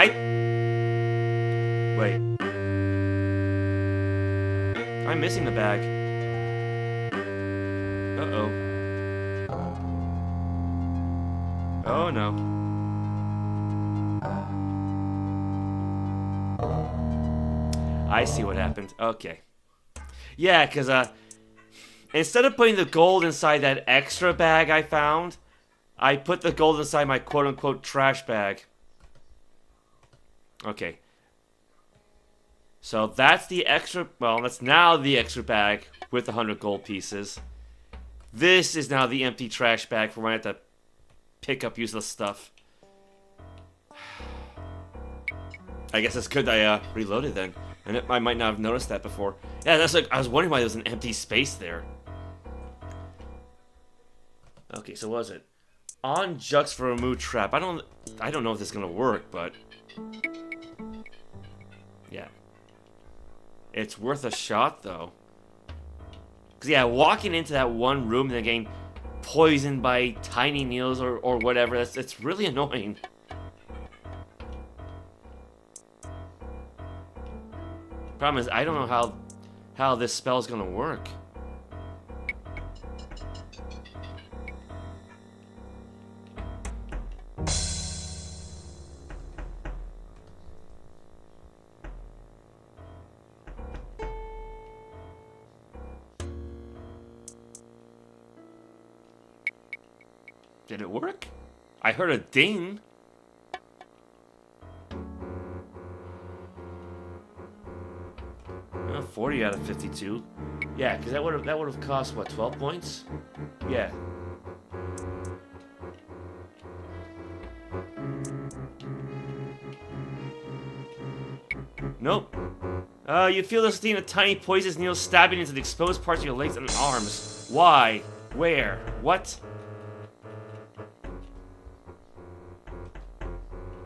I'm missing the bag. Uh-oh. Oh, no. I see what happened. Okay. Yeah, because, instead of putting the gold inside that extra bag I found, I put the gold inside my quote-unquote trash bag. Okay. So that's the extra... Well, that's now the extra bag with 100 gold pieces. This is now the empty trash bag for when I have to pick up useless stuff. I guess it's good I reloaded then. And I might not have noticed that before. Yeah, that's like... I was wondering why there was an empty space there. Okay, so what was it? On Jux for a remove trap. I don't know if this is gonna work, but... Yeah. It's worth a shot, though. Because, yeah, walking into that one room and then getting poisoned by tiny needles or whatever. It's really annoying. Problem is, I don't know how this spell's gonna work. Did it work? I heard a ding. 40 out of 52. Yeah, because that would have cost what, 12 points? Yeah. Nope. You feel this thing, a tiny poisonous needle stabbing into the exposed parts of your legs and arms. Why? Where? What?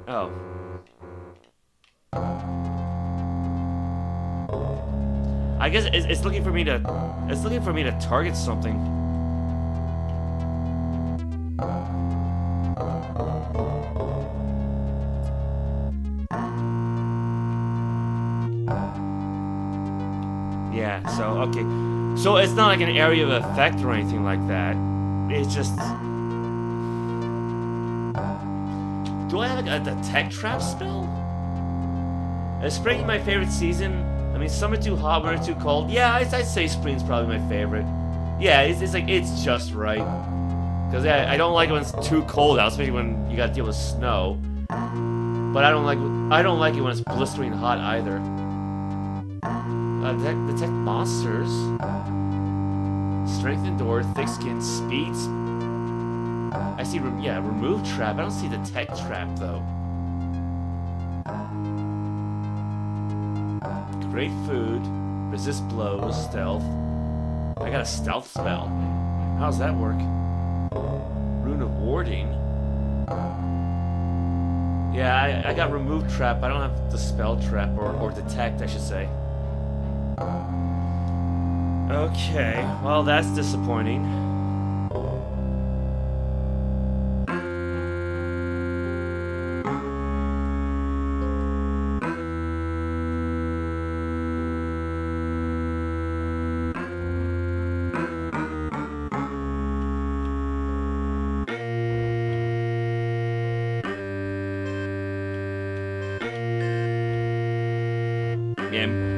Oh. I guess it's looking for me to target something. Yeah, so okay. So it's not like an area of effect or anything like that. It's just, do I have like a detect trap spell? Is spring my favorite season? I mean, summer too hot, winter too cold. Yeah, I'd say spring's probably my favorite. Yeah, it's like, it's just right. Because I don't like it when it's too cold out, especially when you gotta deal with snow. But I don't like it when it's blistering hot either. Detect monsters. Strength endured, thick skin, speeds. I see, remove trap. I don't see detect trap though. Great food, resist blows, stealth. I got a stealth spell. How does that work? Rune of warding. Yeah, I got remove trap. I don't have the spell trap or detect, I should say. Okay, well that's disappointing.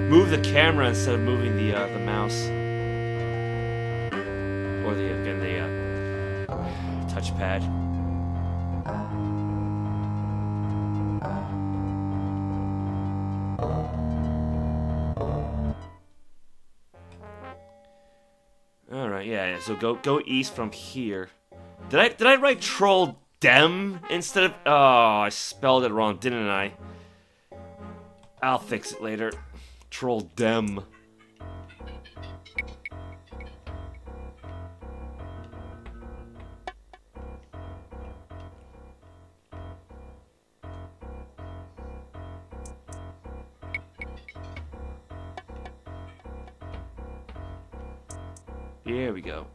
Move the camera instead of moving the mouse, or the touchpad. All right, yeah. So go east from here. Did I write troll dem instead of? Oh, I spelled it wrong, didn't I? I'll fix it later. Troll dem. Here we go.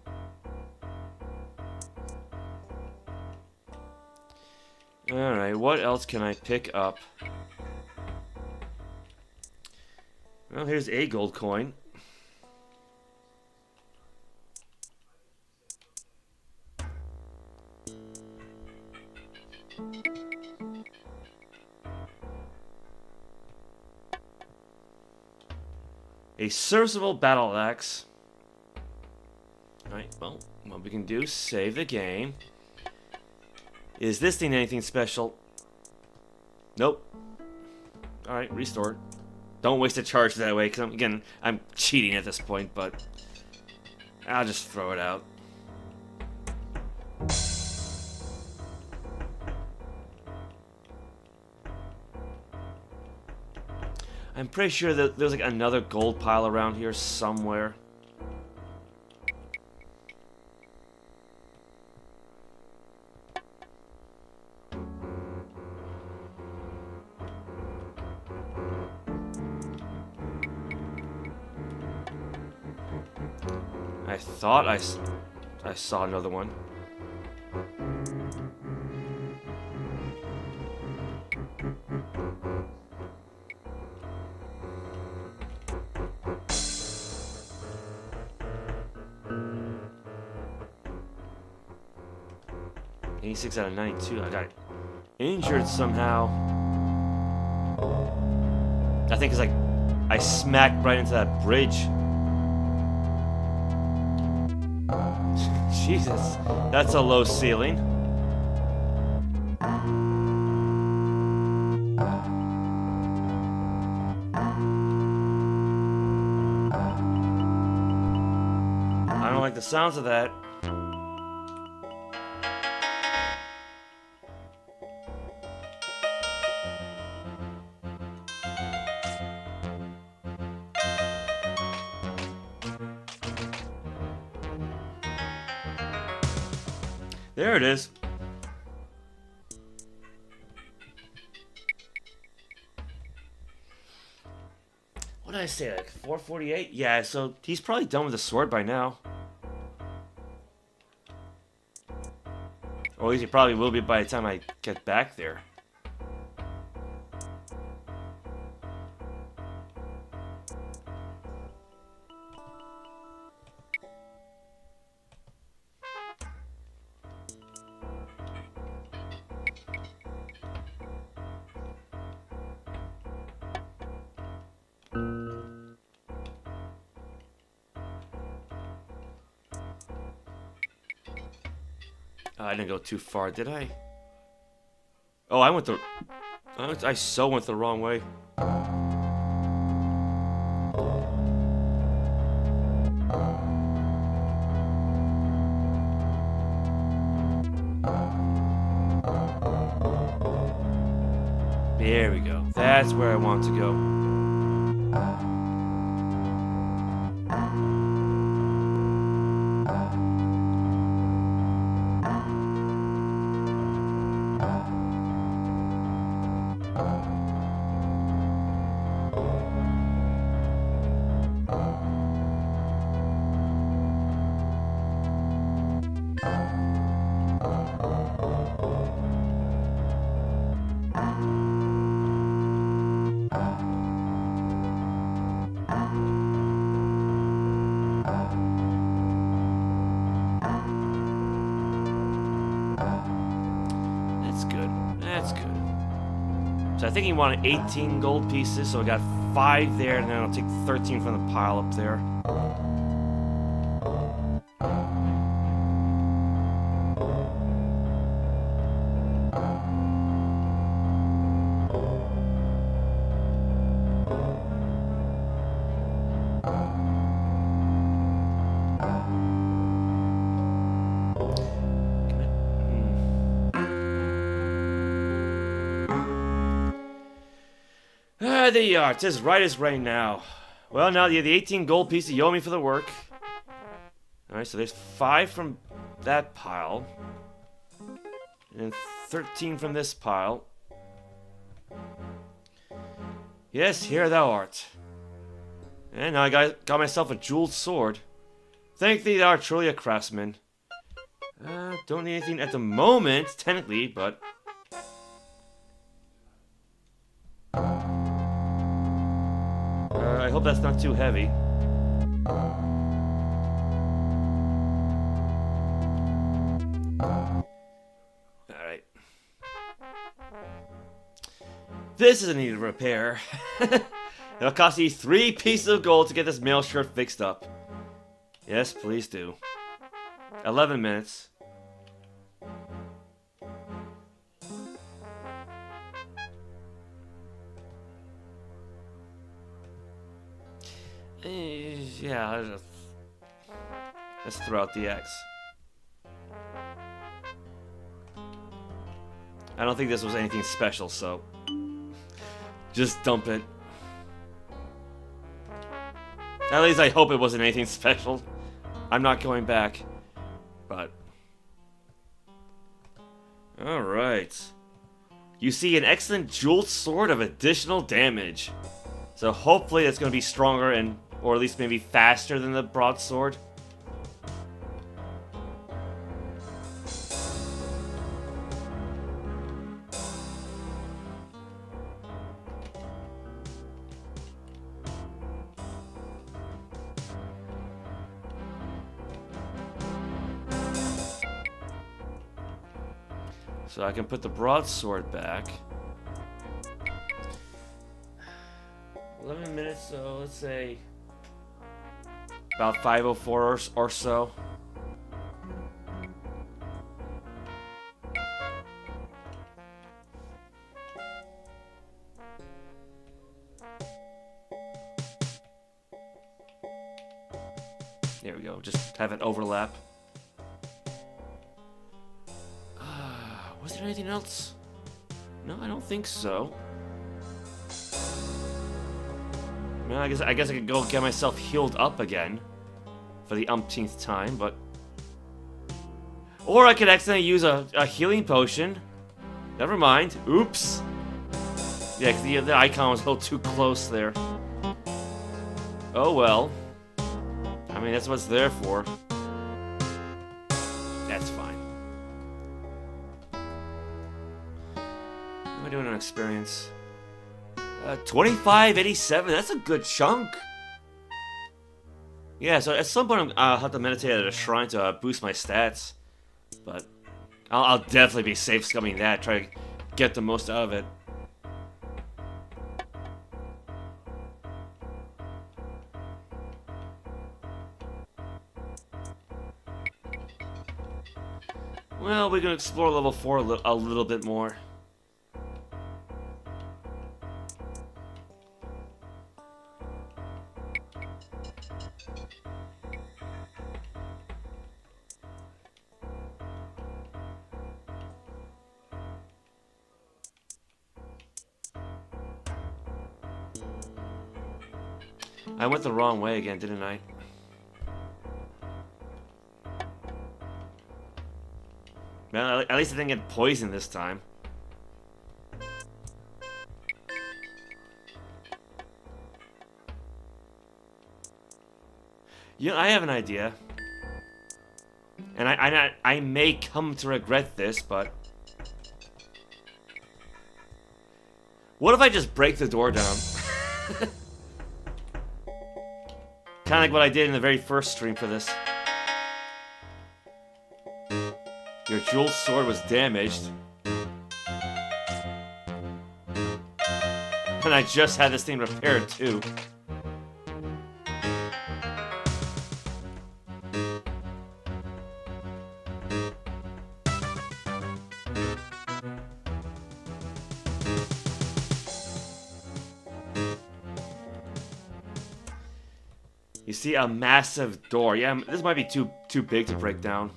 Alright, what else can I pick up? Well, here's a gold coin. A serviceable battle axe. Alright, well, what we can do, save the game. Is this thing anything special? Nope. Alright, restore. Don't waste a charge that way, because I'm cheating at this point, but I'll just throw it out. I'm pretty sure that there's like another gold pile around here somewhere. I saw another one. "86 out of 92. I got injured somehow. I think it's like I smacked right into that bridge. Jesus, that's a low ceiling. I don't like the sounds of that. There it is. What did I say, like 448? Yeah, so he's probably done with the sword by now. Or at least he probably will be by the time I get back there. I didn't go too far, did I? Oh, I went the... I so went the wrong way. There we go. That's where I want to go. So I think he wanted 18 gold pieces, so I got 5 there, and then I'll take 13 from the pile up there. There you are. It says right as rain now. Well, now you have the 18 gold pieces you owe me for the work. Alright, so there's 5 from that pile. And 13 from this pile. Yes, here thou art. And now I got myself a jeweled sword. Thank thee, thou art truly a craftsman. Don't need anything at the moment, technically, but... I hope that's not too heavy. Alright. This is a needed repair. It'll cost you 3 pieces of gold to get this mail shirt fixed up. Yes, please do. 11 minutes. Yeah, let's throw out the X. I don't think this was anything special, so just dump it. At least I hope it wasn't anything special. I'm not going back, but... Alright. You see an excellent jeweled sword of additional damage. So hopefully it's going to be stronger and, or at least maybe faster than the broadsword. So I can put the broadsword back. 11 minutes, so let's say about 5:04 or so. There we go, just have it overlap. Was there anything else? No, I don't think so. Well, I guess I could go get myself healed up again for the umpteenth time, but... Or I could accidentally use a healing potion. Never mind. Oops. Yeah, 'cause the icon was a little too close there. Oh well. I mean, that's what it's there for. That's fine. What am I doing on experience? 2587, that's a good chunk. Yeah, so at some point I'll have to meditate at a shrine to boost my stats. But I'll definitely be safe scumming that, try to get the most out of it. Well, we're gonna explore level 4 a little bit more. I went the wrong way again, didn't I? Well, at least I didn't get poisoned this time. You know, I have an idea. And I may come to regret this, but... What if I just break the door down? Kind of like what I did in the very first stream for this. Your jeweled sword was damaged. And I just had this thing repaired too. You see a massive door. Yeah, this might be too big to break down.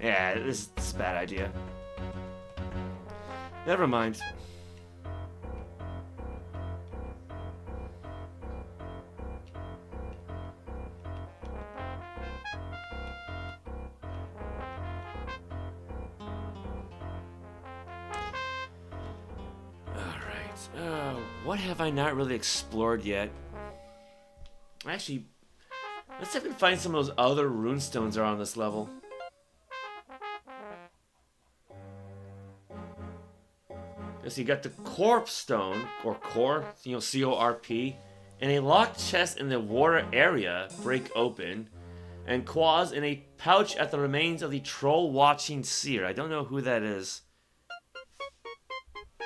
Yeah, this is a bad idea. Never mind. What have I not really explored yet? Actually, let's see if we can find some of those other runestones around this level. So you got the corpse stone, or core, you know, C-O-R-P, and a locked chest in the water area break open, and claws in a pouch at the remains of the troll-watching seer. I don't know who that is.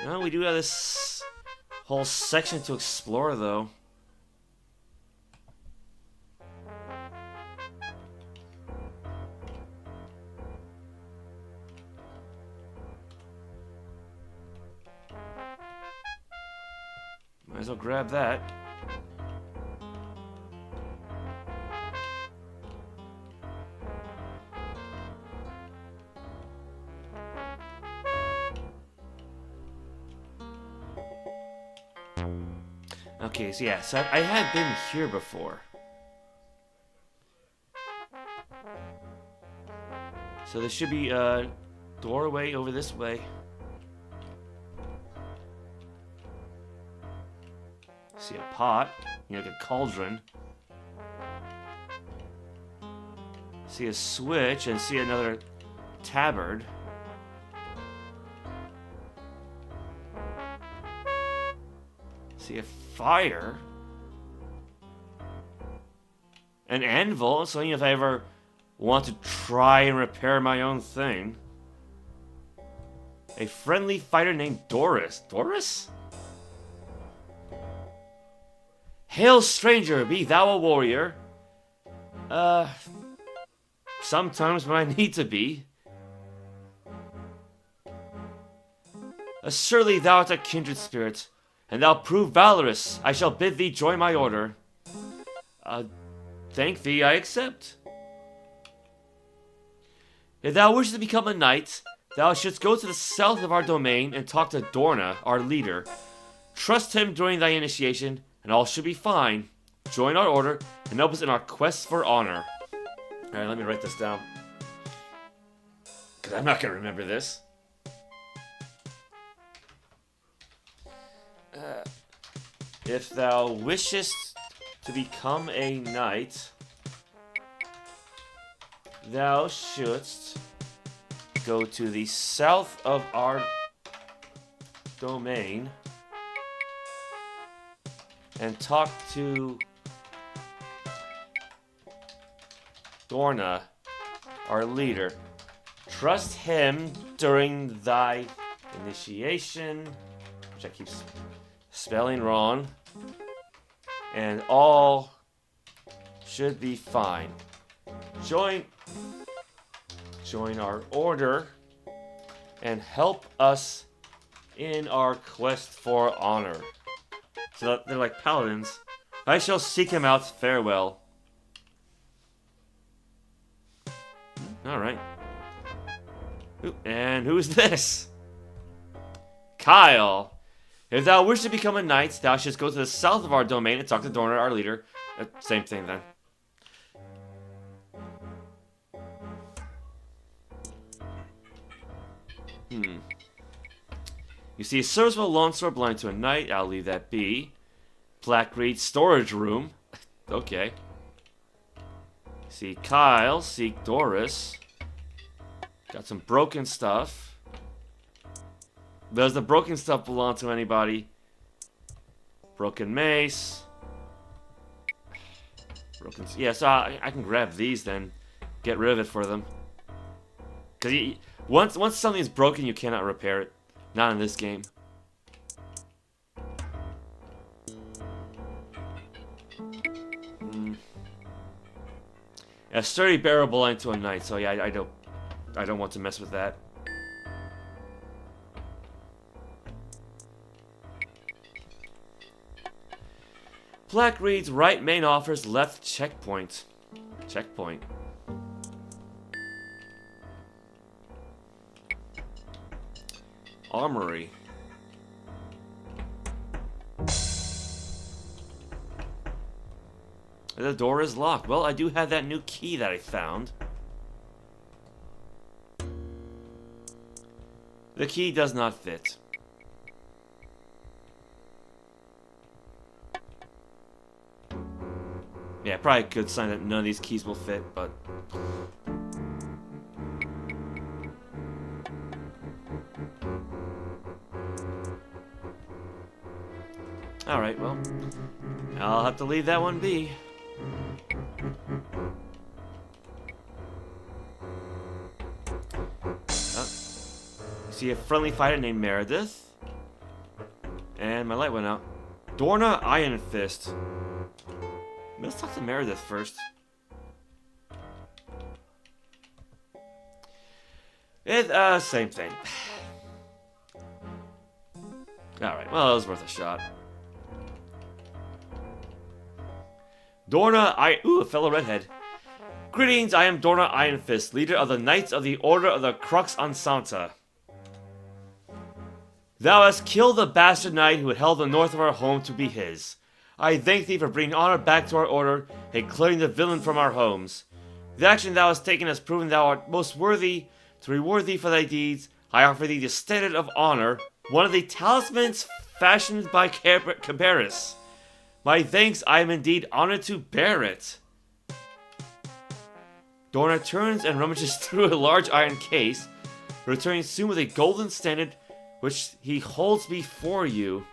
No, we do have this whole section to explore, though. Might as well grab that. Okay, so yeah, so I have been here before. So there should be a doorway over this way. See a pot, you know, like a cauldron. See a switch and see another tabard. See a fire. An anvil, something if I ever want to try and repair my own thing. A friendly fighter named Doris. Doris? Hail, stranger, be thou a warrior. Sometimes when I need to be. Surely thou art a kindred spirit, and thou prove valorous. I shall bid thee join my order. Thank thee, I accept. If thou wishest to become a knight, thou shouldst go to the south of our domain and talk to Dorna, our leader. Trust him during thy initiation, and all should be fine. Join our order, and help us in our quest for honor. Alright, let me write this down. Because I'm not going to remember this. If thou wishest to become a knight, thou shouldst go to the south of our domain and talk to Dorna, our leader. Trust him during thy initiation, which I keep spelling wrong, and all should be fine. Join our order and help us in our quest for honor. So they're like paladins. I shall seek him out. Farewell. Alright. And who's this? Kyle. If thou wish to become a knight, thou shouldst go to the south of our domain and talk to Dorna, our leader. Same thing then. You see a serviceable longsword belonging to a knight. I'll leave that be. Black Reed storage room. Okay. See Kyle. Seek Doris. Got some broken stuff. Does the broken stuff belong to anybody? Broken mace. Broken. Yeah, so I can grab these then. Get rid of it for them. Because once something is broken, you cannot repair it. Not in this game. A sturdy barrel belonging to a knight, so yeah, I don't want to mess with that. Black reads right main offers left checkpoint. Checkpoint. Armory. The door is locked. Well, I do have that new key that I found. The key does not fit. Yeah, probably a good sign that none of these keys will fit, but... Alright, well, I'll have to leave that one be. See a friendly fighter named Meredith. And my light went out. Dorna Iron Fist. Let's talk to Meredith first. Same thing. Alright, well, it was worth a shot. Dorna ooh, a fellow redhead. Greetings, I am Dorna Iron Fist, leader of the Knights of the Order of the ᚡᚢᚖ᚞. Thou hast killed the bastard knight who had held the north of our home to be his. I thank thee for bringing honor back to our order and clearing the villain from our homes. The action thou hast taken has proven thou art most worthy. To reward thee for thy deeds, I offer thee the standard of honor, one of the talismans fashioned by Cabarrus. My thanks, I am indeed honored to bear it. Dorna turns and rummages through a large iron case, returning soon with a golden standard which he holds before you.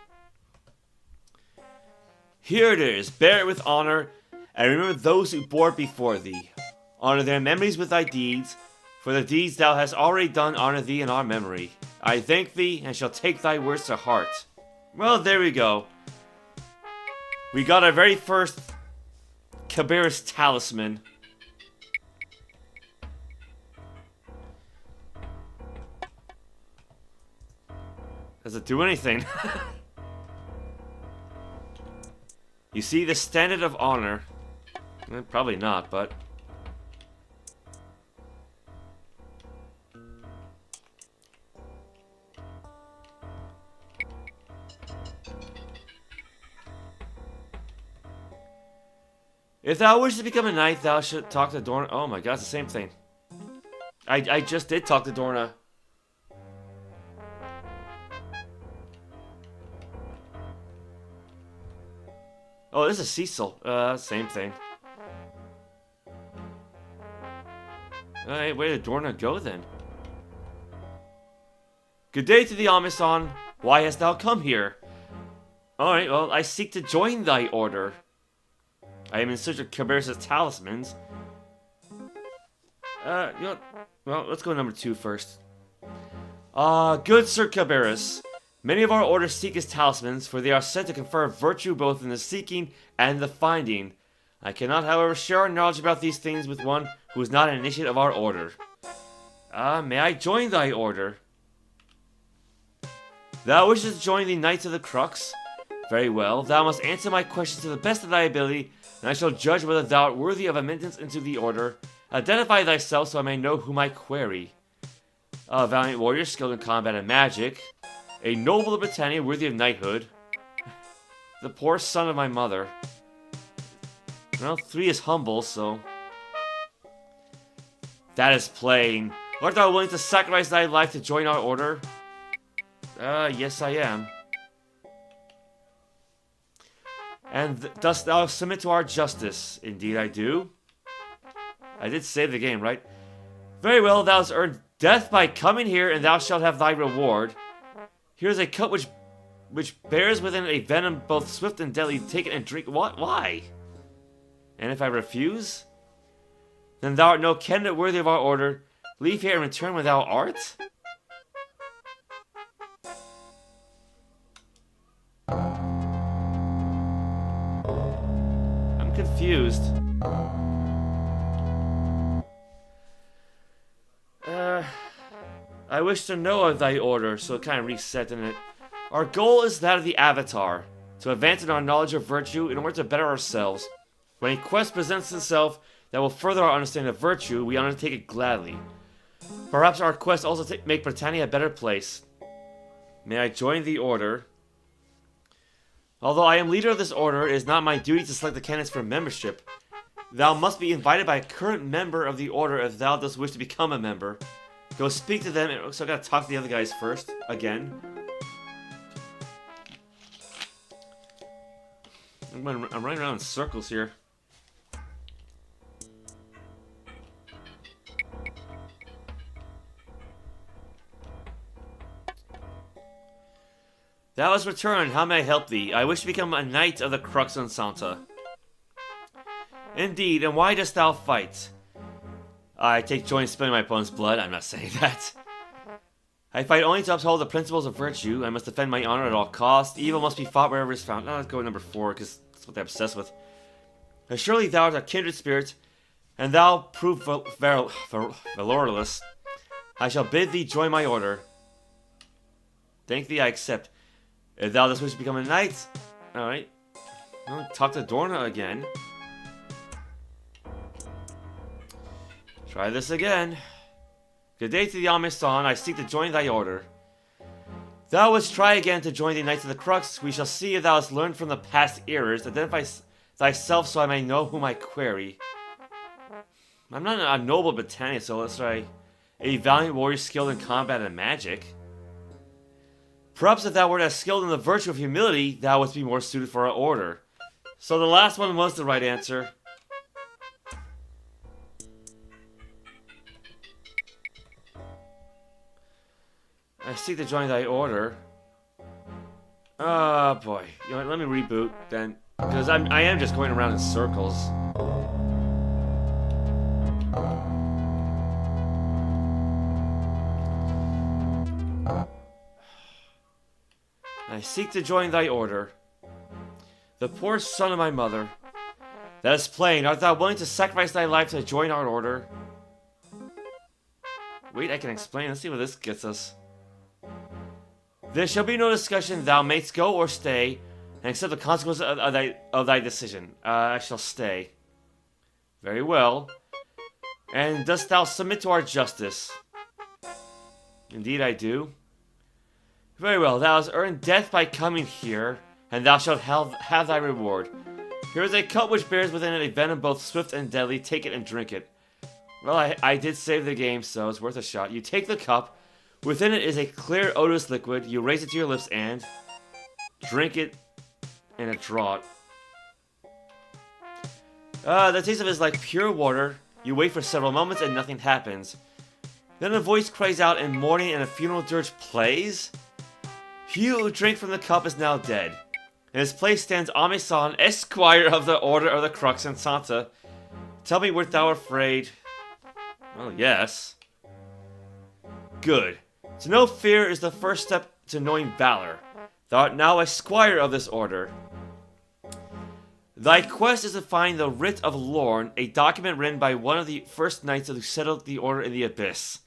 Here it is, bear it with honor, and remember those who bore it before thee. Honor their memories with thy deeds, for the deeds thou hast already done honor thee in our memory. I thank thee, and shall take thy words to heart. Well, there we go. We got our very first Caberis talisman. Does it do anything? You see the standard of honor. Probably not, but... If thou wishest to become a knight, thou should talk to Dorna. Oh my god, it's the same thing. I just did talk to Dorna. Oh, this is Cecil. Same thing. Alright, where did Dorna go then? Good day to thee, Amison. Why hast thou come here? Alright, well, I seek to join thy order. I am in search of Caberis' talismans. You know what? Well, let's go number 2 first. Good Sir Caberis. Many of our orders seek his talismans, for they are said to confer virtue both in the seeking and the finding. I cannot, however, share our knowledge about these things with one who is not an initiate of our order. May I join thy order? Thou wishest to join the Knights of the Crux? Very well, thou must answer my questions to the best of thy ability, and I shall judge whether thou art worthy of admittance into the order. Identify thyself so I may know whom I query. A valiant warrior skilled in combat and magic. A noble of Britannia worthy of knighthood. The poor son of my mother. Well, 3 is humble, so... That is plain. Art thou willing to sacrifice thy life to join our order? Yes I am. And dost thou submit to our justice? Indeed I do. I did save the game, right? Very well, thou hast earned death by coming here, and thou shalt have thy reward. Here is a cup which bears within a venom both swift and deadly. Take it and drink. What? Why? And if I refuse? Then thou art no candidate worthy of our order. Leave here and return when thou art? I'm confused. I wish to know of thy order, so it kind of reset in it. Our goal is that of the Avatar, to advance in our knowledge of virtue in order to better ourselves. When a quest presents itself that will further our understanding of virtue, we undertake it gladly. Perhaps our quest also make Britannia a better place. May I join the order? Although I am leader of this order, it is not my duty to select the candidates for membership. Thou must be invited by a current member of the order if thou dost wish to become a member. Go speak to them, so I gotta talk to the other guys first, again. I'm running around in circles here. Thou hast returned, how may I help thee? I wish to become a knight of the ᚡᚢᚖ᚞. Indeed, and why dost thou fight? I take joy in spilling my opponent's blood. I'm not saying that. I fight only to uphold the principles of virtue. I must defend my honor at all costs. Evil must be fought wherever it is found. Let's go with number 4, because that's what they're obsessed with. Surely thou art a kindred spirit, and thou prove valorless. I shall bid thee join my order. Thank thee, I accept. If thou dost wish to become a knight... Alright. Well, talk to Dorna again. Try this again. Good day to the Amison. I seek to join thy order. Thou wouldst try again to join the Knights of the Crux. We shall see if thou hast learned from the past errors. Identify thyself so I may know whom I query. I'm not a noble Britannia, so let's try a valiant warrior skilled in combat and magic. Perhaps if thou wert as skilled in the virtue of humility, thou wouldst be more suited for our order. So the last one was the right answer. I seek to join thy order. Oh boy. You know what, let me reboot then. Because I am just going around in circles. I seek to join thy order. The poor son of my mother. That is plain. Art thou willing to sacrifice thy life to join our order? Wait, I can explain. Let's see what this gets us. There shall be no discussion. Thou mayst go or stay, and accept the consequences of thy decision. I shall stay. Very well. And dost thou submit to our justice? Indeed I do. Very well. Thou hast earned death by coming here, and thou shalt have thy reward. Here is a cup which bears within it a venom both swift and deadly. Take it and drink it. Well, I did save the game, so it's worth a shot. You take the cup. Within it is a clear, odorous liquid. You raise it to your lips and drink it in a draught. The taste of it is like pure water. You wait for several moments and nothing happens. Then a voice cries out in mourning and a funeral dirge plays. He who drank from the cup is now dead. In his place stands ᚤᚢ᚞᚞, Esquire of the Order of the Crux and Santa. Tell me, wert thou afraid? Well, yes. Good. To know fear is the first step to knowing valor. Thou art now a squire of this order. Thy quest is to find the Writ of Lorn, a document written by one of the first knights who settled the order in the Abyss.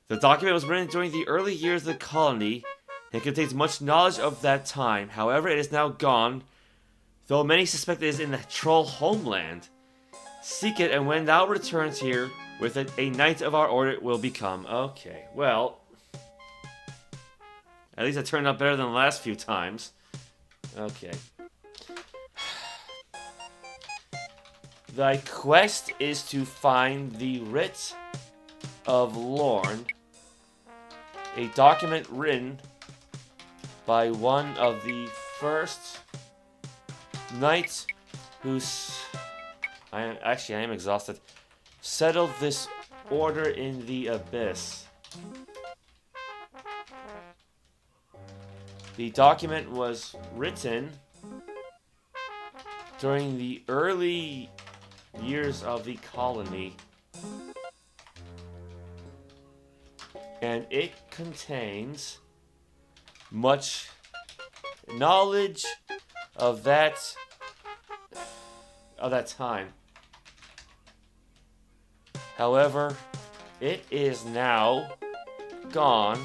The document was written during the early years of the colony, and contains much knowledge of that time. However, it is now gone, though many suspect it is in the troll homeland. Seek it, and when thou returns here with it, a knight of our order will become. Okay, well, at least it turned out better than the last few times. Okay. Thy quest is to find the Writ of Lorn, a document written by one of the first knights who's... I am exhausted. Settled this order in the Abyss. The document was written during the early years of the colony, and it contains much knowledge of that time. However, it is now gone,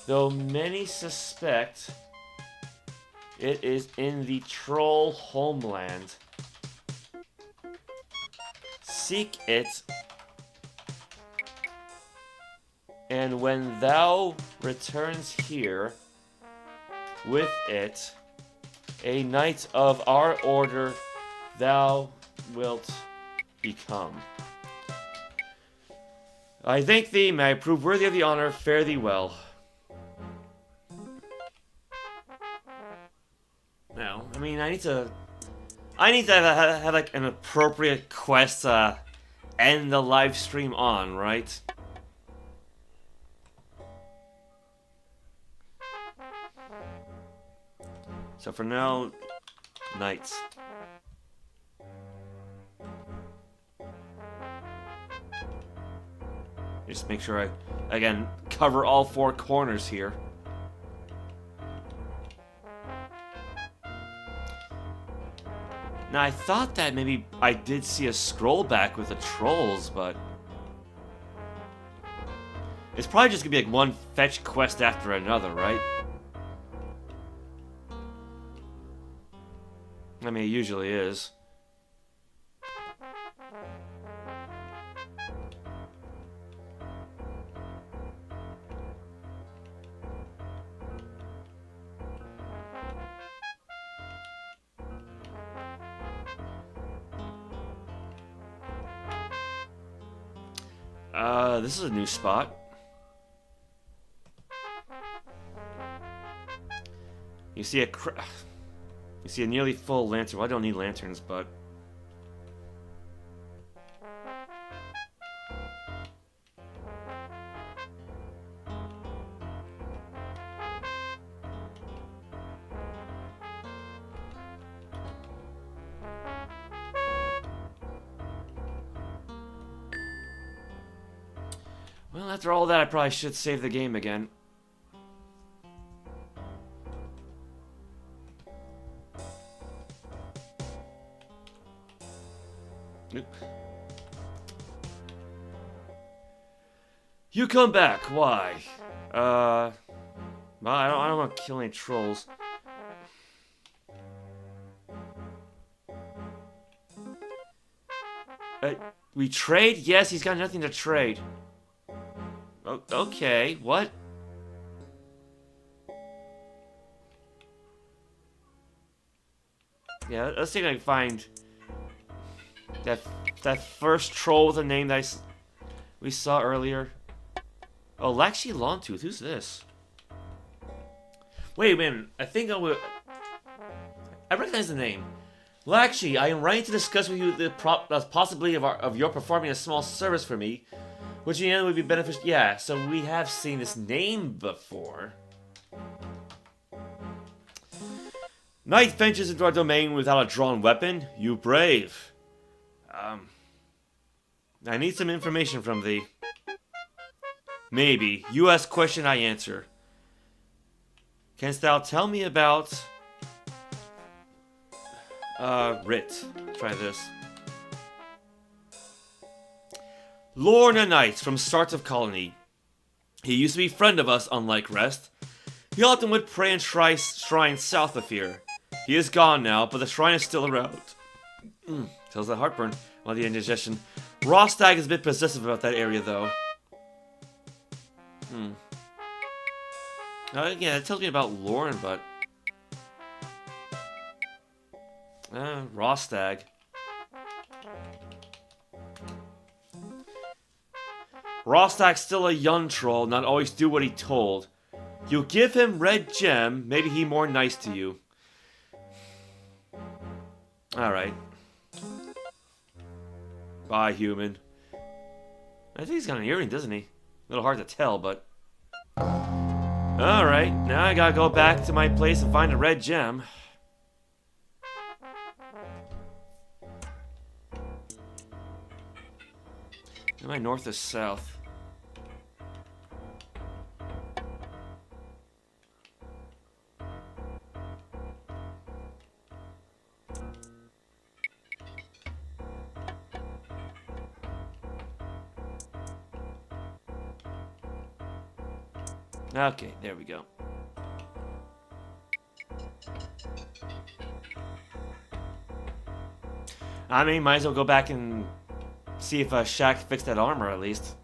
though many suspect it is in the troll homeland. Seek it, and when thou returns here with it, a knight of our order thou wilt become. I thank thee, may I prove worthy of the honor, fare thee well. Now, I mean, I need to have like an appropriate quest to end the live stream on, right? So for now, knights. Just make sure I, again, cover all four corners here. Now, I thought that maybe I did see a scroll back with the trolls, but it's probably just gonna be like one fetch quest after another, right? I mean, it usually is. This is a new spot. You see a nearly full lantern. Well, I don't need lanterns, but Well, after all that, I probably should save the game again. You come back. Why? Well, I don't want to kill any trolls. We trade? Yes, he's got nothing to trade. Okay, what? Yeah, let's see if I can find that first troll with a name that we saw earlier. Oh, ᚤᚢ᚞᚞. Who's this? Wait a minute. I think I recognize the name. Lakshi, I am writing to discuss with you the possibility of your performing a small service for me, which in the end would be beneficial. Yeah, so we have seen this name before. Knight ventures into our domain without a drawn weapon. You brave. I need some information from thee. Maybe. You ask question, I answer. Canst thou tell me about... Writ. Try this. Lorna Knight from Start of Colony. He used to be friend of us, unlike rest. He often would pray in shrine south of here. He is gone now, but the shrine is still around. Tells the heartburn while the indigestion. Rostag is a bit possessive about that area, though. Yeah, it tells me about Lauren, but... Rostag. Rostag's still a young troll, not always do what he told. You give him red gem, maybe he more nice to you. Alright. Bye, human. I think he's got an earring, doesn't he? A little hard to tell, but... Alright, now I gotta go back to my place and find a red gem. Am I north or south? Okay, there we go. I mean, might as well go back and see if Shaq fixed that armor at least.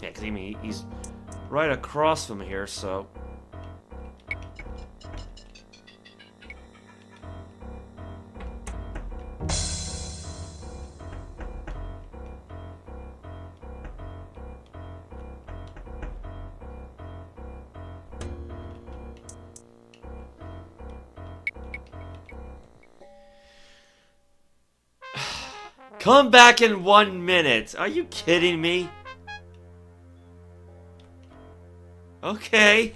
Yeah, because I mean, he's right across from here, so... Come back in 1 minute. Are you kidding me? Okay.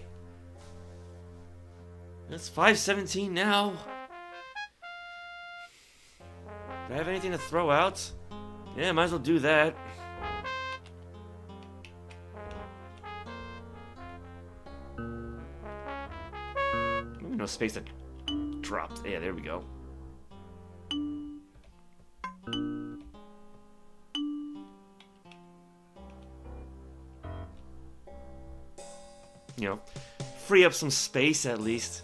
It's 5:17 now. Do I have anything to throw out? Yeah, might as well do that. Maybe no space to drop. Yeah, there we go. You know, free up some space at least.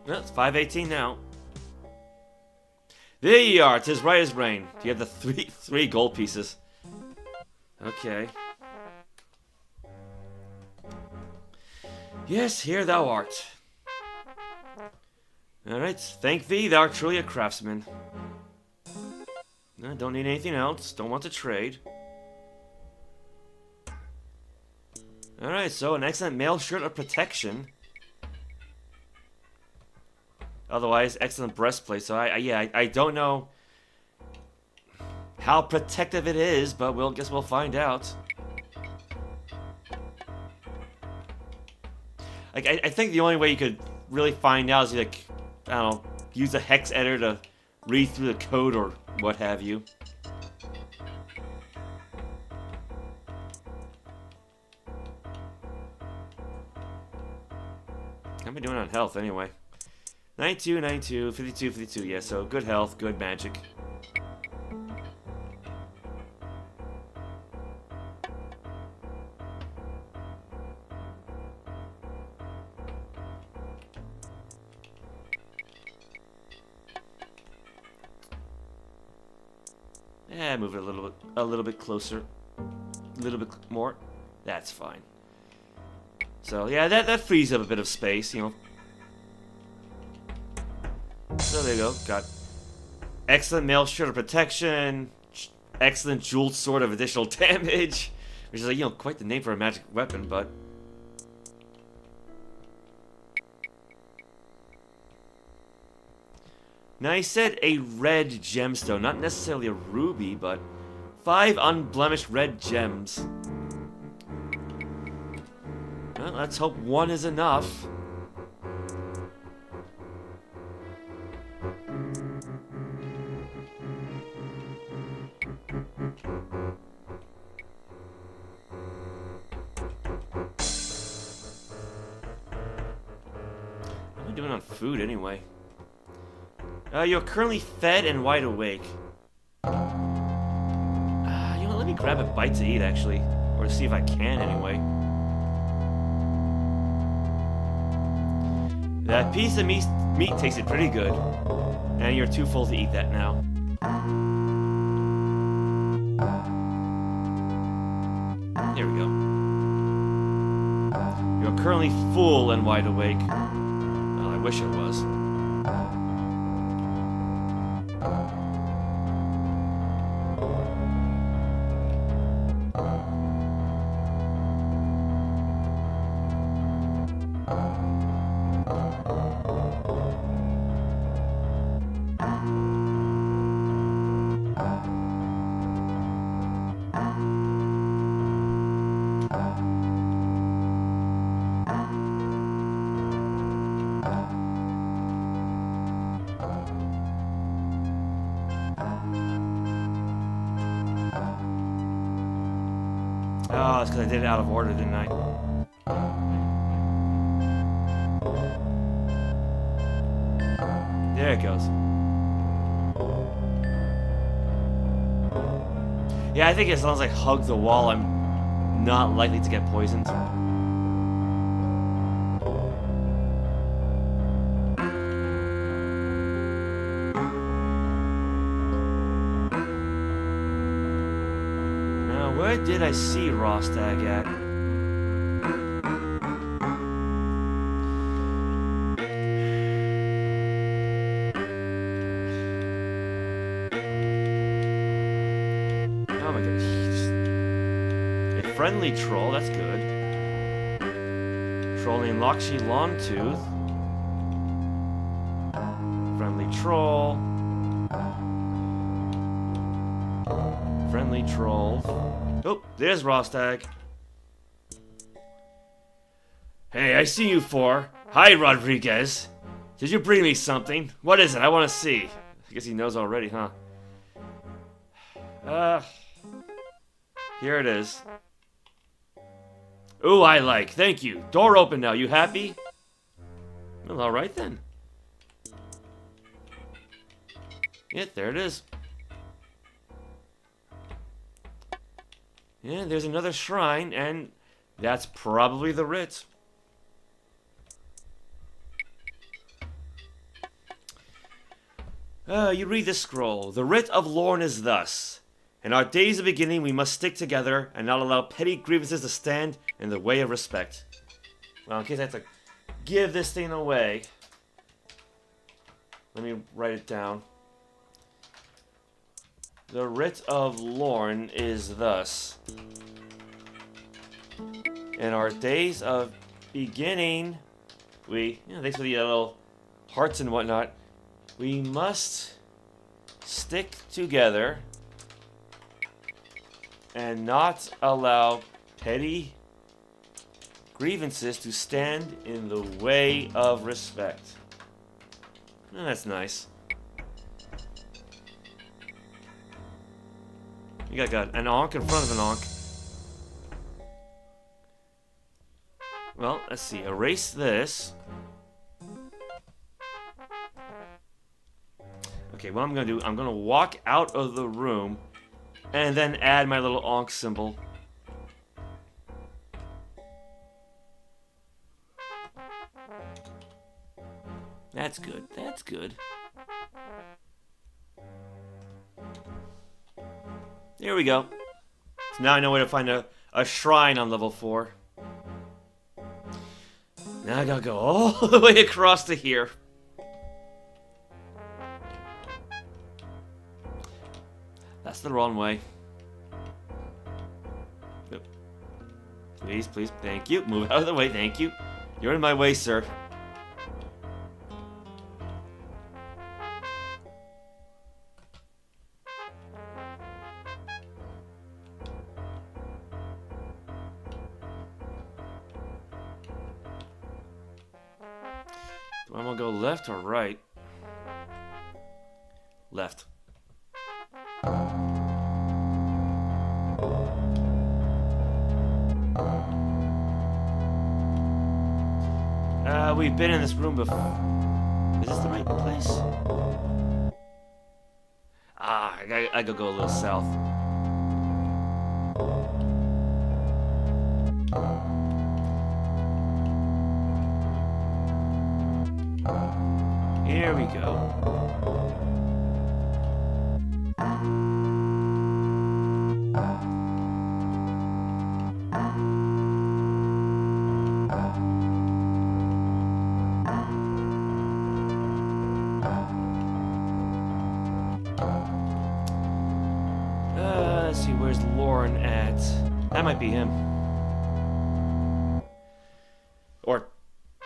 Well, it's 5:18 now. There ye are, 'tis right as rain. You have the three gold pieces. Okay. Yes, here thou art. Alright, thank thee, thou art truly a craftsman. Don't need anything else. Don't want to trade. Alright, so an excellent mail shirt of protection. Otherwise, excellent breastplate. So I don't know how protective it is, but guess we'll find out. Like, I think the only way you could really find out is, like, I don't know, use a hex editor to read through the code or what have you. How am I doing on health anyway? 92, 92, 52, 52. Yeah, so good health, good magic. Yeah, move it a little bit closer, a little bit more. That's fine. So yeah, that frees up a bit of space, you know. So there you go. Got excellent mail shirt of protection, excellent jeweled sword of additional damage, which is like, you know, quite the name for a magic weapon, but. Now he said a red gemstone, not necessarily a ruby, but 5 unblemished red gems. Well, let's hope 1 is enough. What am I doing on food anyway? You're currently fed and wide awake. You know, let me grab a bite to eat, actually. Or see if I can, anyway. That piece of meat tasted pretty good. And you're too full to eat that now. There we go. You're currently full and wide awake. Well, I wish I was. Oh, it's because I did it out of order, didn't I? There it goes. Yeah, I think as long as I hug the wall, I'm not likely to get poisoned. Where did I see Rostag at? Oh my god. A friendly troll, that's good. Troll named ᚤᚢ᚞᚞. Friendly troll. Friendly troll. Oh, there's Rostag. Hey, I see you four. Hi, Rodriguez. Did you bring me something? What is it? I want to see. I guess he knows already, huh? Here it is. Ooh, I like. Thank you. Door open now. You happy? Well, alright then. Yeah, there it is. Yeah, there's another shrine, and that's probably the Writ. You read this scroll. The Writ of Lorne is thus. In our days of beginning, we must stick together and not allow petty grievances to stand in the way of respect. Well, in case I have to give this thing away, let me write it down. The Writ of Lorn is thus. In our days of beginning, thanks for the little hearts and whatnot, we must stick together and not allow petty grievances to stand in the way of respect. Oh, that's nice. You got an Ankh in front of an Ankh. Well, let's see. Erase this. Okay, what I'm gonna do, I'm gonna walk out of the room and then add my little Ankh symbol. That's good. That's good. There we go. So now I know where to find a shrine on level 4. Now I gotta go all the way across to here. That's the wrong way. Please, please, thank you. Move out of the way, thank you. You're in my way, sir. Do I want to go left or right? Left. We've been in this room before. Is this the right place? I gotta go a little south. Here we go. Let's see, where's Lorn at? That might be him. Or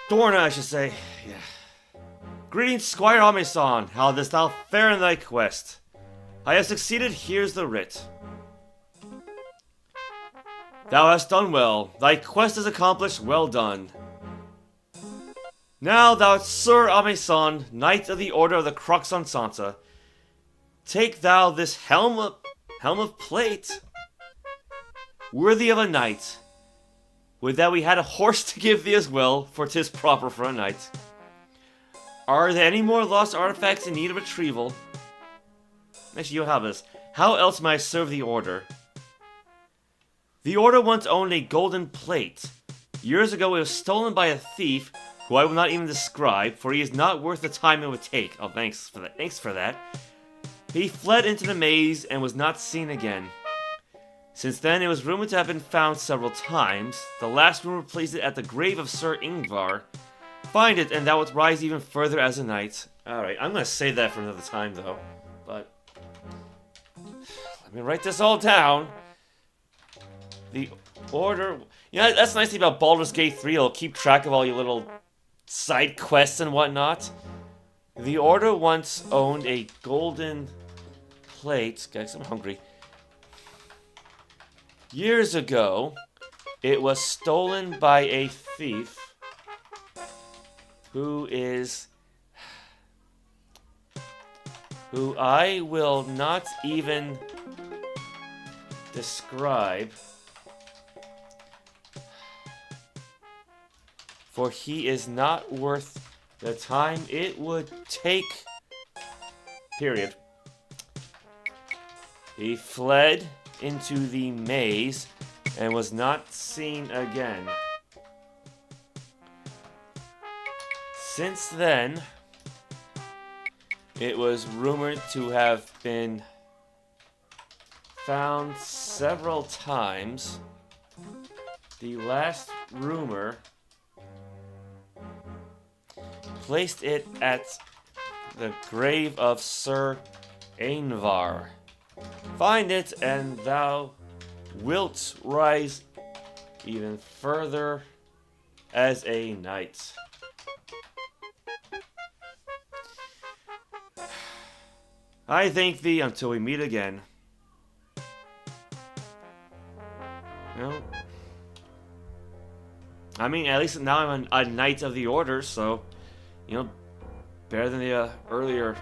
Dorna, I should say. Yeah. Greetings, Squire Ame-san. How dost thou fare in thy quest? I have succeeded, here's the writ. Thou hast done well. Thy quest is accomplished, well done. Now thou art Sir Ame-san, Knight of the Order of the ᚡᚢᚖ᚞. Take thou this helm of plate, worthy of a knight. Would that we had a horse to give thee as well, for 'tis proper for a knight. Are there any more lost artifacts in need of retrieval? Actually, you'll have this. How else may I serve the Order? The Order once owned a golden plate. Years ago it was stolen by a thief, who I will not even describe, for he is not worth the time it would take. Oh, thanks for that. Thanks for that. He fled into the maze and was not seen again. Since then, it was rumored to have been found several times. The last rumor placed it at the grave of Sir Ingvar. Find it, and thou wilt rise even further as a knight. Alright, I'm gonna save that for another time, though. But let me write this all down. The Order... Yeah, that's the nice thing about Baldur's Gate 3. It'll keep track of all your little side quests and whatnot. The Order once owned a golden plate. Guys, I'm hungry. Years ago, it was stolen by a thief who I will not even describe, for he is not worth the time it would take, period. He fled into the maze and was not seen again. Since then, it was rumored to have been found several times. The last rumor placed it at the grave of Sir Ingvar. Find it, and thou wilt rise even further as a knight. I thank thee until we meet again. Well, I mean, at least now I'm a knight of the order, so, you know, better than the earlier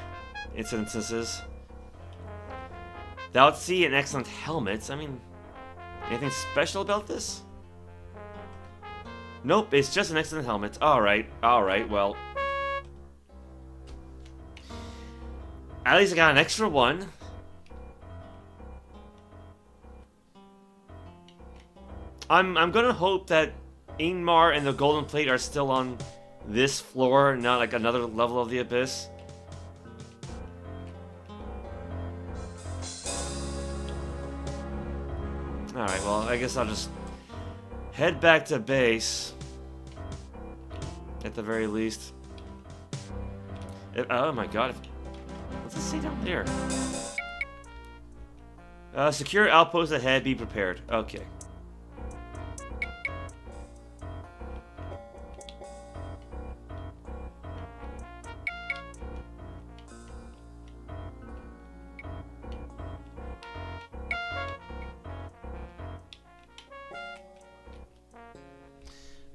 instances. Thou see an excellent helmet. I mean, anything special about this? Nope, it's just an excellent helmet. Alright, well. At least I got an extra one. I'm gonna hope that Ingmar and the Golden Plate are still on this floor, not like another level of the Abyss. Alright, well, I guess I'll just head back to base. At the very least. Oh my god. What's it say down there? Secure outpost ahead, be prepared. Okay.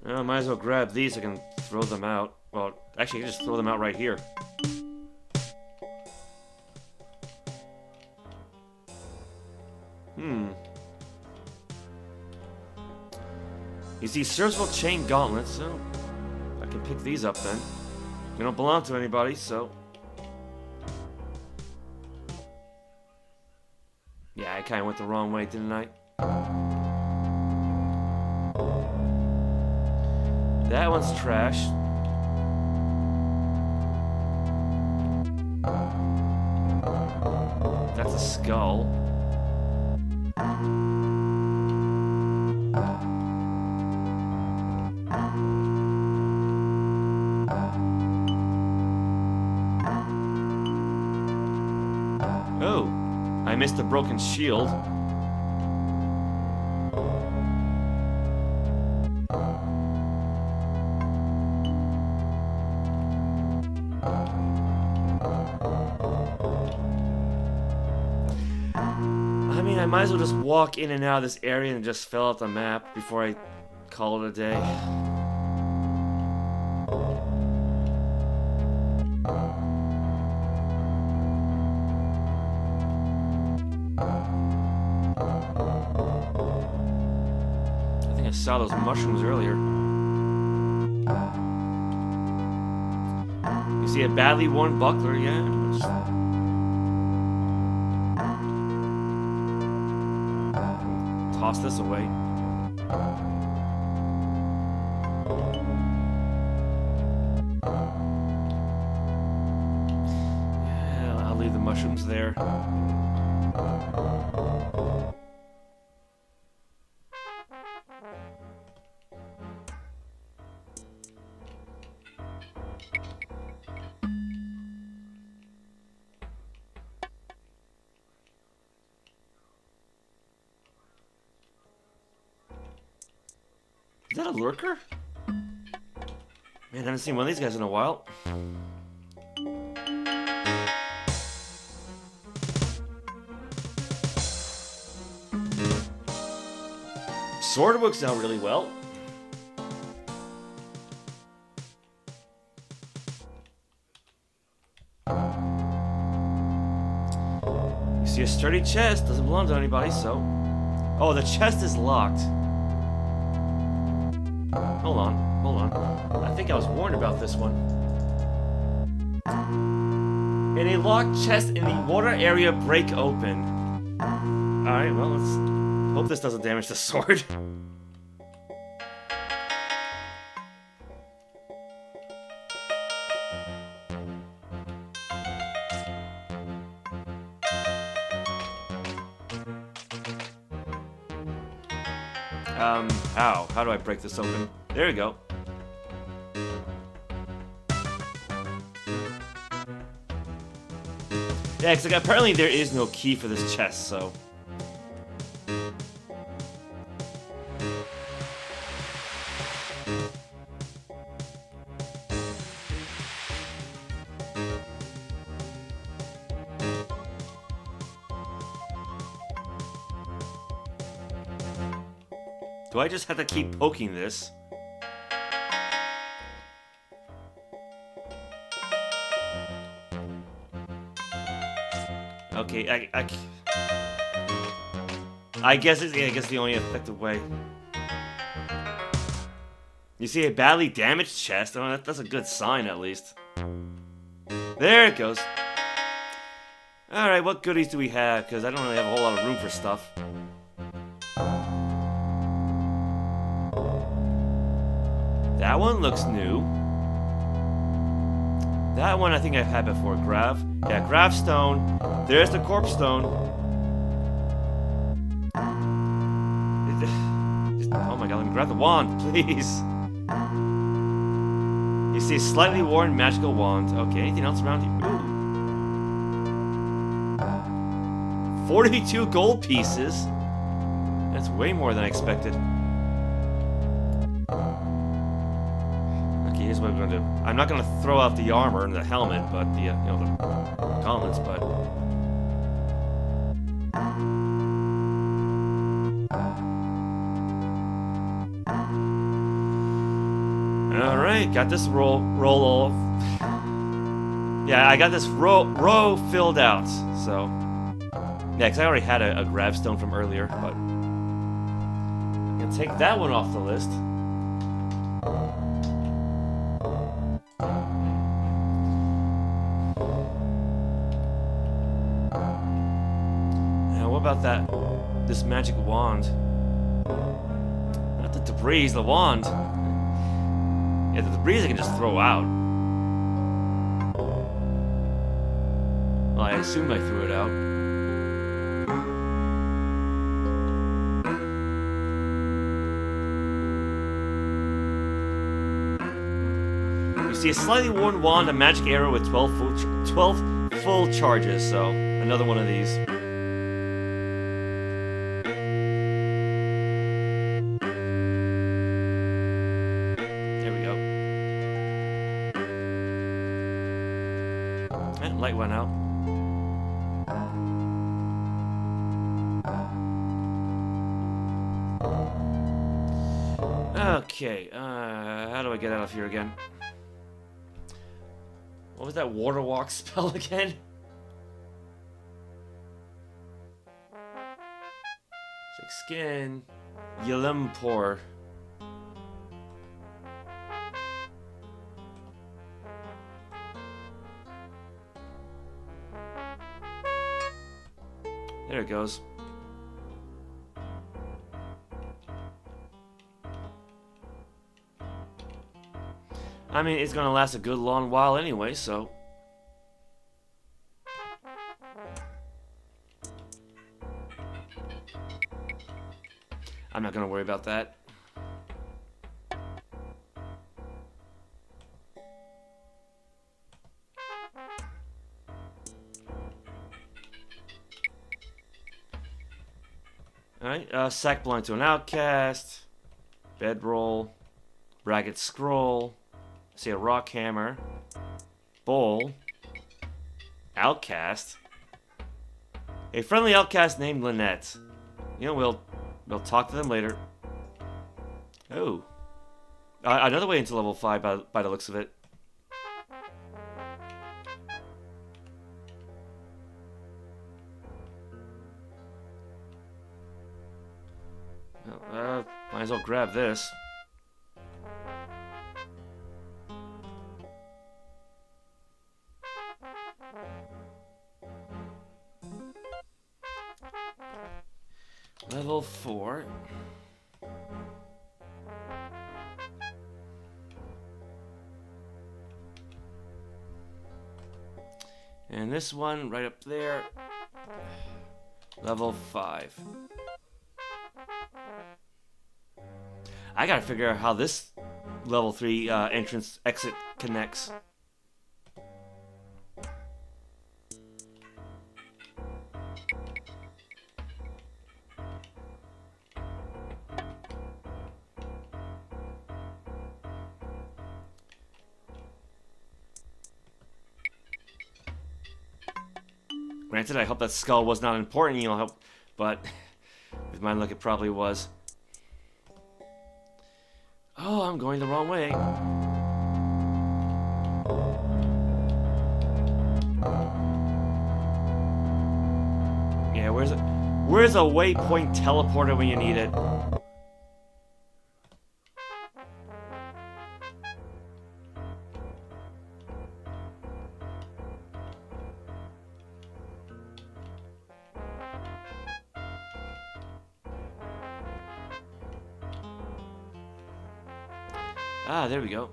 I might as well grab these, I can throw them out. Well, actually, I can just throw them out right here. You see, serviceable chain gauntlets, so I can pick these up then. They don't belong to anybody, so... Yeah, I kinda went the wrong way, didn't I? That one's trash. That's a skull. Oh, I missed a broken shield. I might as well just walk in and out of this area and just fill out the map before I call it a day. I think I saw those mushrooms earlier. You see a badly worn buckler, yeah. Toss this away. Yeah, I'll leave the mushrooms there. Is that a lurker? Man, I haven't seen one of these guys in a while. Sword works out really well. You see a sturdy chest, doesn't belong to anybody, so... Oh, the chest is locked. Hold on. I think I was warned about this one. In a locked chest in the water area, break open. Alright, well, let's hope this doesn't damage the sword. How do I break this open? There we go. Yeah, because like, apparently there is no key for this chest, so... Do I just have to keep poking this? Okay, I guess it's the only effective way. You see a badly damaged chest? Oh, that's a good sign, at least. There it goes. Alright, what goodies do we have? Because I don't really have a whole lot of room for stuff. That one looks new. That one I think I've had before. Yeah, Gravstone. There's the Corpse Stone. Oh my god, let me grab the wand, please. You see a slightly worn magical wand. Okay, anything else around here? Ooh. 42 gold pieces. That's way more than I expected. Okay, here's what we're gonna do. I'm not gonna throw out the armor and the helmet, but the you know, the gauntlets, but. Alright, got this roll off. Yeah, I got this row filled out, so. Yeah, because I already had a gravestone from earlier, but. I'm gonna take that one off the list. Now, what about this magic wand? Not the debris, the wand. Yeah, the debris I can just throw out. Well, I assumed I threw it out. You see a slightly worn wand, a magic arrow with 12 full charges, so another one of these. Light went out. Okay, how do I get out of here again? What was that water walk spell again? It's like skin. Ylimpor. There it goes. I mean, it's gonna last a good long while anyway, so. I'm not gonna worry about that. Alright, sack belonging to an outcast. Bedroll. Ragged scroll. I see a rock hammer. Bowl. Outcast. A friendly outcast named Lynette. You know, we'll talk to them later. Oh. Another way into level 5 by the looks of it. Might as well grab this. Level 4. And this one right up there. Level 5. I gotta figure out how this level 3 entrance exit connects. Granted, I hope that skull was not important, you know, but with my luck, it probably was. Oh, I'm going the wrong way. Yeah, where's a waypoint teleporter when you need it? Ah, there we go.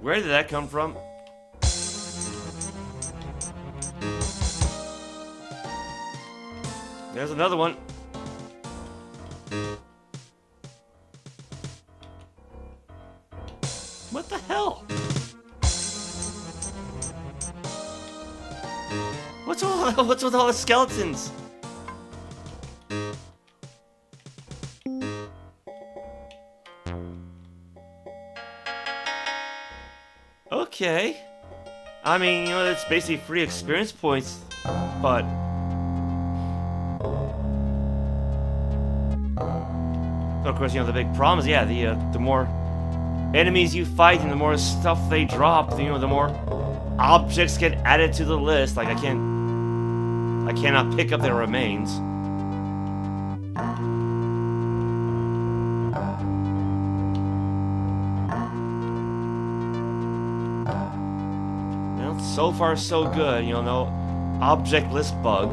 Where did that come from? There's another one. What the hell? What's with all the skeletons? Okay. I mean, you know, it's basically free experience points, but of course, you know, the big problem is, yeah, the more enemies you fight and the more stuff they drop, you know, the more objects get added to the list. Like, I cannot pick up their remains. Well, so far so good, you know, no object list bug.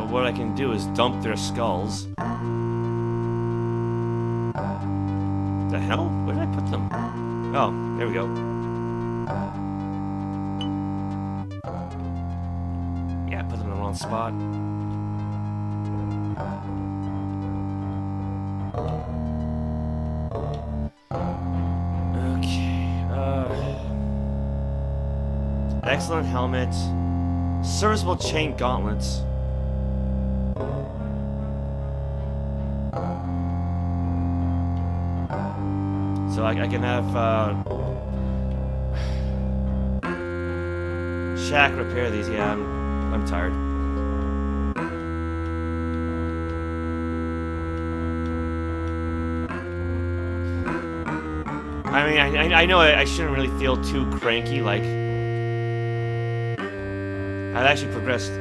What I can do is dump their skulls. The hell? Where did I put them? Oh, there we go. Yeah, I put them in the wrong spot. Okay. Excellent helmet. Serviceable chain gauntlets. So I can have Shaq repair these. Yeah, I'm tired. I mean, I know I shouldn't really feel too cranky. Like, I've actually progressed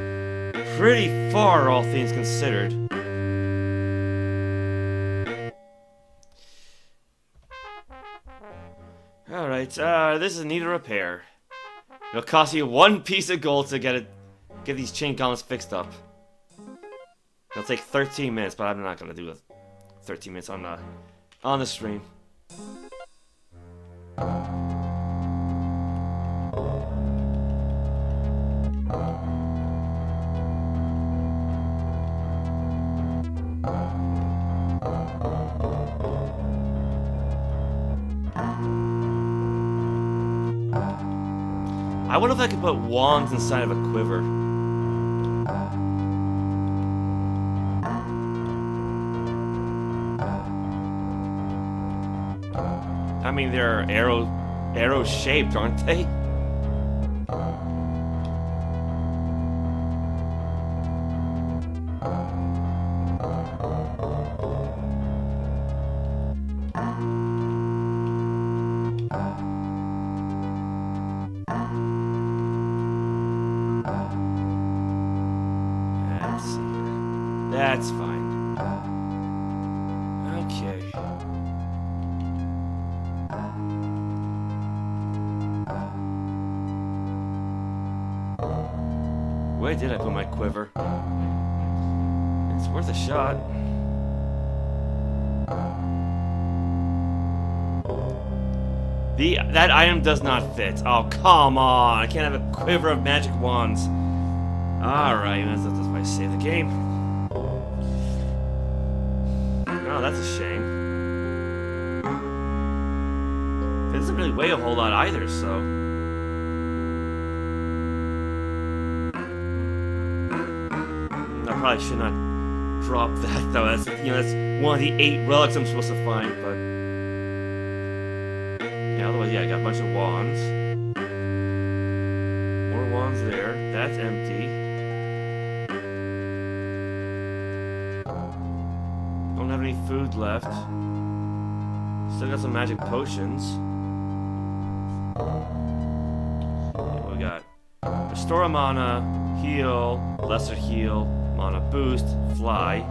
pretty far, all things considered. Alright, this is need a repair. It'll cost you 1 piece of gold to get these chain gauntlets fixed up. It'll take 13 minutes, but I'm not gonna do the 13 minutes on the stream. I wonder if I could put wands inside of a quiver. I mean, they're arrow shaped, aren't they? That's fine. Okay. Where did I put my quiver? It's worth a shot. That item does not fit. Oh, come on. I can't have a quiver of magic wands. Alright, that's I saved the game. Oh, that's a shame. It doesn't really weigh a whole lot either, so... I probably should not drop that, though. That's, you know, that's one of the 8 relics I'm supposed to find, but... Yeah, otherwise, yeah, I got a bunch of wands. More wands there. That's empty. Don't have any food left. Still got some magic potions. Yeah, we got restore mana, heal, lesser heal, mana boost, fly,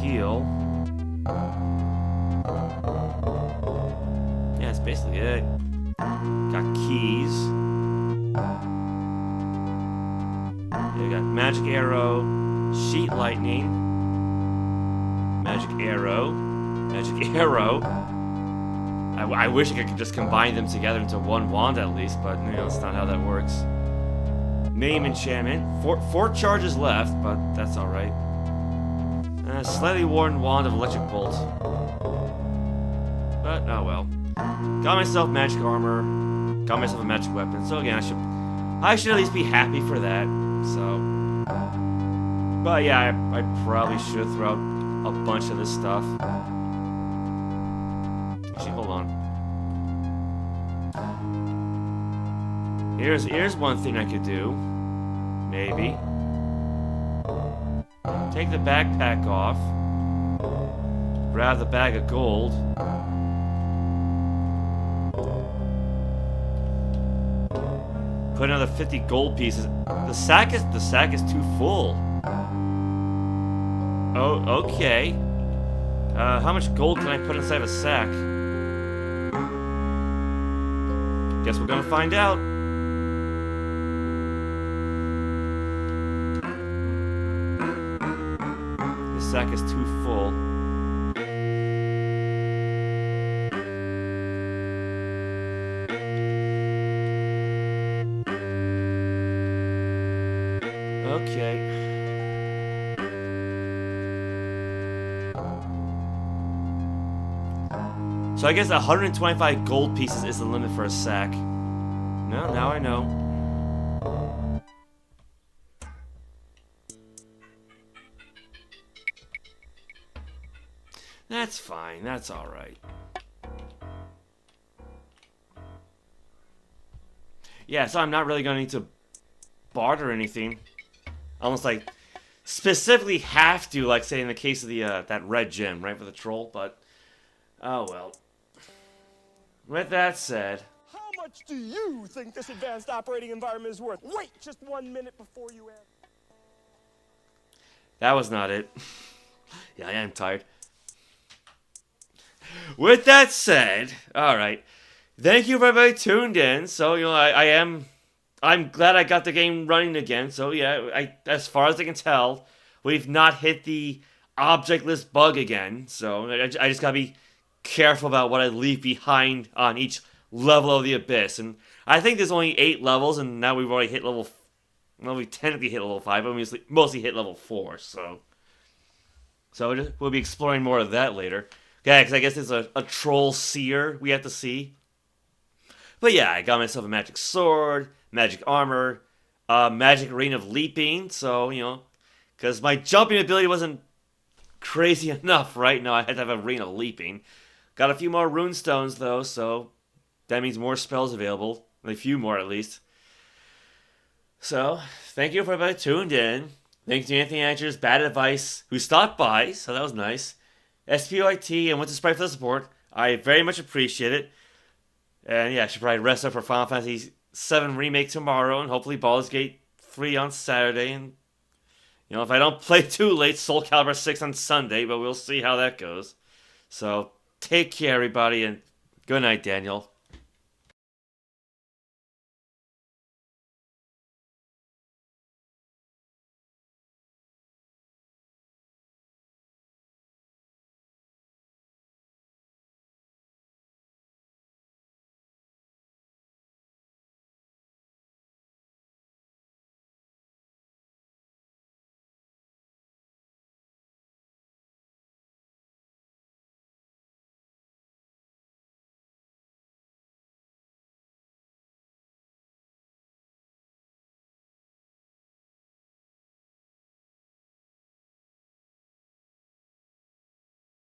heal. Yeah, that's basically it. Got keys. Yeah, we got magic arrow, sheet lightning, magic arrow, magic arrow. I wish I could just combine them together into one wand at least, but you know, that's not how that works. Name enchantment. Four charges left, but that's alright. Slightly worn wand of electric bolt. But, oh well. Got myself magic armor. Got myself a magic weapon. So again, I should at least be happy for that. So. But yeah, I probably should throw out a bunch of this stuff. Actually, hold on. Here's one thing I could do. Maybe. Take the backpack off. Grab the bag of gold. Put another 50 gold pieces. The sack is too full. Oh, okay. How much gold can I put inside a sack? Guess we're gonna find out. The sack is too full. Okay. So I guess 125 gold pieces is the limit for a sack. No, now I know. That's fine, that's alright. Yeah, so I'm not really gonna need to barter anything. Almost like specifically have to, like say in the case of the that red gem, right, for the troll, but oh well. With that said, how much do you think this advanced operating environment is worth? Wait just 1 minute before you answer. That was not it. Yeah, I am tired. With that said, alright. Thank you for everybody tuned in. So, you know, I'm glad I got the game running again. So yeah, as far as I can tell, we've not hit the object list bug again. So I just gotta be careful about what I leave behind on each level of the Abyss. And I think there's only 8 levels, and now we've already hit level... Well, we technically hit level 5, but we mostly hit level 4, so... So we'll be exploring more of that later. Yeah, because I guess there's a troll seer we have to see. But yeah, I got myself a magic sword, magic armor, magic ring of leaping, so, you know... Because my jumping ability wasn't crazy enough, right? No, I had to have a ring of leaping. Got a few more rune stones, though, so that means more spells available. A few more, at least. So, thank you for everybody tuned in. Thanks to Anthony Andrews, Bad Advice, who stopped by, so that was nice. SPOIT and Winter Sprite for the support. I very much appreciate it. And yeah, I should probably rest up for Final Fantasy VII Remake tomorrow, and hopefully Baldur's Gate 3 on Saturday, and you know, if I don't play too late, Soul Calibur 6 on Sunday, but we'll see how that goes. So, take care, everybody, and good night, Daniel.